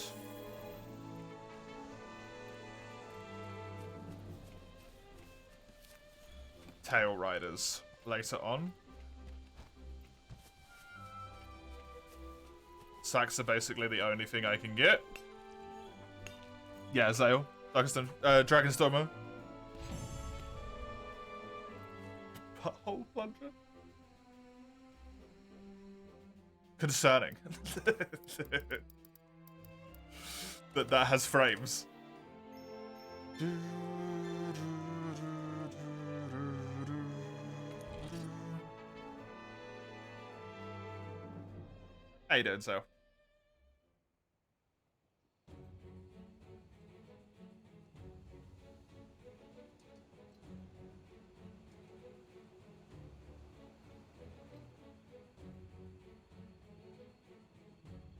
Tail Riders later on. Sacks are basically the only thing I can get. Yeah, Zale. Dragonstormer. Butthole plunger? Concerning. that has frames. How you doing, so?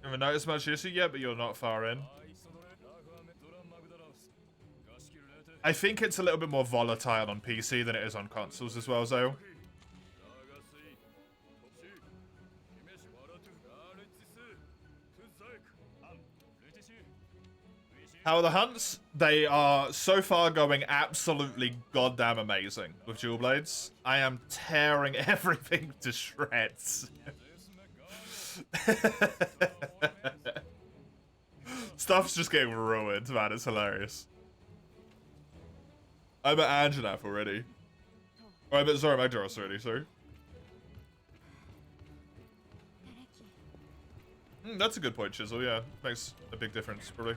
Haven't noticed much issue yet, but you're not far in. I think it's a little bit more volatile on PC than it is on consoles as well, Zoe. How are the hunts? They are so far going absolutely goddamn amazing with dual blades. I am tearing everything to shreds. Stuff's just getting ruined, man. It's hilarious. I'm at Anjanath already. Oh, I'm at Zora Magdaros already, sorry. That's a good point, Chisel, yeah. Makes a big difference, probably.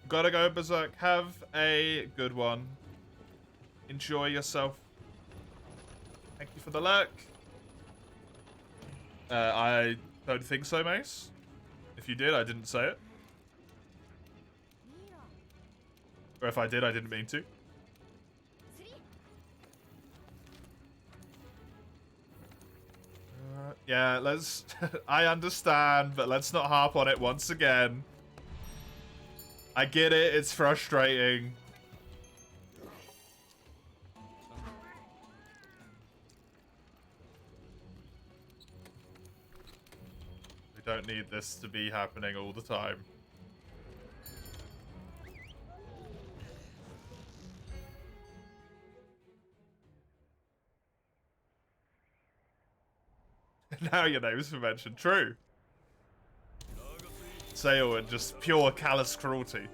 Gotta go, Berserk. Have a good one. Enjoy yourself. Thank you for the luck. I don't think so, Mace. If you did, I didn't say it. Or if I did, I didn't mean to. Yeah, let's... I understand, but let's not harp on it once again. I get it, it's frustrating. We don't need this to be happening all the time. Now your name's been mentioned. True. sale and just pure callous cruelty.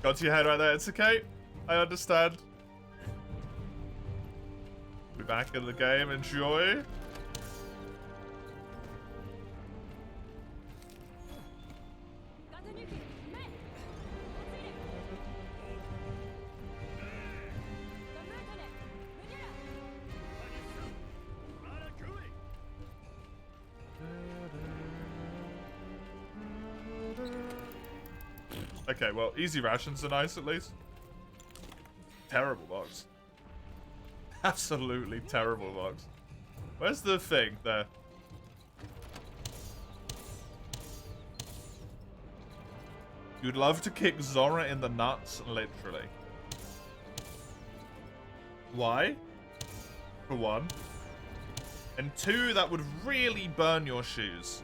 Got to your head right there. It's okay. I understand. Be back in the game. Enjoy. Okay, well, easy rations are nice at least. Terrible box. Absolutely terrible box. Where's the thing? There. You'd love to kick Zora in the nuts, literally. Why? For one. And two, that would really burn your shoes.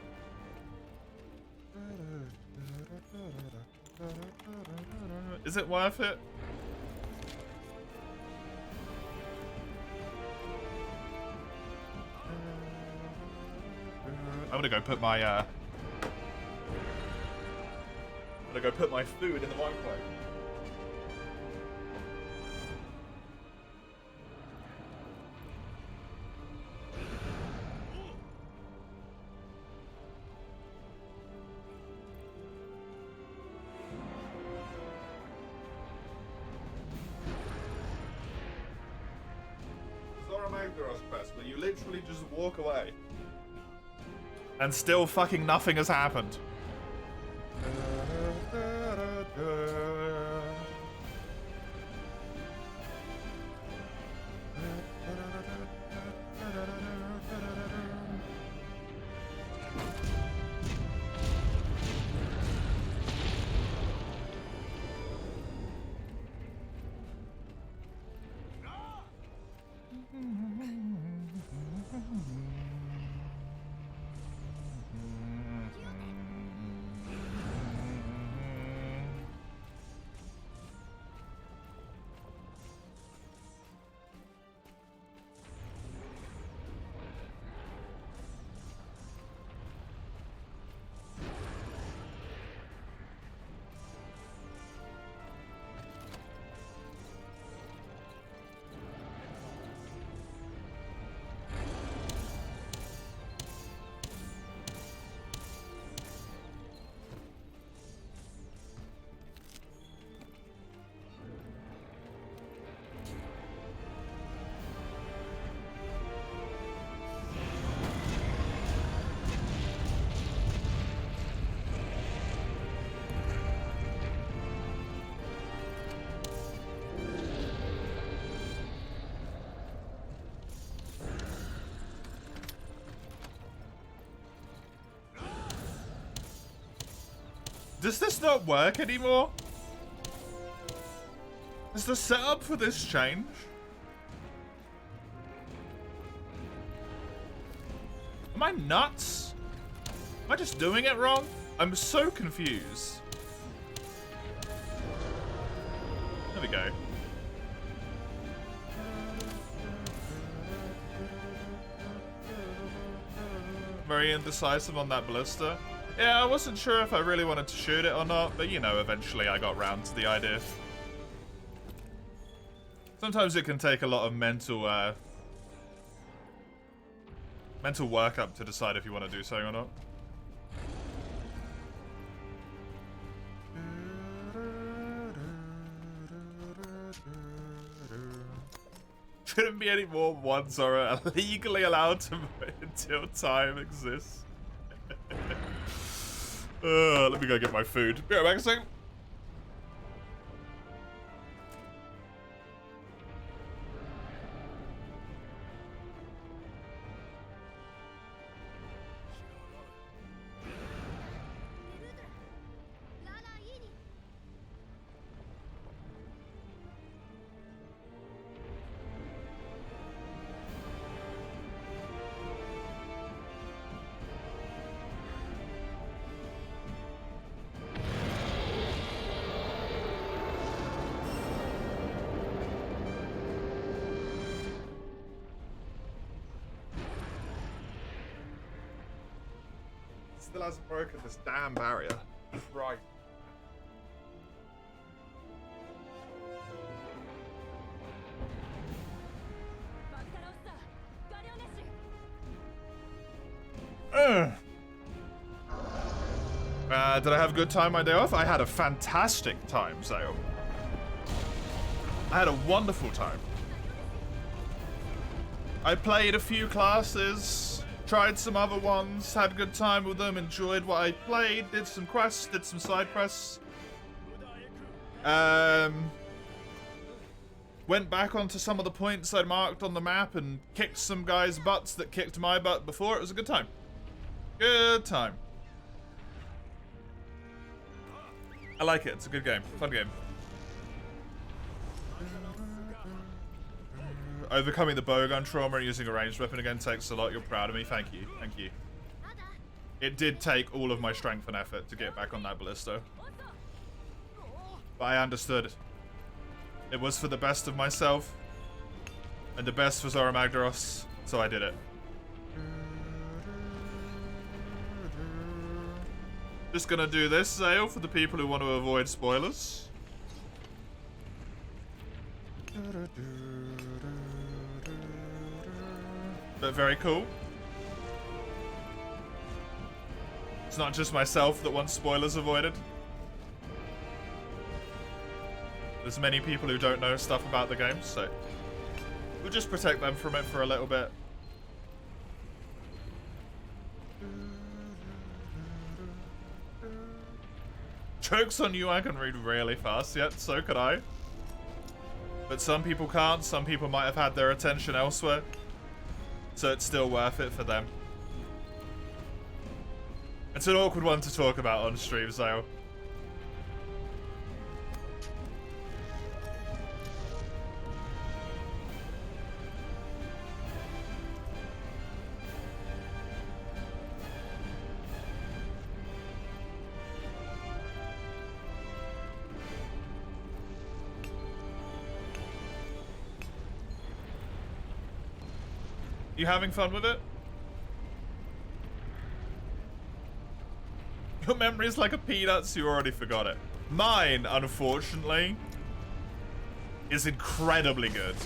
Is it worth it? I'm gonna go put my food in the microwave. Where you literally just walk away. And still fucking nothing has happened. Does this not work anymore? Is the setup for this change? Am I nuts? Am I just doing it wrong? I'm so confused. There we go. Very indecisive on that ballista. Yeah, I wasn't sure if I really wanted to shoot it or not, but you know, eventually I got round to the idea. Sometimes it can take a lot of mental workup to decide if you want to do something or not. Shouldn't be any more ones are legally allowed to until time exists. Let me go get my food. Be right back a second. still hasn't broken this damn barrier. Right. Did I have a good time my day off? I had a fantastic time, Zale. I had a wonderful time. I played a few classes, tried some other ones, had a good time with them, enjoyed what I played, did some quests, did some side quests. Went back onto some of the points I'd marked on the map and kicked some guys' butts that kicked my butt before. It was a good time. Good time. I like it. It's a good game. Fun game. Overcoming the bowgun trauma and using a ranged weapon again takes a lot. You're proud of me. Thank you. Thank you. It did take all of my strength and effort to get back on that ballista. But I understood. It was for the best of myself. And the best for Zora Magdaros. So I did it. Just gonna do this, Zale, for the people who want to avoid spoilers. But very cool. It's not just myself that wants spoilers avoided. There's many people who don't know stuff about the game, so we'll just protect them from it for a little bit. Jokes on you, I can read really fast, yet so could I. But some people can't, some people might have had their attention elsewhere. So it's still worth it for them. It's an awkward one to talk about on stream, Zale. You having fun with it? Your memory's like a peanut, so you already forgot it. Mine, unfortunately, is incredibly good.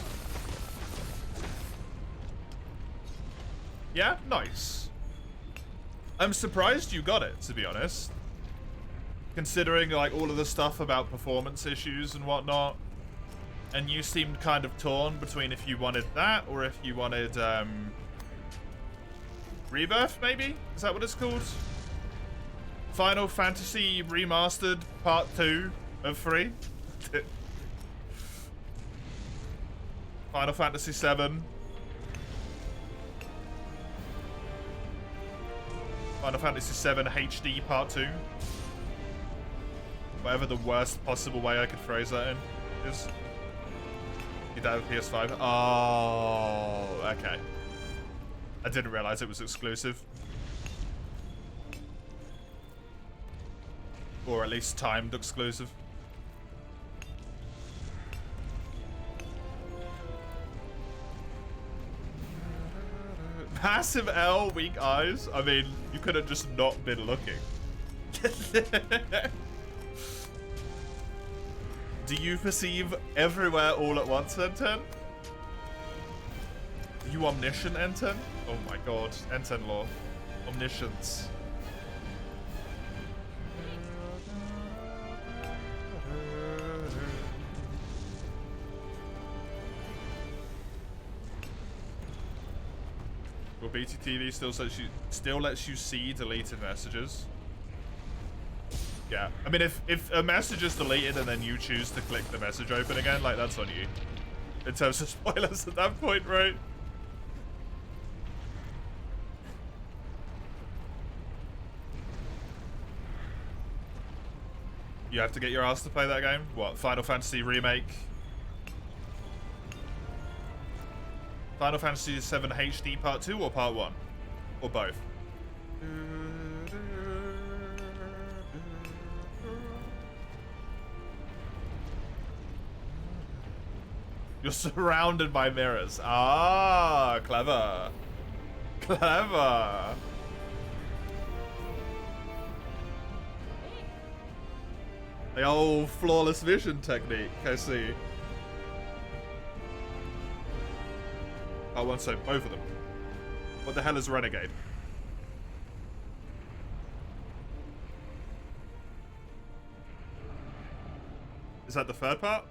Yeah, nice. I'm surprised you got it, to be honest. Considering like all of the stuff about performance issues and whatnot. And you seemed kind of torn between if you wanted that or if you wanted, Rebirth, maybe? Is that what it's called? Final Fantasy Remastered Part 2 of 3? Final Fantasy 7. Final Fantasy 7 HD Part 2. Whatever the worst possible way I could phrase that in is. You don't have a PS5? Oh, okay. I didn't realize it was exclusive. Or at least timed exclusive. Massive L, weak eyes? I mean, you could have just not been looking. Do you perceive everywhere all at once, N10? Are you omniscient, N10? Oh my god, N10 lore. Omniscience. Well, BTTV still lets you see deleted messages. Yeah, I mean, if a message is deleted and then you choose to click the message open again, like, that's on you. In terms of spoilers at that point, right? You have to get your ass to play that game? What, Final Fantasy Remake? Final Fantasy 7 HD Part 2 or Part 1? Or both? You're surrounded by mirrors. Ah, clever. Clever. The old flawless vision technique, I see. Oh, one sec, both of them. What the hell is Renegade? Is that the third part?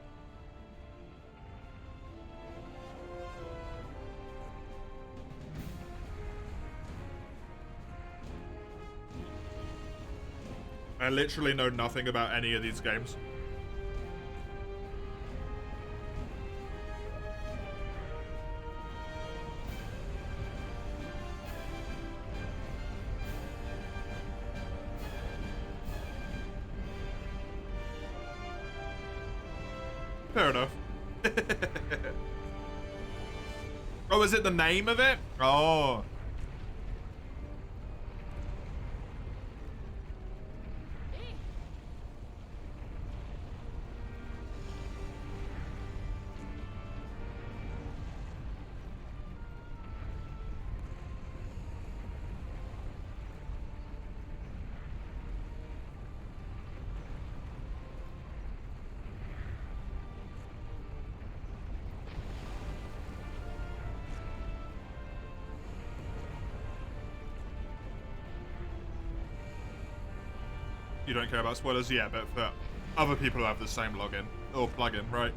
I literally know nothing about any of these games. Fair enough. Oh, is it the name of it? Oh. You don't care about spoilers? Yeah, but for other people who have the same login or plugin, right?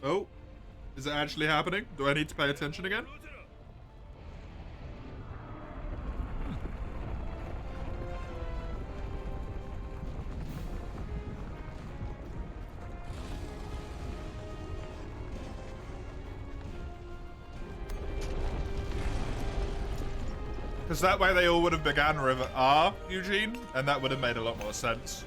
So, is it actually happening? Do I need to pay attention again? Because that way they all would have began with R, Eugene, and that would have made a lot more sense.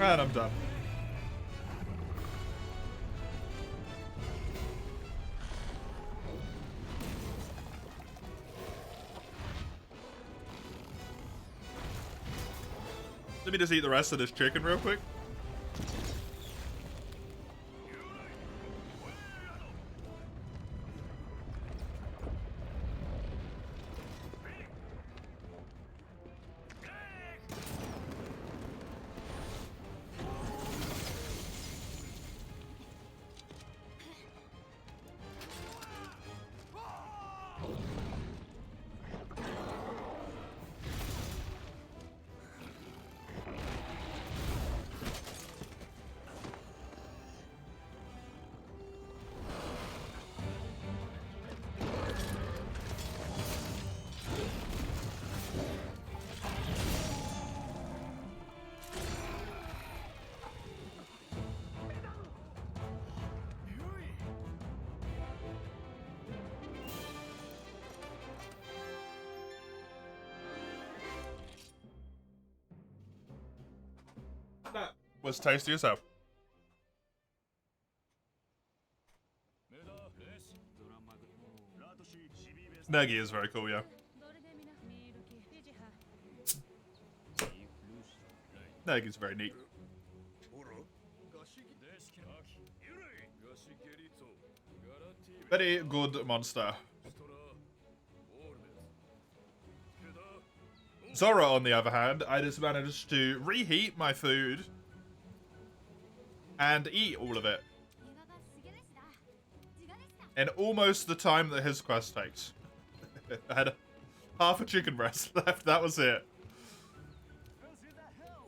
And I'm done. Let me just eat the rest of this chicken real quick. That was tasty as hell. Negi is very cool, yeah. Negi's very neat. Very good monster. Zora, on the other hand, I just managed to reheat my food and eat all of it in almost the time that his quest takes. I had half a chicken breast left, that was it.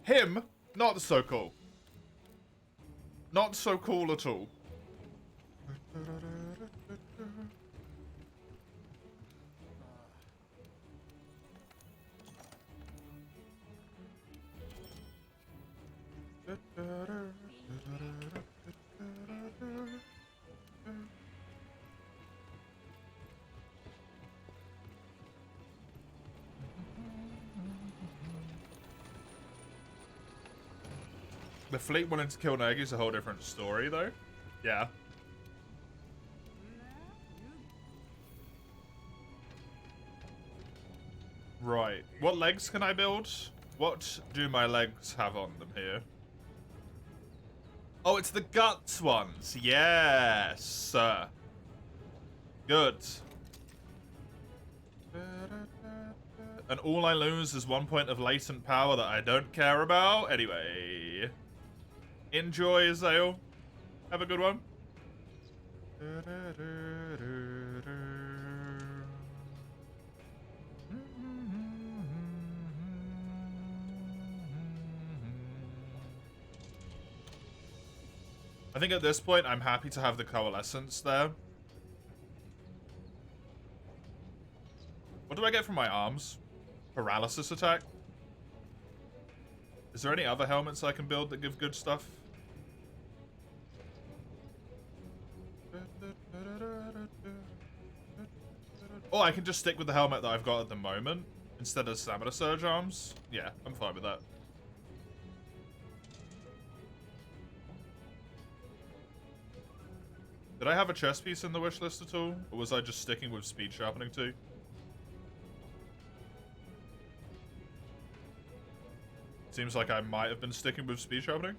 Him, not so cool. Not so cool at all. The fleet wanting to kill Nagi is a whole different story, though. Yeah. Right. What legs can I build? What do my legs have on them here? Oh, it's the guts ones. Yes. Good. And all I lose is 1 point of latent power that I don't care about. Anyway. Enjoy, Zale. Have a good one. I think at this point, I'm happy to have the coalescence there. What do I get from my arms? Paralysis attack? Is there any other helmets I can build that give good stuff? Oh, I can just stick with the helmet that I've got at the moment instead of stamina surge arms. Yeah, I'm fine with that. Did I have a chest piece in the wish list at all? Or was I just sticking with speed sharpening too? Seems like I might have been sticking with speed sharpening.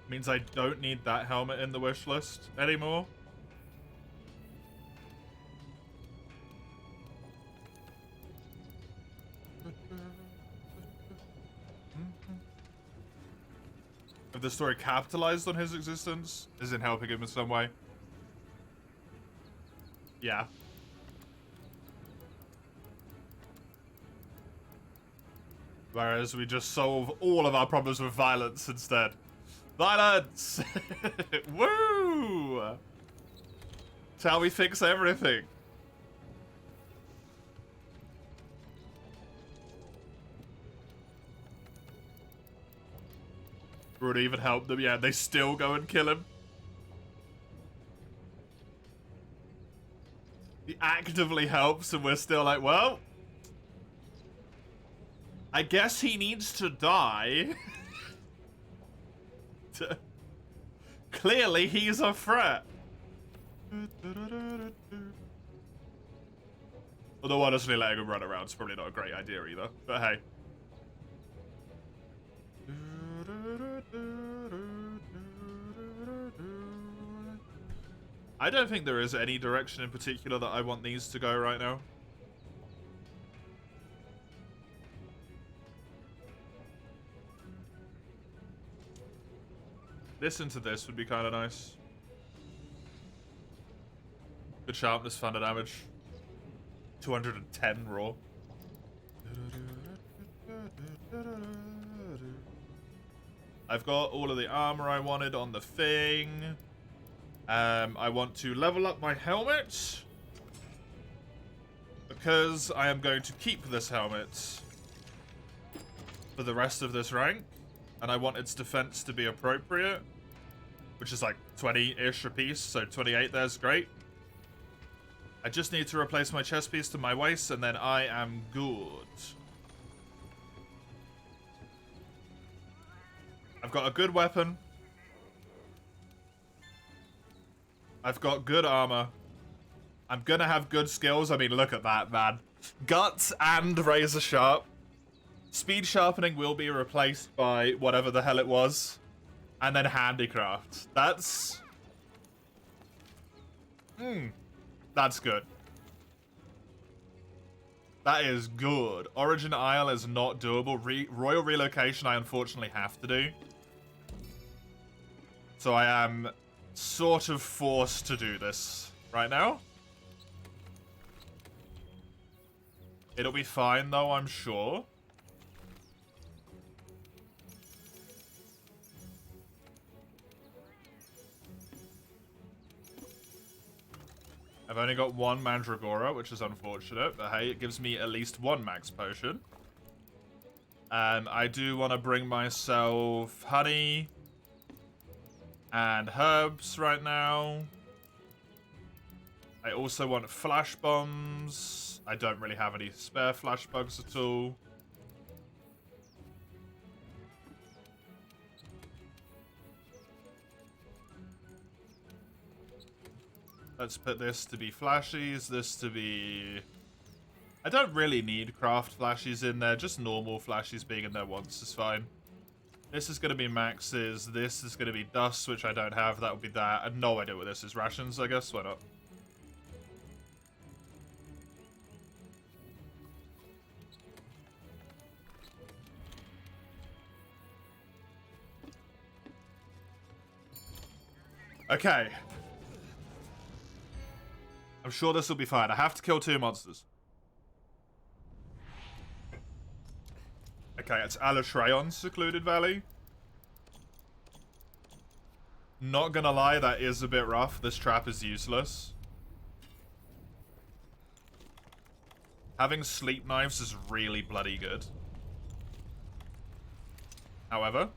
Means I don't need that helmet in the wish list anymore. If the story capitalized on his existence, is in helping him in some way. Yeah. Whereas we just solve all of our problems with violence instead. Violence! Woo! It's how we fix everything. Would even help them. Yeah, they still go and kill him. He actively helps and we're still like, well, I guess he needs to die. Clearly, he's a threat. Although, honestly, letting him run around is probably not a great idea either. But hey. I don't think there is any direction in particular that I want these to go right now. Listen to this would be kind of nice. Good sharpness, thunder damage. 210 raw. I've got all of the armor I wanted on the thing. I want to level up my helmet. Because I am going to keep this helmet for the rest of this rank. And I want its defense to be appropriate. Which is like 20-ish a piece, so 28 there's great. I just need to replace my chest piece to my waist, and then I am good. I've got a good weapon. I've got good armor. I'm gonna have good skills. I mean, look at that, man. Guts and razor sharp. Speed sharpening will be replaced by whatever the hell it was. And then handicraft. That's... That's good. That is good. Origin Isle is not doable. Royal Relocation I unfortunately have to do. So I am sort of forced to do this right now. It'll be fine though, I'm sure. I've only got one Mandragora, which is unfortunate, but hey, it gives me at least one max potion. I do want to bring myself honey and herbs right now. I also want flash bombs. I don't really have any spare flash bugs at all. Let's put this to be flashies, this to be... I don't really need craft flashies in there, just normal flashies being in there once is fine. This is going to be maxes, this is going to be dust, which I don't have, that would be that. I have no idea what this is, rations, I guess, why not? Okay. I'm sure this will be fine. I have to kill 2 monsters. Okay, it's Alatreon's Secluded Valley. Not gonna lie, that is a bit rough. This trap is useless. Having sleep knives is really bloody good. However...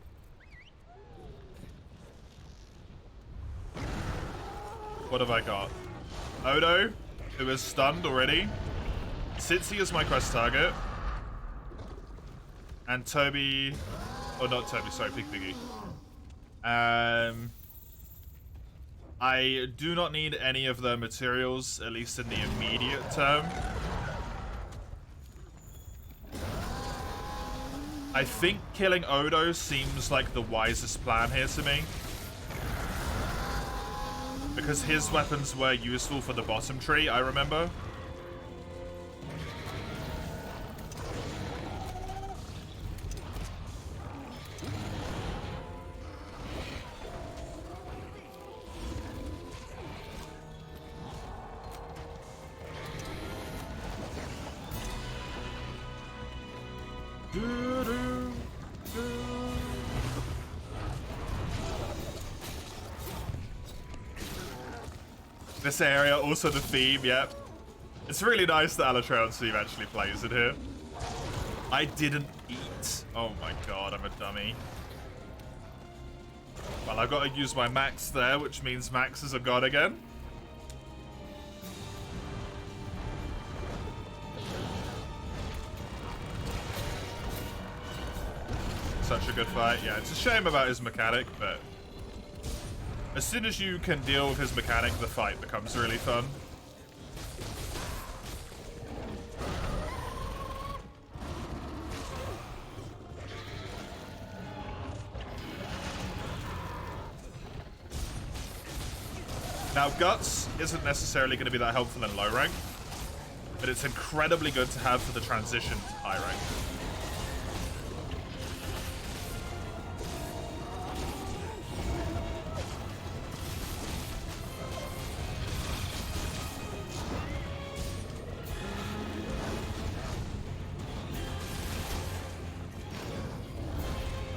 what have I got? Odo, who is stunned already. Sitsi is my quest target. And Toby... oh, not Toby, sorry, Piggy. I do not need any of the materials, at least in the immediate term. I think killing Odo seems like the wisest plan here to me. Because his weapons were useful for the bottom tree, I remember. This area, also the theme, yep. It's really nice that Alatreon's theme actually plays in here. I didn't eat. Oh my god, I'm a dummy. Well, I've got to use my max there, which means maxes are gone again. Such a good fight. Yeah, it's a shame about his mechanic, but... as soon as you can deal with his mechanic, the fight becomes really fun. Now, Guts isn't necessarily going to be that helpful in low rank, but it's incredibly good to have for the transition to high rank.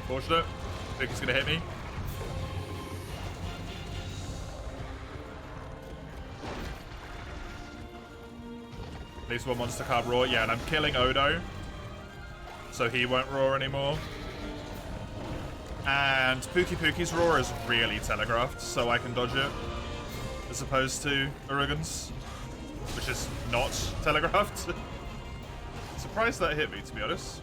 Unfortunate. I think he's going to hit me. At least one monster can't roar. Yeah, and I'm killing Odo. So he won't roar anymore. And Pookie's roar is really telegraphed, so I can dodge it. As opposed to Urigan's. which is not telegraphed. Surprised that hit me, to be honest.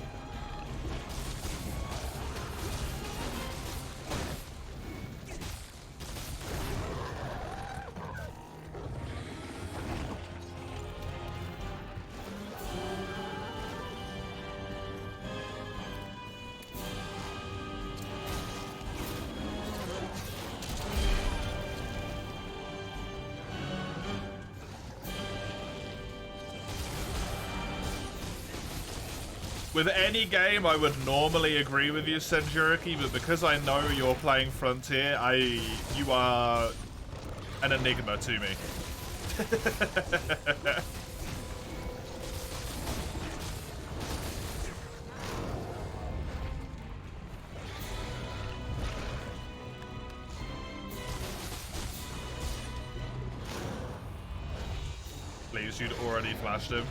With any game, I would normally agree with you, Senjuriki, but because I know you're playing Frontier, you are an enigma to me. Please, you'd already flashed him.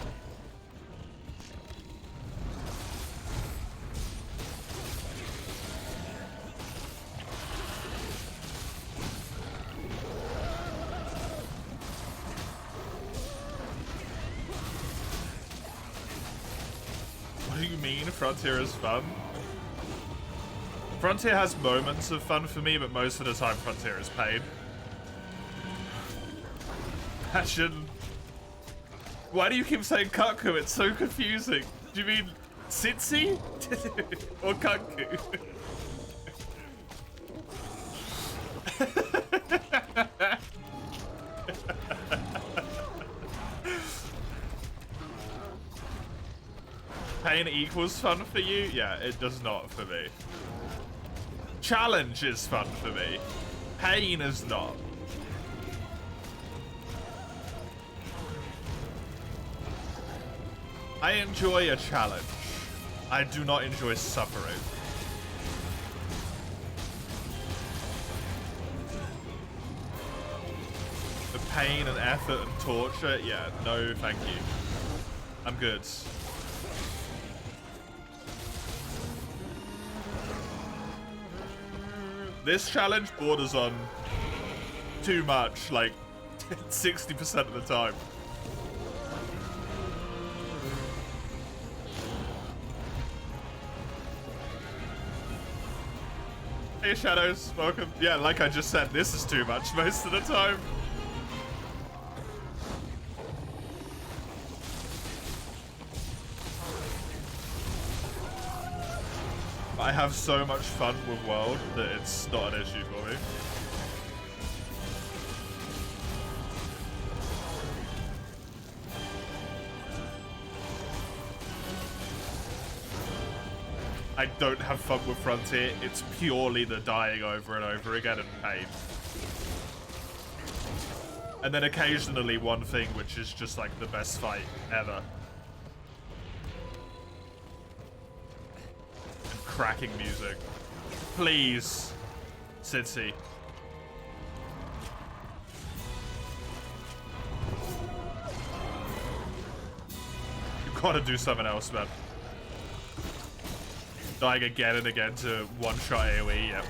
Frontier is fun. Frontier has moments of fun for me, but most of the time Frontier is pain. Passion. Why do you keep saying Kaku? It's so confusing. Do you mean Sitsi? Or Kanku? Pain equals fun for you? Yeah, it does not for me. Challenge is fun for me. Pain is not. I enjoy a challenge. I do not enjoy suffering. The pain and effort and torture? Yeah, no thank you. I'm good. This challenge borders on too much, like 60% of the time. Hey Shadows, welcome. Yeah, like I just said, this is too much most of the time. I have so much fun with World that it's not an issue for me. I don't have fun with Frontier. It's purely the dying over and over again and pain. And then occasionally one thing which is just like the best fight ever. Cracking music. Please, Sitsi. You've got to do something else, man. Dying again and again to one-shot AoE, yep.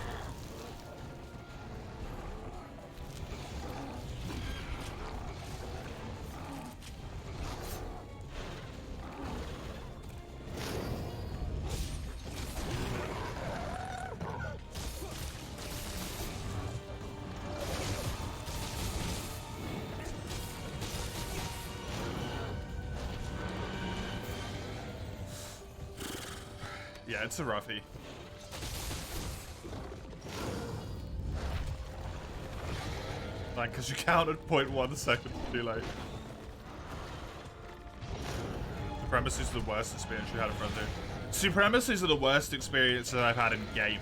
Yeah, it's a roughie. Like, because you counted 0.1 seconds too late. Supremacy's the worst experience you had in Frontier. Supremacy's are the worst experiences I've had in gaming.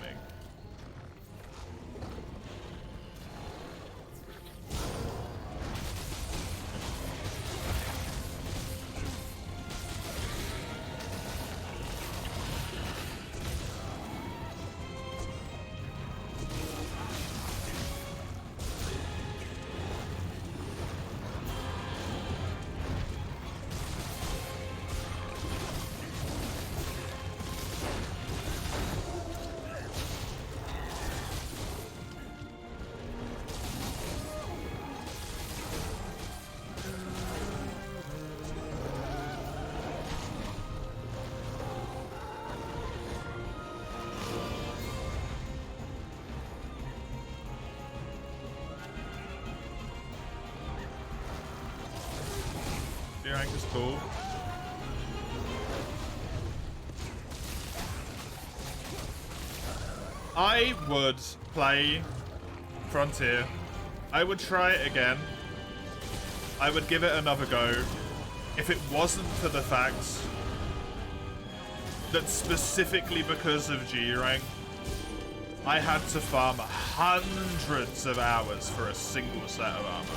is cool. I would play Frontier. I would try it again. I would give it another go if it wasn't for the fact that specifically because of G rank, I had to farm hundreds of hours for a single set of armor.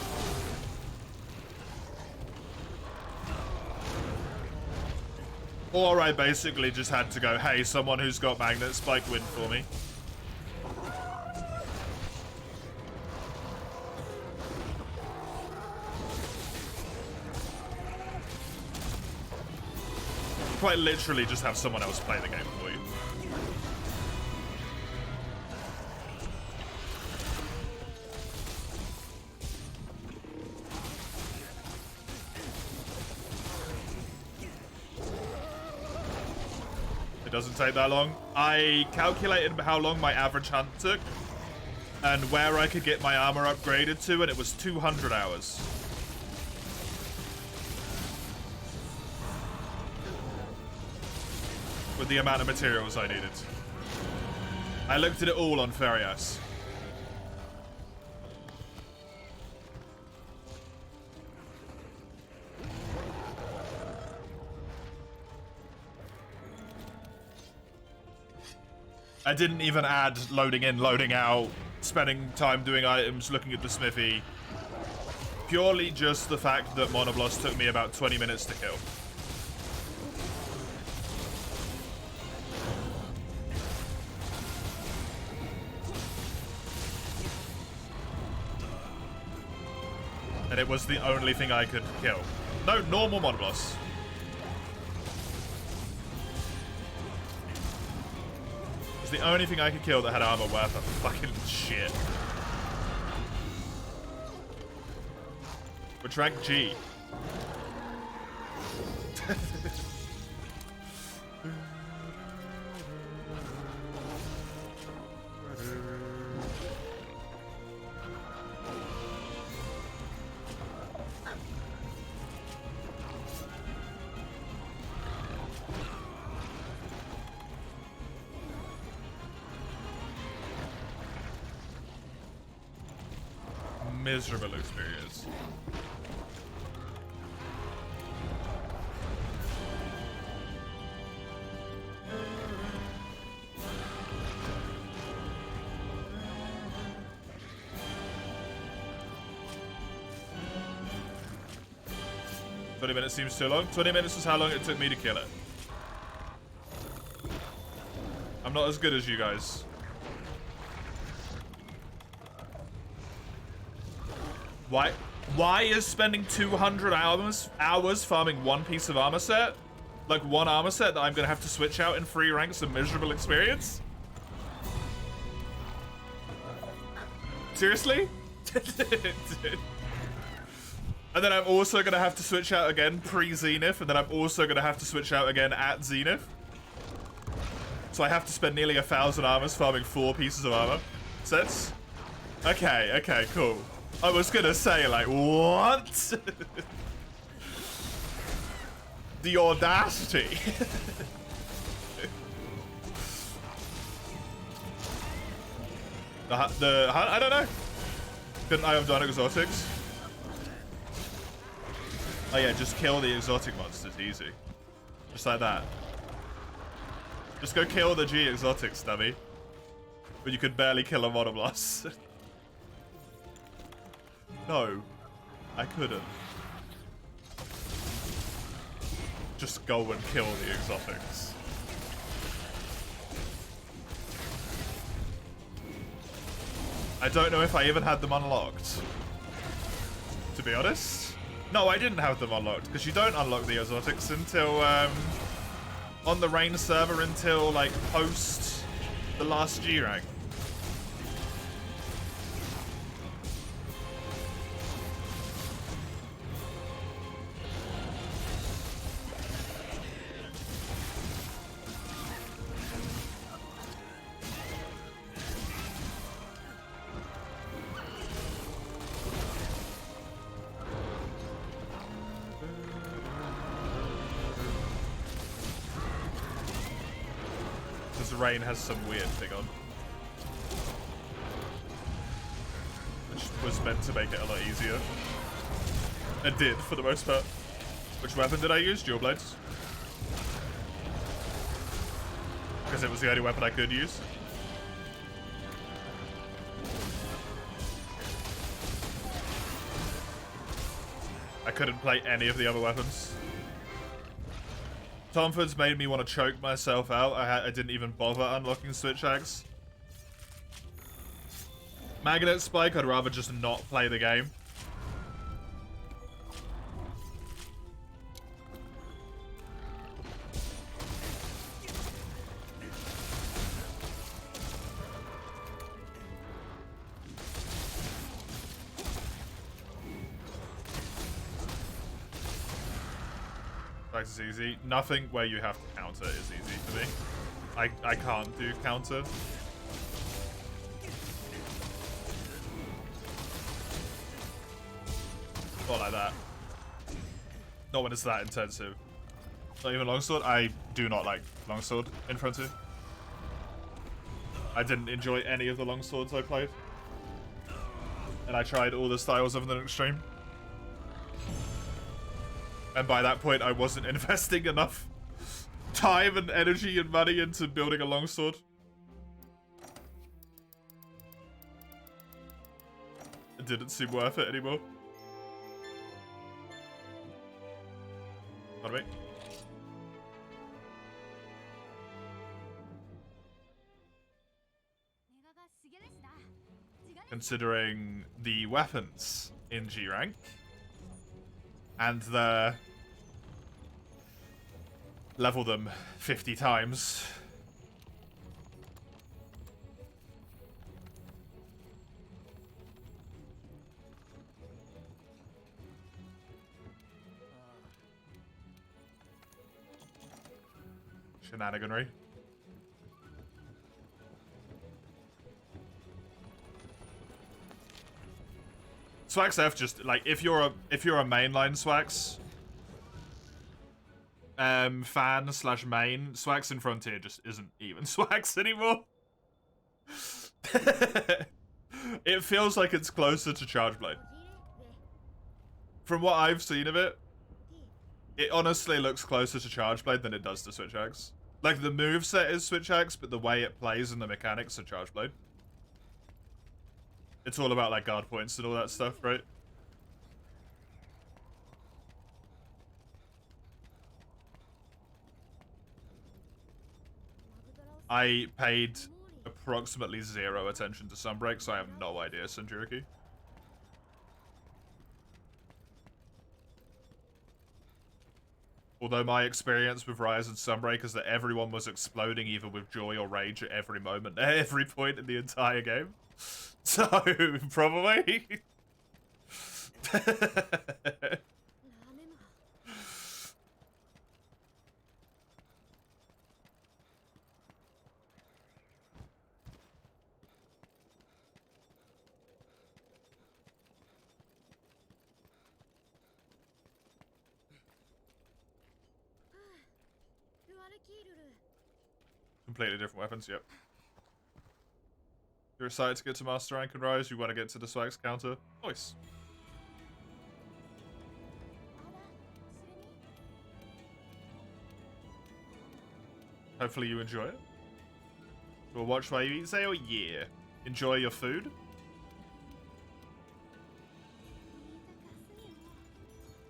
Or I basically just had to go, hey, someone who's got magnet spike win for me. Quite literally just have someone else play the game for you. It doesn't take that long. I calculated how long my average hunt took and where I could get my armor upgraded to, and it was 200 hours. With the amount of materials I needed. I looked at it all on Ferias. I didn't even add loading in, loading out, spending time doing items, looking at the smithy. Purely just the fact that Monobloss took me about 20 minutes to kill. And it was the only thing I could kill. No, normal Monobloss. It was the only thing I could kill that had armor worth of fucking shit. Which rank G? Miserable experience. "20 minutes seems too long." 20 minutes is how long it took me to kill it. I'm not as good as you guys. Why is spending 200 hours farming one piece of armor set, like one armor set that I'm gonna have to switch out in 3 ranks, a miserable experience? Seriously? And then I'm also gonna have to switch out again pre-Zenith, and then I'm also gonna have to switch out again at Zenith. So I have to spend nearly 1,000 armors farming 4 pieces of armor sets. Okay, cool. I was gonna say, like, what? The audacity. I don't know. Couldn't I have done exotics? Oh yeah, just kill the exotic monsters, easy. Just like that. Just go kill the G exotic, Stubby. But you could barely kill a Monobloss. No, I couldn't. Just go and kill the exotics. I don't know if I even had them unlocked, to be honest. No, I didn't have them unlocked, because you don't unlock the exotics until, on the Rain server until, like, post the last G rank. rain has some weird thing on. Which was meant to make it a lot easier. It did, for the most part. Which weapon did I use? Dual blades. Because it was the only weapon I could use. I couldn't play any of the other weapons. Tomford's made me want to choke myself out. I didn't even bother unlocking switch axe. Magnet Spike, I'd rather just not play the game. Is easy. Nothing where you have to counter is easy for me. I can't do counter. Not like that. Not when it's that intensive. Not even longsword. I do not like longsword in front of. I didn't enjoy any of the longswords I played. And I tried all the styles of an extreme. And by that point, I wasn't investing enough time and energy and money into building a longsword. It didn't seem worth it anymore. Pardon me? Considering the weapons in G rank. And the level them 50 times. Shenaniganry. Swax F just like if you're a mainline Swax fan slash main, Swax in Frontier just isn't even Swax anymore. It feels like it's closer to Chargeblade. From what I've seen of it, it honestly looks closer to Chargeblade than it does to Switch Axe. Like the moveset is Switch Axe, but the way it plays and the mechanics are Chargeblade. It's all about like guard points and all that stuff, right? I paid approximately 0 attention to Sunbreak, so I have no idea Senjuriki. Although my experience with Rise and Sunbreak is that everyone was exploding either with joy or rage at every moment, at every point in the entire game. So, probably. Completely different weapons, yep. You're excited to get to Master Rank and Rise, you want to get to the Swax counter? Nice. Hopefully you enjoy it. We'll watch while you eat, say, oh yeah. Enjoy your food.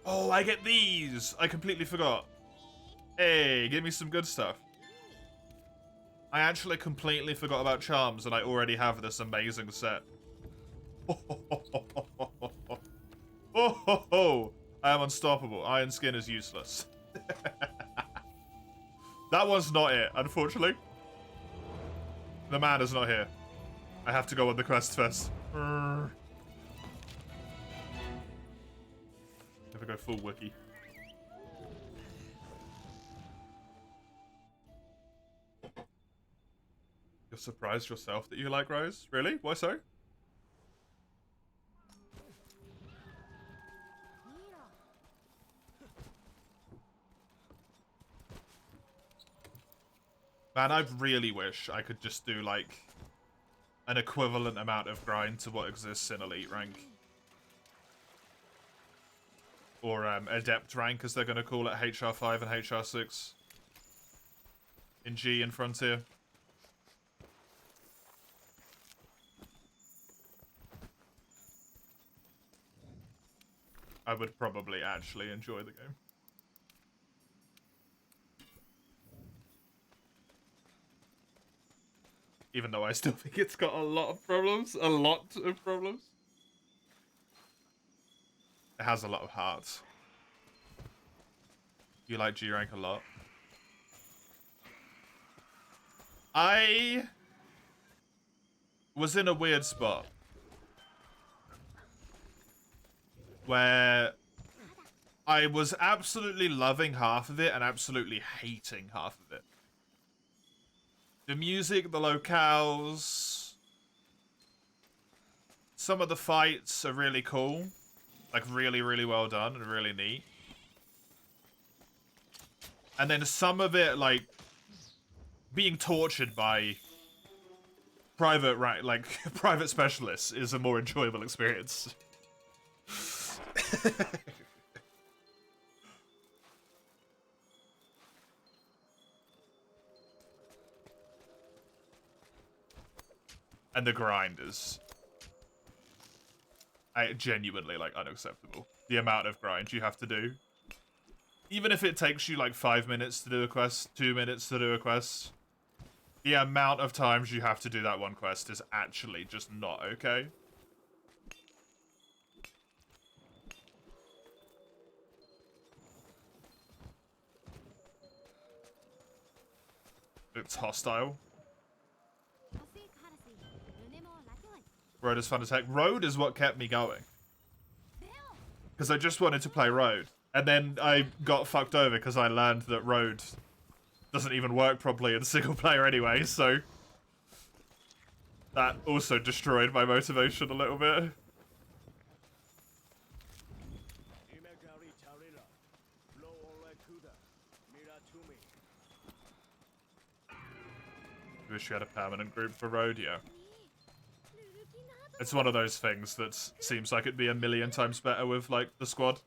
Oh, I get these! I completely forgot. Hey, give me some good stuff. I actually completely forgot about charms, and I already have this amazing set. Oh, I am unstoppable. Iron Skin is useless. That one's not it, unfortunately. The man is not here. I have to go on the quest first. Never go full wiki. You're surprised yourself that you like Rose? Really? Why so? Man, I really wish I could just do, like, an equivalent amount of grind to what exists in Elite rank. Or, Adept rank, as they're going to call it, HR5 and HR6. In G and Frontier. I would probably actually enjoy the game. Even though I still think it's got a lot of problems. A lot of problems. It has a lot of hearts. You like G rank a lot? I was in a weird spot where I was absolutely loving half of it and absolutely hating half of it. The music, the locales, some of the fights are really cool. Like, really, really well done and really neat. And then some of it, like, being tortured by private, like, private specialists is a more enjoyable experience. And the grind is genuinely, like, unacceptable. The amount of grind you have to do. Even if it takes you, like, 5 minutes to do a quest, 2 minutes to do a quest, the amount of times you have to do that one quest is actually just not okay. It's hostile. Road is fun as heck. Road is what kept me going. Because I just wanted to play Road. And then I got fucked over because I learned that Road doesn't even work properly in single player anyway, so that also destroyed my motivation a little bit. Wish you had a permanent group for Road, yeah. It's one of those things that seems like it'd be a million times better with, like, the squad.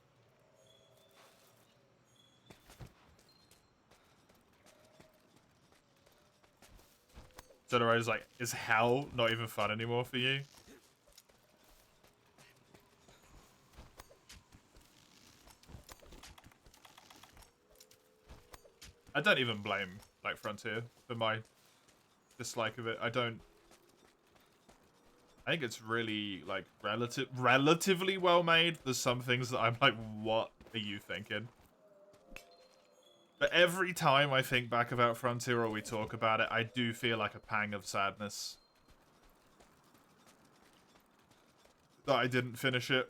So the Road is like, is hell not even fun anymore for you? I don't even blame, like, Frontier for my dislike of it. I think it's really, like, relatively well made. There's some things that I'm like, what are you thinking? But every time I think back about Frontier or we talk about it, I do feel like a pang of sadness that I didn't finish it.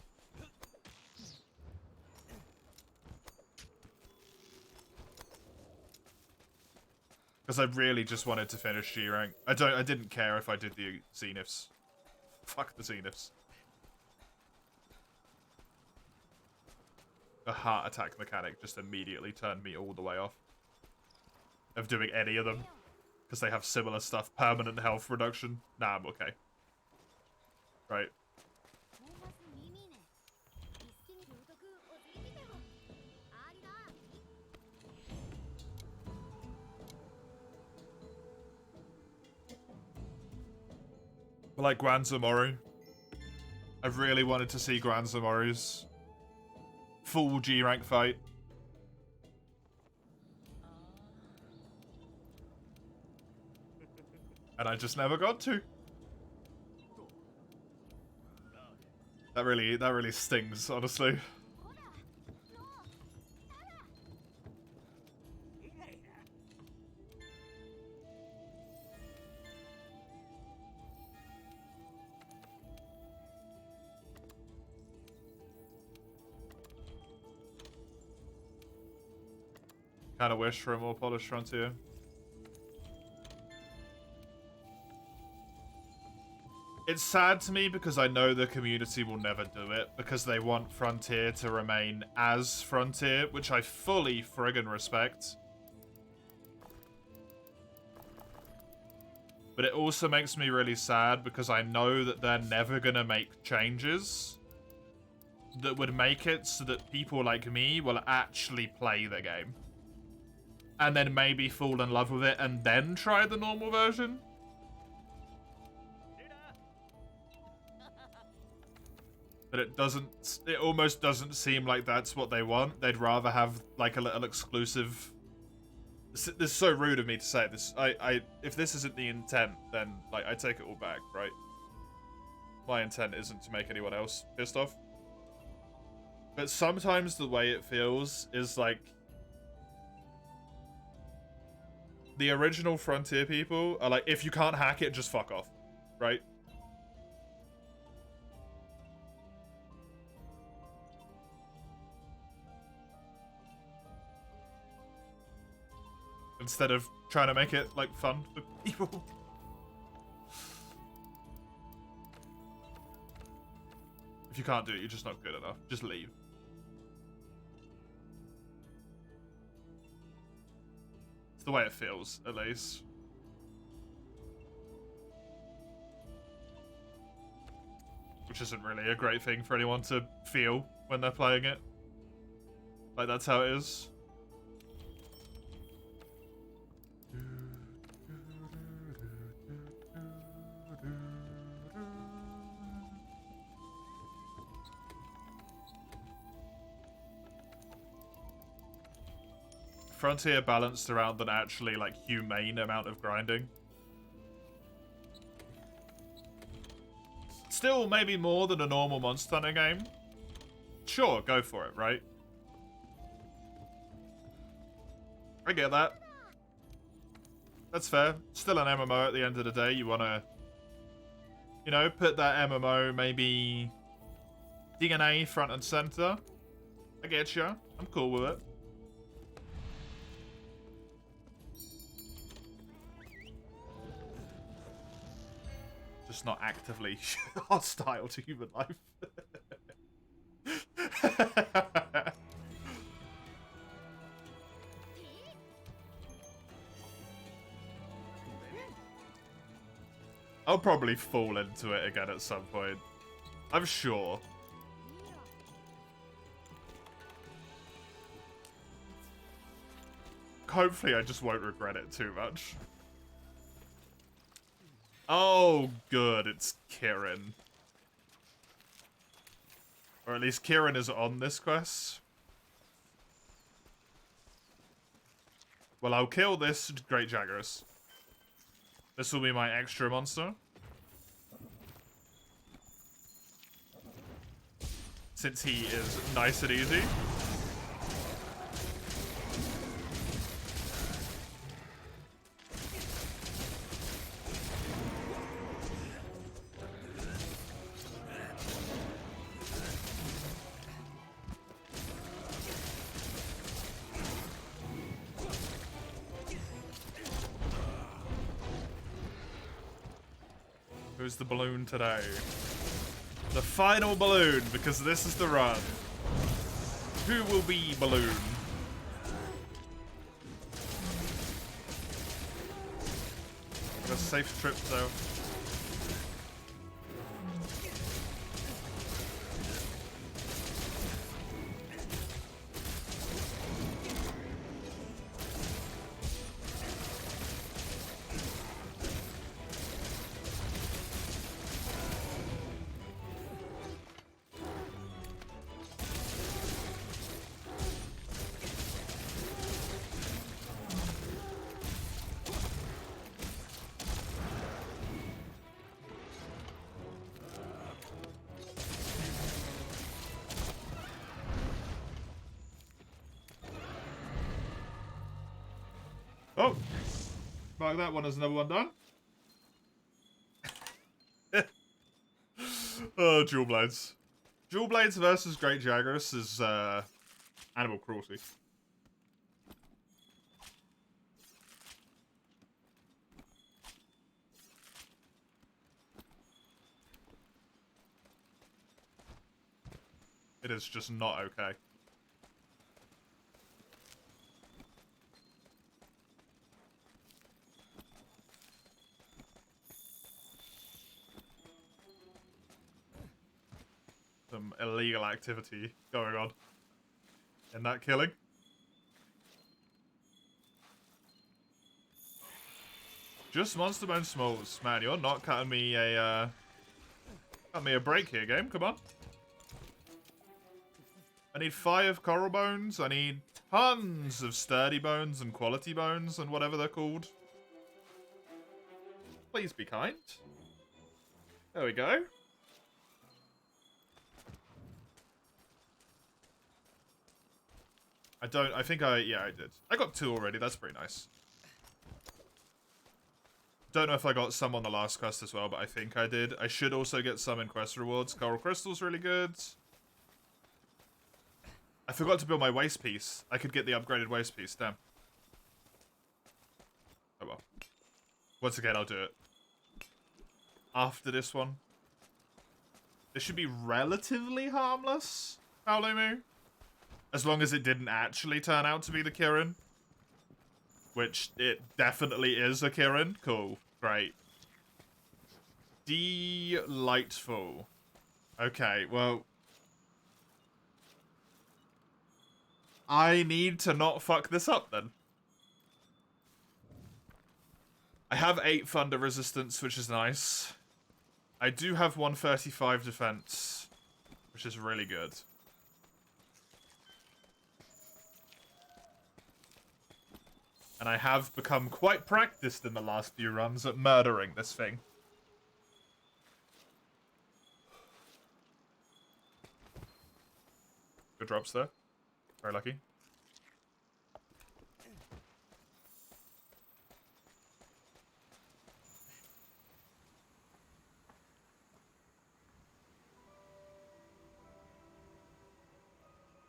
Because I really just wanted to finish G rank. I didn't care if I did the Zeniths. Fuck the Zeniths. The heart attack mechanic just immediately turned me all the way off of doing any of them. Because they have similar stuff. Permanent health reduction. Nah, I'm okay. Right. But like Gwanzamori. I really wanted to see Gwanzamori's full G rank fight. And I just never got to. That really stings, honestly. Kind of wish for a more polished Frontier. It's sad to me because I know the community will never do it because they want Frontier to remain as Frontier, which I fully friggin' respect. But it also makes me really sad because I know that they're never gonna make changes that would make it so that people like me will actually play the game. And then maybe fall in love with it and then try the normal version. But it almost doesn't seem like that's what they want. They'd rather have like a little exclusive. This is so rude of me to say this. If this isn't the intent, then like I take it all back, right? My intent isn't to make anyone else pissed off. But sometimes the way it feels is like the original Frontier people are like, if you can't hack it, just fuck off, right? Instead of trying to make it like fun for people. If you can't do it, you're just not good enough. Just leave. It's the way it feels, at least. Which isn't really a great thing for anyone to feel when they're playing it. Like, that's how it is. Frontier balanced around an actually, like, humane amount of grinding. Still, maybe more than a normal Monster Hunter game. Sure, go for it, right? I get that. That's fair. Still an MMO at the end of the day. You want to, you know, put that MMO maybe DNA front and center. I get you. I'm cool with it. Just not actively hostile to human life. I'll probably fall into it again at some point. I'm sure. Hopefully I just won't regret it too much. Oh, good. It's Kirin. Or at least Kirin is on this quest. Well, I'll kill this Great Jaguars. This will be my extra monster. Since he is nice and easy. Who's the balloon today? The final balloon, because this is the run. Who will be balloon? What a safe trip, though. Oh! Mark that one as another one done. Oh, Dual Blades. Dual Blades versus Great Jaguars is animal cruelty. It is just not okay. some illegal activity going on in that killing. Just Monster Bone Smalls. Man, you're not cutting me a break here, game. Come on. I need 5 coral bones. I need tons of sturdy bones and quality bones and whatever they're called. Please be kind. There we go. I think I did. I got 2 already. That's pretty nice. Don't know if I got some on the last quest as well, but I think I did. I should also get some in quest rewards. Coral Crystal's really good. I forgot to build my waist piece. I could get the upgraded waist piece. Damn. Oh well. Once again, I'll do it after this one. This should be relatively harmless, Paolumu. As long as it didn't actually turn out to be the Kirin. Which it definitely is a Kirin. Cool. Great. Delightful. Okay, well. I need to not fuck this up then. I have 8 thunder resistance, which is nice. I do have 135 defense, which is really good. And I have become quite practiced in the last few runs at murdering this thing. Good drops there. Very lucky.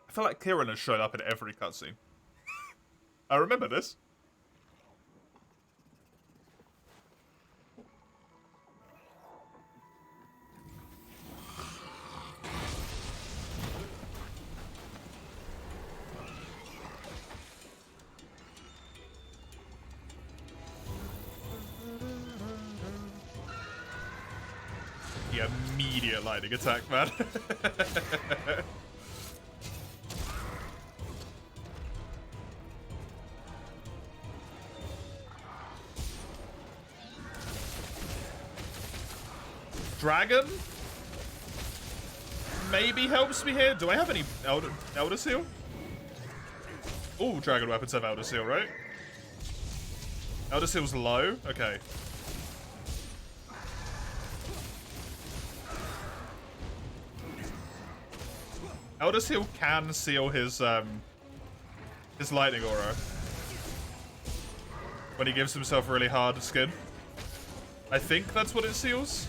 I feel like Kirin has showed up in every cutscene. I remember this. The immediate lightning attack, man. Dragon? Maybe helps me here. Do I have any Elder Seal? Oh, dragon weapons have Elder Seal, right? Elder Seal's low? Okay. Elder Seal can seal his lightning aura when he gives himself really hard skin. I think that's what it seals.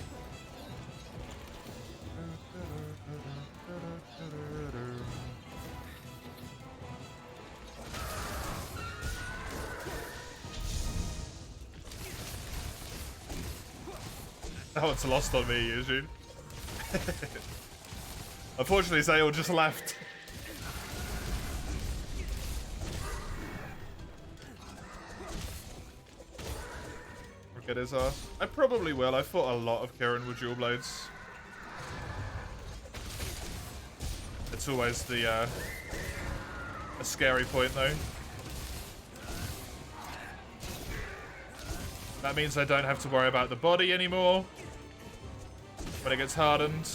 That one's lost on me, Eugene. Unfortunately, Zale just left. Look at his ass. I probably will. I fought a lot of Kirin with dual blades. It's always the a scary point, though. That means I don't have to worry about the body anymore when it gets hardened.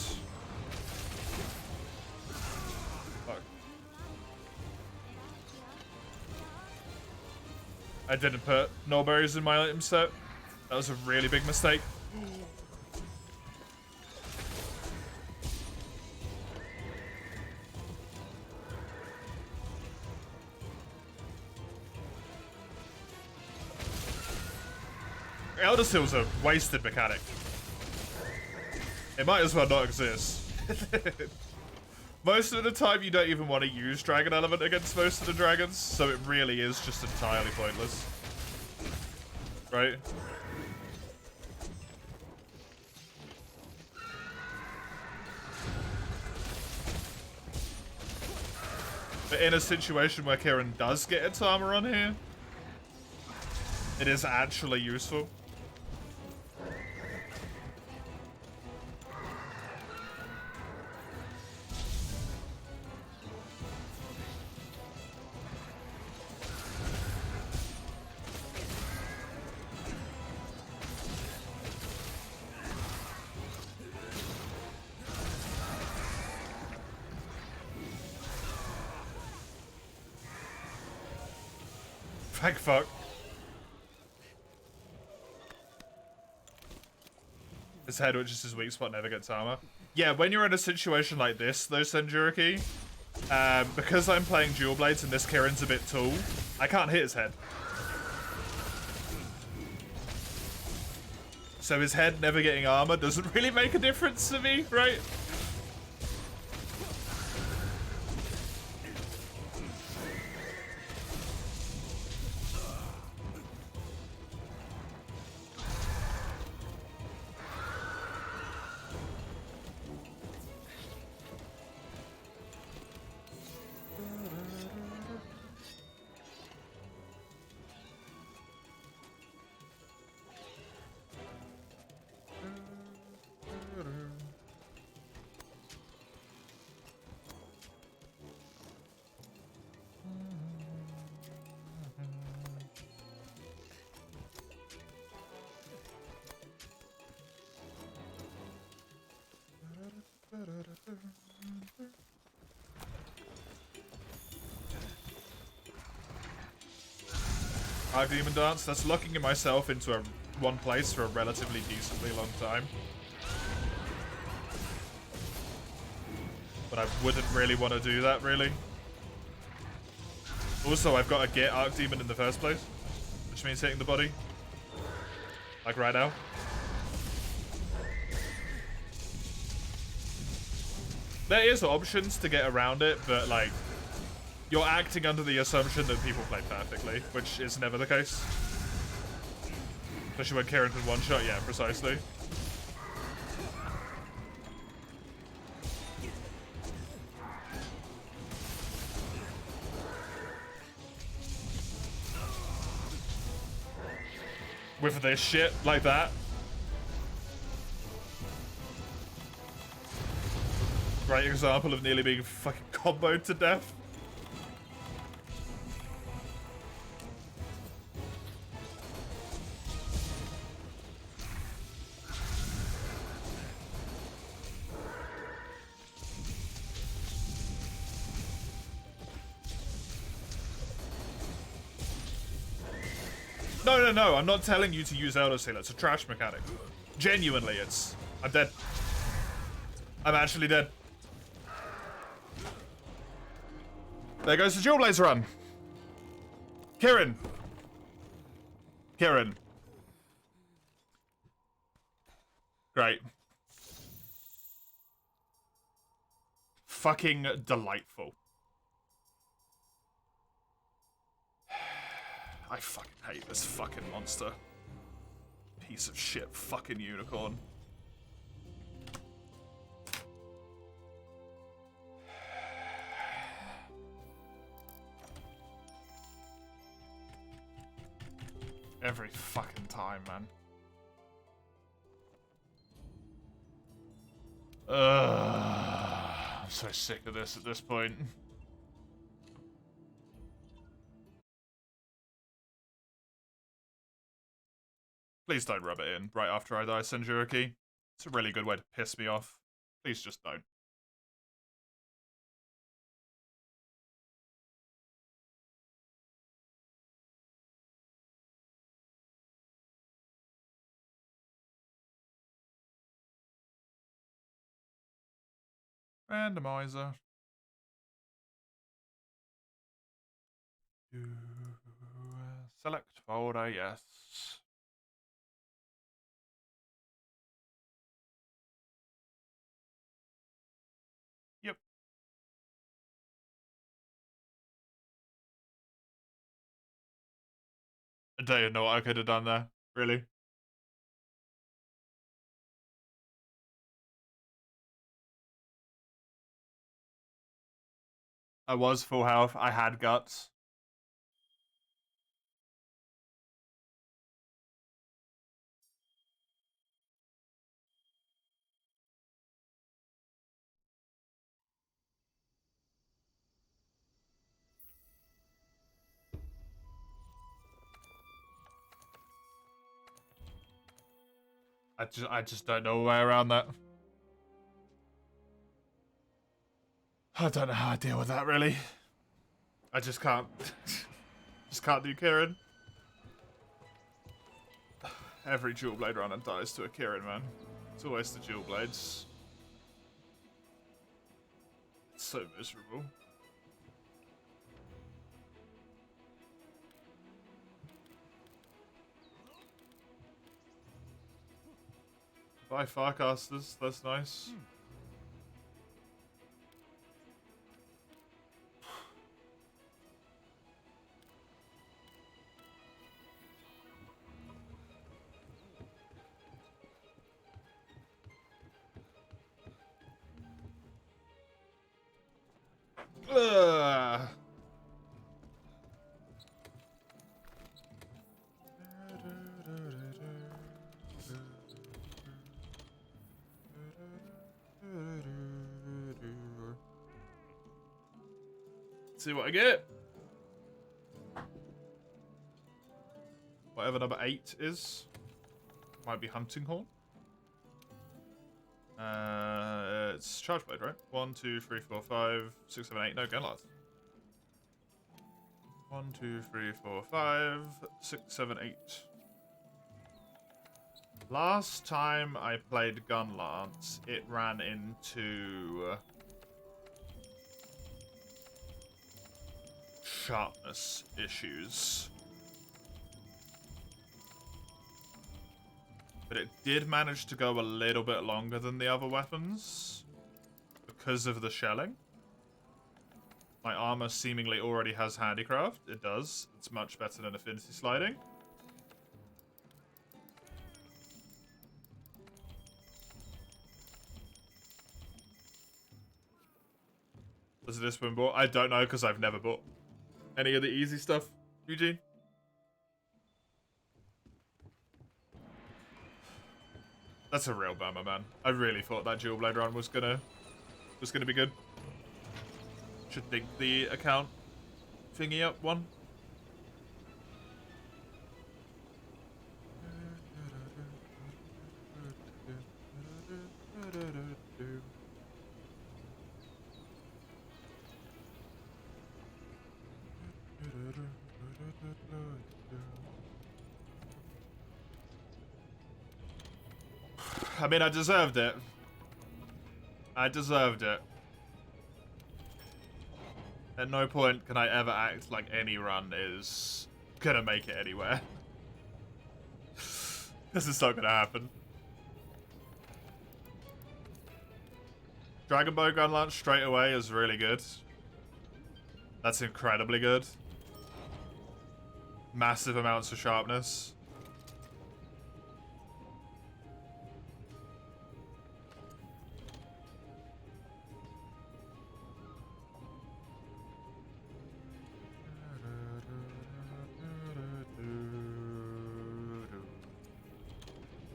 Fuck. I didn't put Nullberries in my item set. That was a really big mistake. Elder Seal's a wasted mechanic. It might as well not exist. Most of the time you don't even want to use Dragon Element against most of the dragons, so it really is just entirely pointless. Right? But in a situation where Kirin does get its armor on here, it is actually useful. Thank fuck. His head, which is his weak spot, never gets armor. Yeah, when you're in a situation like this, though, Senjuriki, because I'm playing dual blades and this Kirin's a bit tall, I can't hit his head. So his head never getting armor doesn't really make a difference to me, right? Demon Dance, that's locking myself into one place for a relatively decently long time. But I wouldn't really want to do that, really. Also, I've got to get Archdemon in the first place, which means hitting the body. Like right now. There is options to get around it, but like, you're acting under the assumption that people play perfectly, which is never the case. Especially when Kirin can one-shot, yeah, precisely. With this shit, like that. Great example of nearly being fucking comboed to death. No, I'm not telling you to use Elder Seal. It's a trash mechanic. Genuinely, I'm dead. I'm actually dead. There goes the Dual Blades run. Kirin. Great. Fucking delightful. I fucking hate this fucking monster. Piece of shit fucking unicorn. Every fucking time, man. I'm so sick of this at this point. Please don't rub it in right after I die, Senjuriki. It's a really good way to piss me off. Please just don't. Randomiser. Select folder, yes. Yep. I don't even know what I could have done there, really. I was full health. I had guts. I just don't know a way around that. I don't know how I deal with that, really. I just can't. Just can't do Kieran. Every dual blade runner dies to a Kieran, man. It's always the dual blades. It's so miserable. Bye, Farcasters. That's nice. Ugh. See what I get. Whatever number 8 is. Might be Hunting Horn. It's Charge Blade, right? 1, 2, 3, 4, 5, 6, 7, 8. No, Gunlance. 1, 2, 3, 4, 5, 6, 7, 8. Last time I played Gunlance, it ran into sharpness issues. But it did manage to go a little bit longer than the other weapons because of the shelling. My armor seemingly already has handicraft. It does. It's much better than affinity sliding. Was this one bought? I don't know because I've never bought any of the easy stuff, Eugene. That's a real bummer, man. I really thought that dual blade run was gonna be good. Should dig the account thingy up one. I mean, I deserved it. I deserved it. At no point can I ever act like any run is gonna make it anywhere. This is not gonna happen. Dragon Bow Gun Launch straight away is really good. That's incredibly good. Massive amounts of sharpness.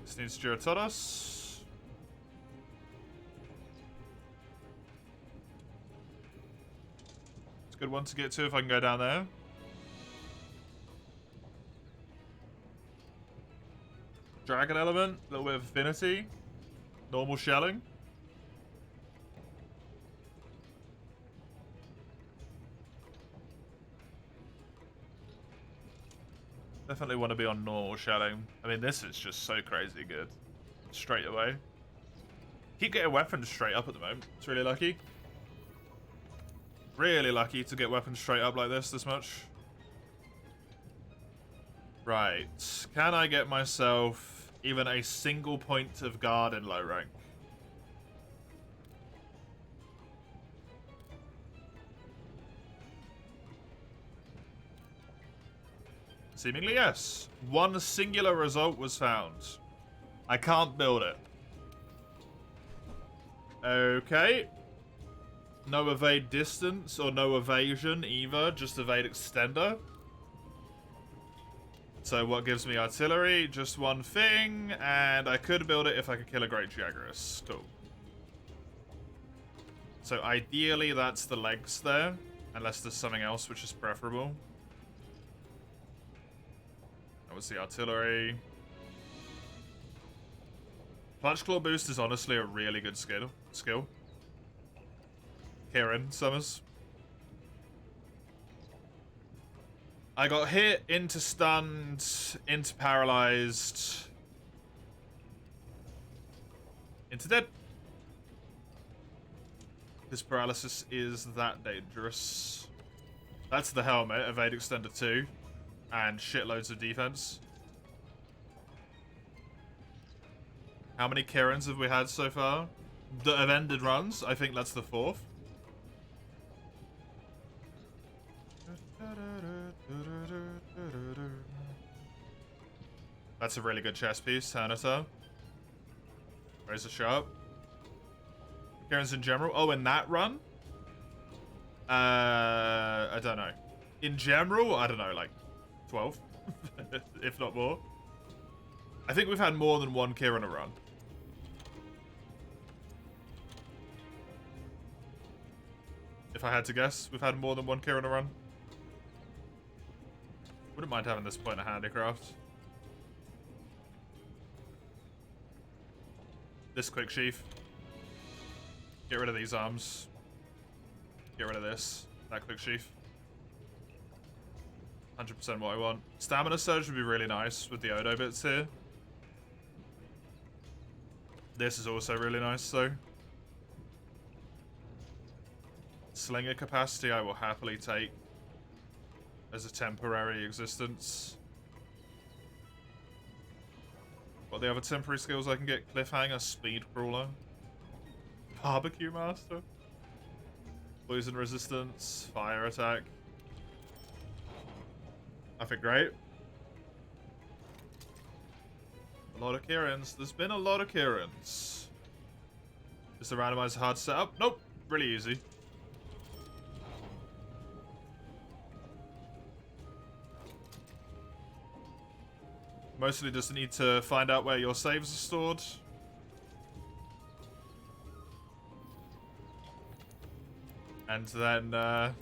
This needs Giratodos. It's a good one to get to if I can go down there. Dragon element, a little bit of affinity. Normal shelling. Definitely want to be on normal shelling. I mean, this is just so crazy good. Straight away. Keep getting weapons straight up at the moment. It's really lucky. Really lucky to get weapons straight up like this much. Right. Can I get myself even a single point of guard in low rank? Seemingly yes. One singular result was found. I can't build it. Okay. No evade distance or no evasion either. Just evade extender. So what gives me artillery? Just one thing. And I could build it if I could kill a Great Jaggerus. Cool. So ideally that's the legs there. Unless there's something else which is preferable. That was the artillery. Clutch Claw boost is honestly a really good skill. Kieran Summers. I got hit, into stunned, into paralyzed, into dead. This paralysis is that dangerous. That's the helmet, evade extender 2, and shitloads of defense. How many Kirans have we had so far? That have ended runs? I think that's the 4th. That's a really good chess piece, Hanata. Razor Sharp. Kirans in general? Oh, in that run? I don't know. In general, I don't know, like 12, if not more. I think we've had more than one Kiran a run. If I had to guess, we've had more than one Kiran a run. Wouldn't mind having this point of handicraft. This quick sheath. Get rid of these arms. Get rid of this. That quick sheath. 100% what I want. Stamina surge would be really nice with the Odo bits here. This is also really nice though. Slinger capacity I will happily take as a temporary existence. What are the other temporary skills I can get? Cliffhanger, Speed Crawler, Barbecue Master, Poison Resistance, Fire Attack. I think great. A lot of Kirans. There's been a lot of Kirans. Is the randomizer hard to set up? Nope. Really easy. Mostly just need to find out where your saves are stored. And then, well,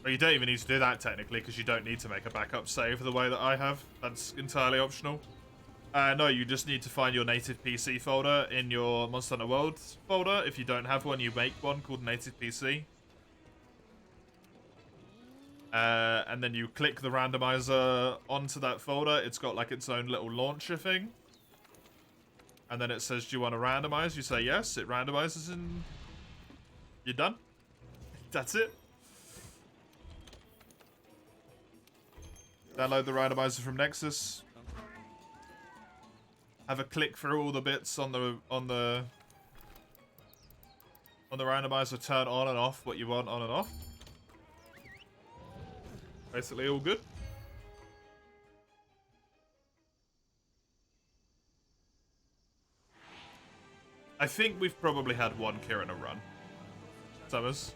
you don't even need to do that technically, because you don't need to make a backup save the way that I have. That's entirely optional. No, you just need to find your native PC folder in your Monster Hunter World folder. If you don't have one, you make one called Native PC. And then you click the randomizer onto that folder. It's got like its own little launcher thing. And then it says, do you want to randomize? You say yes, it randomizes and you're done. That's it. Download the randomizer from Nexus. Have a click through all the bits on the randomizer, turn on and off what you want on and off. Basically all good. I think we've probably had one Kiran a run. Summers.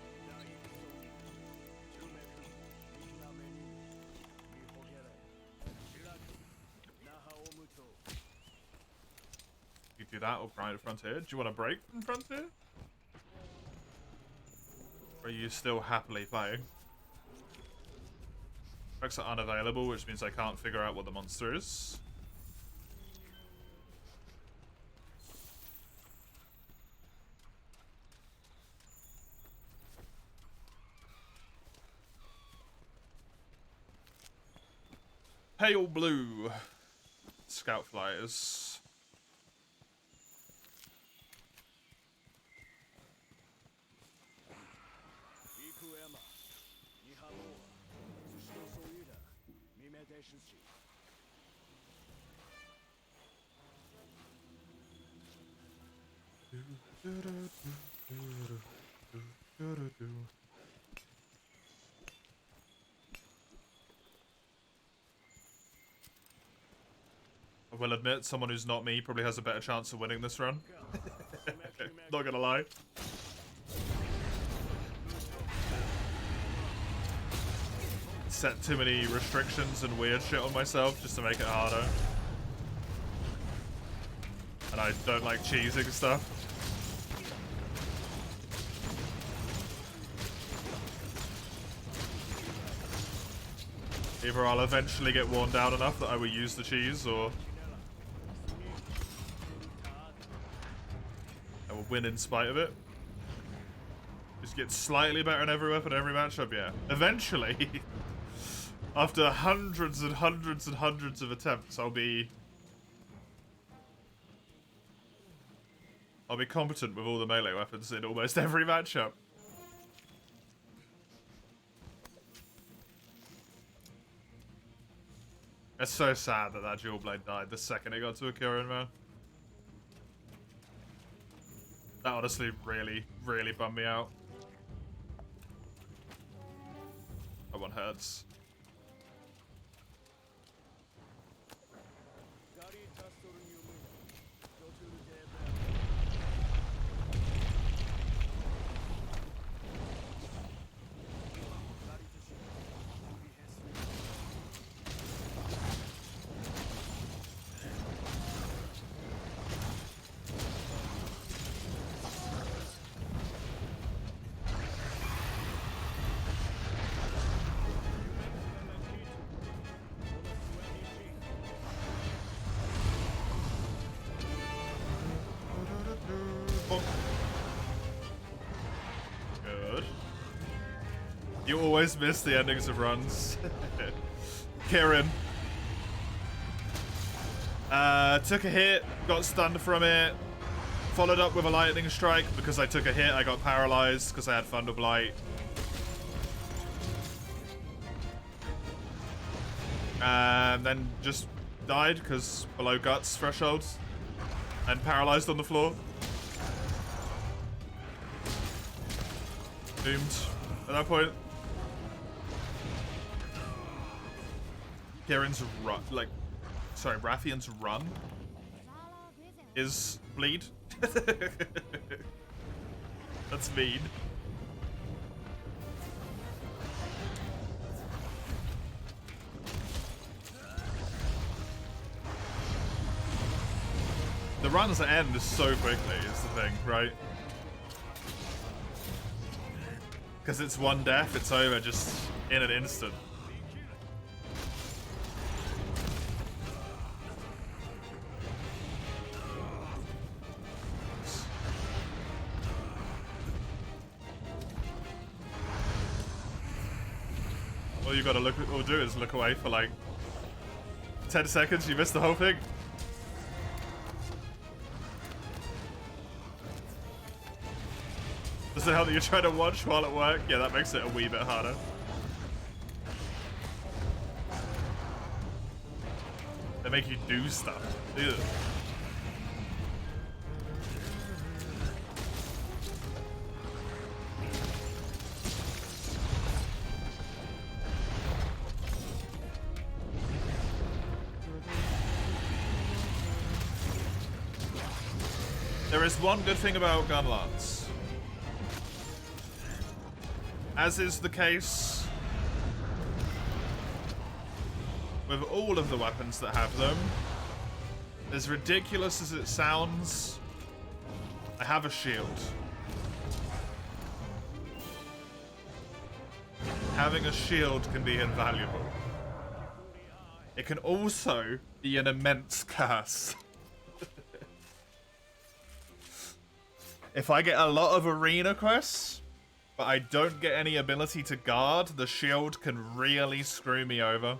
You do that or grind at Frontier. Do you want a break from Frontier? Or are you still happily playing? Tracks are unavailable, which means I can't figure out what the monster is. Pale blue. Scout flyers. I will admit, someone who's not me probably has a better chance of winning this run. Not gonna lie. Set too many restrictions and weird shit on myself just to make it harder. And I don't like cheesing stuff. Either I'll eventually get worn down enough that I will use the cheese, or I will win in spite of it. Just get slightly better in every weapon, every matchup, yeah. Eventually, after hundreds and hundreds and hundreds of attempts, I'll be competent with all the melee weapons in almost every matchup. It's so sad that dual blade died the second it got to a Kirin, man. That honestly really, really bummed me out. That one hurts. Good. You always miss the endings of runs. Kirin. Took a hit, got stunned from it. Followed up with a lightning strike. Because I took a hit, I got paralyzed because I had Thunder Blight. And then just died because below guts thresholds. And paralyzed on the floor. Doomed at that point. Kirin's run, Rathian's run is bleed. That's mean. The runs end so quickly is the thing, right? Because it's one death, it's over just in an instant. All you gotta do is look away for like 10 seconds, you missed the whole thing. Does it help that you're trying to watch while at work? Yeah, that makes it a wee bit harder. They make you do stuff. Ew. There is one good thing about Gunlance. As is the case with all of the weapons that have them, as ridiculous as it sounds, I have a shield. Having a shield can be invaluable. It can also be an immense curse. If I get a lot of arena quests, but I don't get any ability to guard, the shield can really screw me over.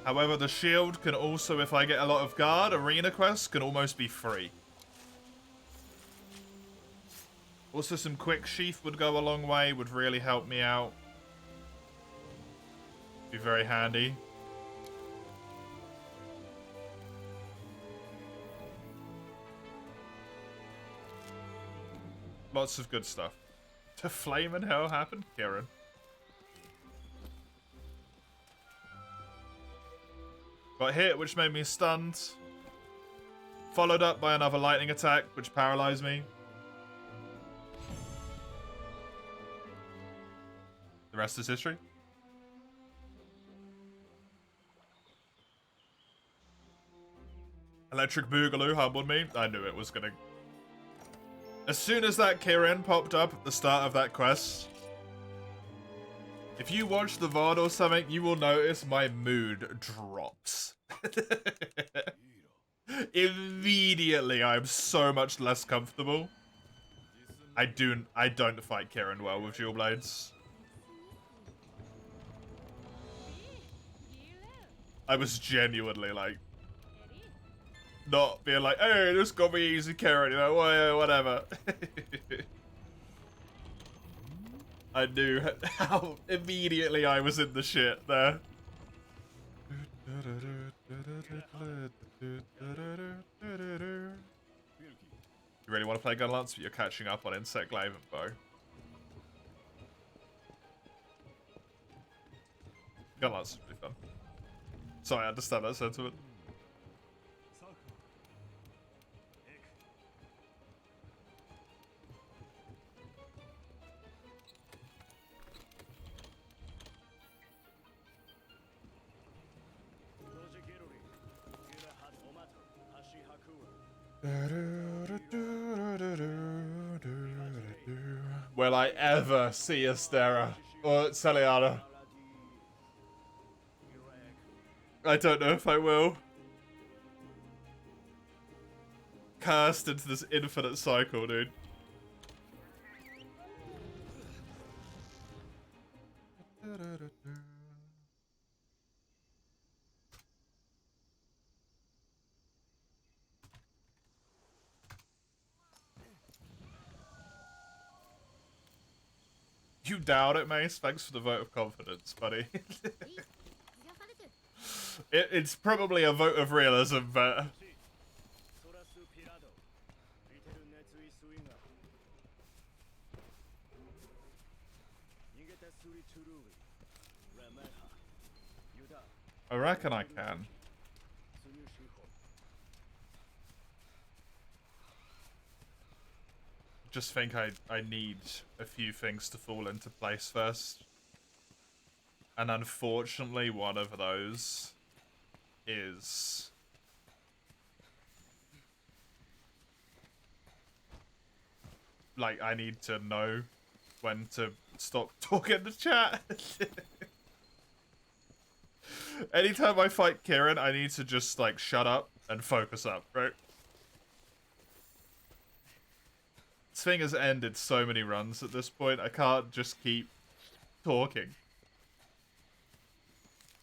However, the shield can also, if I get a lot of guard, arena quests can almost be free. Also, some quick sheath would go a long way, would really help me out. Be very handy. Lots of good stuff. To flame and hell happen, Kirin. Got hit, which made me stunned. Followed up by another lightning attack, which paralyzed me. The rest is history. Electric Boogaloo humbled me. I knew it was gonna... As soon as that Kirin popped up at the start of that quest, if you watch the VOD or something, you will notice my mood drops. Immediately, I'm so much less comfortable. I don't fight Kieran well with dual blades. I was genuinely like, not being like, hey, this got me easy, Kieran, you know, whatever. I knew how immediately I was in the shit there. You really want to play Gunlance, but you're catching up on Insect Glaive and Bow. Gunlance is really fun. Sorry, I understand that sentiment. Will I ever see Astera or Celiana? I don't know if I will. Cursed into this infinite cycle, dude. You doubt it, Mace? Thanks for the vote of confidence, buddy. It's probably a vote of realism, but... I reckon I can. Just think I need a few things to fall into place first. And unfortunately, one of those is... like, I need to know when to stop talking to chat. Anytime I fight Kieran, I need to just, like, shut up and focus up, right? This thing has ended so many runs at this point, I can't just keep talking.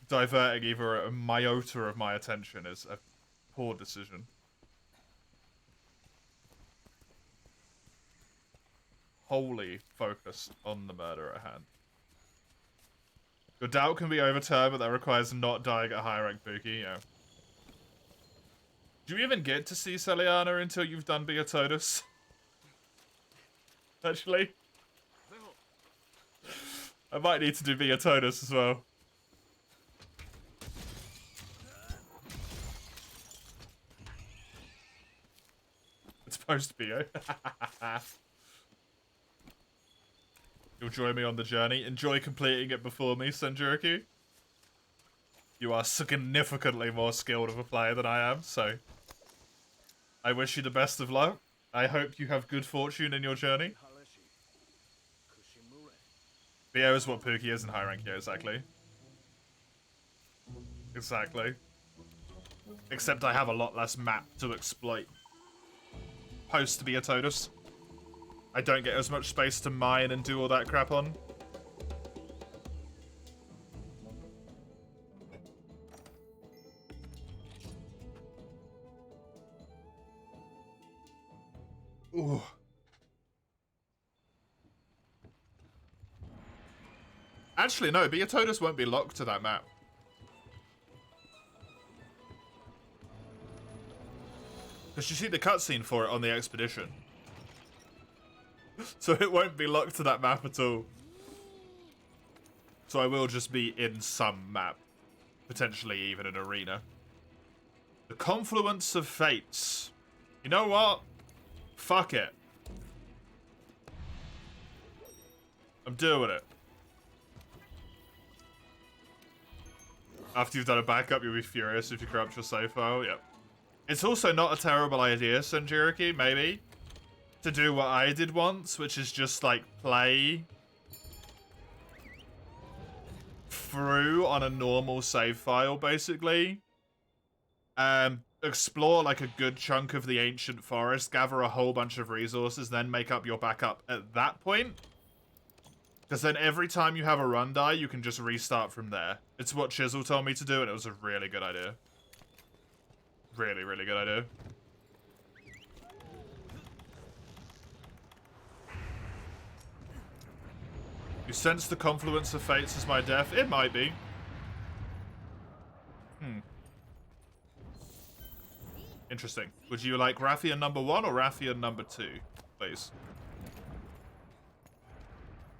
Diverting either a iota of my attention is a poor decision. Wholly focused on the murder at hand. Your doubt can be overturned, but that requires not dying at high rank Pookie, yeah. Do you even get to see Celiana until you've done Beatotus? Actually? I might need to do Beatotus as well. It's post-Bio. You'll join me on the journey. Enjoy completing it before me, Senjuriku. You are significantly more skilled of a player than I am, so... I wish you the best of luck. I hope you have good fortune in your journey. BO is what Pookie is in high rank here, exactly. Exactly. Except I have a lot less map to exploit. Post Beatotus. I don't get as much space to mine and do all that crap on. Ooh. Actually, no, Beatotus won't be locked to that map. Because you see the cutscene for it on the expedition. So it won't be locked to that map at all. So I will just be in some map. Potentially even an arena. The Confluence of Fates. You know what? Fuck it. I'm doing it. After you've done a backup, you'll be furious if you corrupt your save file. Yep. It's also not a terrible idea, Senjuriki, maybe, to do what I did once, which is just, like, play through on a normal save file, basically. explore like a good chunk of the ancient forest, gather a whole bunch of resources, then make up your backup at that point. Because then every time you have a run die, you can just restart from there. It's what Chisel told me to do, and it was a really good idea. Really, really good idea. You sense the confluence of fates as my death? It might be. Interesting. Would you like Rathian number 1 or Rathian number 2, please?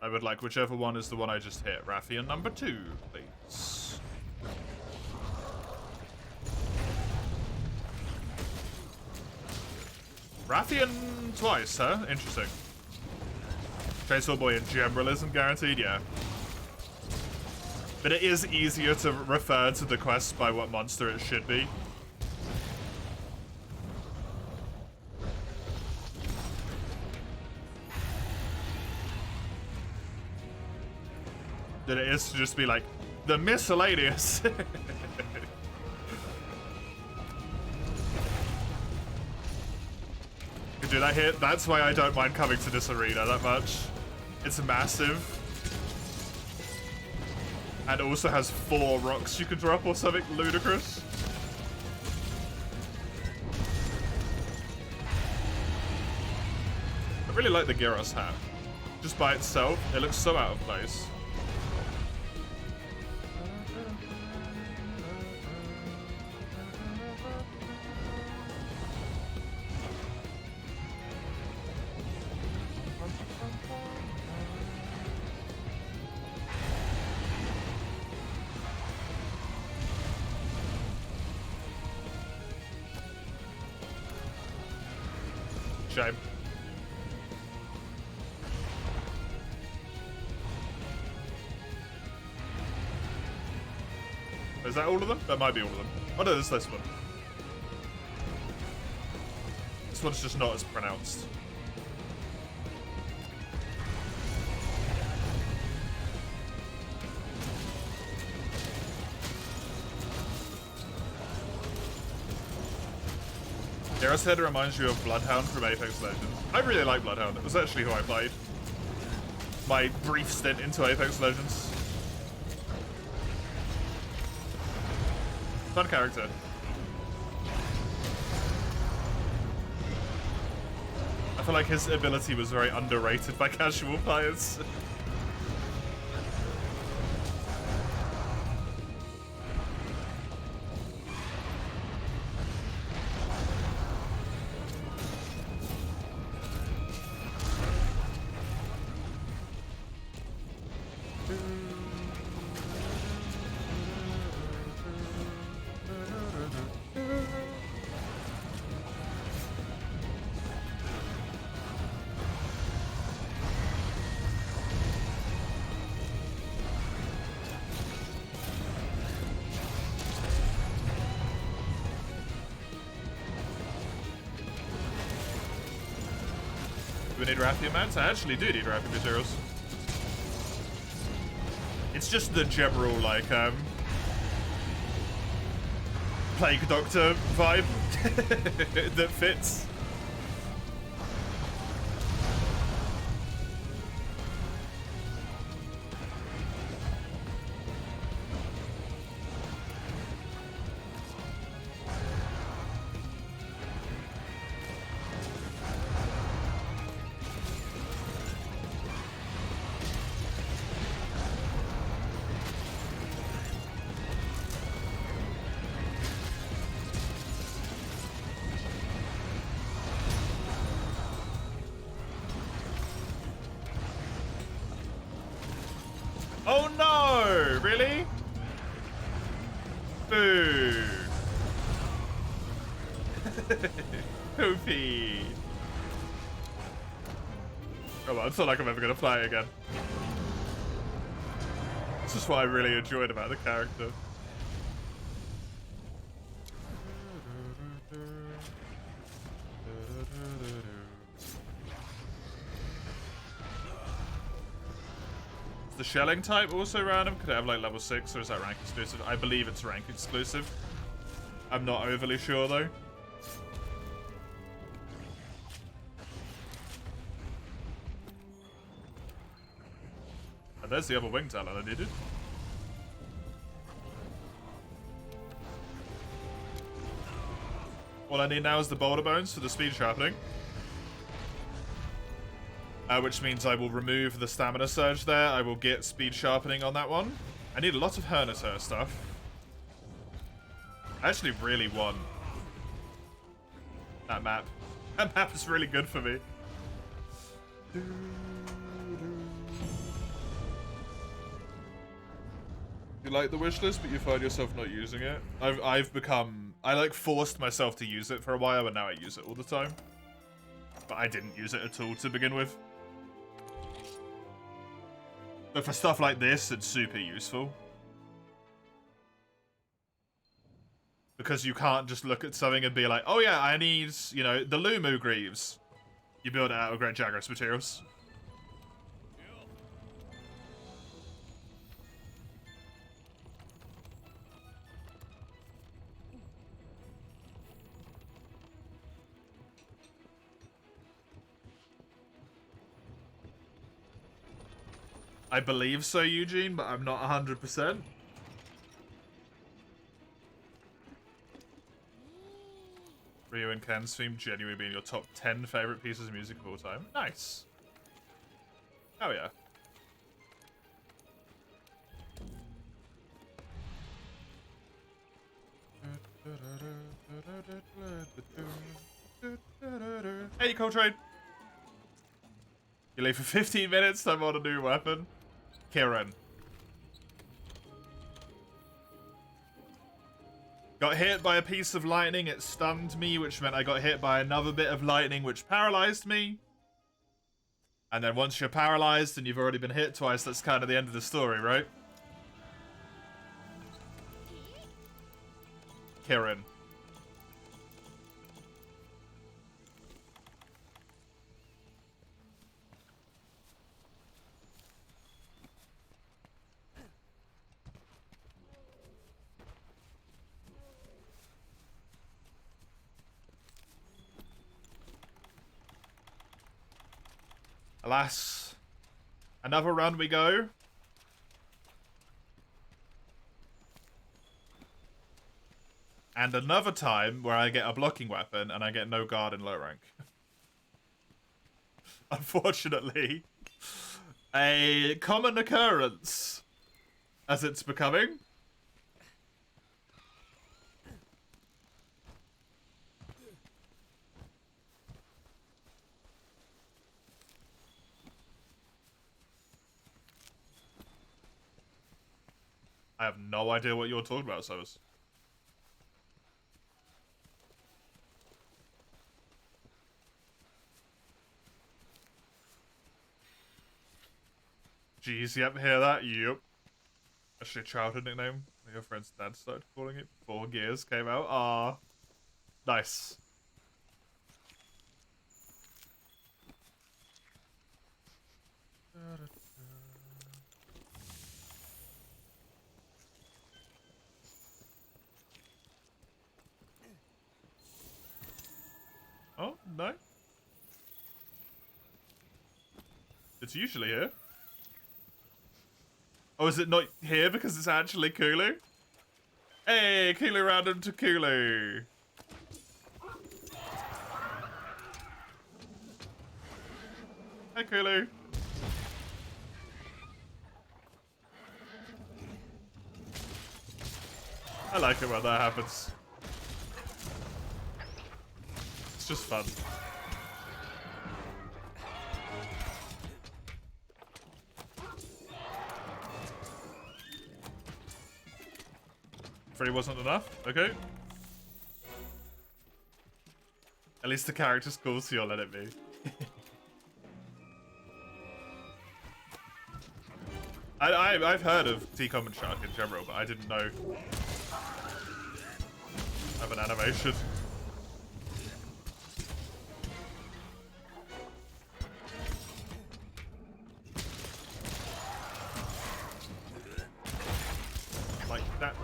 I would like whichever one is the one I just hit. Rathian number 2, please. Rathian twice, huh? Interesting. Chainsaw Boy in general isn't guaranteed, yeah. But it is easier to refer to the quest by what monster it should be. Than it is to just be like, the miscellaneous. Dude, that hit. That's why I don't mind coming to this arena that much. It's massive. And also has 4 rocks you can drop or something ludicrous. I really like the Gyros hat. Just by itself, it looks so out of place. Shame. Is that all of them? That might be all of them. Oh no, there's this one. This one's just not as pronounced. Gyros head reminds you of Bloodhound from Apex Legends. I really like Bloodhound. It was actually who I played. My brief stint into Apex Legends. Fun character. I feel like his ability was very underrated by casual players. Do we need Rathian mats? I actually do need Rathian materials. It's just the general, like, Plague Doctor vibe that fits. Oh no! Really? Boo! Poopy! Oh well, it's not like I'm ever gonna play it again. This is what I really enjoyed about the character. Is the shelling type also random? Could it have like level 6 or is that rank exclusive? I believe it's rank exclusive. I'm not overly sure though. And there's the other wing talent I needed. All I need now is the boulder bones for the speed sharpening. Which means I will remove the stamina surge there. I will get speed sharpening on that one. I need a lot of Hernitor stuff. I actually really want that map. That map is really good for me. You like the wish list, but you find yourself not using it. I like forced myself to use it for a while, and now I use it all the time. But I didn't use it at all to begin with. But for stuff like this, it's super useful. Because you can't just look at something and be like, oh yeah, I need, you know, the Lumu Greaves. You build it out of Great Jagras materials. I believe so, Eugene, but I'm not 100%. Ryu and Ken's theme genuinely being your top 10 favorite pieces of music of all time. Nice. Oh yeah. Hey, Coltrane. You leave for 15 minutes, I'm on a new weapon. Kieran. Got hit by a piece of lightning, it stunned me, which meant I got hit by another bit of lightning, which paralyzed me. And then once you're paralyzed and you've already been hit twice, that's kind of the end of the story, right? Kieran. Alas, another round we go. And another time where I get a blocking weapon and I get no guard in low rank. Unfortunately, a common occurrence as it's becoming. I have no idea what you're talking about, Sovis. Jeez, yep, hear that? Yep. Actually, a childhood nickname. Your friend's dad started calling it before Gears came out. Ah, nice. Oh, no. It's usually here. Oh, is it not here because it's actually Kulu? Hey, Kulu random to Kulu. Hey, Kulu. I like it when that happens. It's just fun. Free wasn't enough? Okay. At least the character's cool, so you'll let it be. I've heard of T-Com and Shark in general, but I didn't know of an animation. Like that.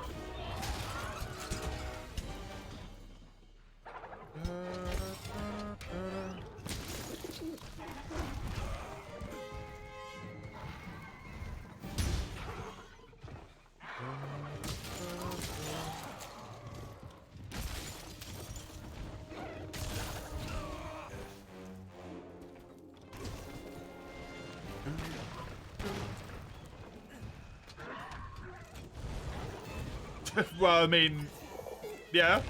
Well, I mean, yeah.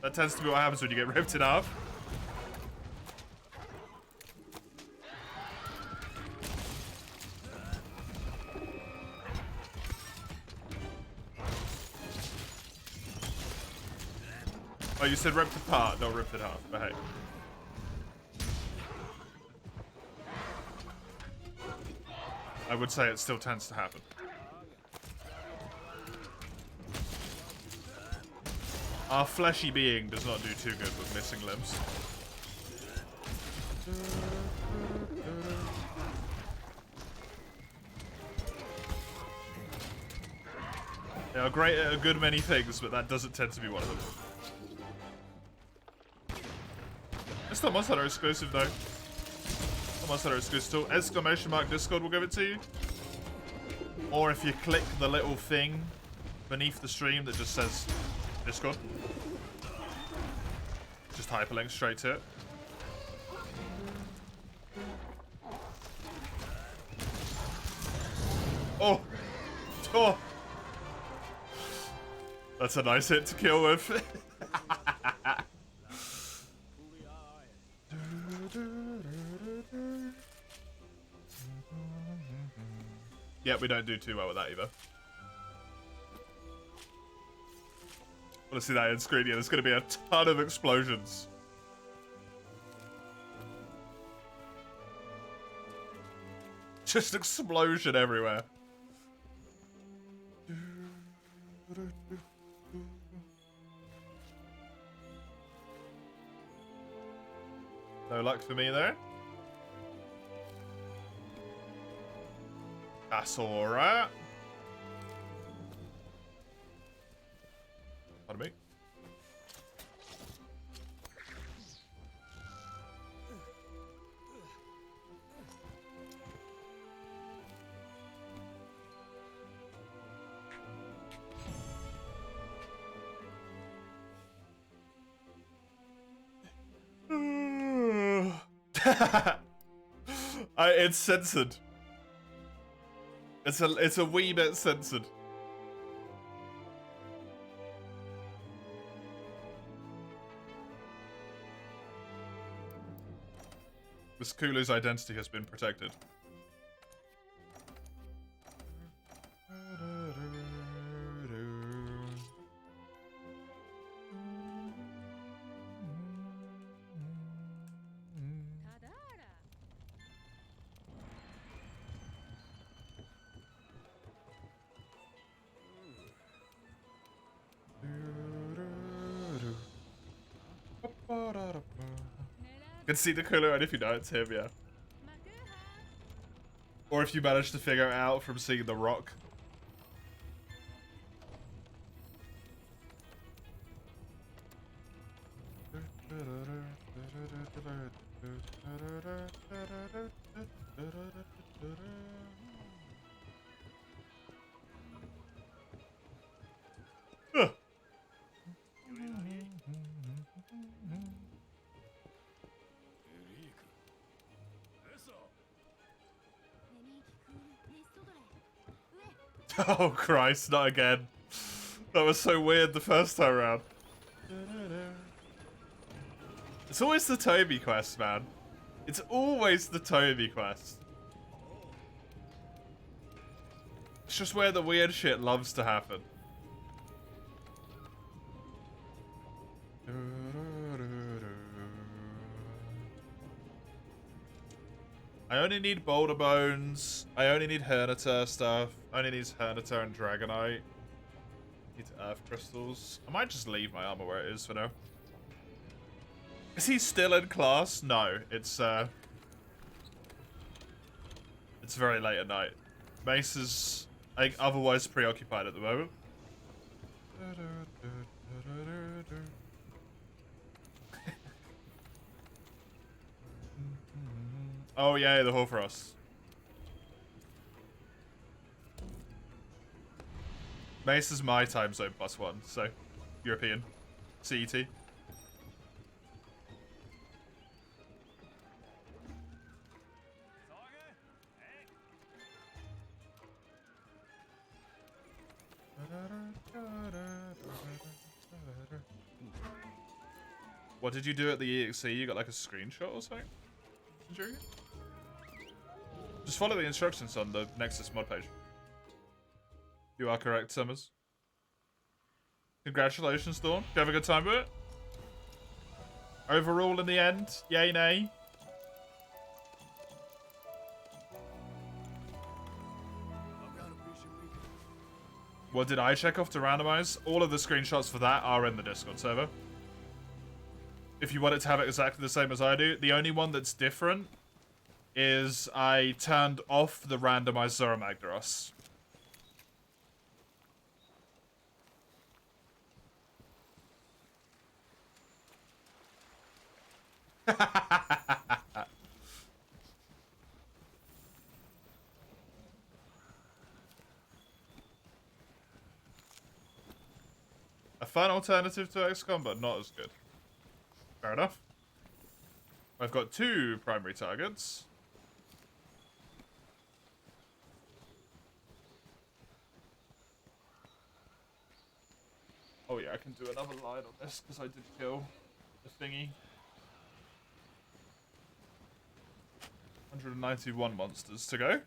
That tends to be what happens when you get ripped in half. Oh, you said ripped apart, not ripped in half, but hey. I would say it still tends to happen. Our fleshy being does not do too good with missing limbs. They are great at a good many things, but that doesn't tend to be one of them. It's not Monster Hunter exclusive though. Not Monster Hunter exclusive at all. Exclamation mark Discord will give it to you. Or if you click the little thing beneath the stream that just says Discord. Just hyperlink straight to it. Oh! Oh! That's a nice hit to kill with. Yeah, we don't do too well with that either. Want to see that end screen? Yeah, there's going to be a ton of explosions. Just explosion everywhere. No luck for me there. That's alright. Pardon me. It's censored. It's a wee bit censored. Miss Kulu's identity has been protected. You can see the Kulu, and if you know it's him, yeah. Or if you manage to figure it out from seeing the rock. Oh Christ, not again. That was so weird the first time around. It's always the Toby quest, man. It's always the Toby quest. It's just where the weird shit loves to happen. I only need Boulder Bones. I only need Hernitor stuff. I only need Hernitor and Dragonite. Need Earth Crystals. I might just leave my armor where it is for now. Is he still in class? No, it's very late at night. Mace is otherwise preoccupied at the moment. Oh yeah, the Hoarfrost. Mace is my time zone +1, so European. CET. What did you do at the EXE? You got like a screenshot or something? Just follow the instructions on the Nexus mod page. You are correct, Summers. Congratulations, Dawn. Did you have a good time with it? Overall, in the end, yay, nay? What did I check off to randomize? All of the screenshots for that are in the Discord server. If you want it to have it exactly the same as I do, the only one that's different is I turned off the randomized Zora Magdaros. A fun alternative to XCOM, but not as good. Fair enough. I've got 2 primary targets. Oh yeah, I can do another line on this because I did kill the thingy. 191 monsters to go.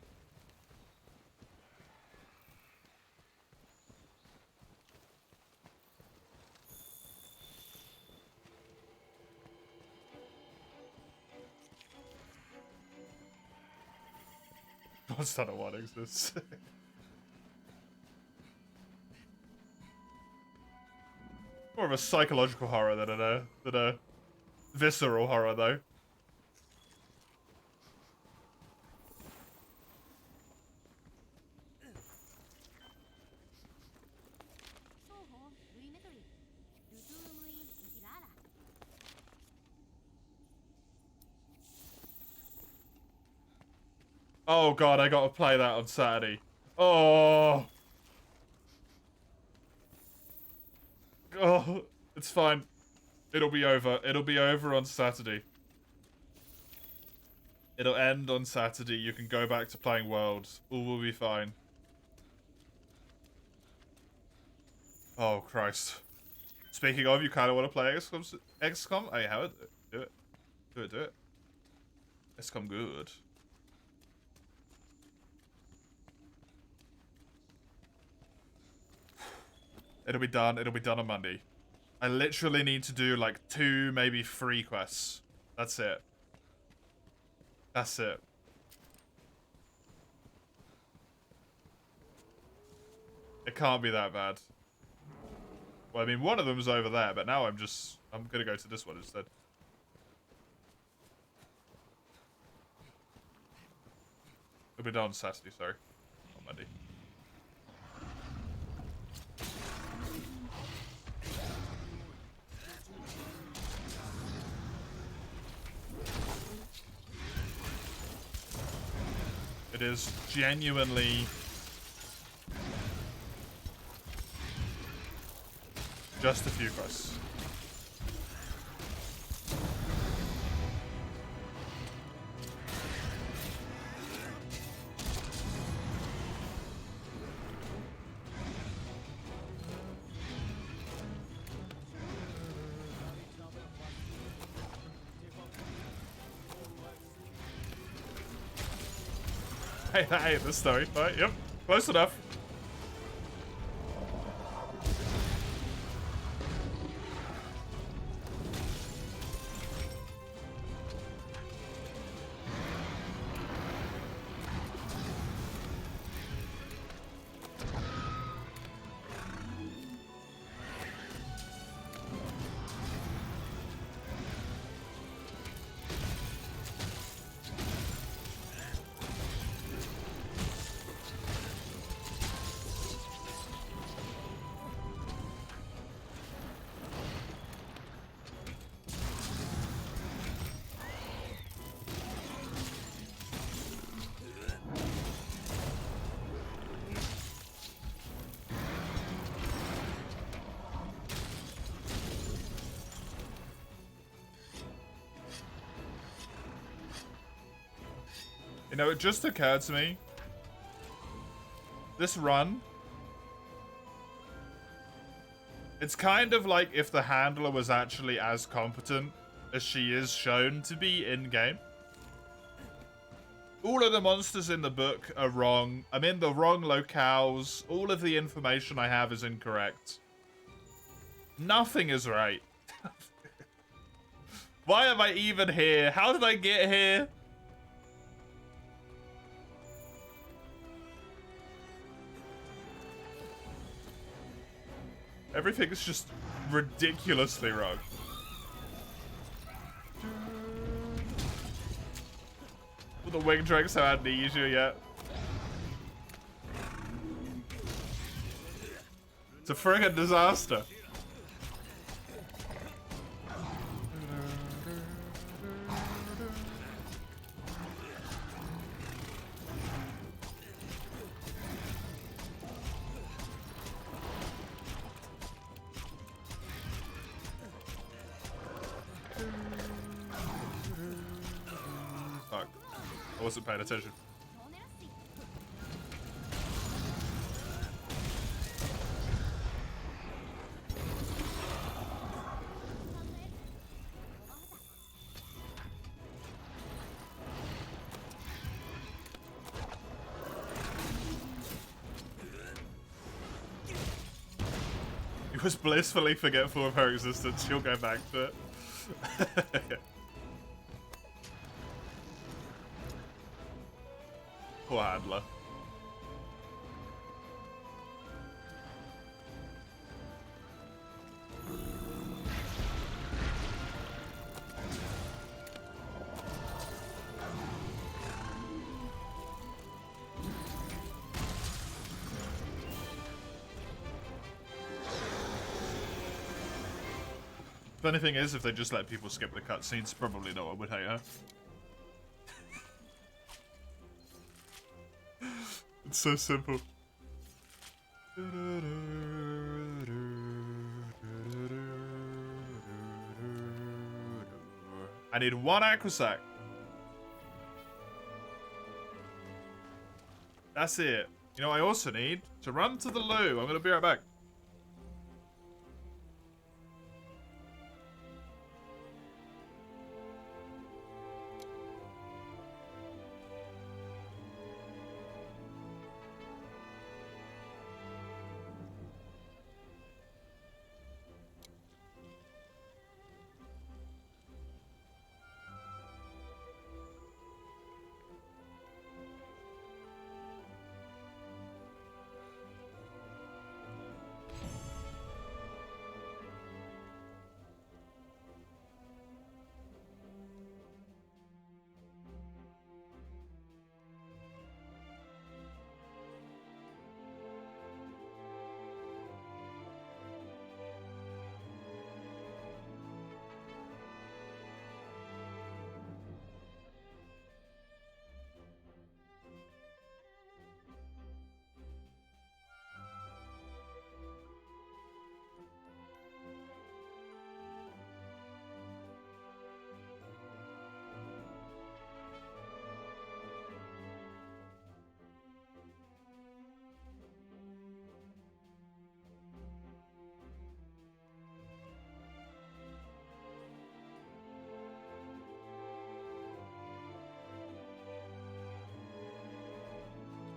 What's that? What exists? More of a psychological horror than a visceral horror, though. Oh god, I gotta play that on Saturday. Oh. Oh, it's fine. It'll be over. It'll be over on Saturday. It'll end on Saturday. You can go back to playing Worlds. All will be fine. Oh, Christ. Speaking of, you kind of want to play XCOM? Hey, how do it. Do it. XCOM good. It'll be done on Monday. I literally need to do like 2, maybe 3 quests. That's it. That's it. It can't be that bad. Well, I mean, one of them's over there, but now I'm gonna go to this one instead. It'll be done on Saturday, sorry. On Monday. It is genuinely just a few quests. Hey, I hate this story. Right, yep, close enough. You know, it just occurred to me. This run It's kind of like if the handler was actually as competent as she is shown to be in-game. All of the monsters in the book are wrong. I'm in the wrong locales. All of the information I have is incorrect. Nothing is right. Why am I even here? How did I get here? Everything's just ridiculously wrong. Will the wing drakes have amnesia yet? It's a friggin' disaster. Fuck. I wasn't paying attention. He was blissfully forgetful of her existence. She'll go back to it. Poor handler. Funny thing is, if they just let people skip the cutscenes, probably no one would hate her. It's so simple. I need one Aquasac. That's it. You know, I also need to run to the loo. I'm gonna be right back.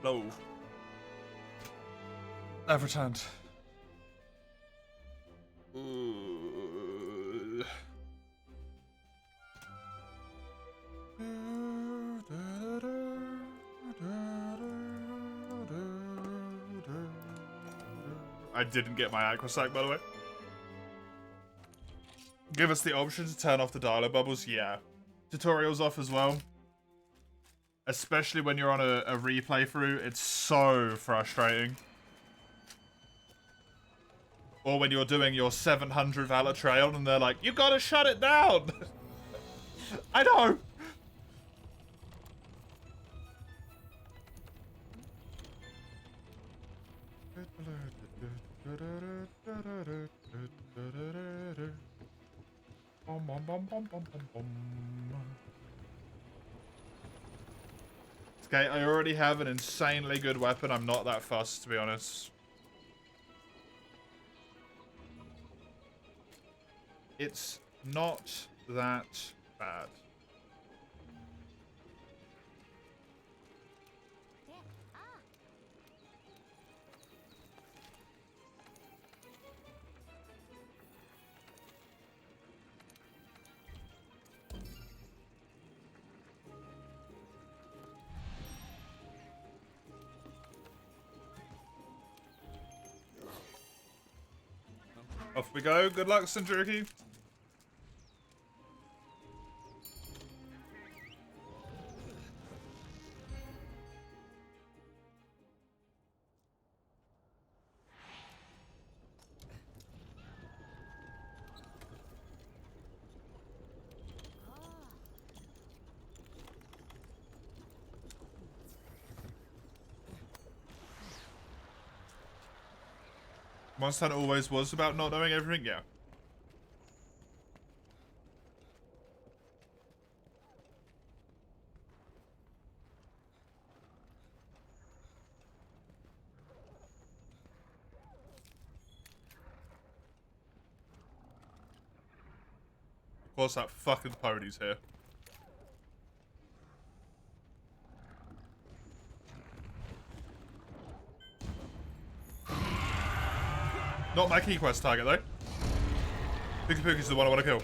Hello. I've returned. I didn't get my Aquasac, by the way. Give us the option to turn off the dialogue bubbles. Yeah. Tutorials off as well. Especially when you're on a replay through, it's so frustrating. Or when you're doing your 700 Valor Trail and they're like, you gotta shut it down! I know! Okay, I already have an insanely good weapon. I'm not that fussed, to be honest. It's not that bad. Off we go. Good luck, Centuriki. Monster Hunter always was about not knowing everything, yeah. Of course, that fucking pony's here. Not my key quest target, though. Pookie Pookie's the one I want to kill.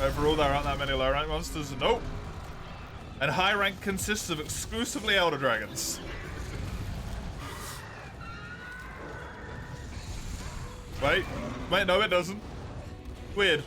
Overall, there aren't that many low rank monsters. Nope. And high rank consists of exclusively Elder Dragons. Wait, no, it doesn't. Weird.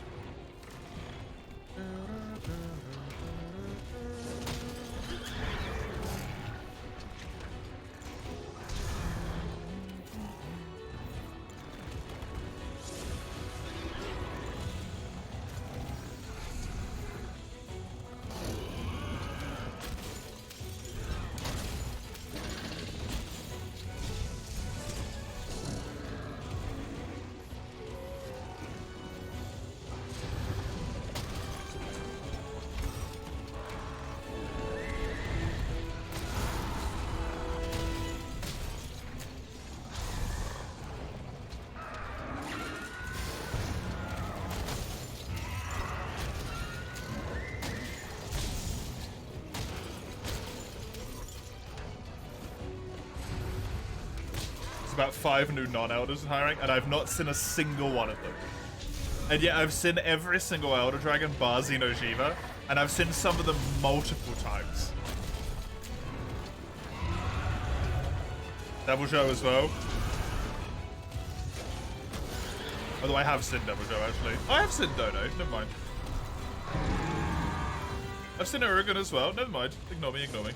About 5 new non-elders in high rank, and I've not seen a single one of them. And yet I've seen every single Elder Dragon bar Xeno'jiiva, and I've seen some of them multiple times. Devil Joe as well. Although I have seen Devil Joe, actually. I have seen Dodo, never mind. I've seen Urigan as well, never mind. Ignore me, ignore me.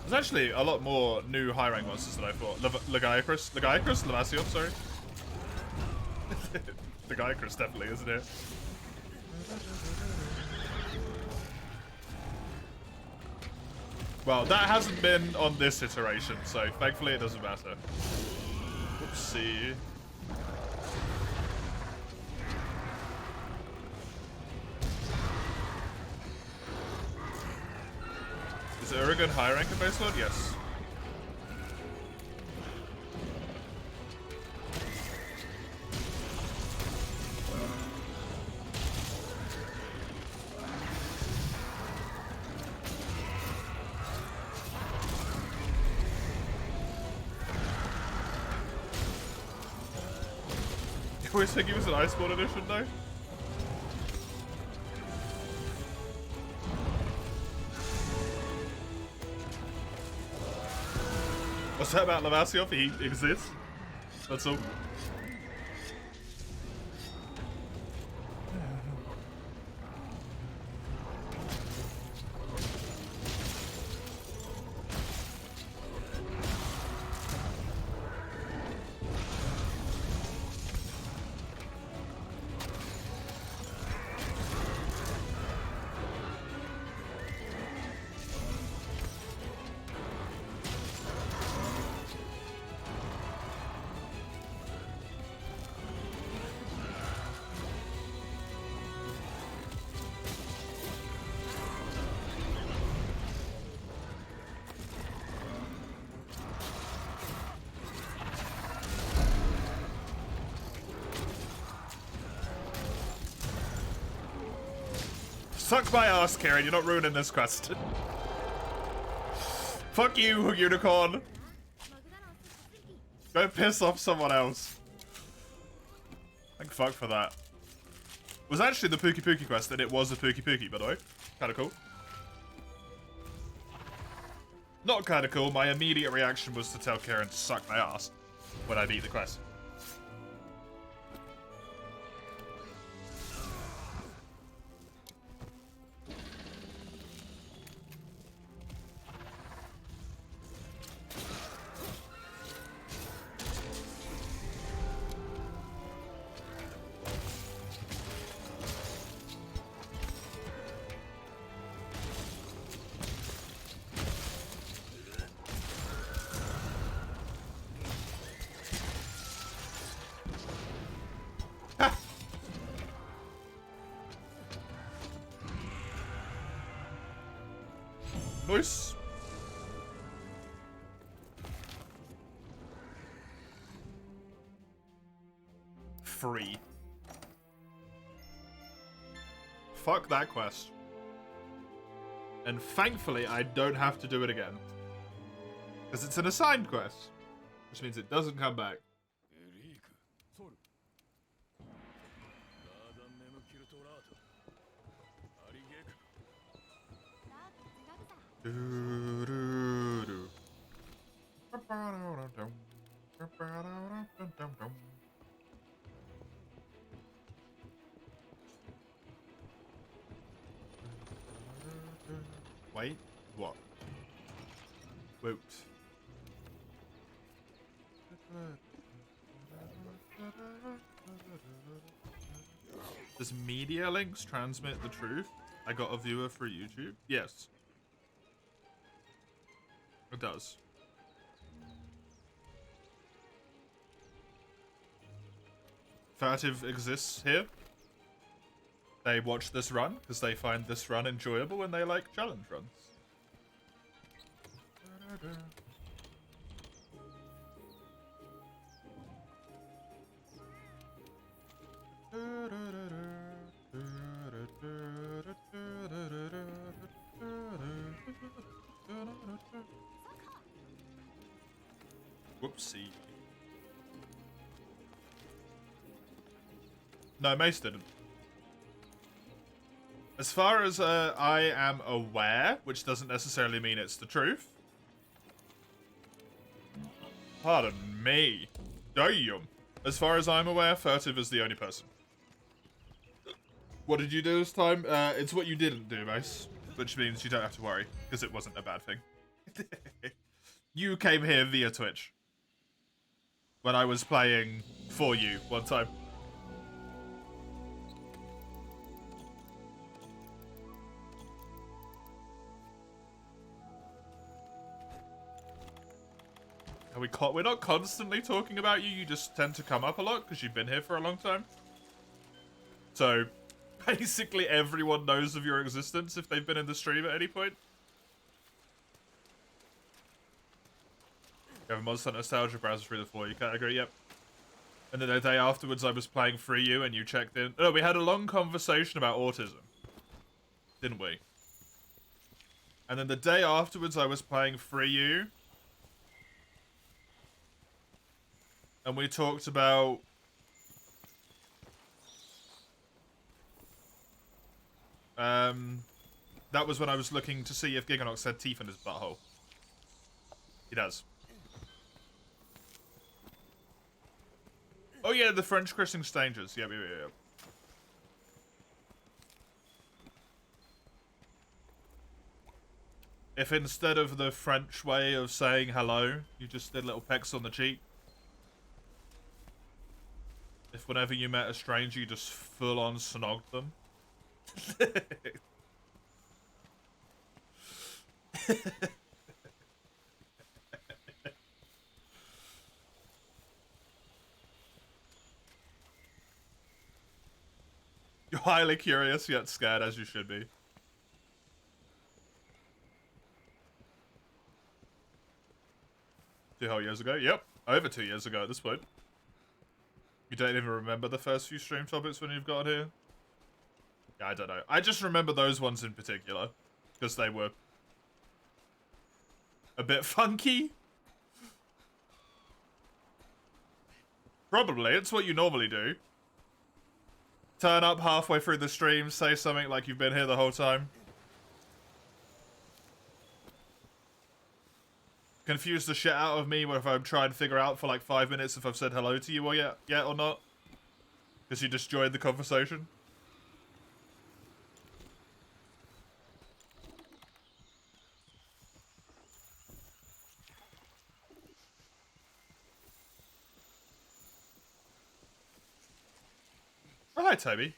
There's actually a lot more new high rank monsters than I thought. Legiacrus? Lamacium, sorry. Legiacrus definitely, isn't it? Well, that hasn't been on this iteration, so thankfully it doesn't matter. Whoopsie. Is Urigan high rank in base mode? Yes. You always think he was an Iceborne edition though? What's that about Lavasioff? He exists. That's all. Suck my ass, Karen. You're not ruining this quest. Fuck you, unicorn. Go piss off someone else. Thank fuck for that. It was actually the Pookie Pookie quest, and it was a Pookie Pookie, by the way. Kinda cool. Not kinda cool. My immediate reaction was to tell Karen to suck my ass when I beat the quest. Nice. Free. Fuck that quest. And thankfully, I don't have to do it again. Because it's an assigned quest. Which means it doesn't come back. Wait, what? Woot. Does media links transmit the truth? I got a viewer for YouTube? Yes. It does. Furtive exists here. They watch this run because they find this run enjoyable and they like challenge runs. Whoopsie. No, Mace didn't. As far as I am aware, which doesn't necessarily mean it's the truth. Pardon me. Damn. As far as I'm aware, Furtive is the only person. What did you do this time? It's what you didn't do, Mace. Which means you don't have to worry, because it wasn't a bad thing. You came here via Twitch. When I was playing for you one time. We're not constantly talking about you, you just tend to come up a lot because you've been here for a long time. So, basically everyone knows of your existence if they've been in the stream at any point. You have a Monster Nostalgia browser through the For You category, yep. And then the day afterwards I was playing Free You and you checked in. No, we had a long conversation about autism. Didn't we? And then the day afterwards I was playing Free You. And we talked about... that was when I was looking to see if Giganox had teeth in his butthole. He does. Oh yeah, the French christening strangers. Yep, yep, yep. If instead of the French way of saying hello, you just did little pecks on the cheek. If whenever you met a stranger, you just full-on snogged them. You're highly curious, yet scared, as you should be. 2 whole years ago? Yep. Over 2 years ago at this point. You don't even remember the first few stream topics when you've got here? Yeah, I don't know. I just remember those ones in particular. Because they were a bit funky. Probably. It's what you normally do. Turn up halfway through the stream, say something like you've been here the whole time. Confuse the shit out of me if I'm trying to figure out for like 5 minutes if I've said hello to you or yet or not. Because you just joined the conversation. Oh, hi, Toby.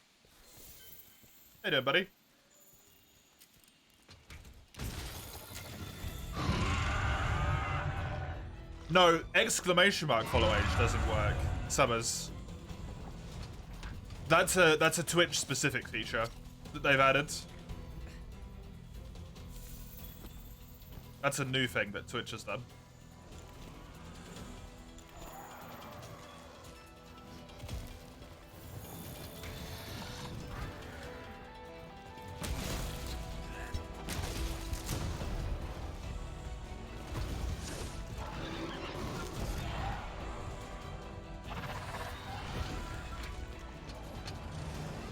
Hey there, buddy. No, exclamation mark follow age doesn't work. Summers. That's a Twitch specific feature that they've added. That's a new thing that Twitch has done.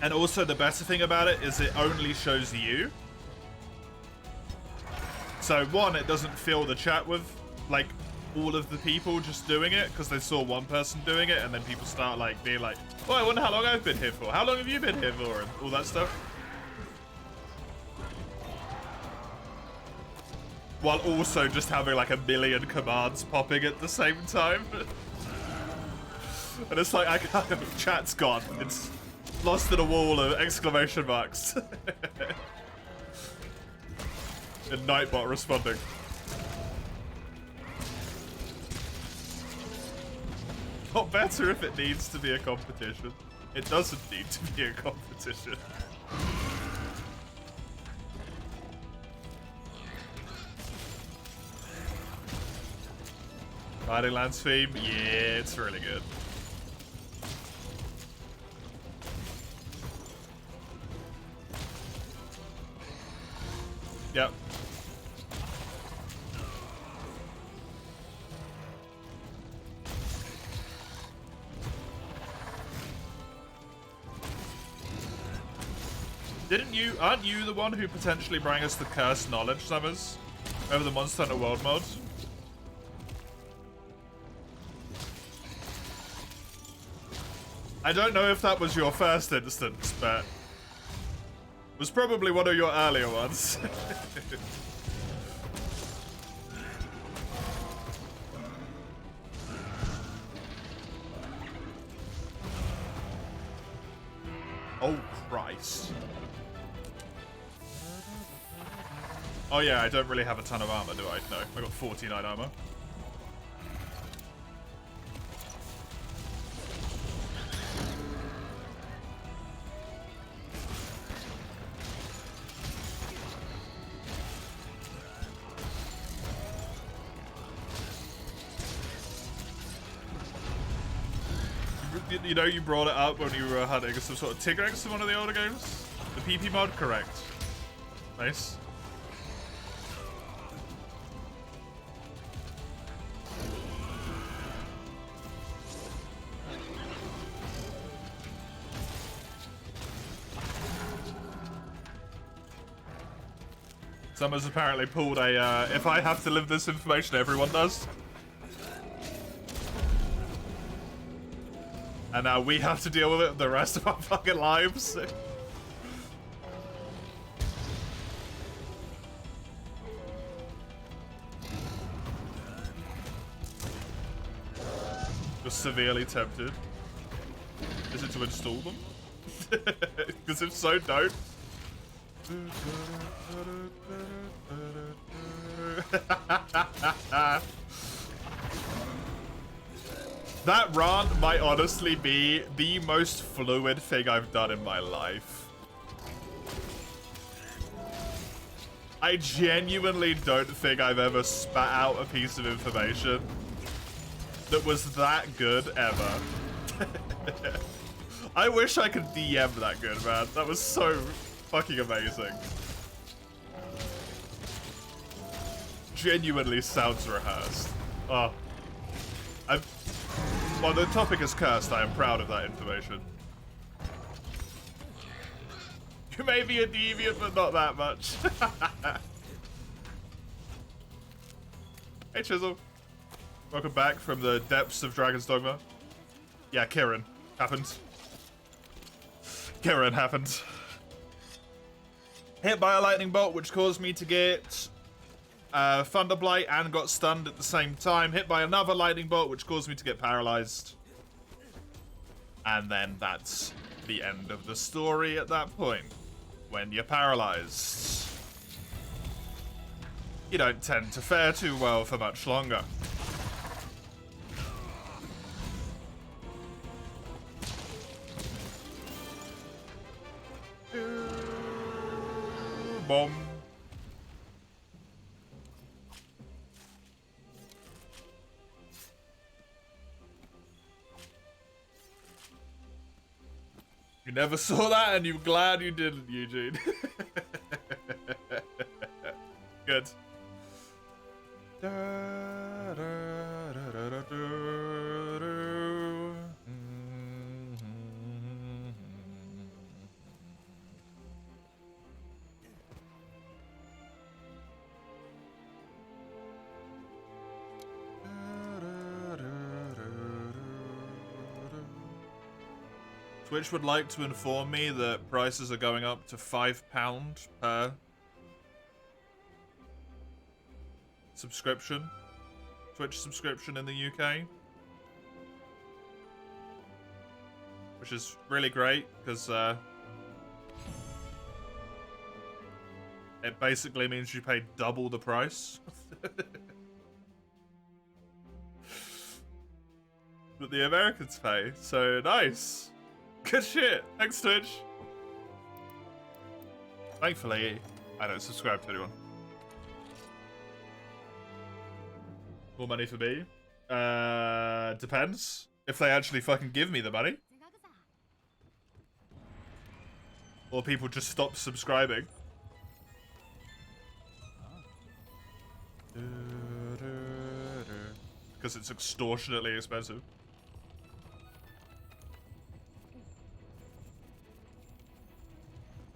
And also the better thing about it is it only shows you. So one, it doesn't fill the chat with like all of the people just doing it because they saw one person doing it, and then people start like being like, "Oh, I wonder how long I've been here for. How long have you been here for?" and all that stuff. While also just having like a million commands popping at the same time. And it's like, I can't, chat's gone. It's lost in a wall of exclamation marks. And Nightbot responding. Not better if it needs to be a competition. It doesn't need to be a competition. Riding Lands theme? Yeah, it's really good. Yep. Aren't you the one who potentially brought us the cursed knowledge, Summers? Over the Monster Hunter World mod? I don't know if that was your first instance, but it was probably one of your earlier ones. Oh, Christ. Oh yeah, I don't really have a ton of armor, do I? No, I got 49 armor. You know, you brought it up when you were hunting some sort of Tigrex in one of the older games? The PP mod? Correct. Nice. Summers apparently pulled a, if I have to live this information, everyone does. And now we have to deal with it the rest of our fucking lives. You're severely tempted. Is it to install them? Because if so, don't. That rant might honestly be the most fluid thing I've done in my life. I genuinely don't think I've ever spat out a piece of information that was that good ever. I wish I could DM that good, man. That was so fucking amazing. Genuinely sounds rehearsed. Oh. While the topic is cursed, I am proud of that information. You may be a deviant, but not that much. Hey, Chisel. Welcome back from the depths of Dragon's Dogma. Yeah, Kieran. Happened. Kieran happened. Hit by a lightning bolt, which caused me to get Thunderblight and got stunned at the same time. Hit by another lightning bolt, which caused me to get paralyzed. And then that's the end of the story at that point. When you're paralyzed, you don't tend to fare too well for much longer. Bomb. You never saw that and you're glad you didn't, Eugene. Good. Twitch would like to inform me that prices are going up to £5 per subscription. Twitch subscription in the UK. Which is really great, because it basically means you pay double the price. That the Americans pay, so nice. Good shit. Thanks, Twitch. Thankfully, I don't subscribe to anyone. More money for me? Depends. If they actually fucking give me the money. Or people just stop subscribing. Because it's extortionately expensive.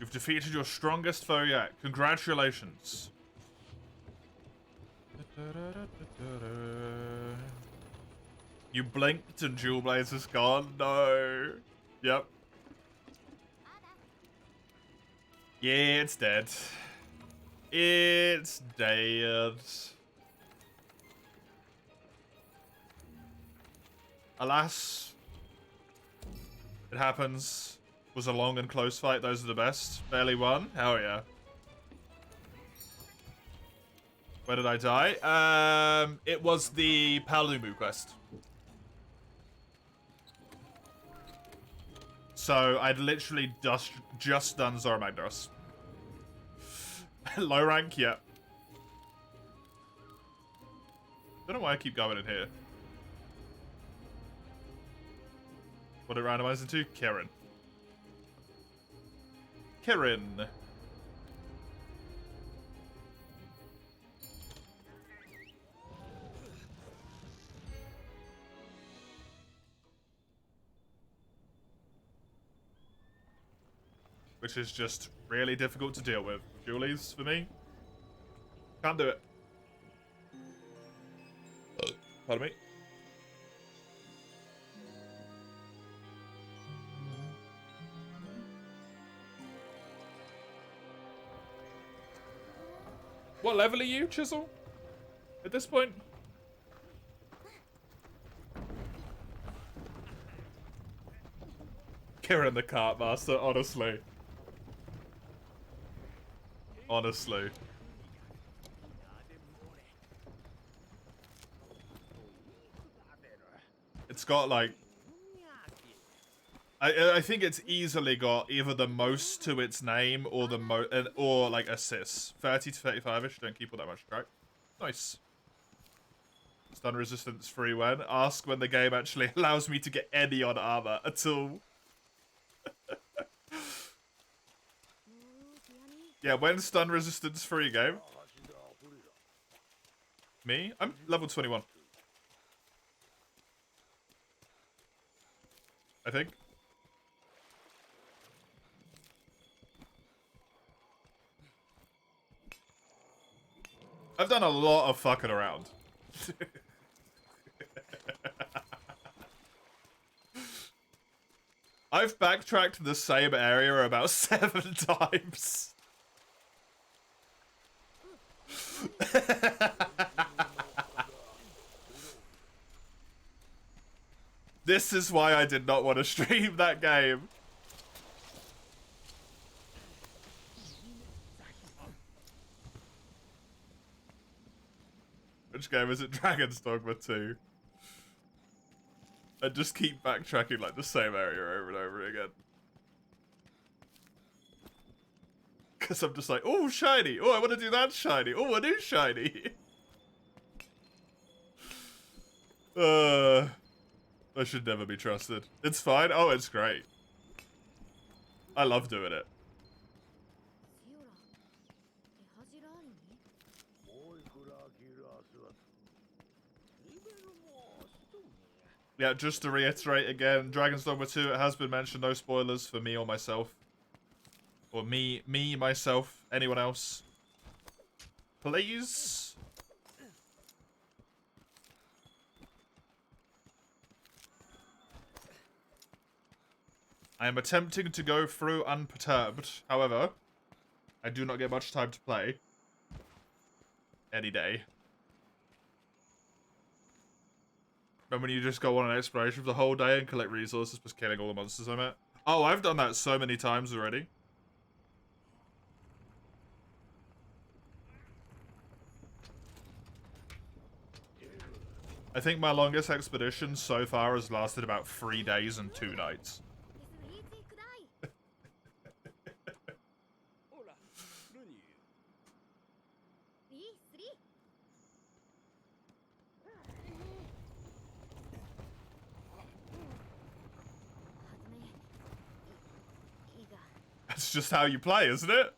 You've defeated your strongest foe yet. Congratulations. You blinked and Jewel Blaze is gone? No. Yep. Yeah, it's dead. It's dead. Alas. It happens. Was a long and close fight. Those are the best. Barely won. Hell yeah. Where did I die? It was the Palumu quest. So I'd literally just done Zora Magdaros. Low rank, yeah. Don't know why I keep going in here. What did it randomize into? Kieran. Kieran. Which is just really difficult to deal with. Julie's, for me. Can't do it. Pardon me. What level are you, Chisel? At this point? Kieran the Cart Master, honestly. Honestly. It's got like... I think it's easily got either the most to its name or the or like assists. 30 to 35ish, don't keep all that much track. Nice. Stun resistance free when. Ask when the game actually allows me to get any on armor at all. Yeah, when stun resistance free game. Me? I'm level 21. I think. I've done a lot of fucking around. I've backtracked the same area about 7 times. This is why I did not want to stream that game. Which game is it? Dragon's Dogma 2. I just keep backtracking like the same area over and over again. Because I'm just like, oh, shiny. Oh, I want to do that shiny. Oh, a new shiny. I should never be trusted. It's fine. Oh, it's great. I love doing it. Yeah, just to reiterate again, Dragon's Dogma 2, it has been mentioned, no spoilers for me or myself. Or me, myself, anyone else. Please? I am attempting to go through unperturbed. However, I do not get much time to play. Any day. And when you just go on an exploration for the whole day and collect resources just killing all the monsters I met. Oh, I've done that so many times already. I think my longest expedition so far has lasted about 3 days and 2 nights. That's just how you play, isn't it?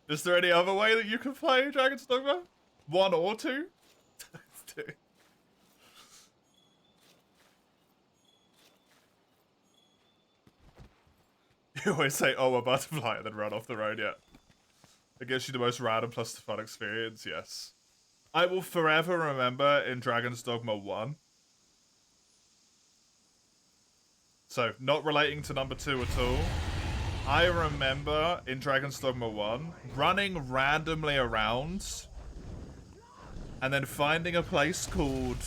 Is there any other way that you can play Dragon's Dogma? 1 or 2? 2. You always say, oh, a butterfly, and then run off the road, yeah. It gives you the most random plus the fun experience, yes. I will forever remember in Dragon's Dogma 1. So, not relating to number 2 at all. I remember in Dragon's Dogma 1 running randomly around and then finding a place called...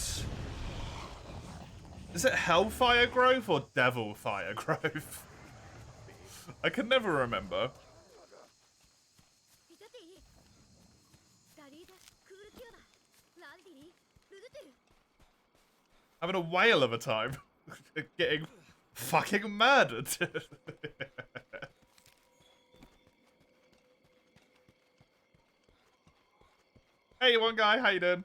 Is it Hellfire Grove or Devilfire Grove? I can never remember. Having a whale of a time. Getting fucking murdered. Hey, one guy, how you doing?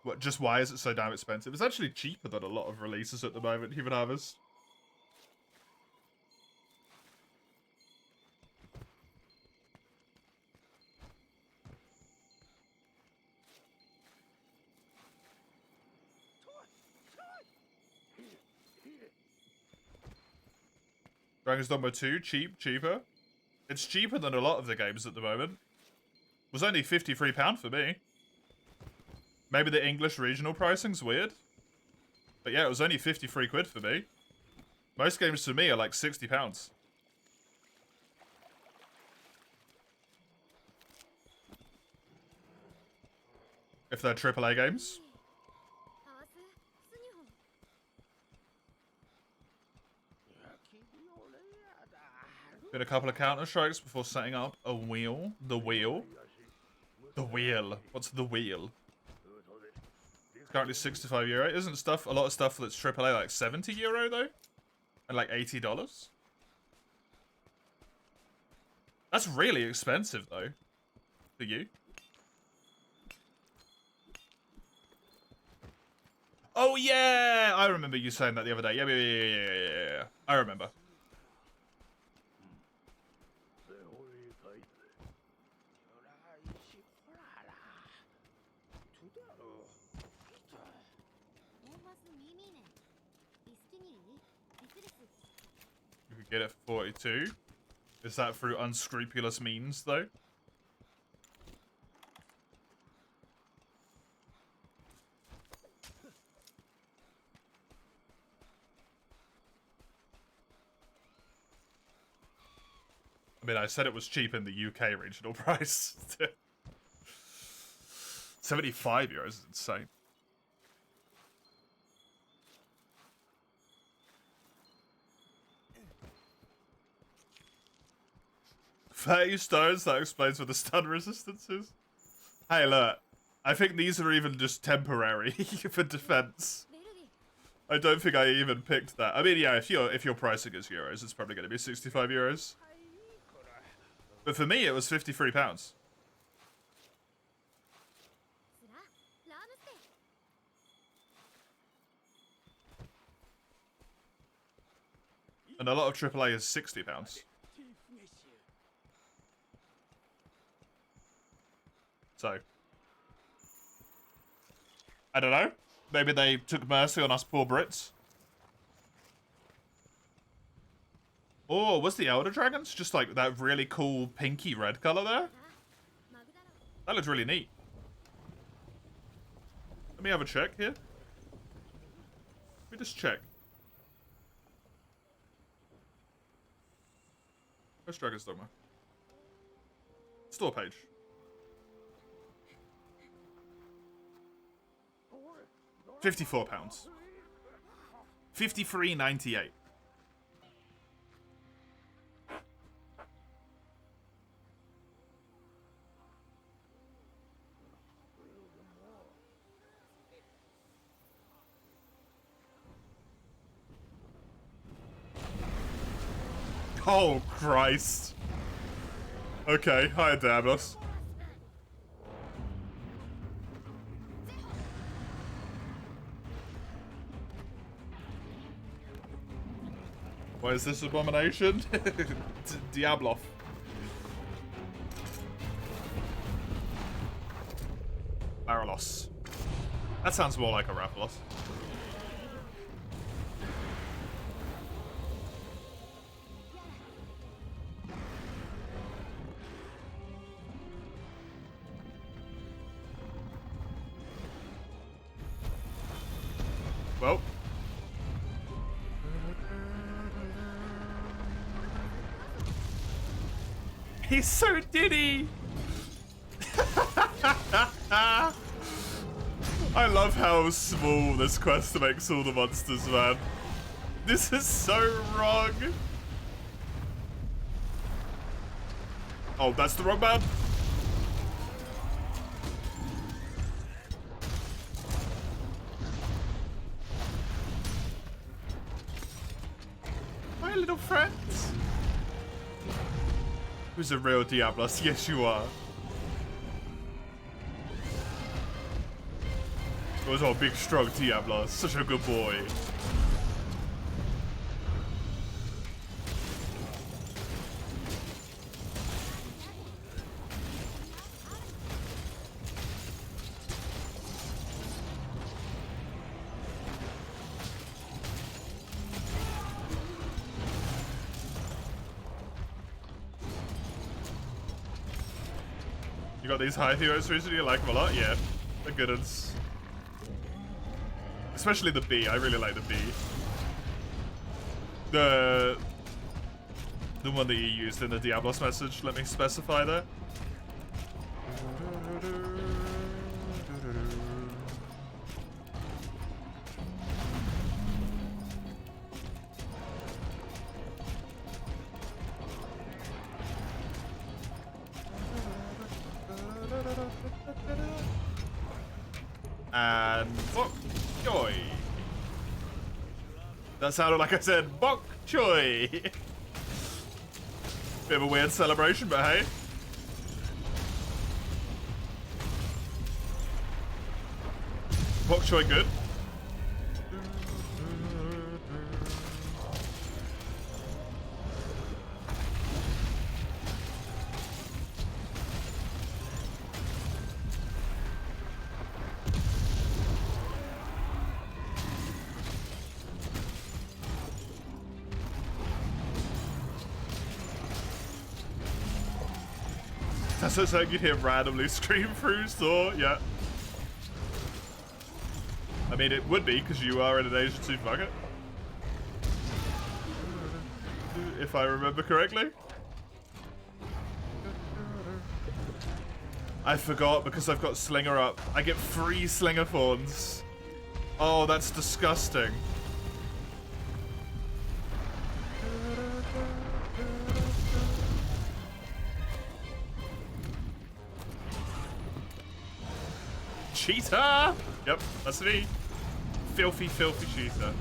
What, just why is it so damn expensive? It's actually cheaper than a lot of releases at the moment, Human Harvest. Dragon's Dogma 2, cheaper. It's cheaper than a lot of the games at the moment. It was only £53 for me. Maybe the English regional pricing's weird. But yeah, it was only 53 quid for me. Most games for me are like £60. if they're AAA games. Did a couple of counter strikes before setting up a wheel. The wheel. The wheel. What's the wheel? It's currently €65. Isn't stuff a lot of stuff that's AAA like €70 though? And like $80? That's really expensive though. For you. Oh yeah! I remember you saying that the other day. Yeah. I remember. You could get it for 42. Is that through unscrupulous means, though? I mean, I said it was cheap in the UK regional price. €75 is insane. $30, that explains what the stun resistance is. Hey, look. I think these are even just temporary for defense. I don't think I even picked that. I mean, yeah, if your pricing is euros, it's probably going to be €65. But for me, it was £53. And a lot of AAA is £60. So, I don't know. Maybe they took mercy on us poor Brits. Oh, was the Elder Dragons just like that really cool pinky red color there? That looked really neat. Let me have a check here. Let me just check. Where's Dragon's Dogma? Store page. £54. $53.98. Oh, Christ. Okay, hi, Davos. What is this abomination? Diabloth. Baralos. That sounds more like a Rathalos. Well. He's so diddy! I love how small this quest makes all the monsters, man. This is so wrong. Oh, that's the wrong man? My little friends. Who's a real Diablos? Yes, you are. It was our big, strong Diablos. Such a good boy. You got these high heroes recently? You like them a lot? Yeah. They're good ones. Especially the bee. I really like the bee. The one that you used in the Diablos message. Let me specify there. And bok choy. That sounded like I said bok choy. Bit of a weird celebration, but hey. Bok choy good. That's what something you'd hear randomly scream through store, yeah. I mean, it would be, because you are in an Asian supermarket. If I remember correctly. I forgot, because I've got Slinger up. I get free Slinger Thorns. Oh, that's disgusting. Cheetah! Yep, that's me. Filthy, filthy cheetah.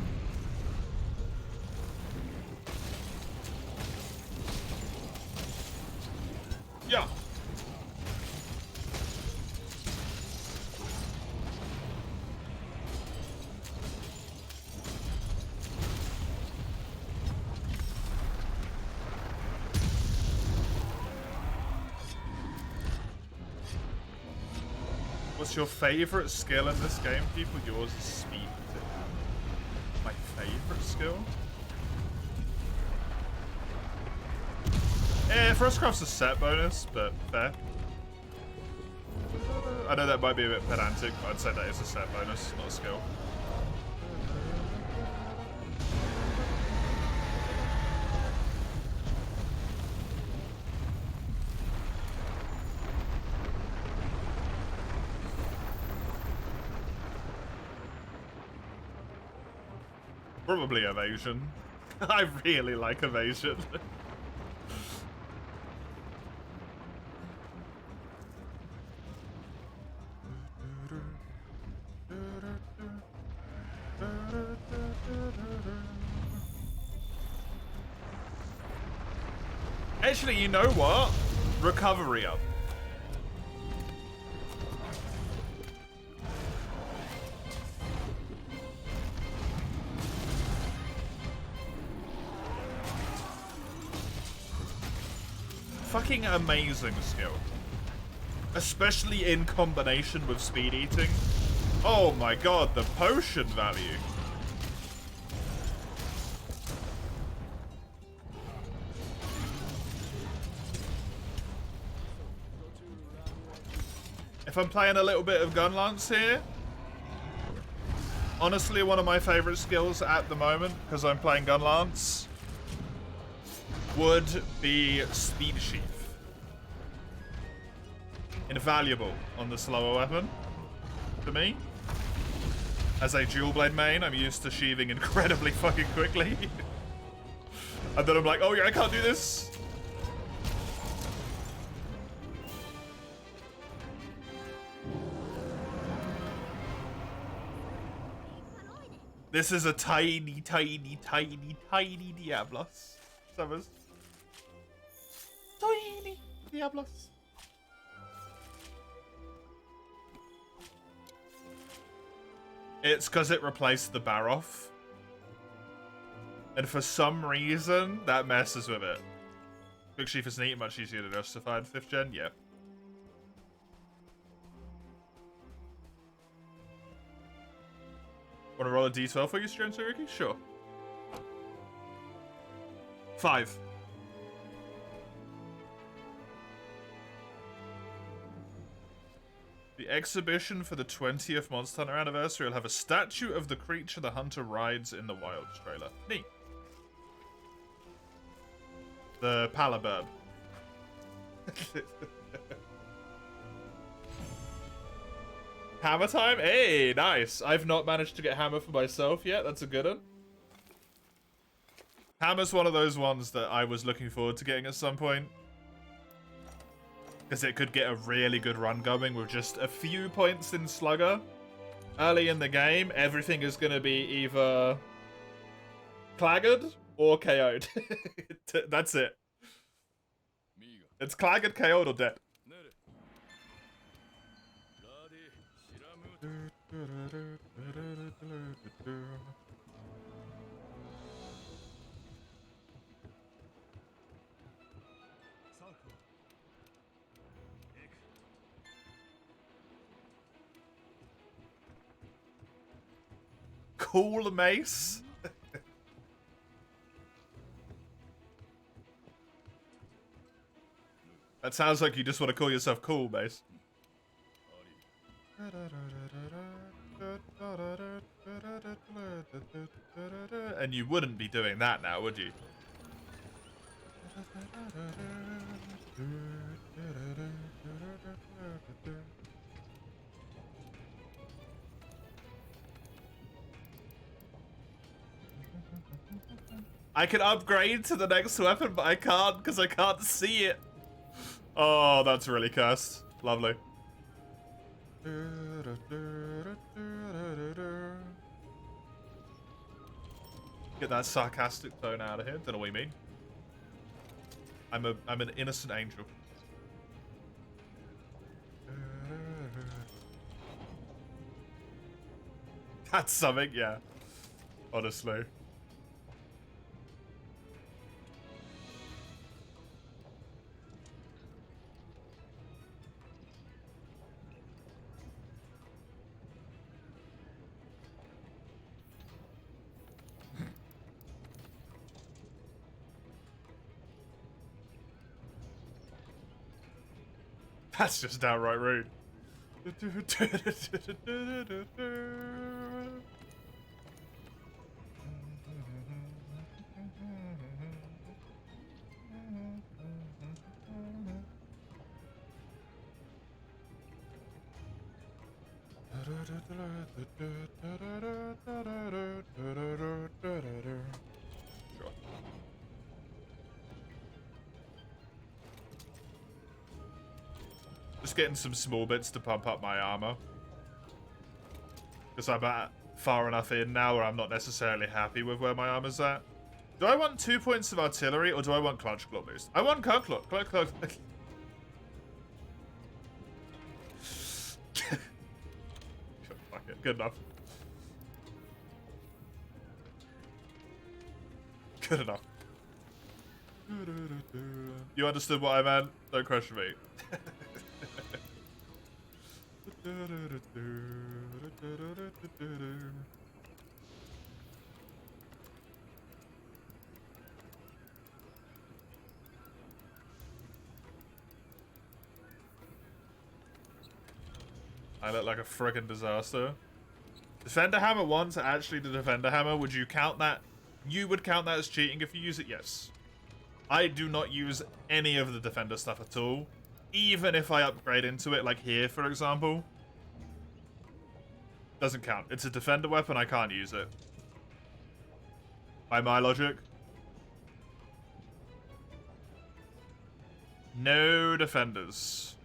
Yeah. What's your favorite skill in this game, people? Yours is speed. My favorite skill? Frostcraft's a set bonus, but fair. I know that might be a bit pedantic, but I'd say that is a set bonus, not a skill. Probably evasion. I really like evasion. Actually, you know what? Recovery up. Fucking amazing skill. Especially in combination with speed eating. Oh my god, the potion value. If I'm playing a little bit of Gun Lance here, honestly one of my favorite skills at the moment, because I'm playing Gun Lance, would be Speed Sheath. Invaluable on the slower weapon, to me. As a dual blade main, I'm used to sheathing incredibly fucking quickly. And then I'm like, oh yeah, I can't do this. This is a tiny, tiny, tiny, tiny Diablos. Summers. Tiny Diablos. It's because it replaced the Baroth. And for some reason, that messes with it. Quick Sheath is neat, much easier to justify in 5th gen, yeah. Want to roll a d12 for you, Ricky? Sure. 5. The exhibition for the 20th Monster Hunter anniversary will have a statue of the creature the hunter rides in the Wilds trailer. Neat. The Palaburb. Hammer time? Hey, nice. I've not managed to get Hammer for myself yet. That's a good one. Hammer's one of those ones that I was looking forward to getting at some point. Because it could get a really good run going with just a few points in Slugger. early in the game, everything is going to be either claggered or KO'd. That's it. It's claggered, KO'd, or dead. Cool mace. That sounds like you just want to call yourself cool, mace. And you wouldn't be doing that now, would you? I can upgrade to the next weapon, but I can't because I can't see it. Oh, that's really cursed. Lovely. Get that sarcastic tone out of here. Don't know what you mean. I'm an innocent angel. That's something, yeah. Honestly. That's just downright rude. Just getting some small bits to pump up my armor. Because I'm at far enough in now where I'm not necessarily happy with where my armor's at. Do I want 2 points of artillery or do I want clutch claw boost? I want clutch claw. Fuck it. Good enough. Good enough. You understood what I meant? Don't question me. I look like a friggin' disaster. Defender hammer 1's actually the defender hammer. Would you count that? You would count that as cheating if you use it? Yes. I do not use any of the defender stuff at all. Even if I upgrade into it, like here, for example. Doesn't count. It's a defender weapon, I can't use it. By my logic. No defenders.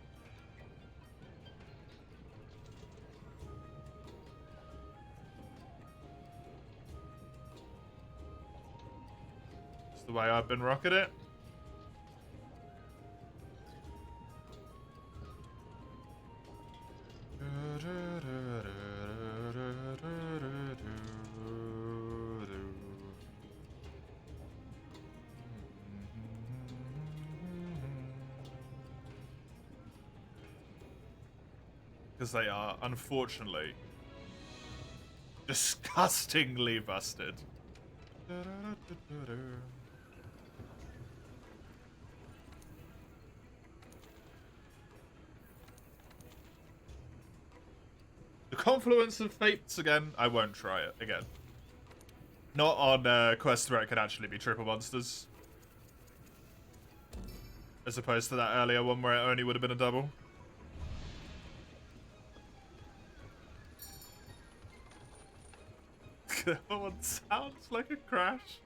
It's the way I've been rocking it. Because they are, unfortunately, disgustingly busted. The Confluence of Fates again. I won't try it again. Not on quests where it can actually be triple monsters. As opposed to that earlier one where it only would have been a double. One sounds like a crash.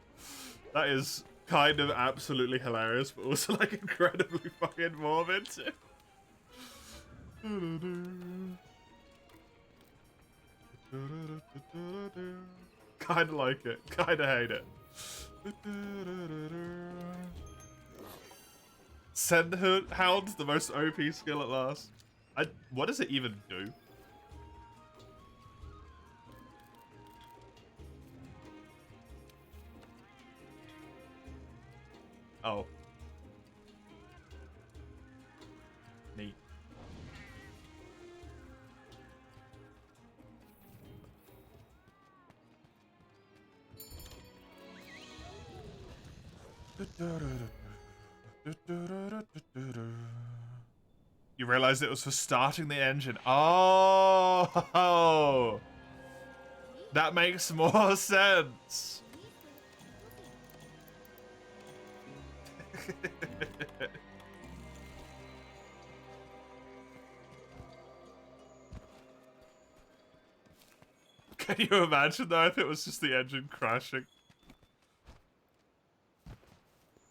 That is kind of absolutely hilarious, but also like incredibly fucking morbid too. Kinda like it. Kinda hate it. Send Hound's the most OP skill at last. What does it even do? Oh. Neat. You realized it was for starting the engine. Oh! That makes more sense. Can you imagine though if it was just the engine crashing?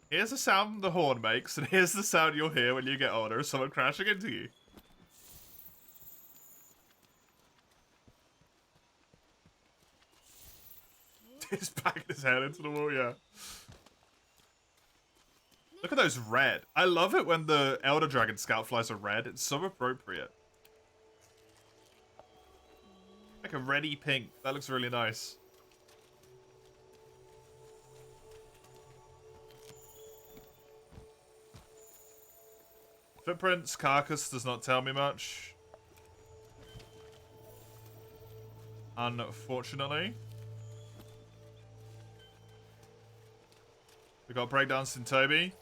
Here's the sound the horn makes, and here's the sound you'll hear when you get older of someone crashing into you. He's banging his head into the wall, yeah. Look at those red. I love it when the Elder Dragon scout flies are red. It's so appropriate. Like a reddy pink. That looks really nice. Footprints, carcass does not tell me much. Unfortunately. We got breakdance in Toby.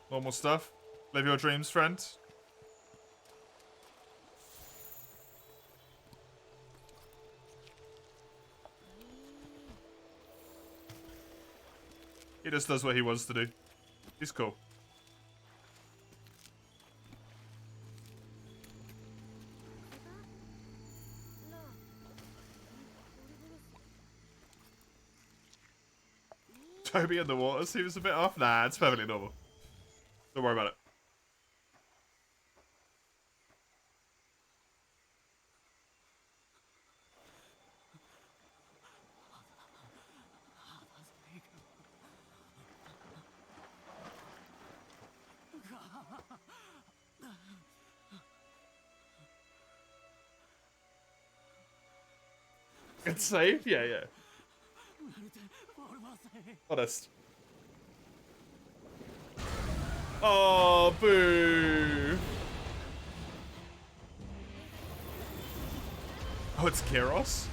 Normal stuff. Live your dreams, friend. He just does what he wants to do. He's cool. Toby in the water seems a bit off. Nah, it's perfectly normal. Don't worry about it. It's safe? Yeah, yeah. Honest. Oh, boo. Oh, it's Keros?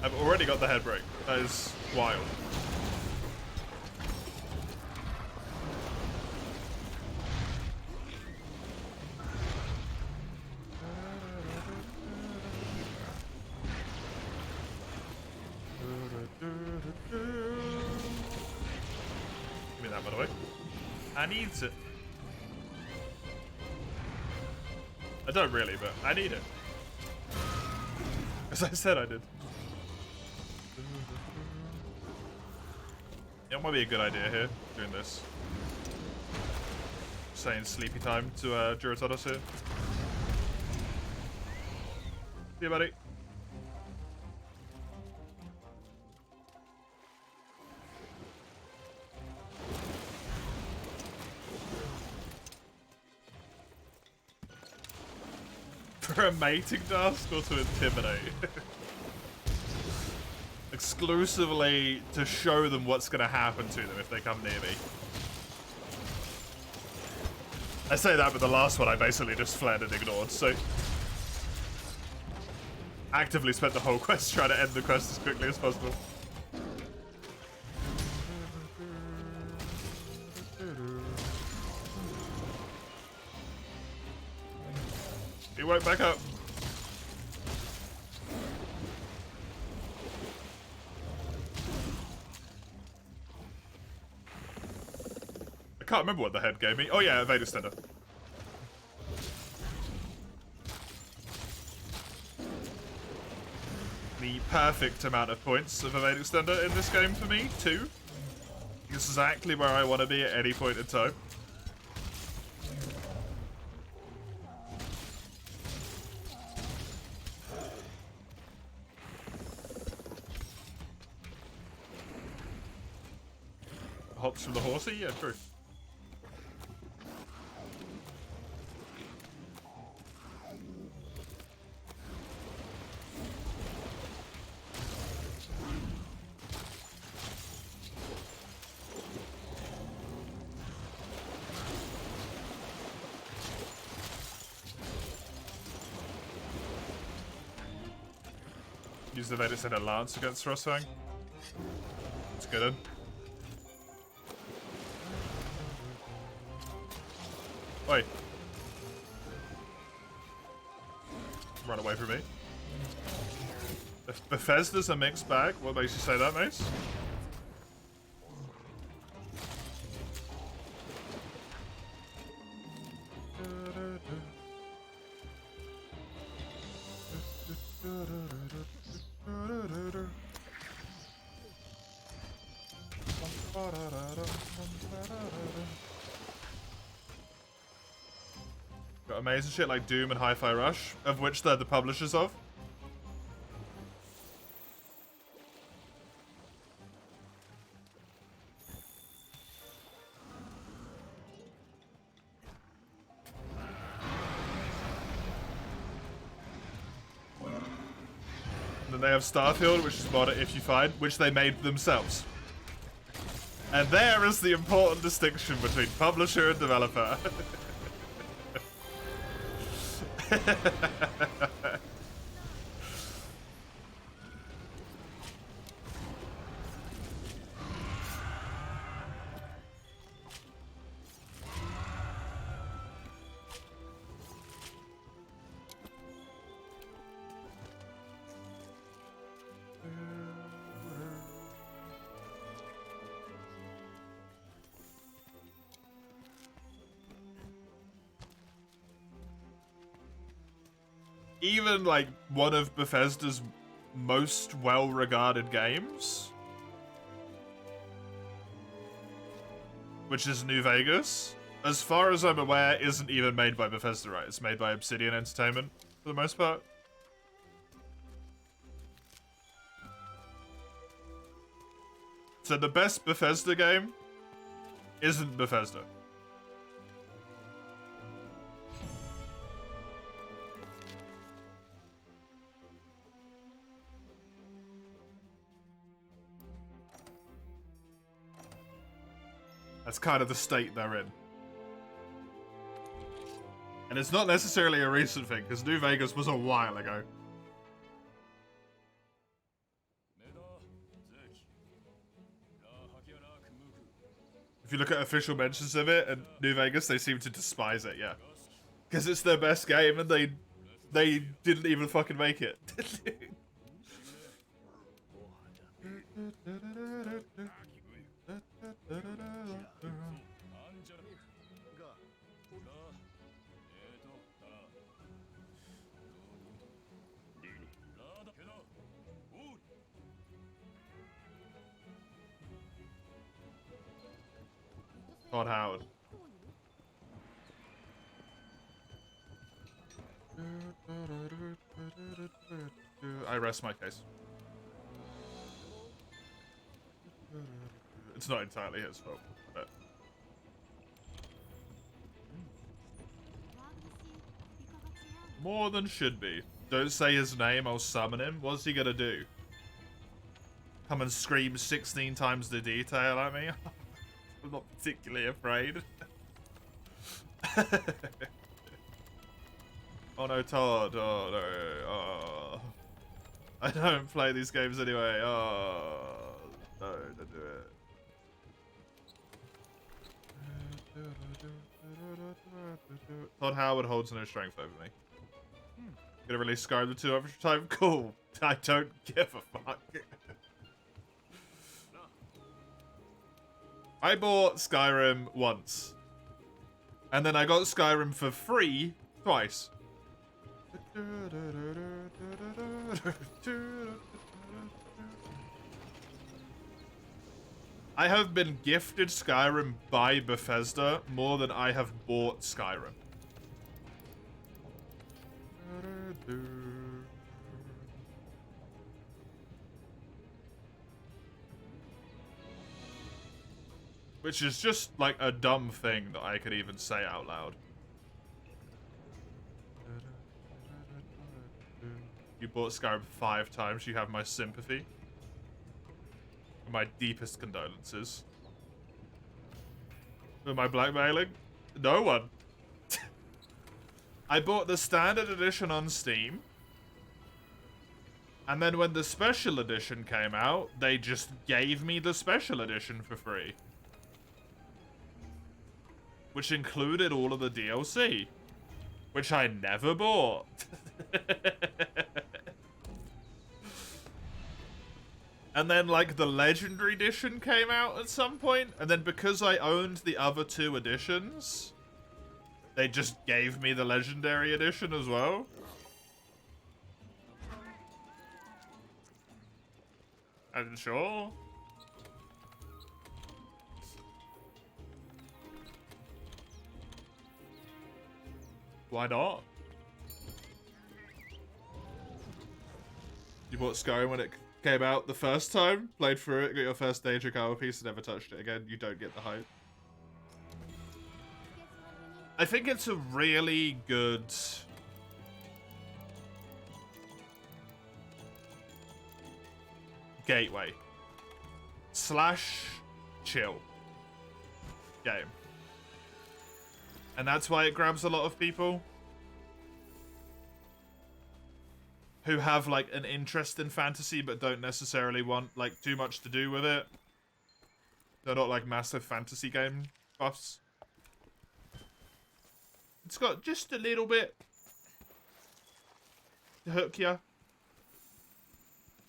I've already got the head break. That is wild. Give me that, by the way. I need it. I don't really, but I need it. As I said I did. It might be a good idea here, doing this. Saying sleepy time to Duratodos here. See you, buddy. For a mating task or to intimidate? Exclusively to show them what's going to happen to them if they come near me. I say that, but the last one I basically just fled and ignored, so... Actively spent the whole quest trying to end the quest as quickly as possible. He woke back up. can't remember what the head gave me. Oh yeah, evade extender. The perfect amount of points of evade extender in this game for me, too. Exactly where I want to be at any point in time. Hops from the horsey? Yeah, true. Use the Vader Center Lance against Frostfang. It's good. Oi. Run away from me. If Bethesda's a mixed bag, what makes you say that, Mace? Got amazing shit like Doom and Hi-Fi Rush, of which they're the publishers of. And then they have Starfield, which is mod it if you find, which they made themselves. And there is the important distinction between publisher and developer. Even, like, one of Bethesda's most well-regarded games, which is New Vegas, as far as I'm aware, isn't even made by Bethesda, right? It's made by Obsidian Entertainment, for the most part. So the best Bethesda game isn't Bethesda. That's kind of the state they're in. And it's not necessarily a recent thing, because New Vegas was a while ago. If you look at official mentions of it and New Vegas, they seem to despise it, yeah. Because it's their best game and they didn't even fucking make it. Todd Howard. I rest my case. It's not entirely his fault, but... More than should be. Don't say his name, I'll summon him. What's he gonna do? Come and scream 16 times the detail at me? I'm not particularly afraid. Oh no, Todd. Oh no. Oh. I don't play these games anyway. Oh. No, don't do it. Todd Howard holds no strength over me. Gonna release Skyrim 2 every time? Cool. I don't give a fuck. I bought Skyrim once. And then I got Skyrim for free twice. I have been gifted Skyrim by Bethesda more than I have bought Skyrim. Which is just like a dumb thing that I could even say out loud. You bought Skyrim 5 times, you have my sympathy. And my deepest condolences. Am I blackmailing? No one. I bought the standard edition on Steam. And then when the special edition came out, they just gave me the special edition for free. Which included all of the DLC. Which I never bought. And then, like, the Legendary Edition came out at some point, and then because I owned the other 2 editions, they just gave me the Legendary Edition as well. And sure. Why not? You bought Skyrim when it came out the first time, played through it, got your first Danger Cover piece, and never touched it again. You don't get the hype. I think it's a really good gateway / chill game. And that's why it grabs a lot of people who have, like, an interest in fantasy but don't necessarily want, like, too much to do with it. They're not, like, massive fantasy game buffs. It's got just a little bit to hook you.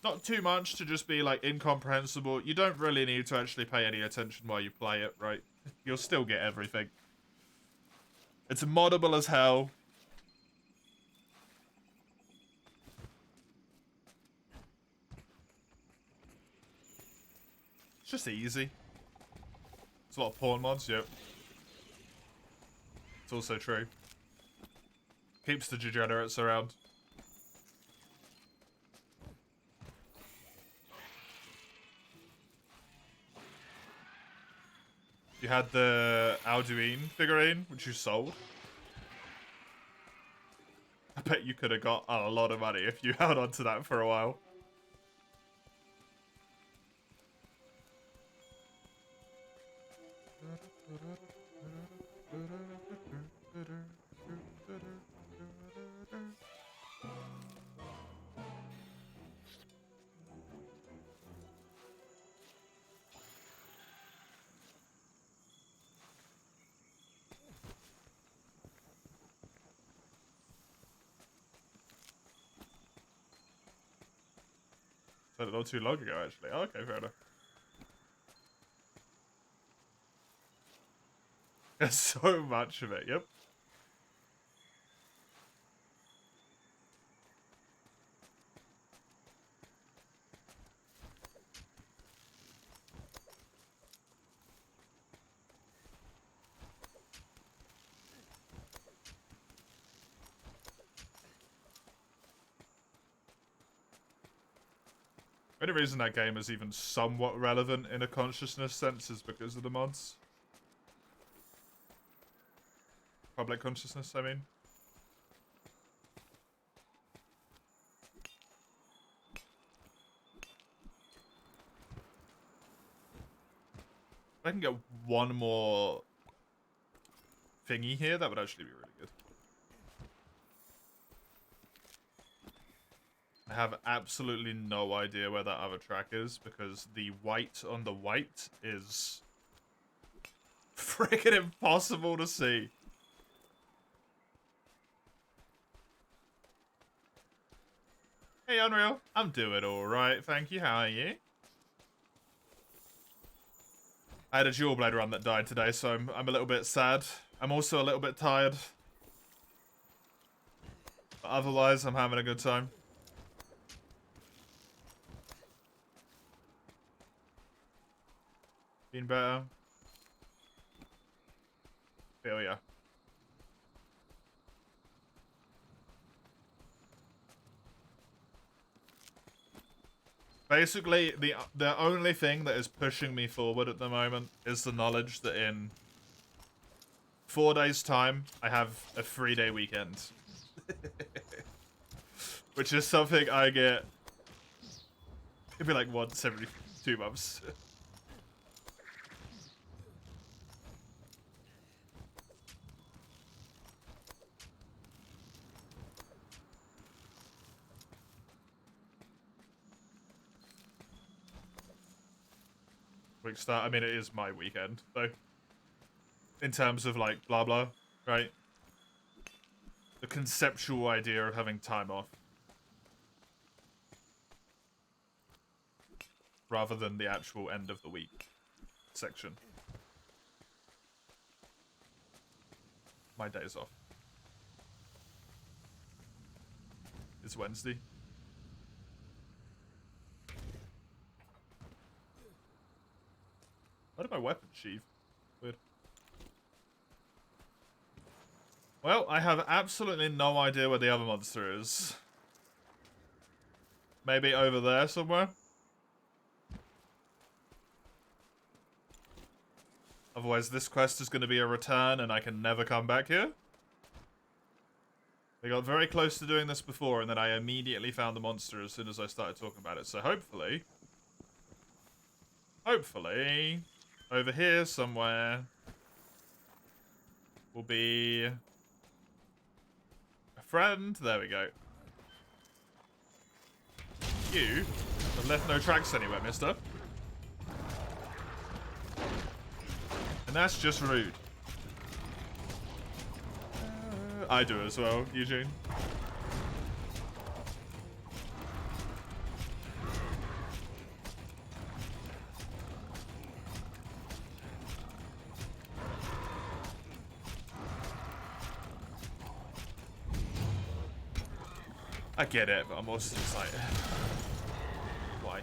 Not too much to just be, like, incomprehensible. You don't really need to actually pay any attention while you play it, right? You'll still get everything. It's moddable as hell. It's just easy. It's a lot of porn mods, yep. It's also true. Keeps the degenerates around. You had the Alduin figurine, which you sold. I bet you could have got a lot of money if you held on to that for a while. Not too long ago, actually. Oh, okay, fair enough. There's so much of it, yep. The only reason that game is even somewhat relevant in a consciousness sense is because of the mods. Public consciousness, I mean. If I can get one more thingy here, that would actually be really good. I have absolutely no idea where that other track is because the white on the white is freaking impossible to see. Hey, Unreal. I'm doing alright, thank you. How are you? I had a dual blade run that died today, so I'm a little bit sad. I'm also a little bit tired. But otherwise, I'm having a good time. Been better. Feel ya. Basically, the only thing that is pushing me forward at the moment is the knowledge that in 4 days' time, I have a 3-day weekend. Which is something I get... It'd be like once every 2 months. Quick start. I mean, it is my weekend, though. In terms of, like, blah blah, right? The conceptual idea of having time off. Rather than the actual end of the week section. My days off. It's Wednesday. Why did my weapon sheath? Weird. Well, I have absolutely no idea where the other monster is. Maybe over there somewhere? Otherwise, this quest is going to be a return and I can never come back here. I got very close to doing this before and then I immediately found the monster as soon as I started talking about it. So hopefully, over here somewhere will be a friend. There we go. You have left no tracks anywhere, mister. And that's just rude. I do as well, Eugene. I get it, but I'm also just like, why?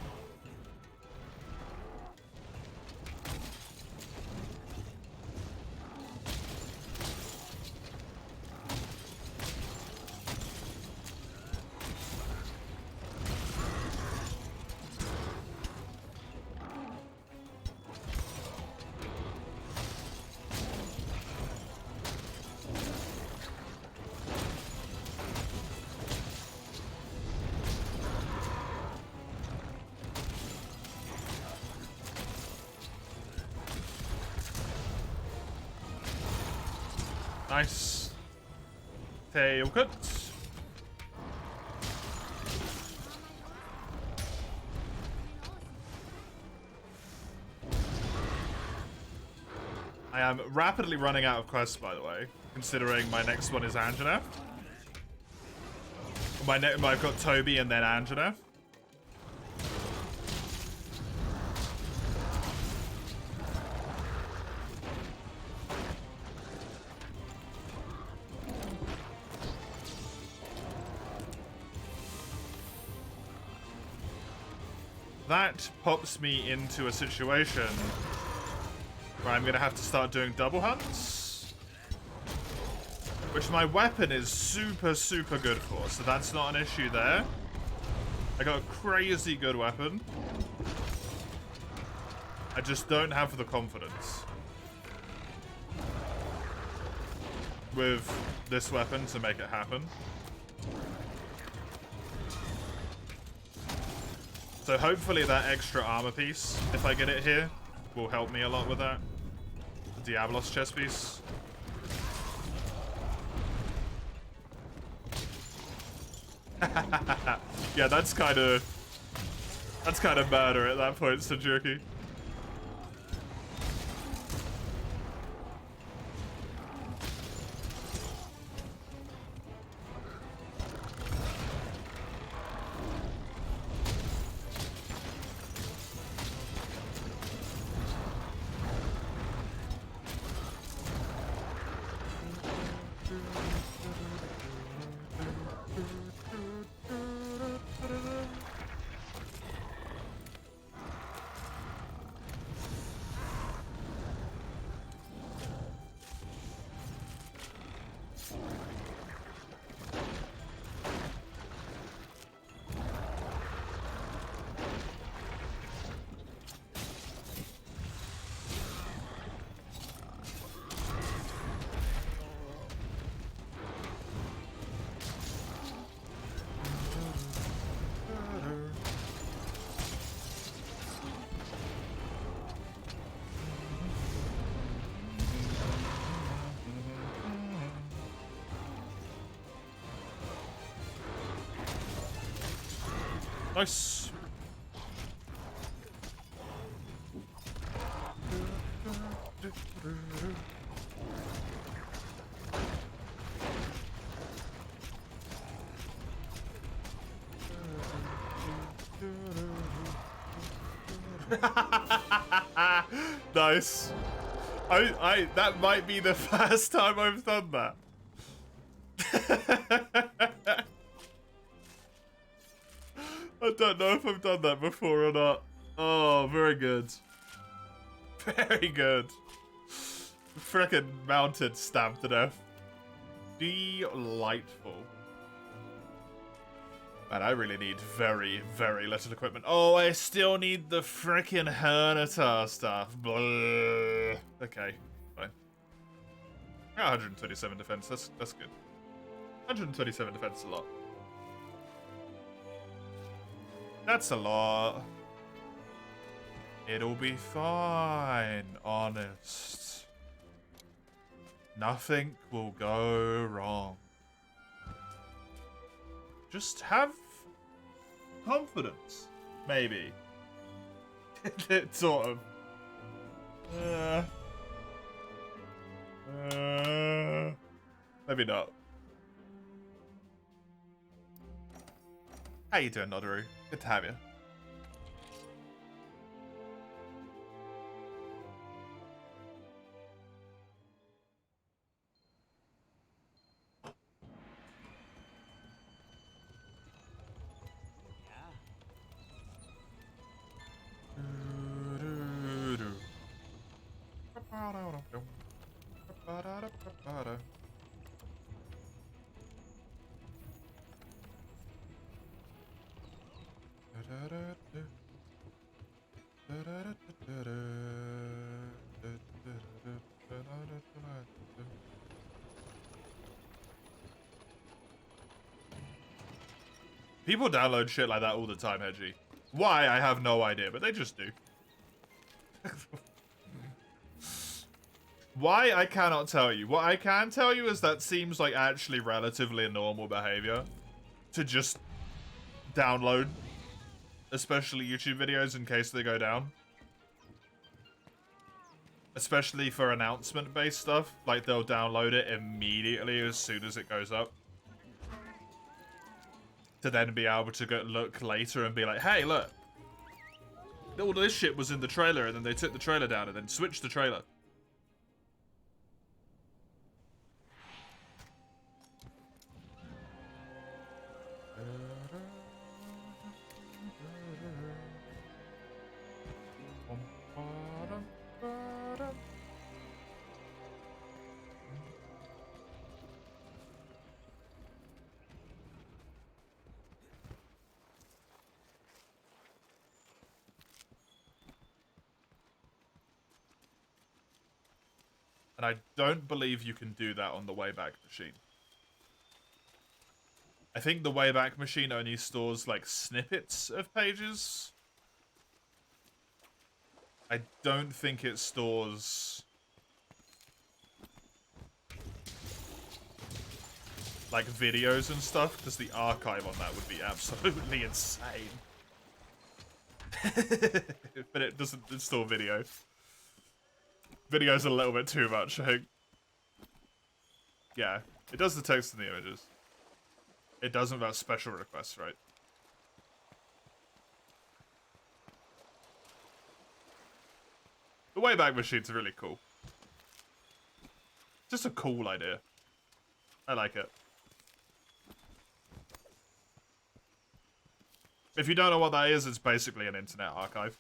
Nice. Tail cut. I am rapidly running out of quests, by the way, considering my next one is Anjanath. I've got Toby and then Anjanath. That pops me into a situation where I'm going to have to start doing double hunts. Which my weapon is super, super good for, so that's not an issue there. I got a crazy good weapon. I just don't have the confidence with this weapon to make it happen. So hopefully that extra armor piece, if I get it here, will help me a lot with that. The Diablos chest piece. Yeah, that's kind of murder at that point, Sajurki. Nice. Nice. That might be the first time I've done that. I don't know if I've done that before or not. Oh, very good. Very good. Frickin' mounted stabbed to death. Delightful. Man, I really need very, very little equipment. Oh, I still need the frickin' Hernitar stuff. Blah. Okay, fine. 127 defense, that's good. 127 defense is a lot. That's a lot. It'll be fine, honest. Nothing will go wrong. Just have confidence, maybe. It's sort of. Maybe not. How you doing, Nodaru? Good to have you. People download shit like that all the time, Hedgie. Why, I have no idea, but they just do. Why, I cannot tell you. What I can tell you is that seems like actually relatively normal behavior. To just download, especially YouTube videos in case they go down. Especially for announcement-based stuff. Like, they'll download it immediately as soon as it goes up. To then be able to go look later and be like, hey, look. All this shit was in the trailer, and then they took the trailer down and then switched the trailer. And I don't believe you can do that on the Wayback Machine. I think the Wayback Machine only stores, like, snippets of pages. I don't think it stores... like, videos and stuff, because the archive on that would be absolutely insane. But it doesn't store video. Video's a little bit too much, I think. Yeah, it does the text and the images. It doesn't about special requests, right? The Wayback Machine's really cool. Just a cool idea. I like it. If you don't know what that is, it's basically an internet archive.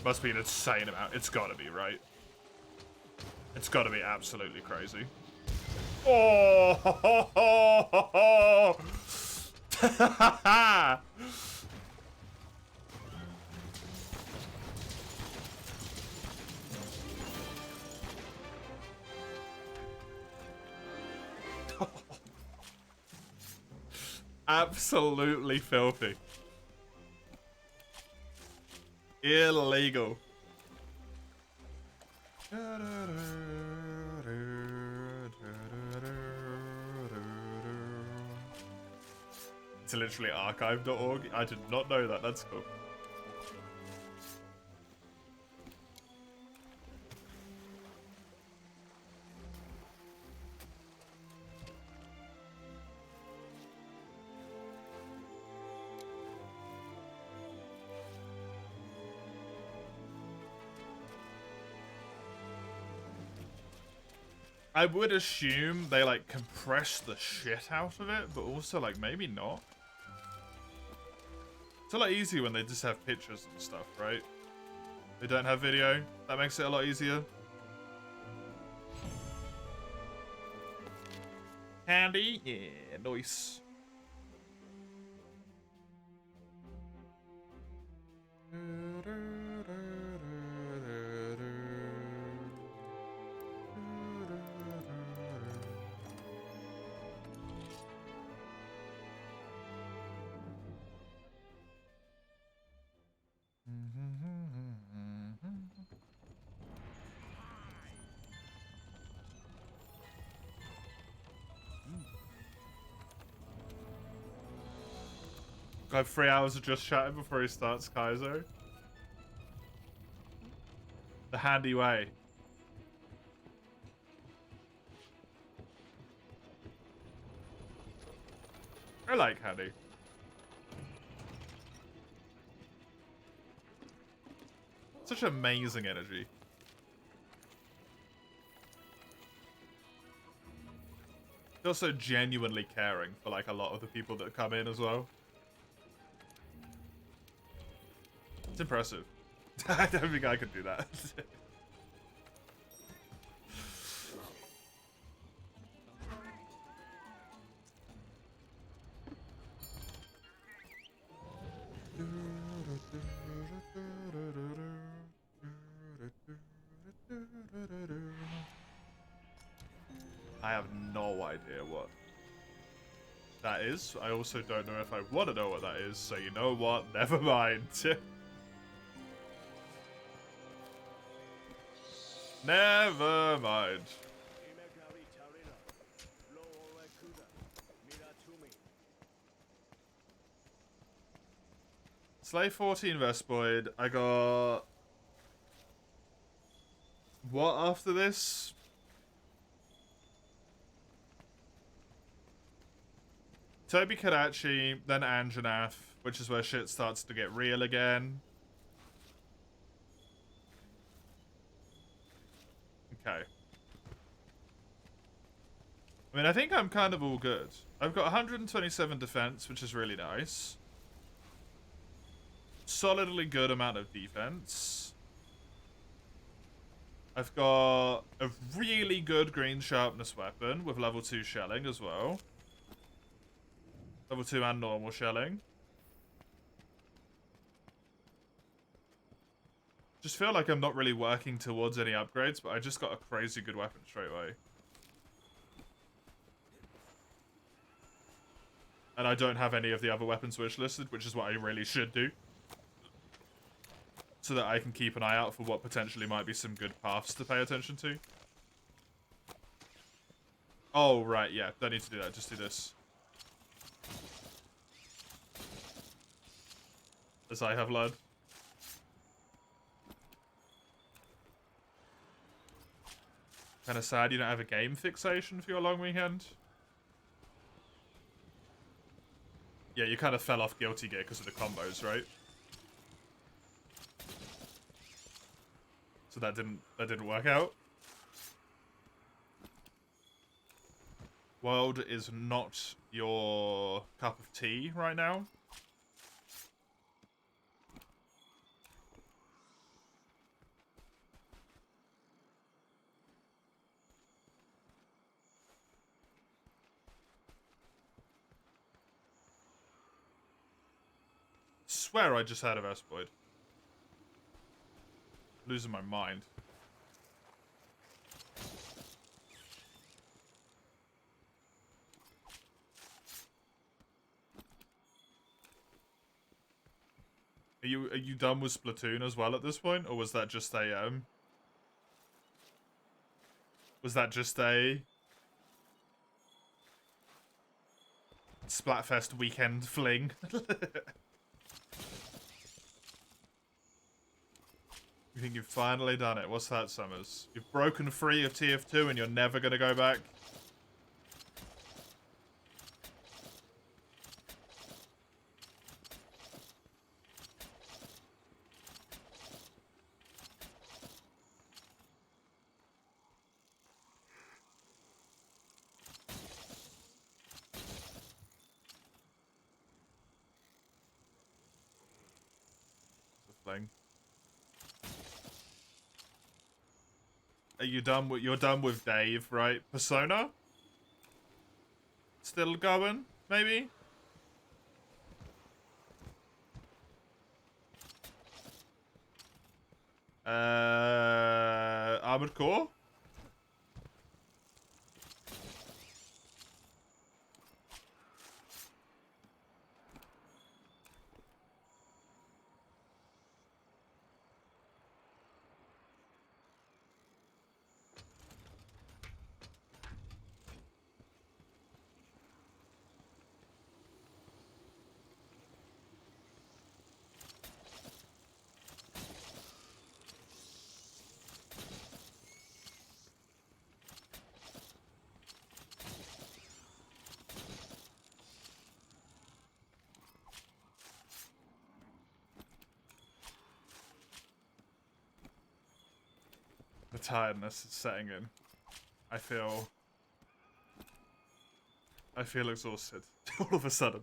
Must be an insane amount. It's gotta be, right? It's gotta be absolutely crazy. Oh! Absolutely filthy. Illegal. It's literally archive.org. I did not know that. That's cool. I would assume they like compress the shit out of it, but also like maybe not. It's a lot easier when they just have pictures and stuff, right? They don't have video. That makes it a lot easier. Handy? Yeah, nice. Got 3 hours of just chatting before he starts Kaizo. The handy way. I like handy. Such amazing energy. Also genuinely caring for like a lot of the people that come in as well. It's impressive. I don't think I could do that. I have no idea what that is. I also don't know if I want to know what that is, so you know what? Never mind. Never mind. Slay 14 Vespoid. I got... What after this? Toby Kadachi, then Anjanath, which is where shit starts to get real again. Okay. I mean, I think I'm kind of all good. I've got 127 defense, which is really nice. Solidly good amount of defense. I've got a really good green sharpness weapon with level 2 shelling as well. Level 2 and normal shelling. Just feel like I'm not really working towards any upgrades, but I just got a crazy good weapon straight away. And I don't have any of the other weapons wishlisted, which is what I really should do. So that I can keep an eye out for what potentially might be some good paths to pay attention to. Oh, right, yeah. Don't need to do that. Just do this. As I have learned. Kind of sad you don't have a game fixation for your long weekend. Yeah, you kind of fell off Guilty Gear because of the combos, right? So that didn't work out. World is not your cup of tea right now. Swear I just had a Vespoid. Losing my mind. Are you done with Splatoon as well at this point, or was that just a Splatfest weekend fling? You think you've finally done it? What's that, Summers? You've broken free of TF2 and you're never gonna go back? Fling. Are you done with? You're done with Dave, right? Persona? Still going? Maybe? Armored Core? The tiredness is setting in. I feel exhausted all of a sudden.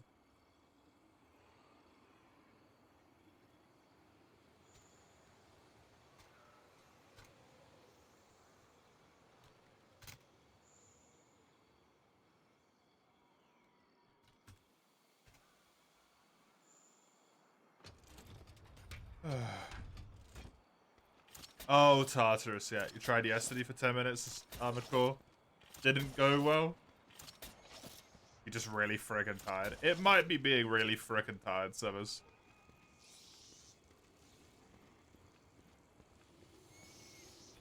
Oh, Tartarus, yeah. You tried yesterday for 10 minutes, Armored Core. Didn't go well. You're just really friggin' tired. It might be being really friggin' tired, Summers.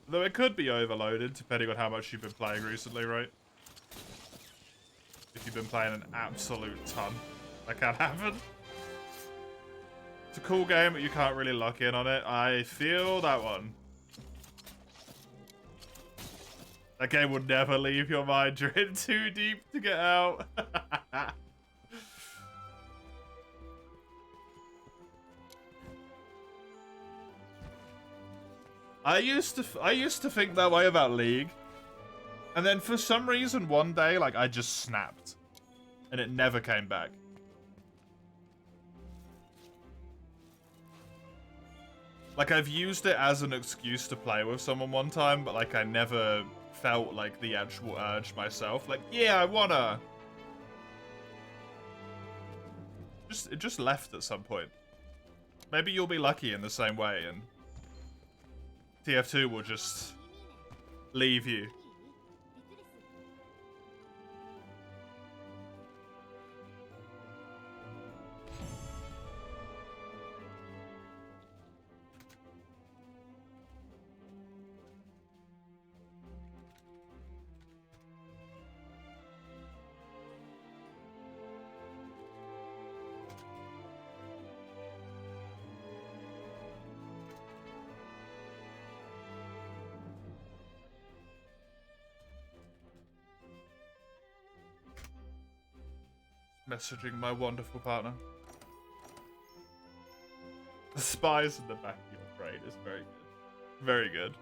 Though it could be overloaded, depending on how much you've been playing recently, right? If you've been playing an absolute ton, that can happen. It's a cool game, but you can't really lock in on it. I feel that one. That game will never leave your mind. You're in too deep to get out. I used to think that way about League. And then for some reason one day, like, I just snapped. And it never came back. Like, I've used it as an excuse to play with someone one time, but, like, I never felt, like, the actual urge myself. Like, yeah, I wanna. It just left at some point. Maybe you'll be lucky in the same way, and TF2 will just leave you. Messaging my wonderful partner. The spies in the back of your brain is very good. Very good.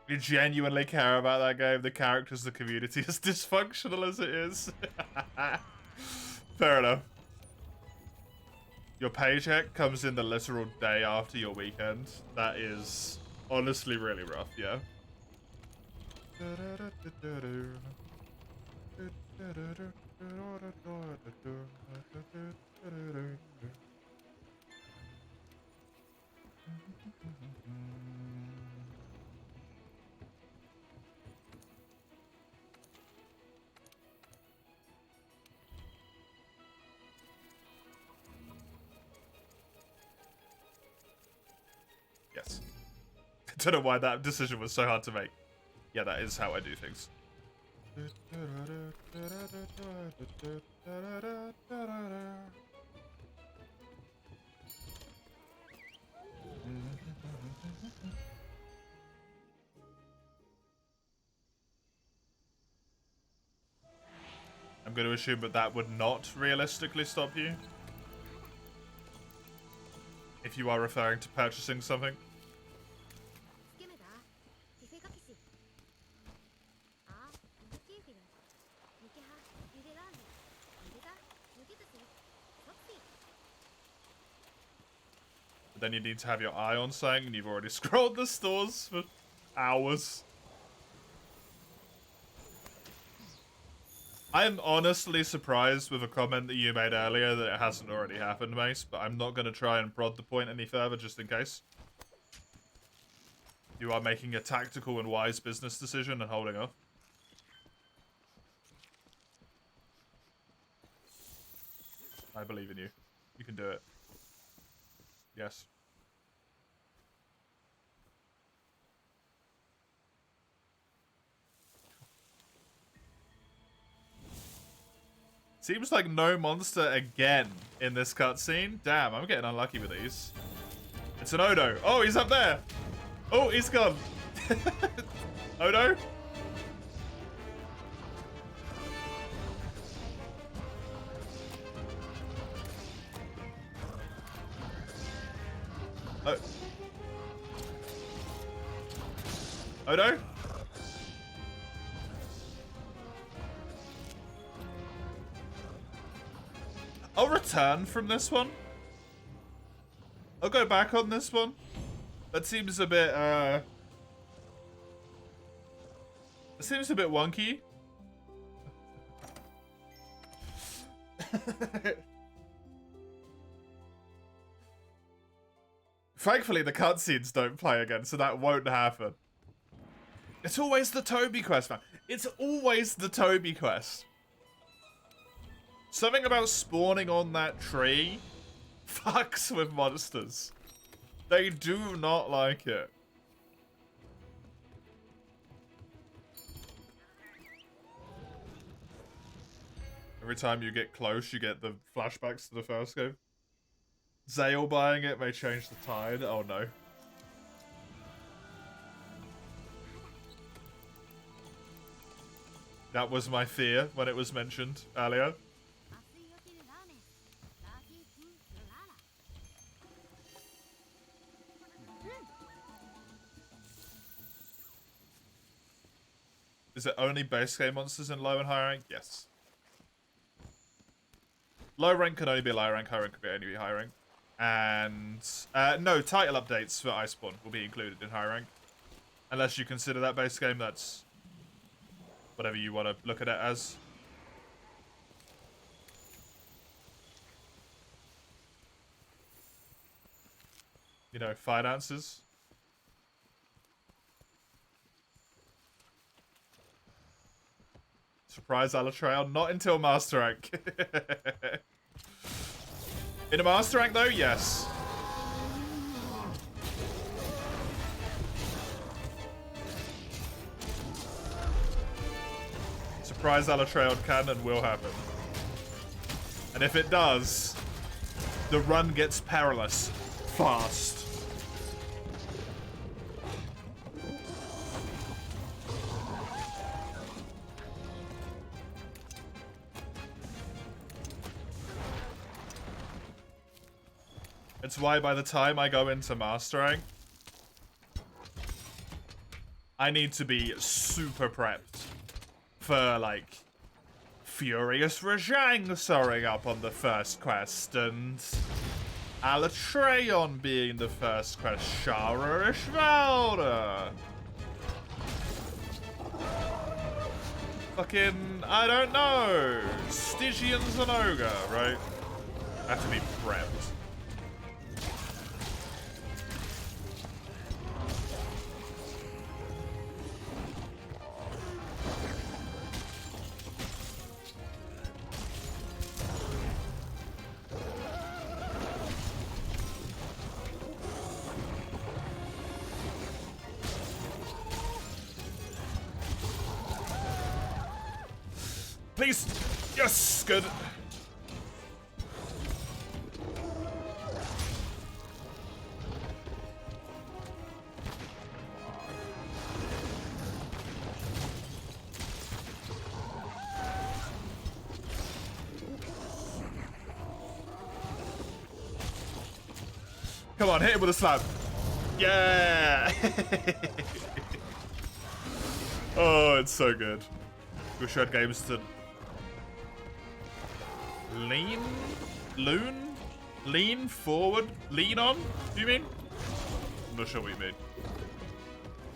You genuinely care about that game, the characters, the community, as dysfunctional as it is. Fair enough. Your paycheck comes in the literal day after your weekend. That is honestly really rough, yeah? Don't know why that decision was so hard to make. Yeah, that is how I do things. I'm going to assume that that would not realistically stop you. If you are referring to purchasing something. But then you need to have your eye on something, and you've already scrolled the stores for hours. I am honestly surprised with a comment that you made earlier that it hasn't already happened, Mace, but I'm not going to try and prod the point any further just in case. You are making a tactical and wise business decision and holding off. I believe in you. You can do it. Yes. Seems like no monster again in this cutscene. Damn, I'm getting unlucky with these. It's an Odo. Oh, he's up there. Oh, he's gone. Odo? Oh. Odo? I'll return from this one. I'll go back on this one. That seems a bit, it seems a bit wonky. Thankfully, the cutscenes don't play again, so that won't happen. It's always the Toby quest, man. It's always the Toby quest. Something about spawning on that tree fucks with monsters. They do not like it. Every time you get close, you get the flashbacks to the first game. Zale buying it may change the tide. Oh no. That was my fear when it was mentioned earlier. Is it only base game monsters in low and high rank? Yes. Low rank can only be low rank, high rank can only be high rank. And, no, title updates for Iceborne will be included in high rank. Unless you consider that base game, that's whatever you want to look at it as. You know, finances. Surprise Alatrail, not until Master Rank. In a Master Rank though, yes. Surprise Alatrail can and will happen. And if it does, the run gets perilous. Fast. It's why by the time I go into Mastering, I need to be super prepped for, like, Furious Rajang soaring up on the first quest, and Alatreon being the first quest, Shara Ishvalda. Fucking, I don't know, Stygian's an ogre, right? I have to be prepped. Please. Yes, good. Come on, hit him with a slap. Yeah! Oh, it's so good. Wish I had games to lean forward, lean on? Do you mean? I'm not sure what you mean.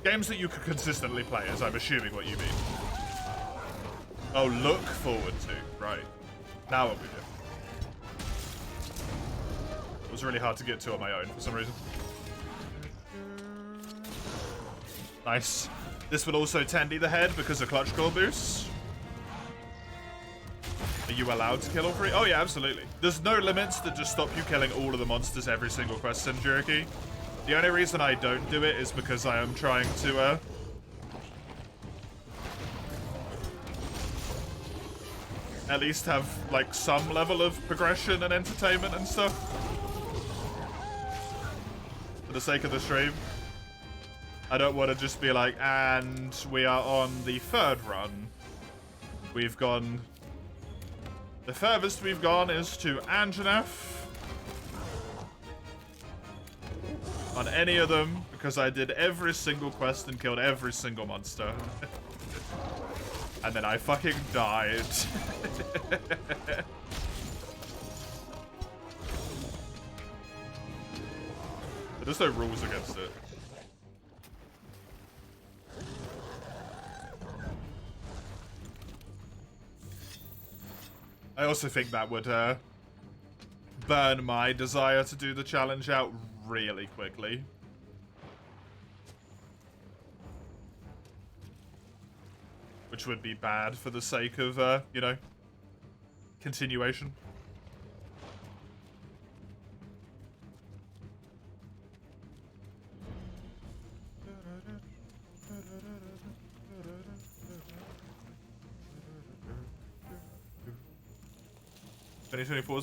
Games that you could consistently play, as I'm assuming what you mean. Oh, look forward to. Right. Now what we do. It was really hard to get to on my own for some reason. Nice. This will also tandy the head because of clutch core boosts. Are you allowed to kill all three? Oh yeah, absolutely. There's no limits that just stop you killing all of the monsters every single quest in Juriki. The only reason I don't do it is because I am trying to at least have like some level of progression and entertainment and stuff. For the sake of the stream. I don't want to just be like, and we are on the third run. We've gone... The furthest we've gone is to Anjanath. On any of them, because I did every single quest and killed every single monster. And then I fucking died. There's no rules against it. I also think that would burn my desire to do the challenge out really quickly. Which would be bad for the sake of, you know, continuation.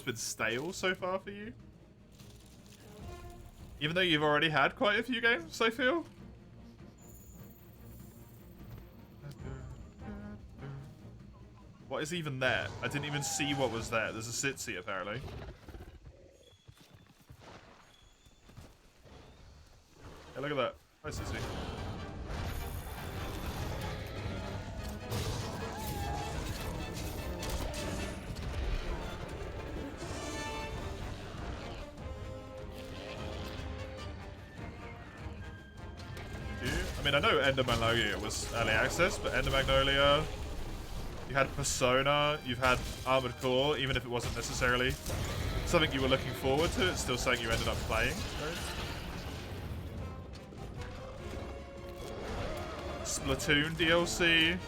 has been stale so far for you? Even though you've already had quite a few games, I feel? What is even there? I didn't even see what was there. There's a Sitsi, apparently. Hey, look at that. Hi, Sitsi. I mean, I know Ender Magnolia was early access, but Ender Magnolia, you had Persona, you've had Armored Core, even if it wasn't necessarily something you were looking forward to, it's still something you ended up playing, right? Splatoon DLC.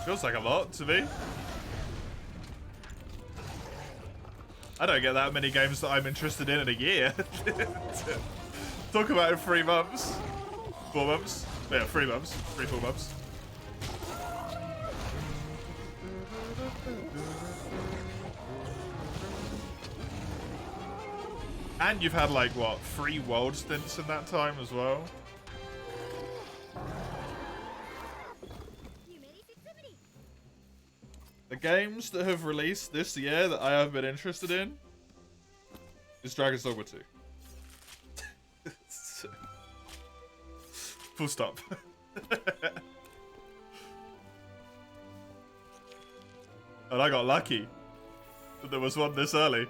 Feels like a lot to me. I don't get that many games that I'm interested in a year. Talk about it in 3 months. 4 months. Yeah, 3 months. 3-4 months. And you've had like, what, 3 world stints in that time as well? The games that have released this year that I have been interested in is Dragon's Dogma 2. Full stop. And I got lucky that there was one this early.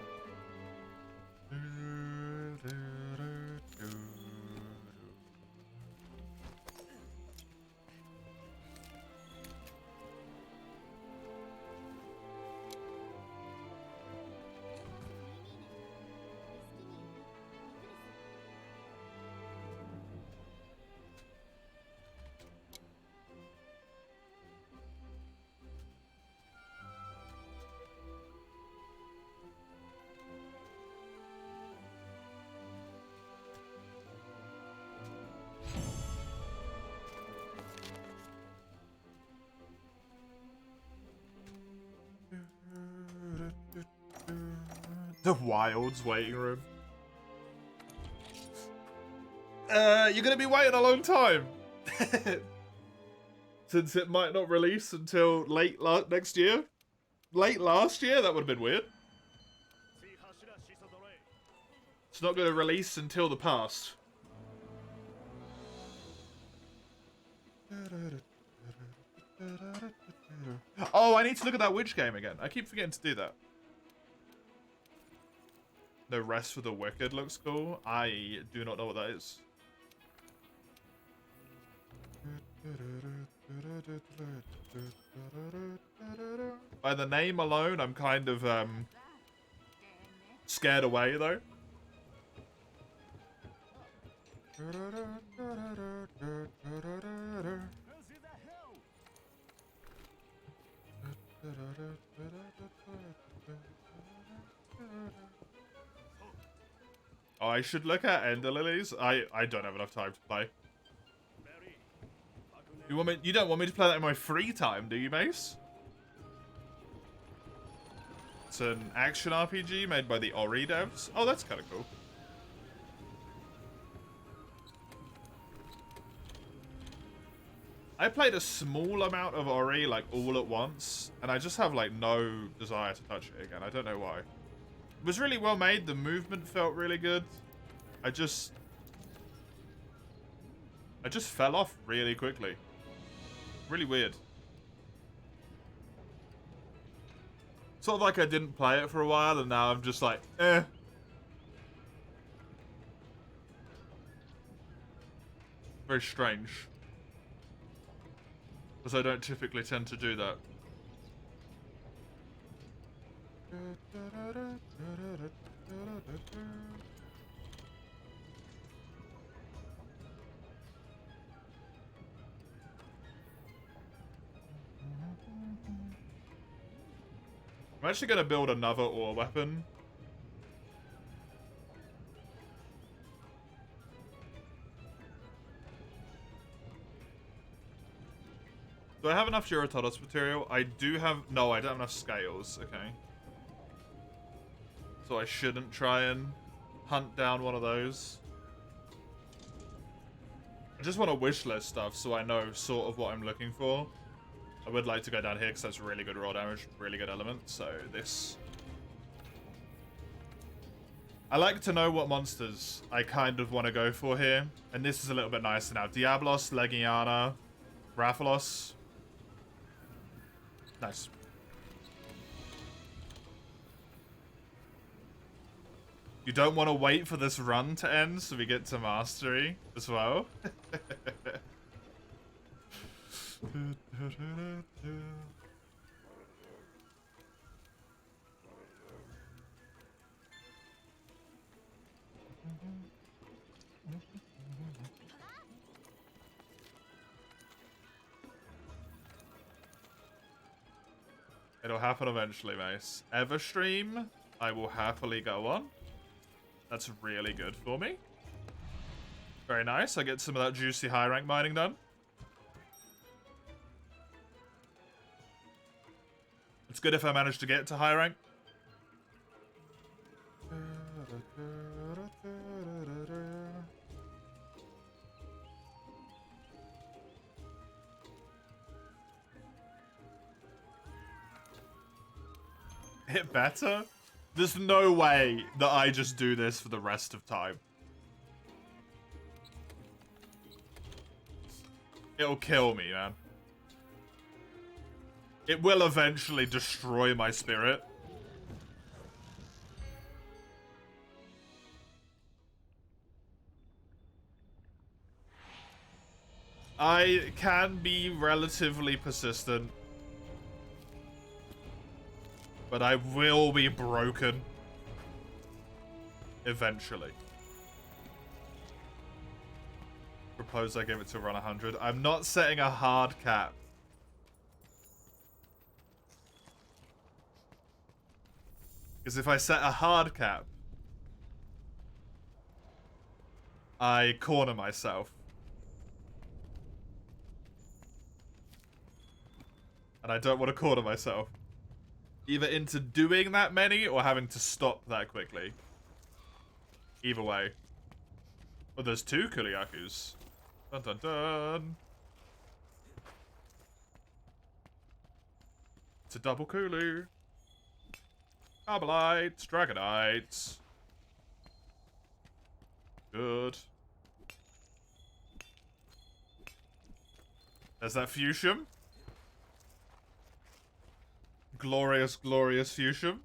The Wilds waiting room. You're gonna be waiting a long time. Since it might not release until late next year. Late last year? That would have been weird. It's not gonna release until the past. Oh, I need to look at that witch game again. I keep forgetting to do that. No Rest for the Wicked looks cool. I do not know what that is. By the name alone, I'm kind of scared away though. Oh, I should look at Ender Lilies. I don't have enough time to play. You don't want me to play that in my free time, do you, Mace? It's an action RPG made by the Ori devs. Oh, that's kind of cool. I played a small amount of Ori, like, all at once, and I just have, like, no desire to touch it again. I don't know why. It was really well made. The movement felt really good. I just fell off really quickly. Really weird. Sort of like I didn't play it for a while, and now I'm just like, eh. Very strange. Because I don't typically tend to do that. I'm actually going to build another ore weapon. Do I have enough Eurotodos material? I do have... No, I don't have enough scales. Okay. So I shouldn't try and hunt down one of those. I just want to wish list stuff so I know sort of what I'm looking for. I would like to go down here because that's really good raw damage, really good element. So this... I like to know what monsters I kind of want to go for here. And this is a little bit nicer now. Diablos, Legiana, Rathalos. Nice. You don't want to wait for this run to end so we get to mastery as well. It'll happen eventually, Mace. Everstream, I will happily go on. That's really good for me. Very nice. I get some of that juicy high rank mining done. It's good if I manage to get to high rank. Hit better? There's no way that I just do this for the rest of time. It'll kill me, man. It will eventually destroy my spirit. I can be relatively persistent. But I will be broken. Eventually. Propose I give it to run 100. I'm not setting a hard cap. Because if I set a hard cap, I corner myself. And I don't want to corner myself. either into doing that many or having to stop that quickly. Either way. Oh, there's 2 Kuliakus. Dun dun dun. It's a double Kulu. Arbolites, Dragonites. Good. There's that Fuchsium. Glorious, glorious Fuchsium.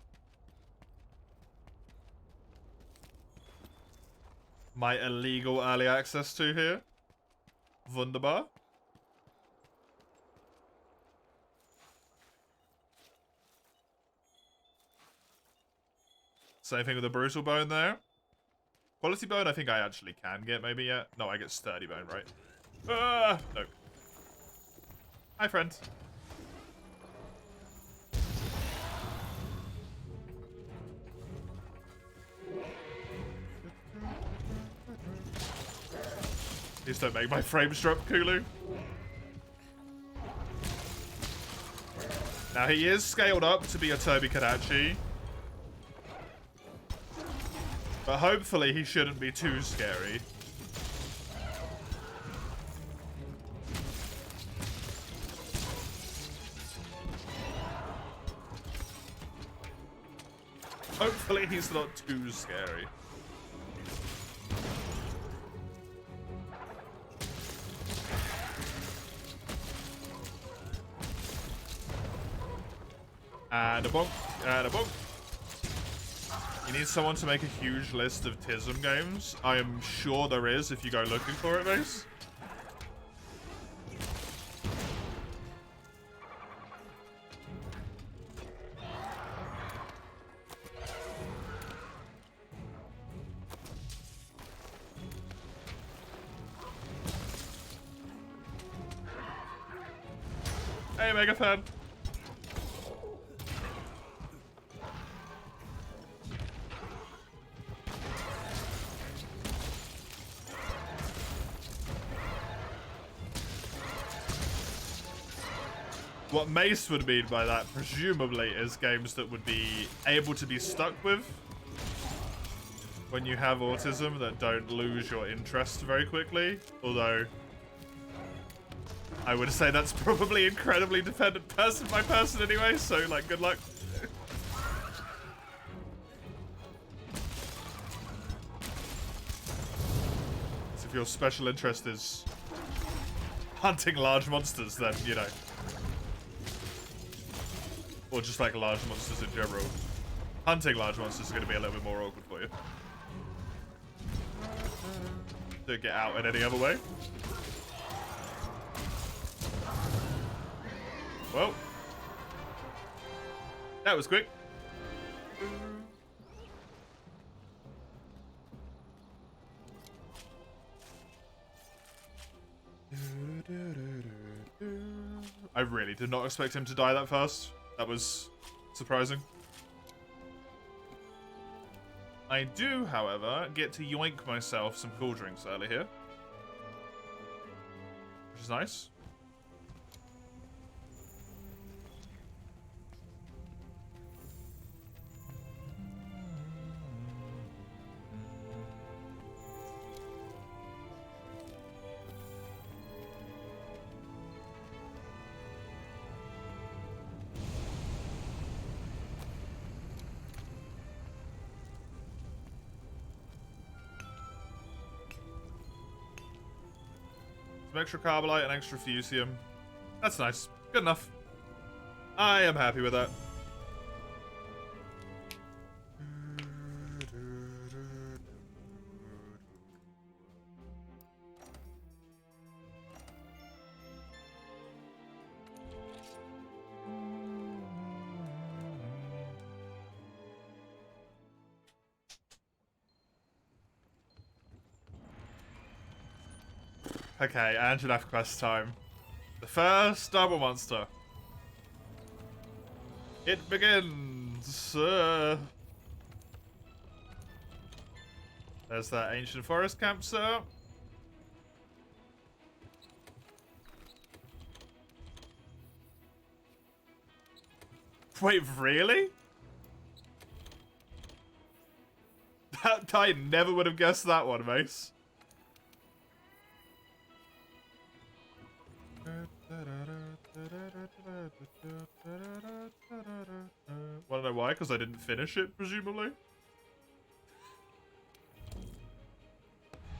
My illegal early access to here. Wunderbar. Same thing with the brutal bone there. Quality bone I think I actually can get maybe yet. No, I get sturdy bone, right? Ah, no. Hi, friend. Please don't make my frames drop, Kulu. Now he is scaled up to be a Toby Kadachi. But hopefully he shouldn't be too scary. Hopefully he's not too scary. And a bonk, and a bonk. You need someone to make a huge list of TISM games. I am sure there is if you go looking for it, Mace. Hey, Mega Fan. What Mace would mean by that, presumably, is games that would be able to be stuck with when you have autism that don't lose your interest very quickly. Although, I would say that's probably incredibly dependent person by person anyway, so, like, good luck. So if your special interest is hunting large monsters, then, you know. Or just like large monsters in general. Hunting large monsters is going to be a little bit more awkward for you. Don't get out in any other way. Well. That was quick. I really did not expect him to die that fast. That was surprising. I do, however, get to yoink myself some cool drinks early here. Which is nice. Some extra Carbolite and extra Fuchsium. That's nice. Good enough. I am happy with that. Okay, Angelaf quest time. The first double monster. It begins. There's that ancient forest camp, sir. Wait, really? I never would have guessed that one, Mace. Wanna know why? Because I didn't finish it, presumably?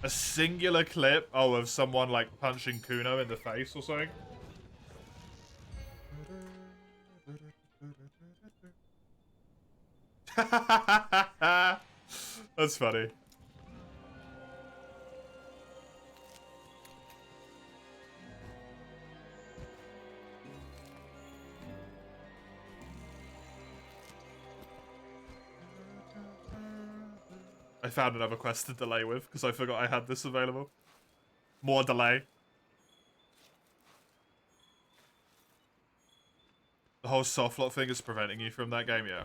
A singular clip, oh, of someone, like, punching Kuno in the face or something? That's funny. I found another quest to delay with, because I forgot I had this available. More delay. The whole softlock thing is preventing you from that game, yeah.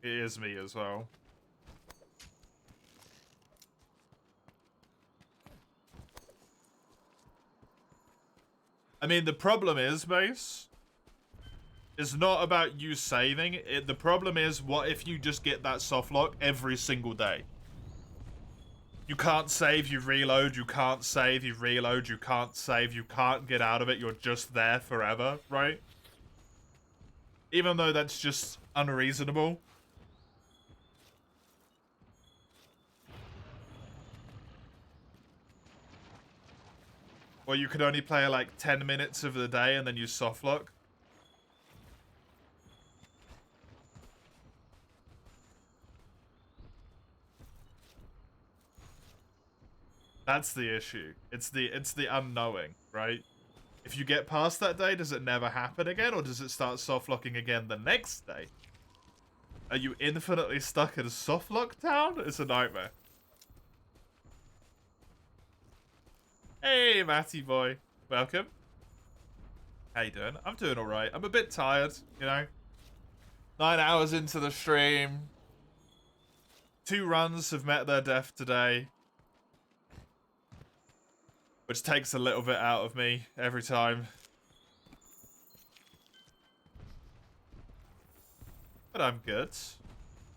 It is me as well. I mean, the problem is, Mace, it's not about you saving. The problem is, what if you just get that softlock every single day? You can't save, you reload, you can't save, you reload, you can't save, you can't get out of it, you're just there forever, right? Even though that's just unreasonable. Or you could only play like 10 minutes of the day and then you softlock. That's the issue. It's the unknowing, right? If you get past that day, does it never happen again, or does it start softlocking again the next day? Are you infinitely stuck in a softlock town? It's a nightmare. Hey, Matty boy. Welcome. How you doing? I'm doing alright. I'm a bit tired, you know? 9 hours into the stream. 2 runs have met their death today. Which takes a little bit out of me every time. But I'm good.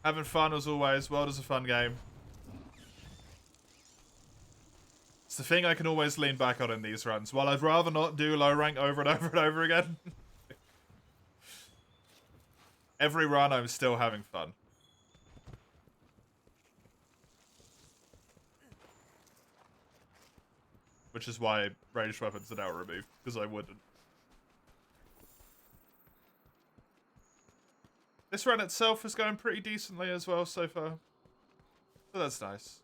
Having fun as always. World is a fun game. It's the thing I can always lean back on in these runs. While I'd rather not do low rank over and over and over again. Every run I'm still having fun. Which is why ranged weapons are now removed, because I wouldn't. This run itself is going pretty decently as well so far. So that's nice.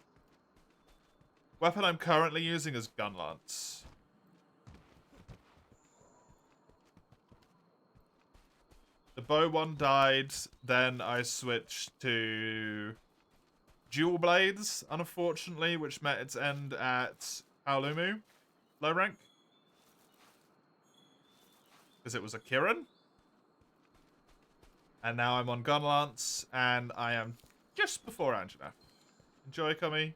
Weapon I'm currently using is Gun Lance. The bow one died, then I switched to Dual Blades, unfortunately, which met its end at Aolumu, low rank. Because it was a Kirin. And now I'm on Gun Lance, and I am just before Angela. Enjoy, Kami.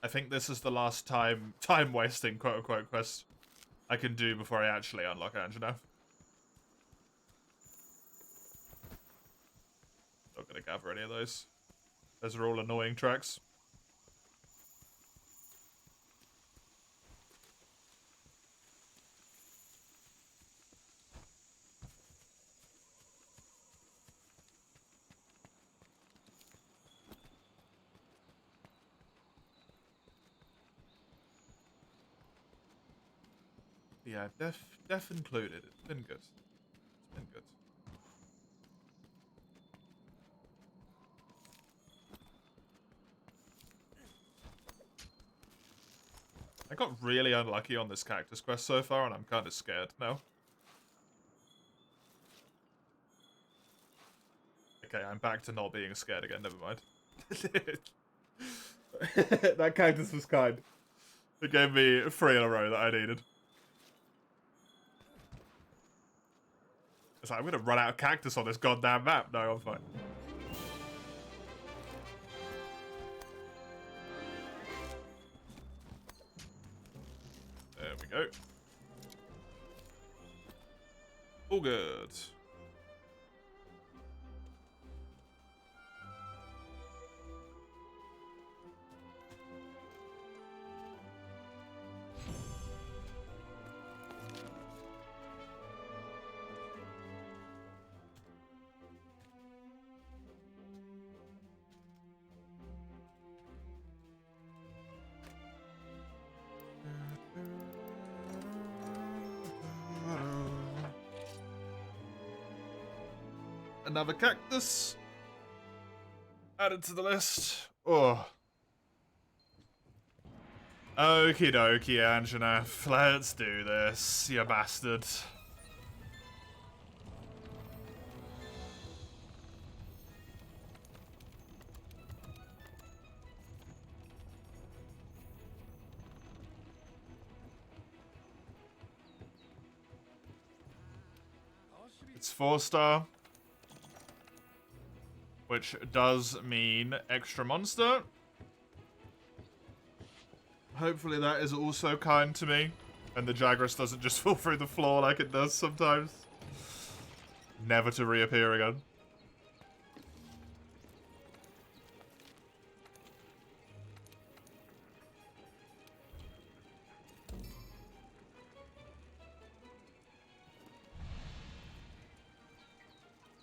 I think this is the last time-wasting, quote-unquote, quest I can do before I actually unlock Angela. Not gonna gather any of those. Those are all annoying tracks. Yeah, def included. It's been good. It's been good. I got really unlucky on this cactus quest so far, and I'm kind of scared now. Okay, I'm back to not being scared again. Never mind. That cactus was kind. It gave me 3 in a row that I needed. like, I'm gonna run out of cactus on this goddamn map. No, I'm fine. There we go. All good. Another cactus added to the list. Oh. Okie dokie, Anjanath. Let's do this, you bastard. It's 4-star. Which does mean extra monster. Hopefully that is also kind to me. And the Jagras doesn't just fall through the floor like it does sometimes. Never to reappear again.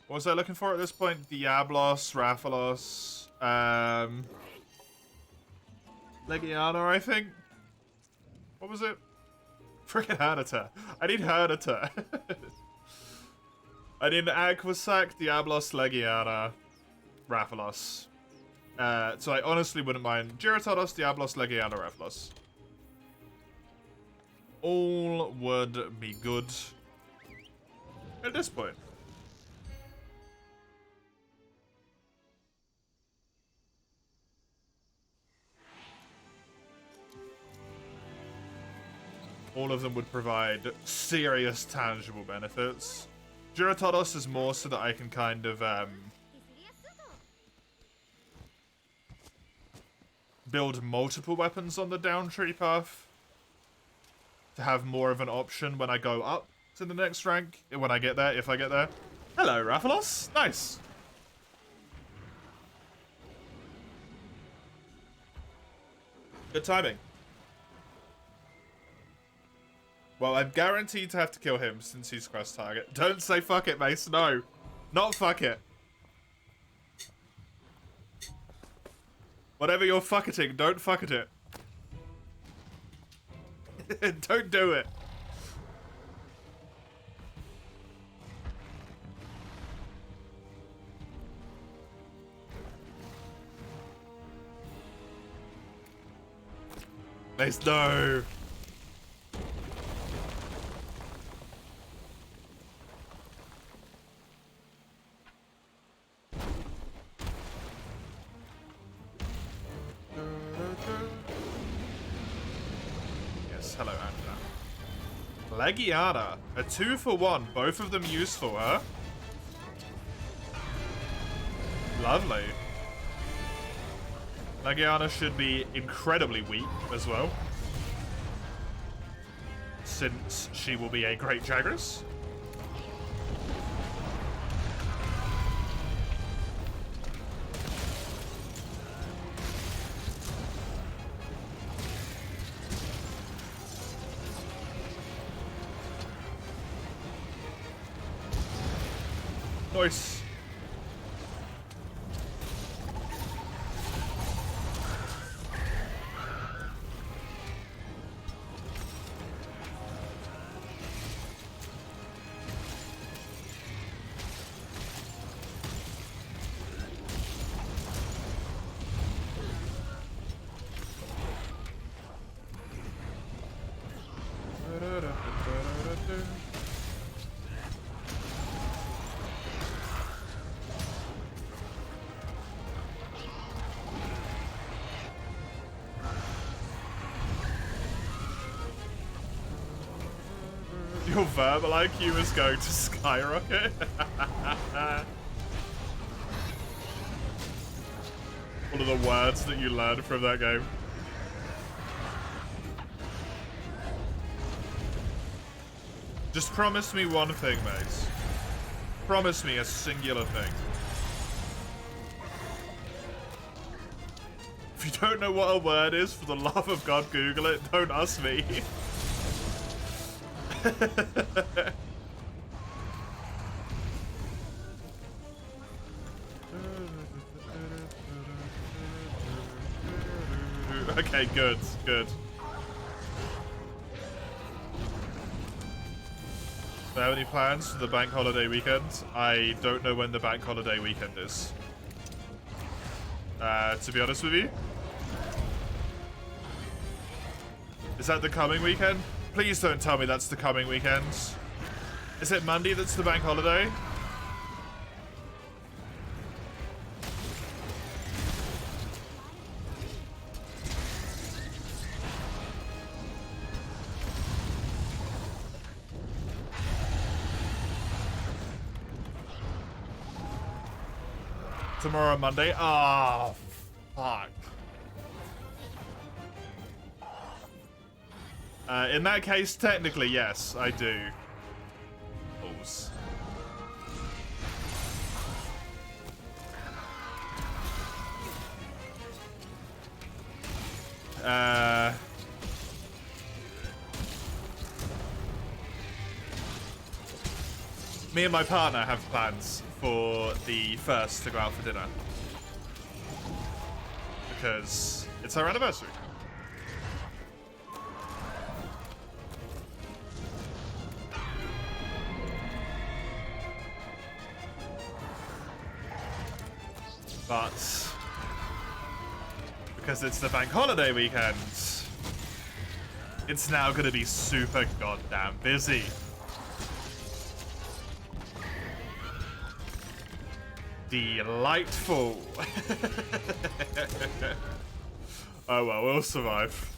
What was I looking for at this point? Diablos, Rathalos, Legiana, I think? What was it? Freaking Hanata. I need Hanata. I need Aquasac, Diablos, Legiana, Rathalos. So I honestly wouldn't mind Giratodos, Diablos, Legiana, Rathalos. All would be good at this point. All of them would provide serious, tangible benefits. Giratodos is more so that I can kind of, build multiple weapons on the down tree path. To have more of an option when I go up to the next rank. When I get there, if I get there. Hello, Rathalos. Nice. Good timing. Well, I'm guaranteed to have to kill him since he's quest target. Don't say fuck it, Mace. No. Not fuck it. Whatever you're fucketing, don't fucket it. Don't do it. Mace, no. Hello, Angela. Legiana. A 2-for-1. Both of them useful, huh? Lovely. Legiana should be incredibly weak as well. Since she will be a great Jagras. Nice. Your verbal IQ is going to skyrocket. One of the words that you learned from that game. Just promise me one thing, mate. Promise me a singular thing. If you don't know what a word is, for the love of God, Google it. Don't ask me. Okay, good, good. Do you have any plans for the bank holiday weekend? I don't know when the bank holiday weekend is. To be honest with you. Is that the coming weekend? Please don't tell me that's the coming weekend. Is it Monday that's the bank holiday? Tomorrow, Monday? Ah, fuck. In that case, technically, yes, I do. Balls. Me and my partner have plans for the first to go out for dinner. Because it's our anniversary. But because it's the bank holiday weekend, it's now gonna be super goddamn busy. Delightful. Oh well, we'll survive.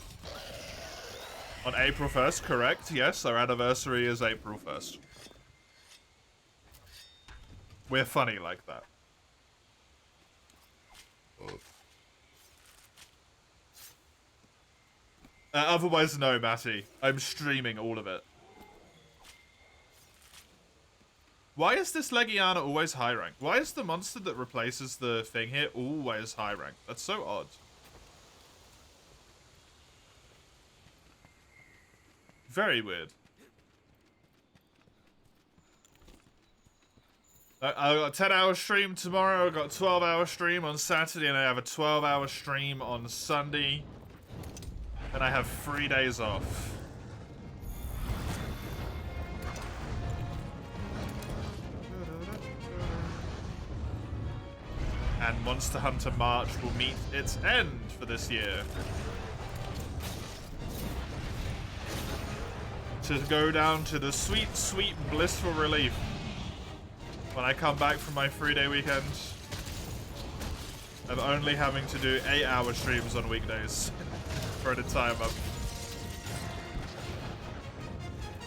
On April 1st, correct? Yes, our anniversary is April 1st. We're funny like that. Otherwise, no, Matty. I'm streaming all of it. Why is this Legiana always high rank? Why is the monster that replaces the thing here always high rank? That's so odd. Very weird. I got a 10-hour stream tomorrow, I got a 12-hour stream on Saturday, and I have a 12-hour stream on Sunday. And I have 3 days off. And Monster Hunter March will meet its end for this year. To go down to the sweet, sweet, blissful relief when I come back from my 3-day weekend of only having to do 8-hour streams on weekdays for an entire month.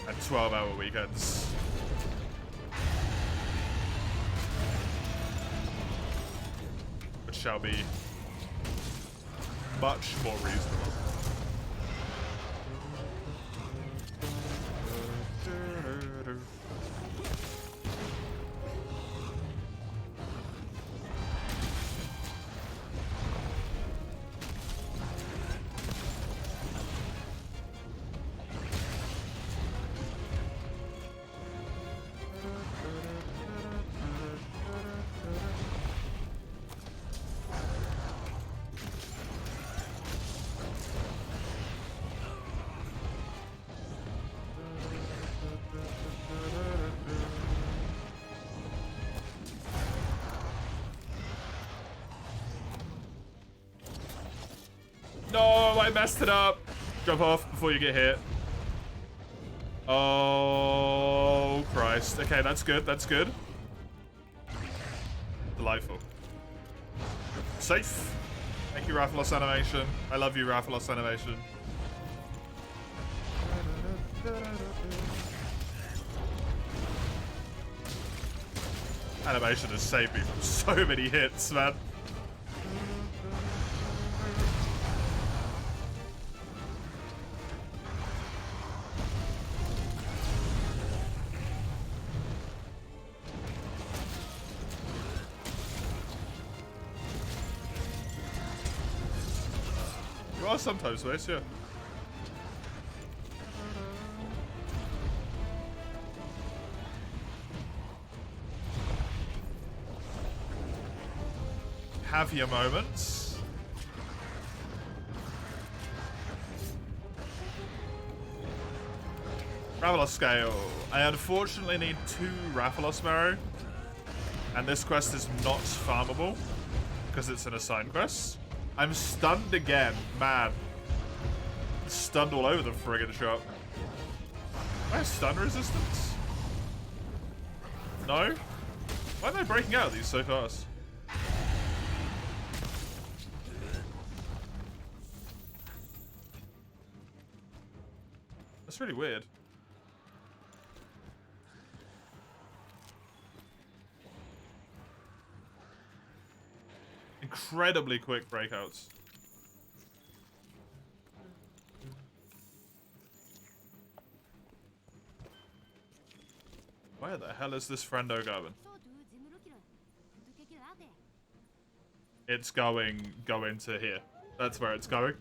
And 12-hour weekends. Which shall be much more reasonable. No, I messed it up. Jump off before you get hit. Oh, Christ. Okay, that's good. That's good. Delightful. Safe. Thank you, Rathalos Animation. I love you, Rathalos Animation. Animation has saved me from so many hits, man. You are sometimes, Mace, yeah. Have your moments. Rathalos Scale. I unfortunately need 2 Rathalos Marrow. And this quest is not farmable. Because it's an assigned quest. I'm stunned again. Man. Stunned all over the friggin' shop. Do I have stun resistance? No? Why am I breaking out of these so fast? That's really weird. Incredibly quick breakouts. Where the hell is this friendo going? It's going to here. That's where it's going.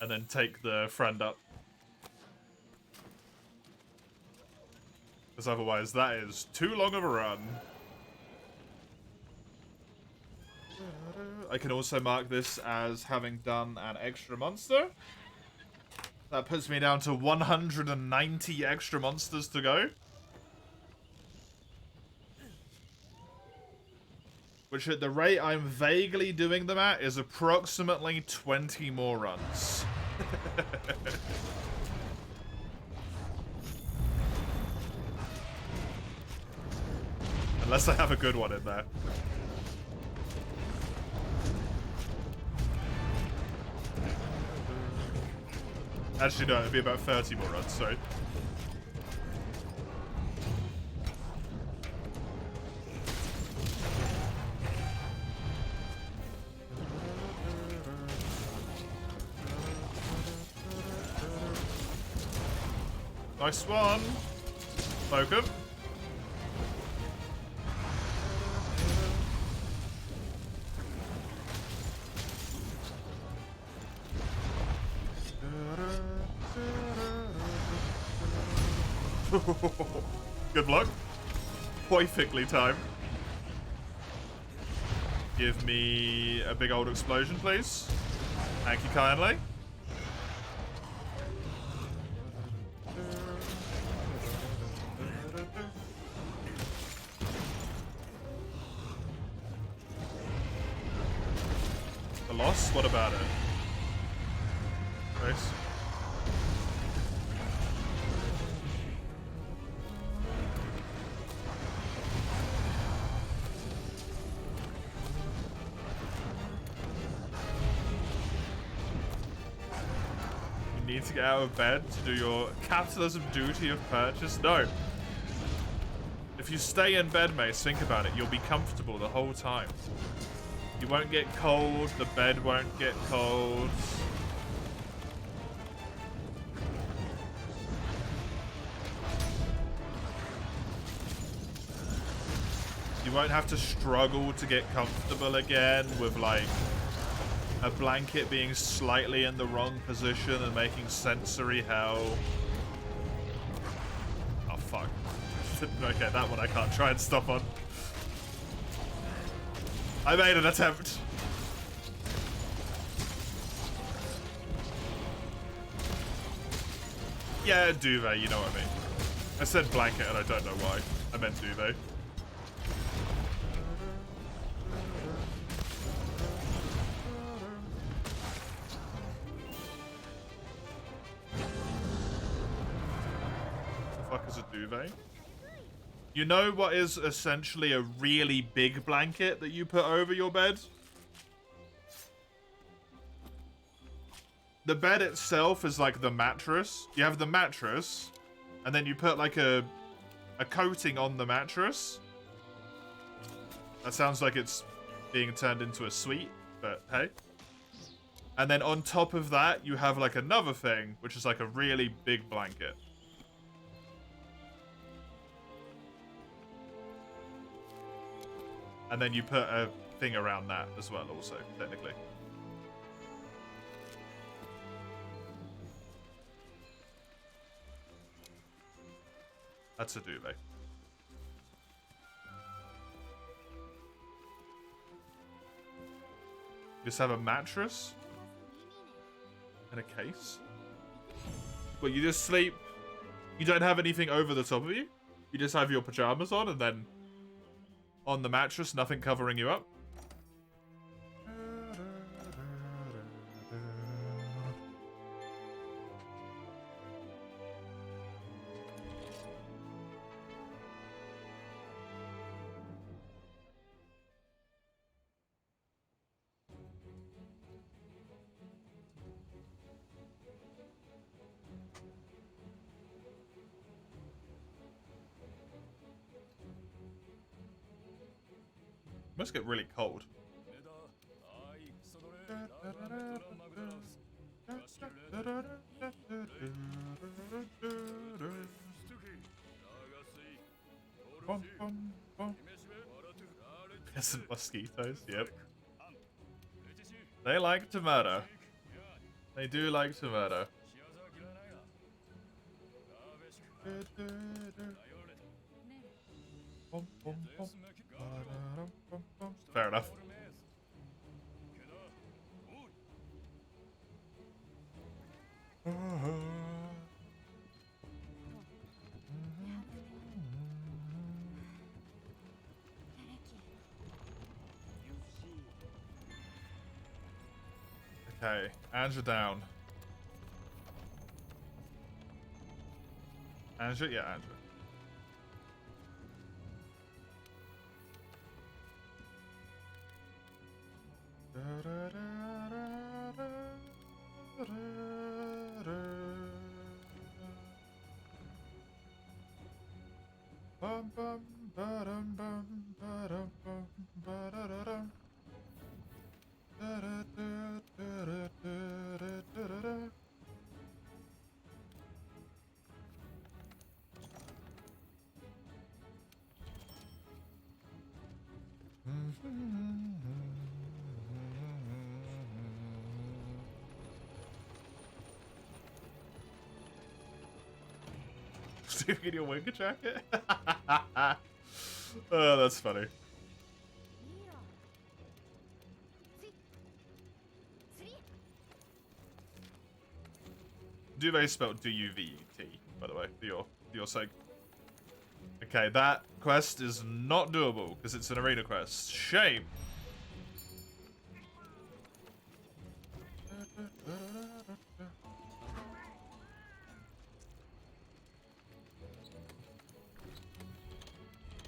And then take the friend up. Because otherwise that is too long of a run. I can also mark this as having done an extra monster. That puts me down to 190 extra monsters to go. Which at the rate I'm vaguely doing them at is approximately 20 more runs. Unless I have a good one in there. Actually, no, it'd be about 30 more runs, sorry. Nice one. Spoken. Good luck. Perfectly timed. Give me a big old explosion, please. Thank you kindly. The loss? What about it? Nice. Need to get out of bed to do your capitalism duty of purchase? No. If you stay in bed, Mace, think about it. You'll be comfortable the whole time. You won't get cold. The bed won't get cold. You won't have to struggle to get comfortable again with, like, a blanket being slightly in the wrong position and making sensory hell. Oh, fuck. Okay, that one I can't try and stop on. I made an attempt. Yeah, duvet, you know what I mean. I said blanket and I don't know why. I meant duvet. Is a duvet. You know what is essentially a really big blanket that you put over your bed? The bed itself is like the mattress. You have the mattress, and then you put like a coating on the mattress. That sounds like it's being turned into a suite, but hey. And then on top of that, you have like another thing, which is like a really big blanket. And then you put a thing around that as well, also, technically. That's a duvet. You just have a mattress and a case. Well, you just sleep. You don't have anything over the top of you. You just have your pajamas on, and then on the mattress, nothing covering you up. Must get really cold. Yes, and mosquitoes, yep. They like to murder. They do like to murder. Fair enough. Okay, Anja down. Anja? Yeah, Anja. Steve, in your winter jacket? Oh, that's funny. Duvet spelled D-U-V-E-T, by the way, for your sake. Okay, that quest is not doable, because it's an arena quest. Shame!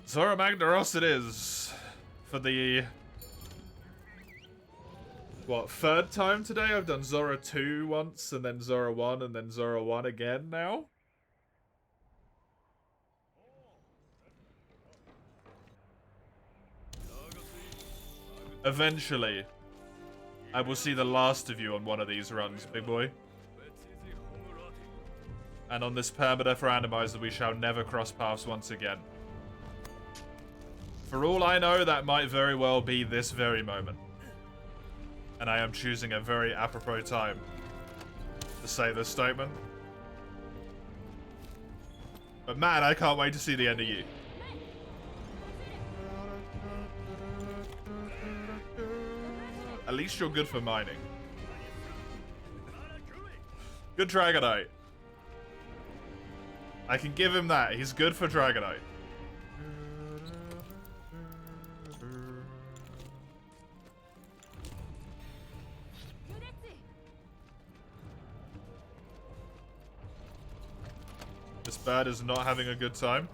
Zora Magdaros it is. For the... what, third time today? I've done Zora 2 once, and then Zora 1, and then Zora 1 again now. Eventually, I will see the last of you on one of these runs, big boy. And on this Permadeath Randomiser, we shall never cross paths once again. For all I know, that might very well be this very moment. And I am choosing a very apropos time to say this statement. But man, I can't wait to see the end of you. At least you're good for mining. Good Dragonite. I can give him that. He's good for Dragonite. This bird is not having a good time.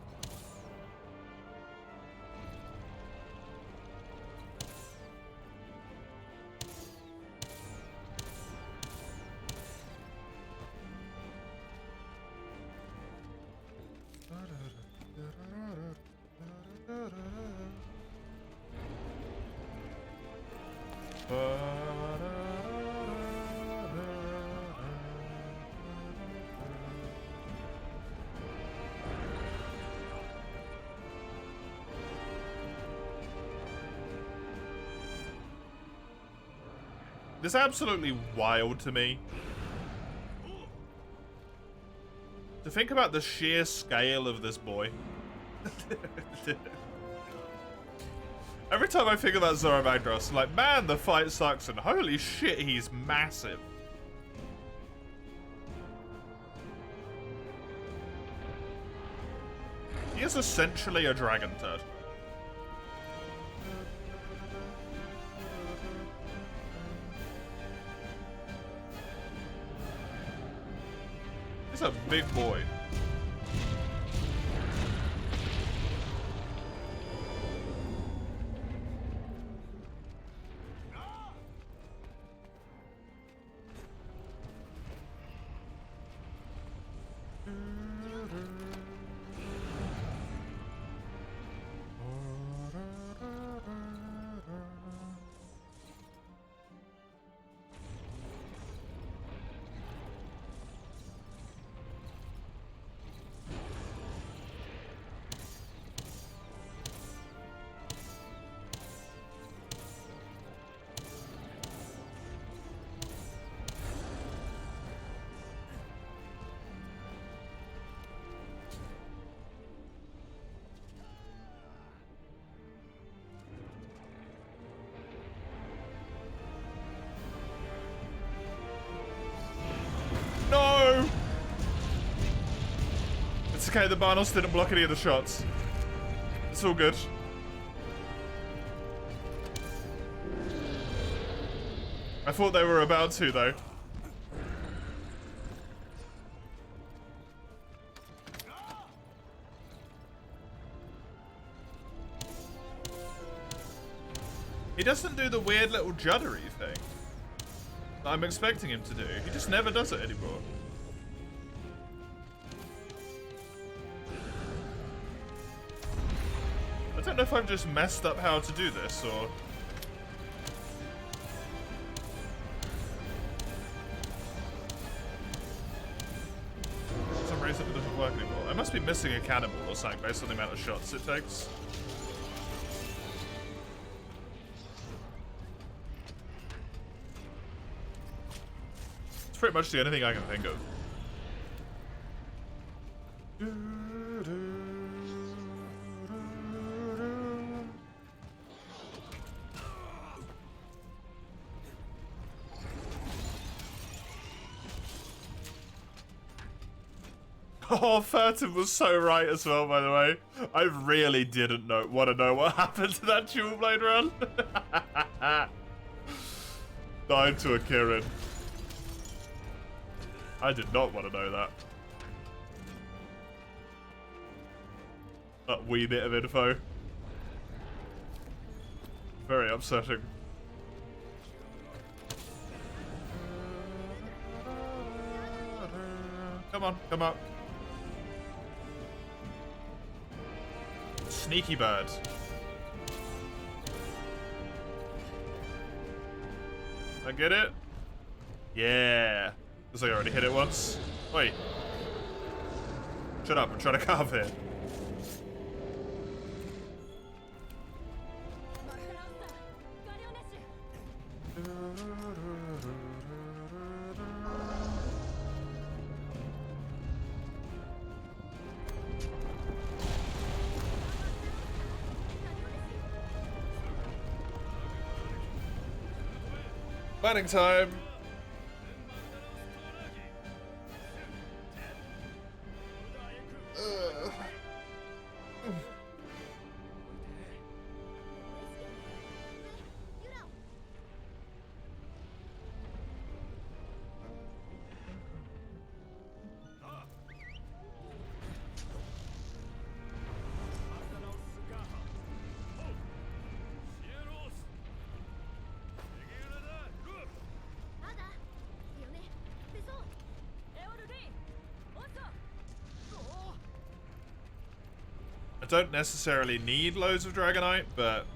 This is absolutely wild to me. To think about the sheer scale of this boy. Every time I think about Zoro Magdaros, I'm like, man, the fight sucks, and holy shit, he's massive. He is essentially a dragon turd. He's a big boy. No! It's okay, the Barnos didn't block any of the shots. It's all good. I thought they were about to, though. He doesn't do the weird little juddery thing that I'm expecting him to do. He just never does it anymore. I don't know if I've just messed up how to do this, or... For some reason it doesn't work anymore. I must be missing a cannibal or something based on the amount of shots it takes. Pretty much the only thing I can think of. Oh, Furton was so right as well, by the way. I really didn't want to know what happened to that dual blade run. Died to a Kirin. I did not want to know that. That wee bit of info. Very upsetting. Come on, come up. Sneaky bird. I get it? Yeah. Looks like I already hit it once. Wait. Shut up, I'm trying to carve it. Planning time. I don't necessarily need loads of Dragonite, but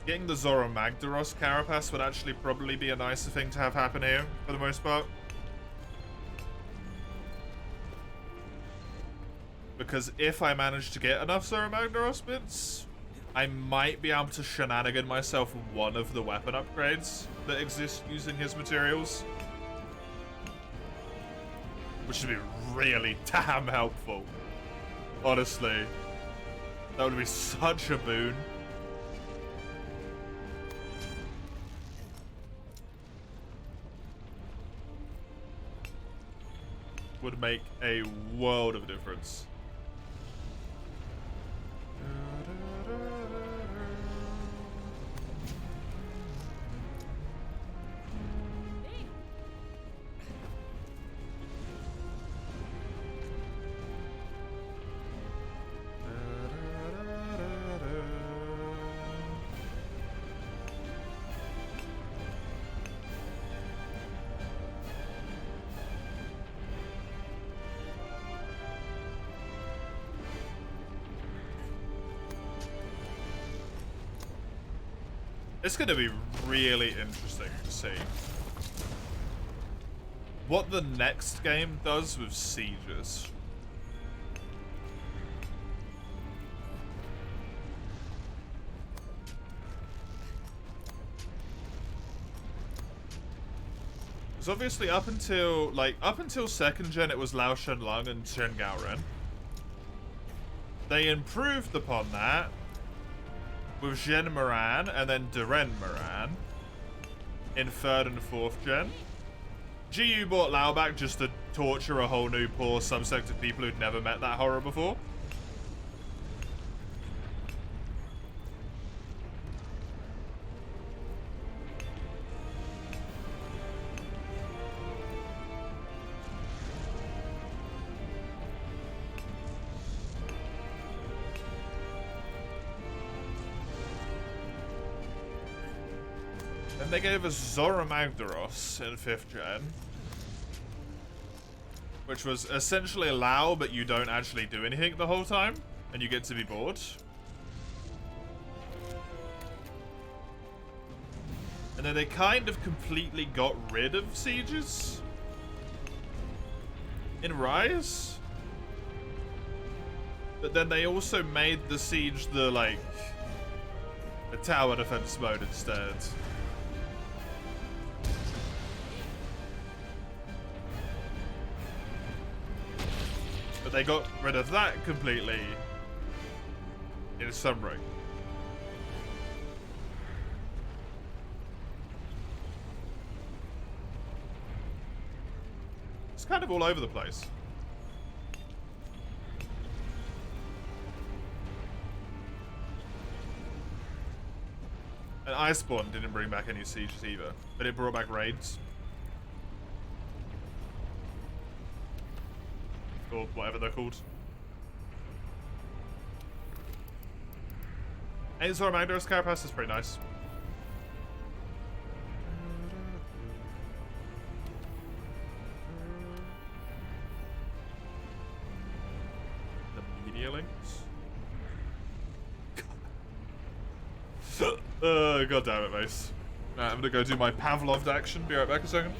getting the Zoro Magdaros Carapace would actually probably be a nicer thing to have happen here, for the most part. Because if I manage to get enough Zoro Magdaros bits, I might be able to shenanigan myself one of the weapon upgrades that exist using his materials. Which would be really damn helpful. Honestly. That would be such a boon. Would make a world of difference. It's going to be really interesting to see what the next game does with sieges. Because obviously up until second gen it was Lao Shenlong and Shen Gaoren. They improved upon that with Zhen Moran and then Duren Moran in 3rd and 4th gen. GU brought Lao back just to torture a whole new poor subsect of people who'd never met that horror before. They gave us Zora Magdaros in 5th gen, which was essentially Lao, but you don't actually do anything the whole time, and you get to be bored. And then they kind of completely got rid of sieges in Rise. But then they also made the siege the tower defense mode instead. But they got rid of that completely in Sunbreak. It's kind of all over the place. And Iceborne didn't bring back any sieges either, but it brought back raids. Or whatever they're called. Azor Magdaros Carapace is pretty nice. The media links? God damn it, Mace. Right, I'm gonna go do my Pavloved action. Be right back a second.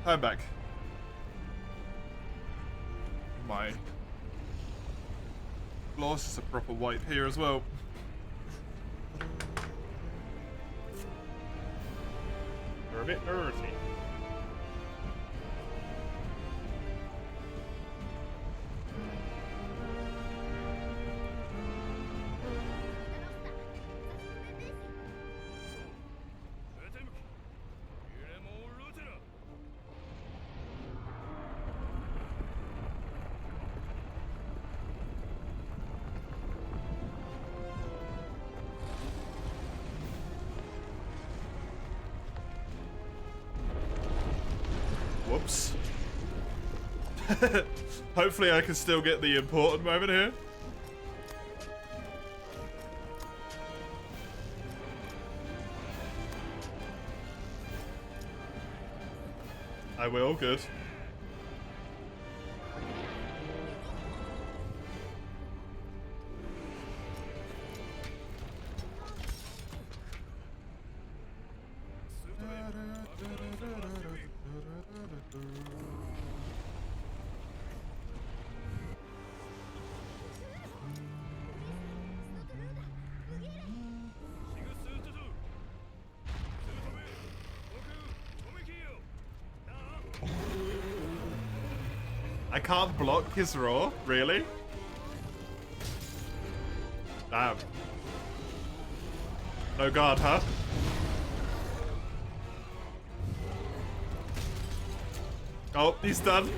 I'm back. My gloss is a proper white here as well. They're a bit dirty. Whoops. Hopefully I can still get the important moment here. I will, good. I can't block his roar, really? Damn. No guard, huh? Oh, he's done.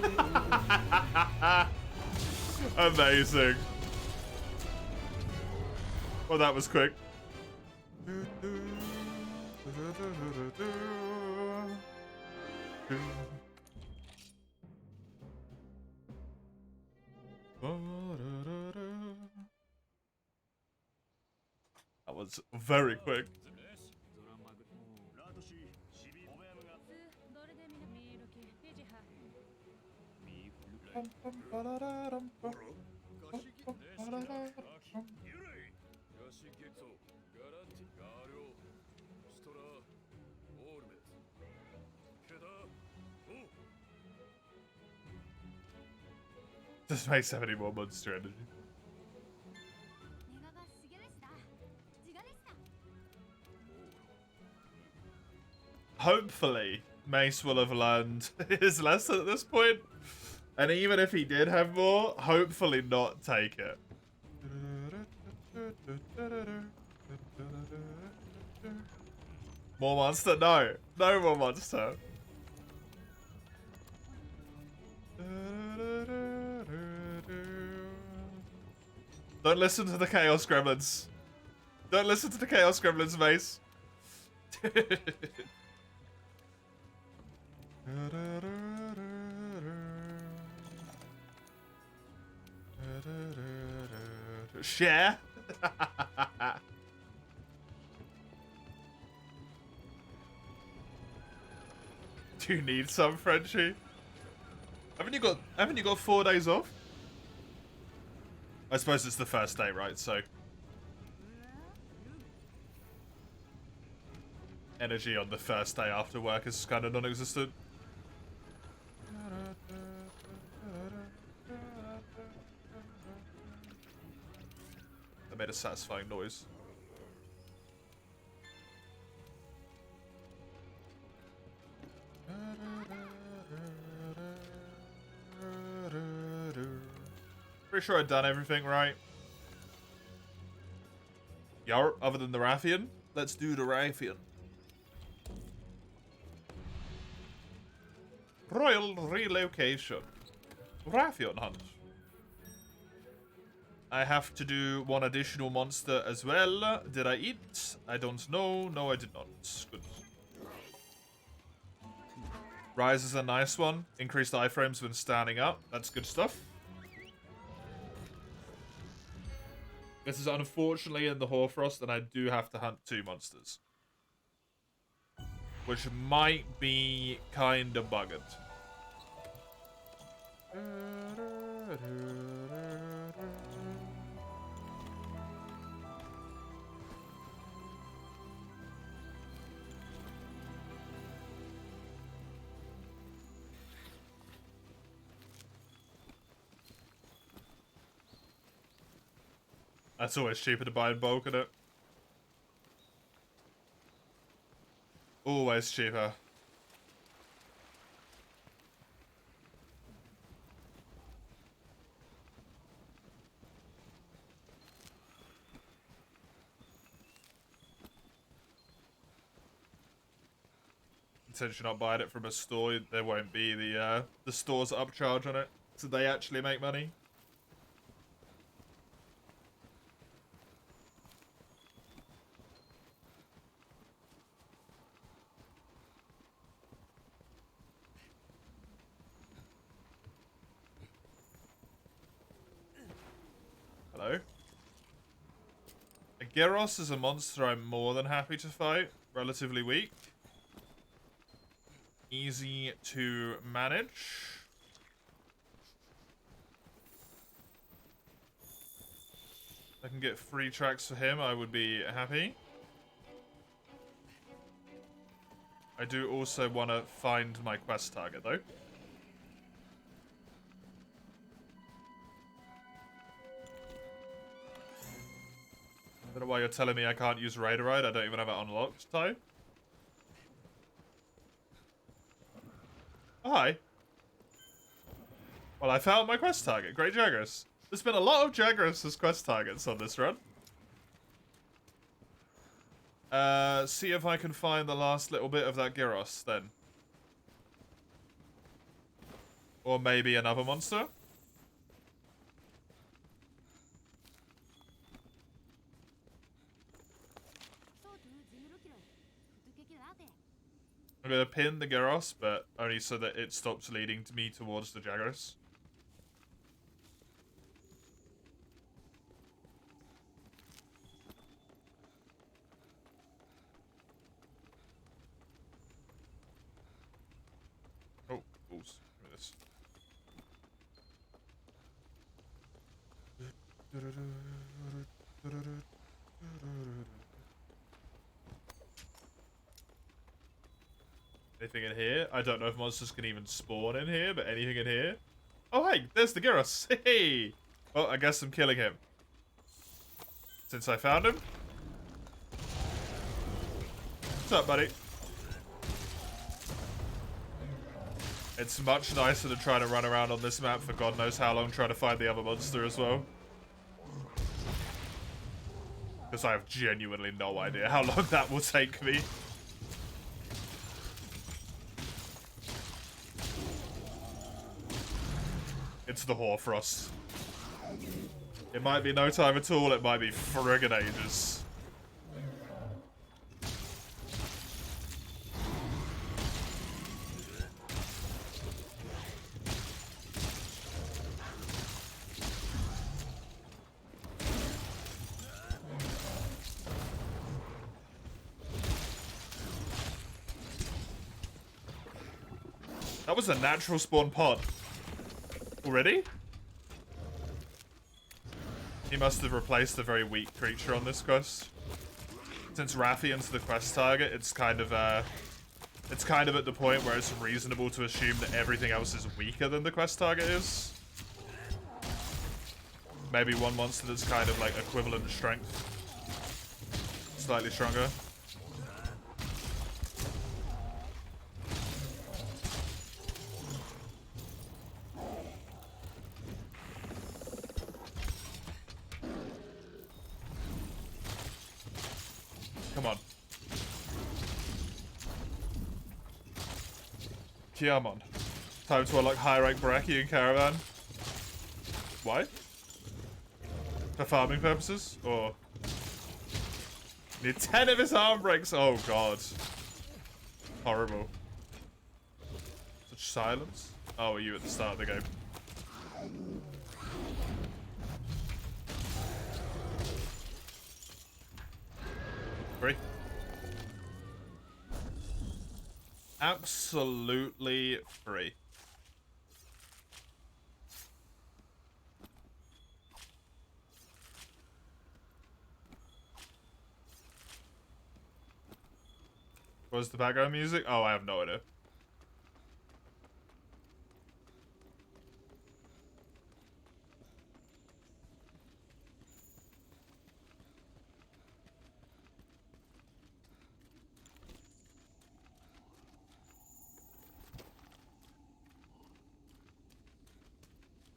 Amazing. Well, that was quick. That was very quick. This makes 70 more monster energy. Hopefully, Mace will have learned his lesson at this point. And even if he did have more, hopefully not take it. More monster? No. No more monster. Don't listen to the Chaos Gremlins. Don't listen to the Chaos Gremlins, Mace. Share? Do you need some, Frenchie? Haven't you got 4 days off? I suppose it's the first day, right? So energy on the first day after work is kind of non-existent. That made a satisfying noise. Pretty sure I've done everything right. Yeah, other than the Rathian. Let's do the Rathian. Royal relocation. Rathian hunt. I have to do one additional monster as well. Did I eat? I don't know. No, I did not. Good. Rise is a nice one. Increased iframes when standing up. That's good stuff. This is unfortunately in the Hoarfrost, and I do have to hunt 2 monsters. Which might be kind of buggered. That's always cheaper to buy in bulk, isn't it? Always cheaper. Since you're not buying it from a store, there won't be the store's upcharge on it, so they actually make money. Hello? A Gyros is a monster I'm more than happy to fight. Relatively weak. Easy to manage. If I can get free tracks for him, I would be happy. I do also want to find my quest target, though. I don't know why you're telling me I can't use Raiderite. I don't even have it unlocked, Ty. Oh, hi. Well, I found my quest target. Great Jagras. There's been a lot of Jagras as quest targets on this run. See if I can find the last little bit of that Gyros, then. Or maybe another monster. I'm gonna pin the Gyros, but only so that it stops leading to me towards the Jagras. Oh, balls. Give me this. Anything in here? I don't know if monsters can even spawn in here, but anything in here? Oh, hey, there's the Gyros. Hey! Well, I guess I'm killing him. Since I found him. What's up, buddy? It's much nicer than trying to run around on this map for God knows how long trying to find the other monster as well. Because I have genuinely no idea how long that will take me. It's the Hoarfrost. It might be no time at all, it might be friggin' ages. That was a natural spawn pod. Already? He must have replaced a very weak creature on this quest. Since Rathian's the quest target, it's kind of at the point where it's reasonable to assume that everything else is weaker than the quest target is. Maybe one monster that's kind of like equivalent strength. Slightly stronger. Come on. Kiamon. Time to unlock high rank Baraki and Caravan. Why? For farming purposes? Or... Need 10 of his arm breaks! Oh god. Horrible. Such silence. Oh, were you at the start of the game? Free. Absolutely free. What was the background music? Oh, I have no idea.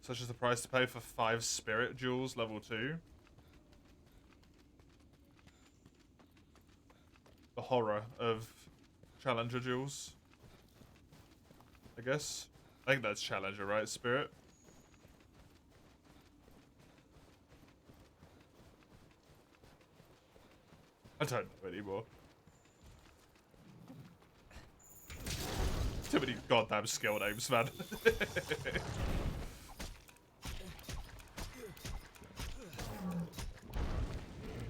Such as the price to pay for 5 spirit jewels level 2. The horror of challenger jewels. I guess. I think that's challenger, right? Spirit. I don't know anymore. Too many goddamn skill names, man.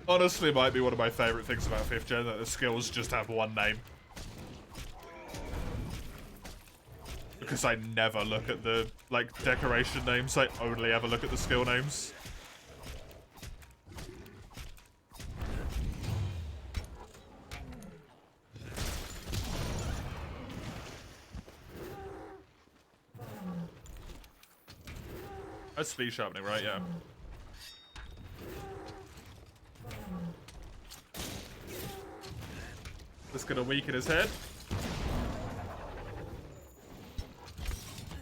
Honestly, might be one of my favorite things about 5th gen, that the skills just have one name. Because I never look at the, like, decoration names, I only ever look at the skill names. That's speed sharpening, right? Yeah. Just gonna weaken his head.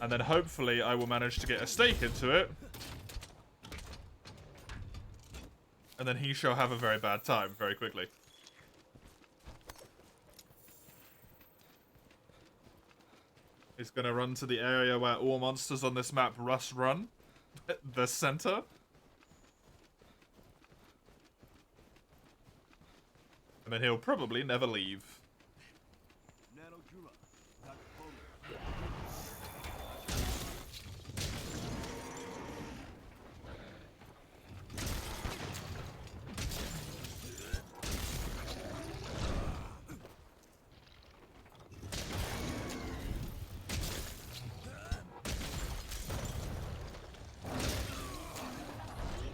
And then hopefully I will manage to get a stake into it. And then he shall have a very bad time very quickly. He's gonna run to the area where all monsters on this map run. The center. And then he'll probably never leave.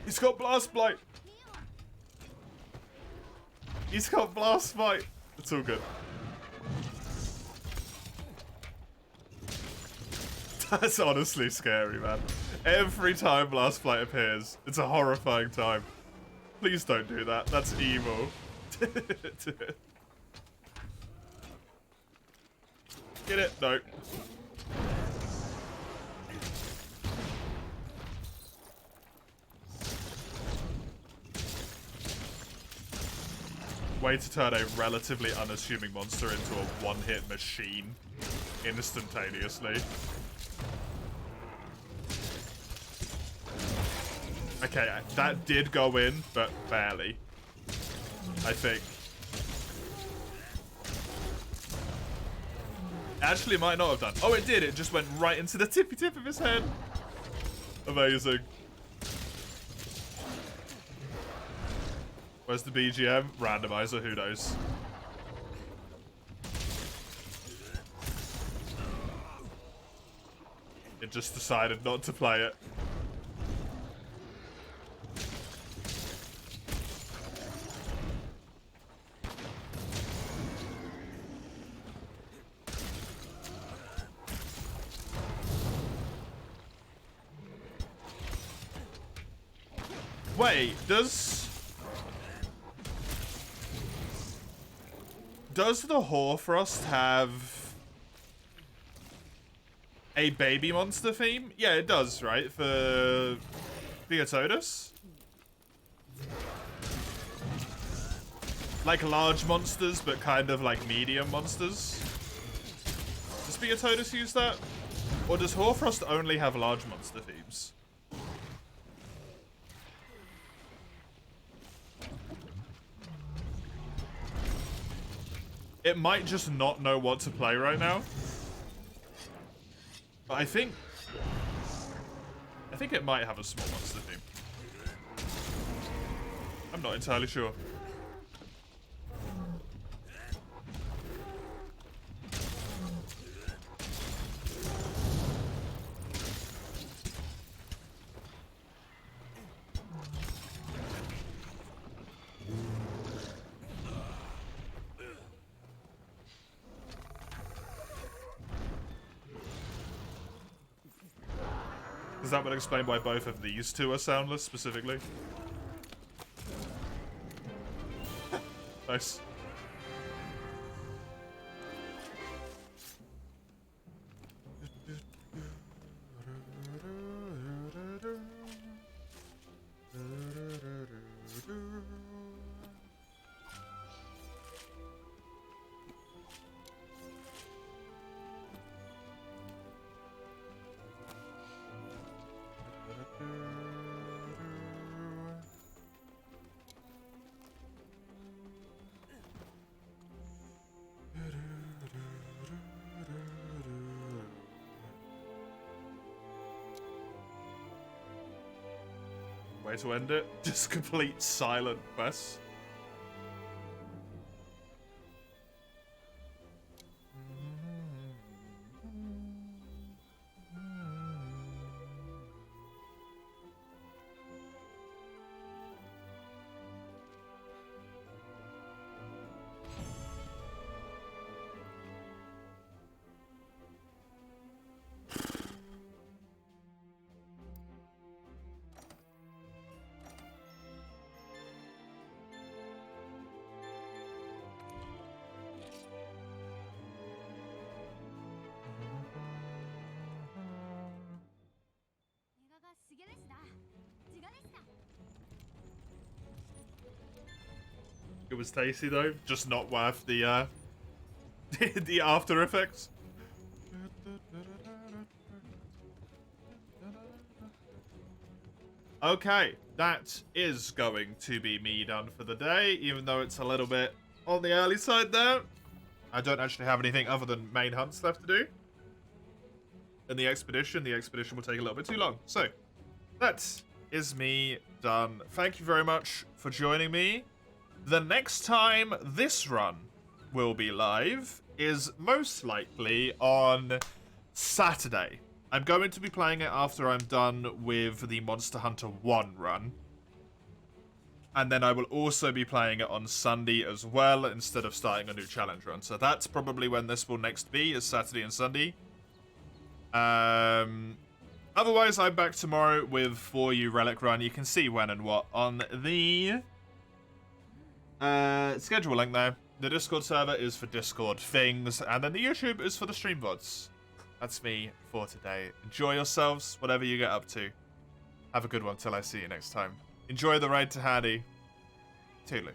He's got Blast Blight! He's got Blast Blight! It's all good. That's honestly scary, man. Every time Blast Blight appears, it's a horrifying time. Please don't do that. That's evil. Get it? No. Way to turn a relatively unassuming monster into a one-hit machine instantaneously. Okay, that did go in, but barely. I think. Actually, might not have done. Oh, it did. It just went right into the tippy tip of his head. Amazing. Where's the BGM? Randomiser, who knows? It just decided not to play it. Wait, does the Hoarfrost have a baby monster theme? Yeah, it does, right? For Beotodus? Like large monsters, but kind of like medium monsters. Does Beotodus use that? Or does Hoarfrost only have large monster themes? It might just not know what to play right now. But I think it might have a small monster theme. I'm not entirely sure. Does that would explain why both of these two are soundless, specifically? Nice. way to end it. Just complete silent quests. It was tasty though, just not worth the the after effects. Okay, that is going to be me done for the day, even though it's a little bit on the early side there. I don't actually have anything other than main hunts left to do. And the expedition will take a little bit too long. So, that is me done. Thank you very much for joining me. The next time this run will be live is most likely on Saturday. I'm going to be playing it after I'm done with the Monster Hunter 1 run. And then I will also be playing it on Sunday as well, instead of starting a new challenge run. So that's probably when this will next be, is Saturday and Sunday. Otherwise, I'm back tomorrow with For You Relic Run. You can see when and what on the schedule link there. The Discord server is for Discord things, and then the YouTube is for the stream VODs. That's me for today. Enjoy yourselves, whatever you get up to. Have a good one till I see you next time. Enjoy the ride to Handy. Toodaloo.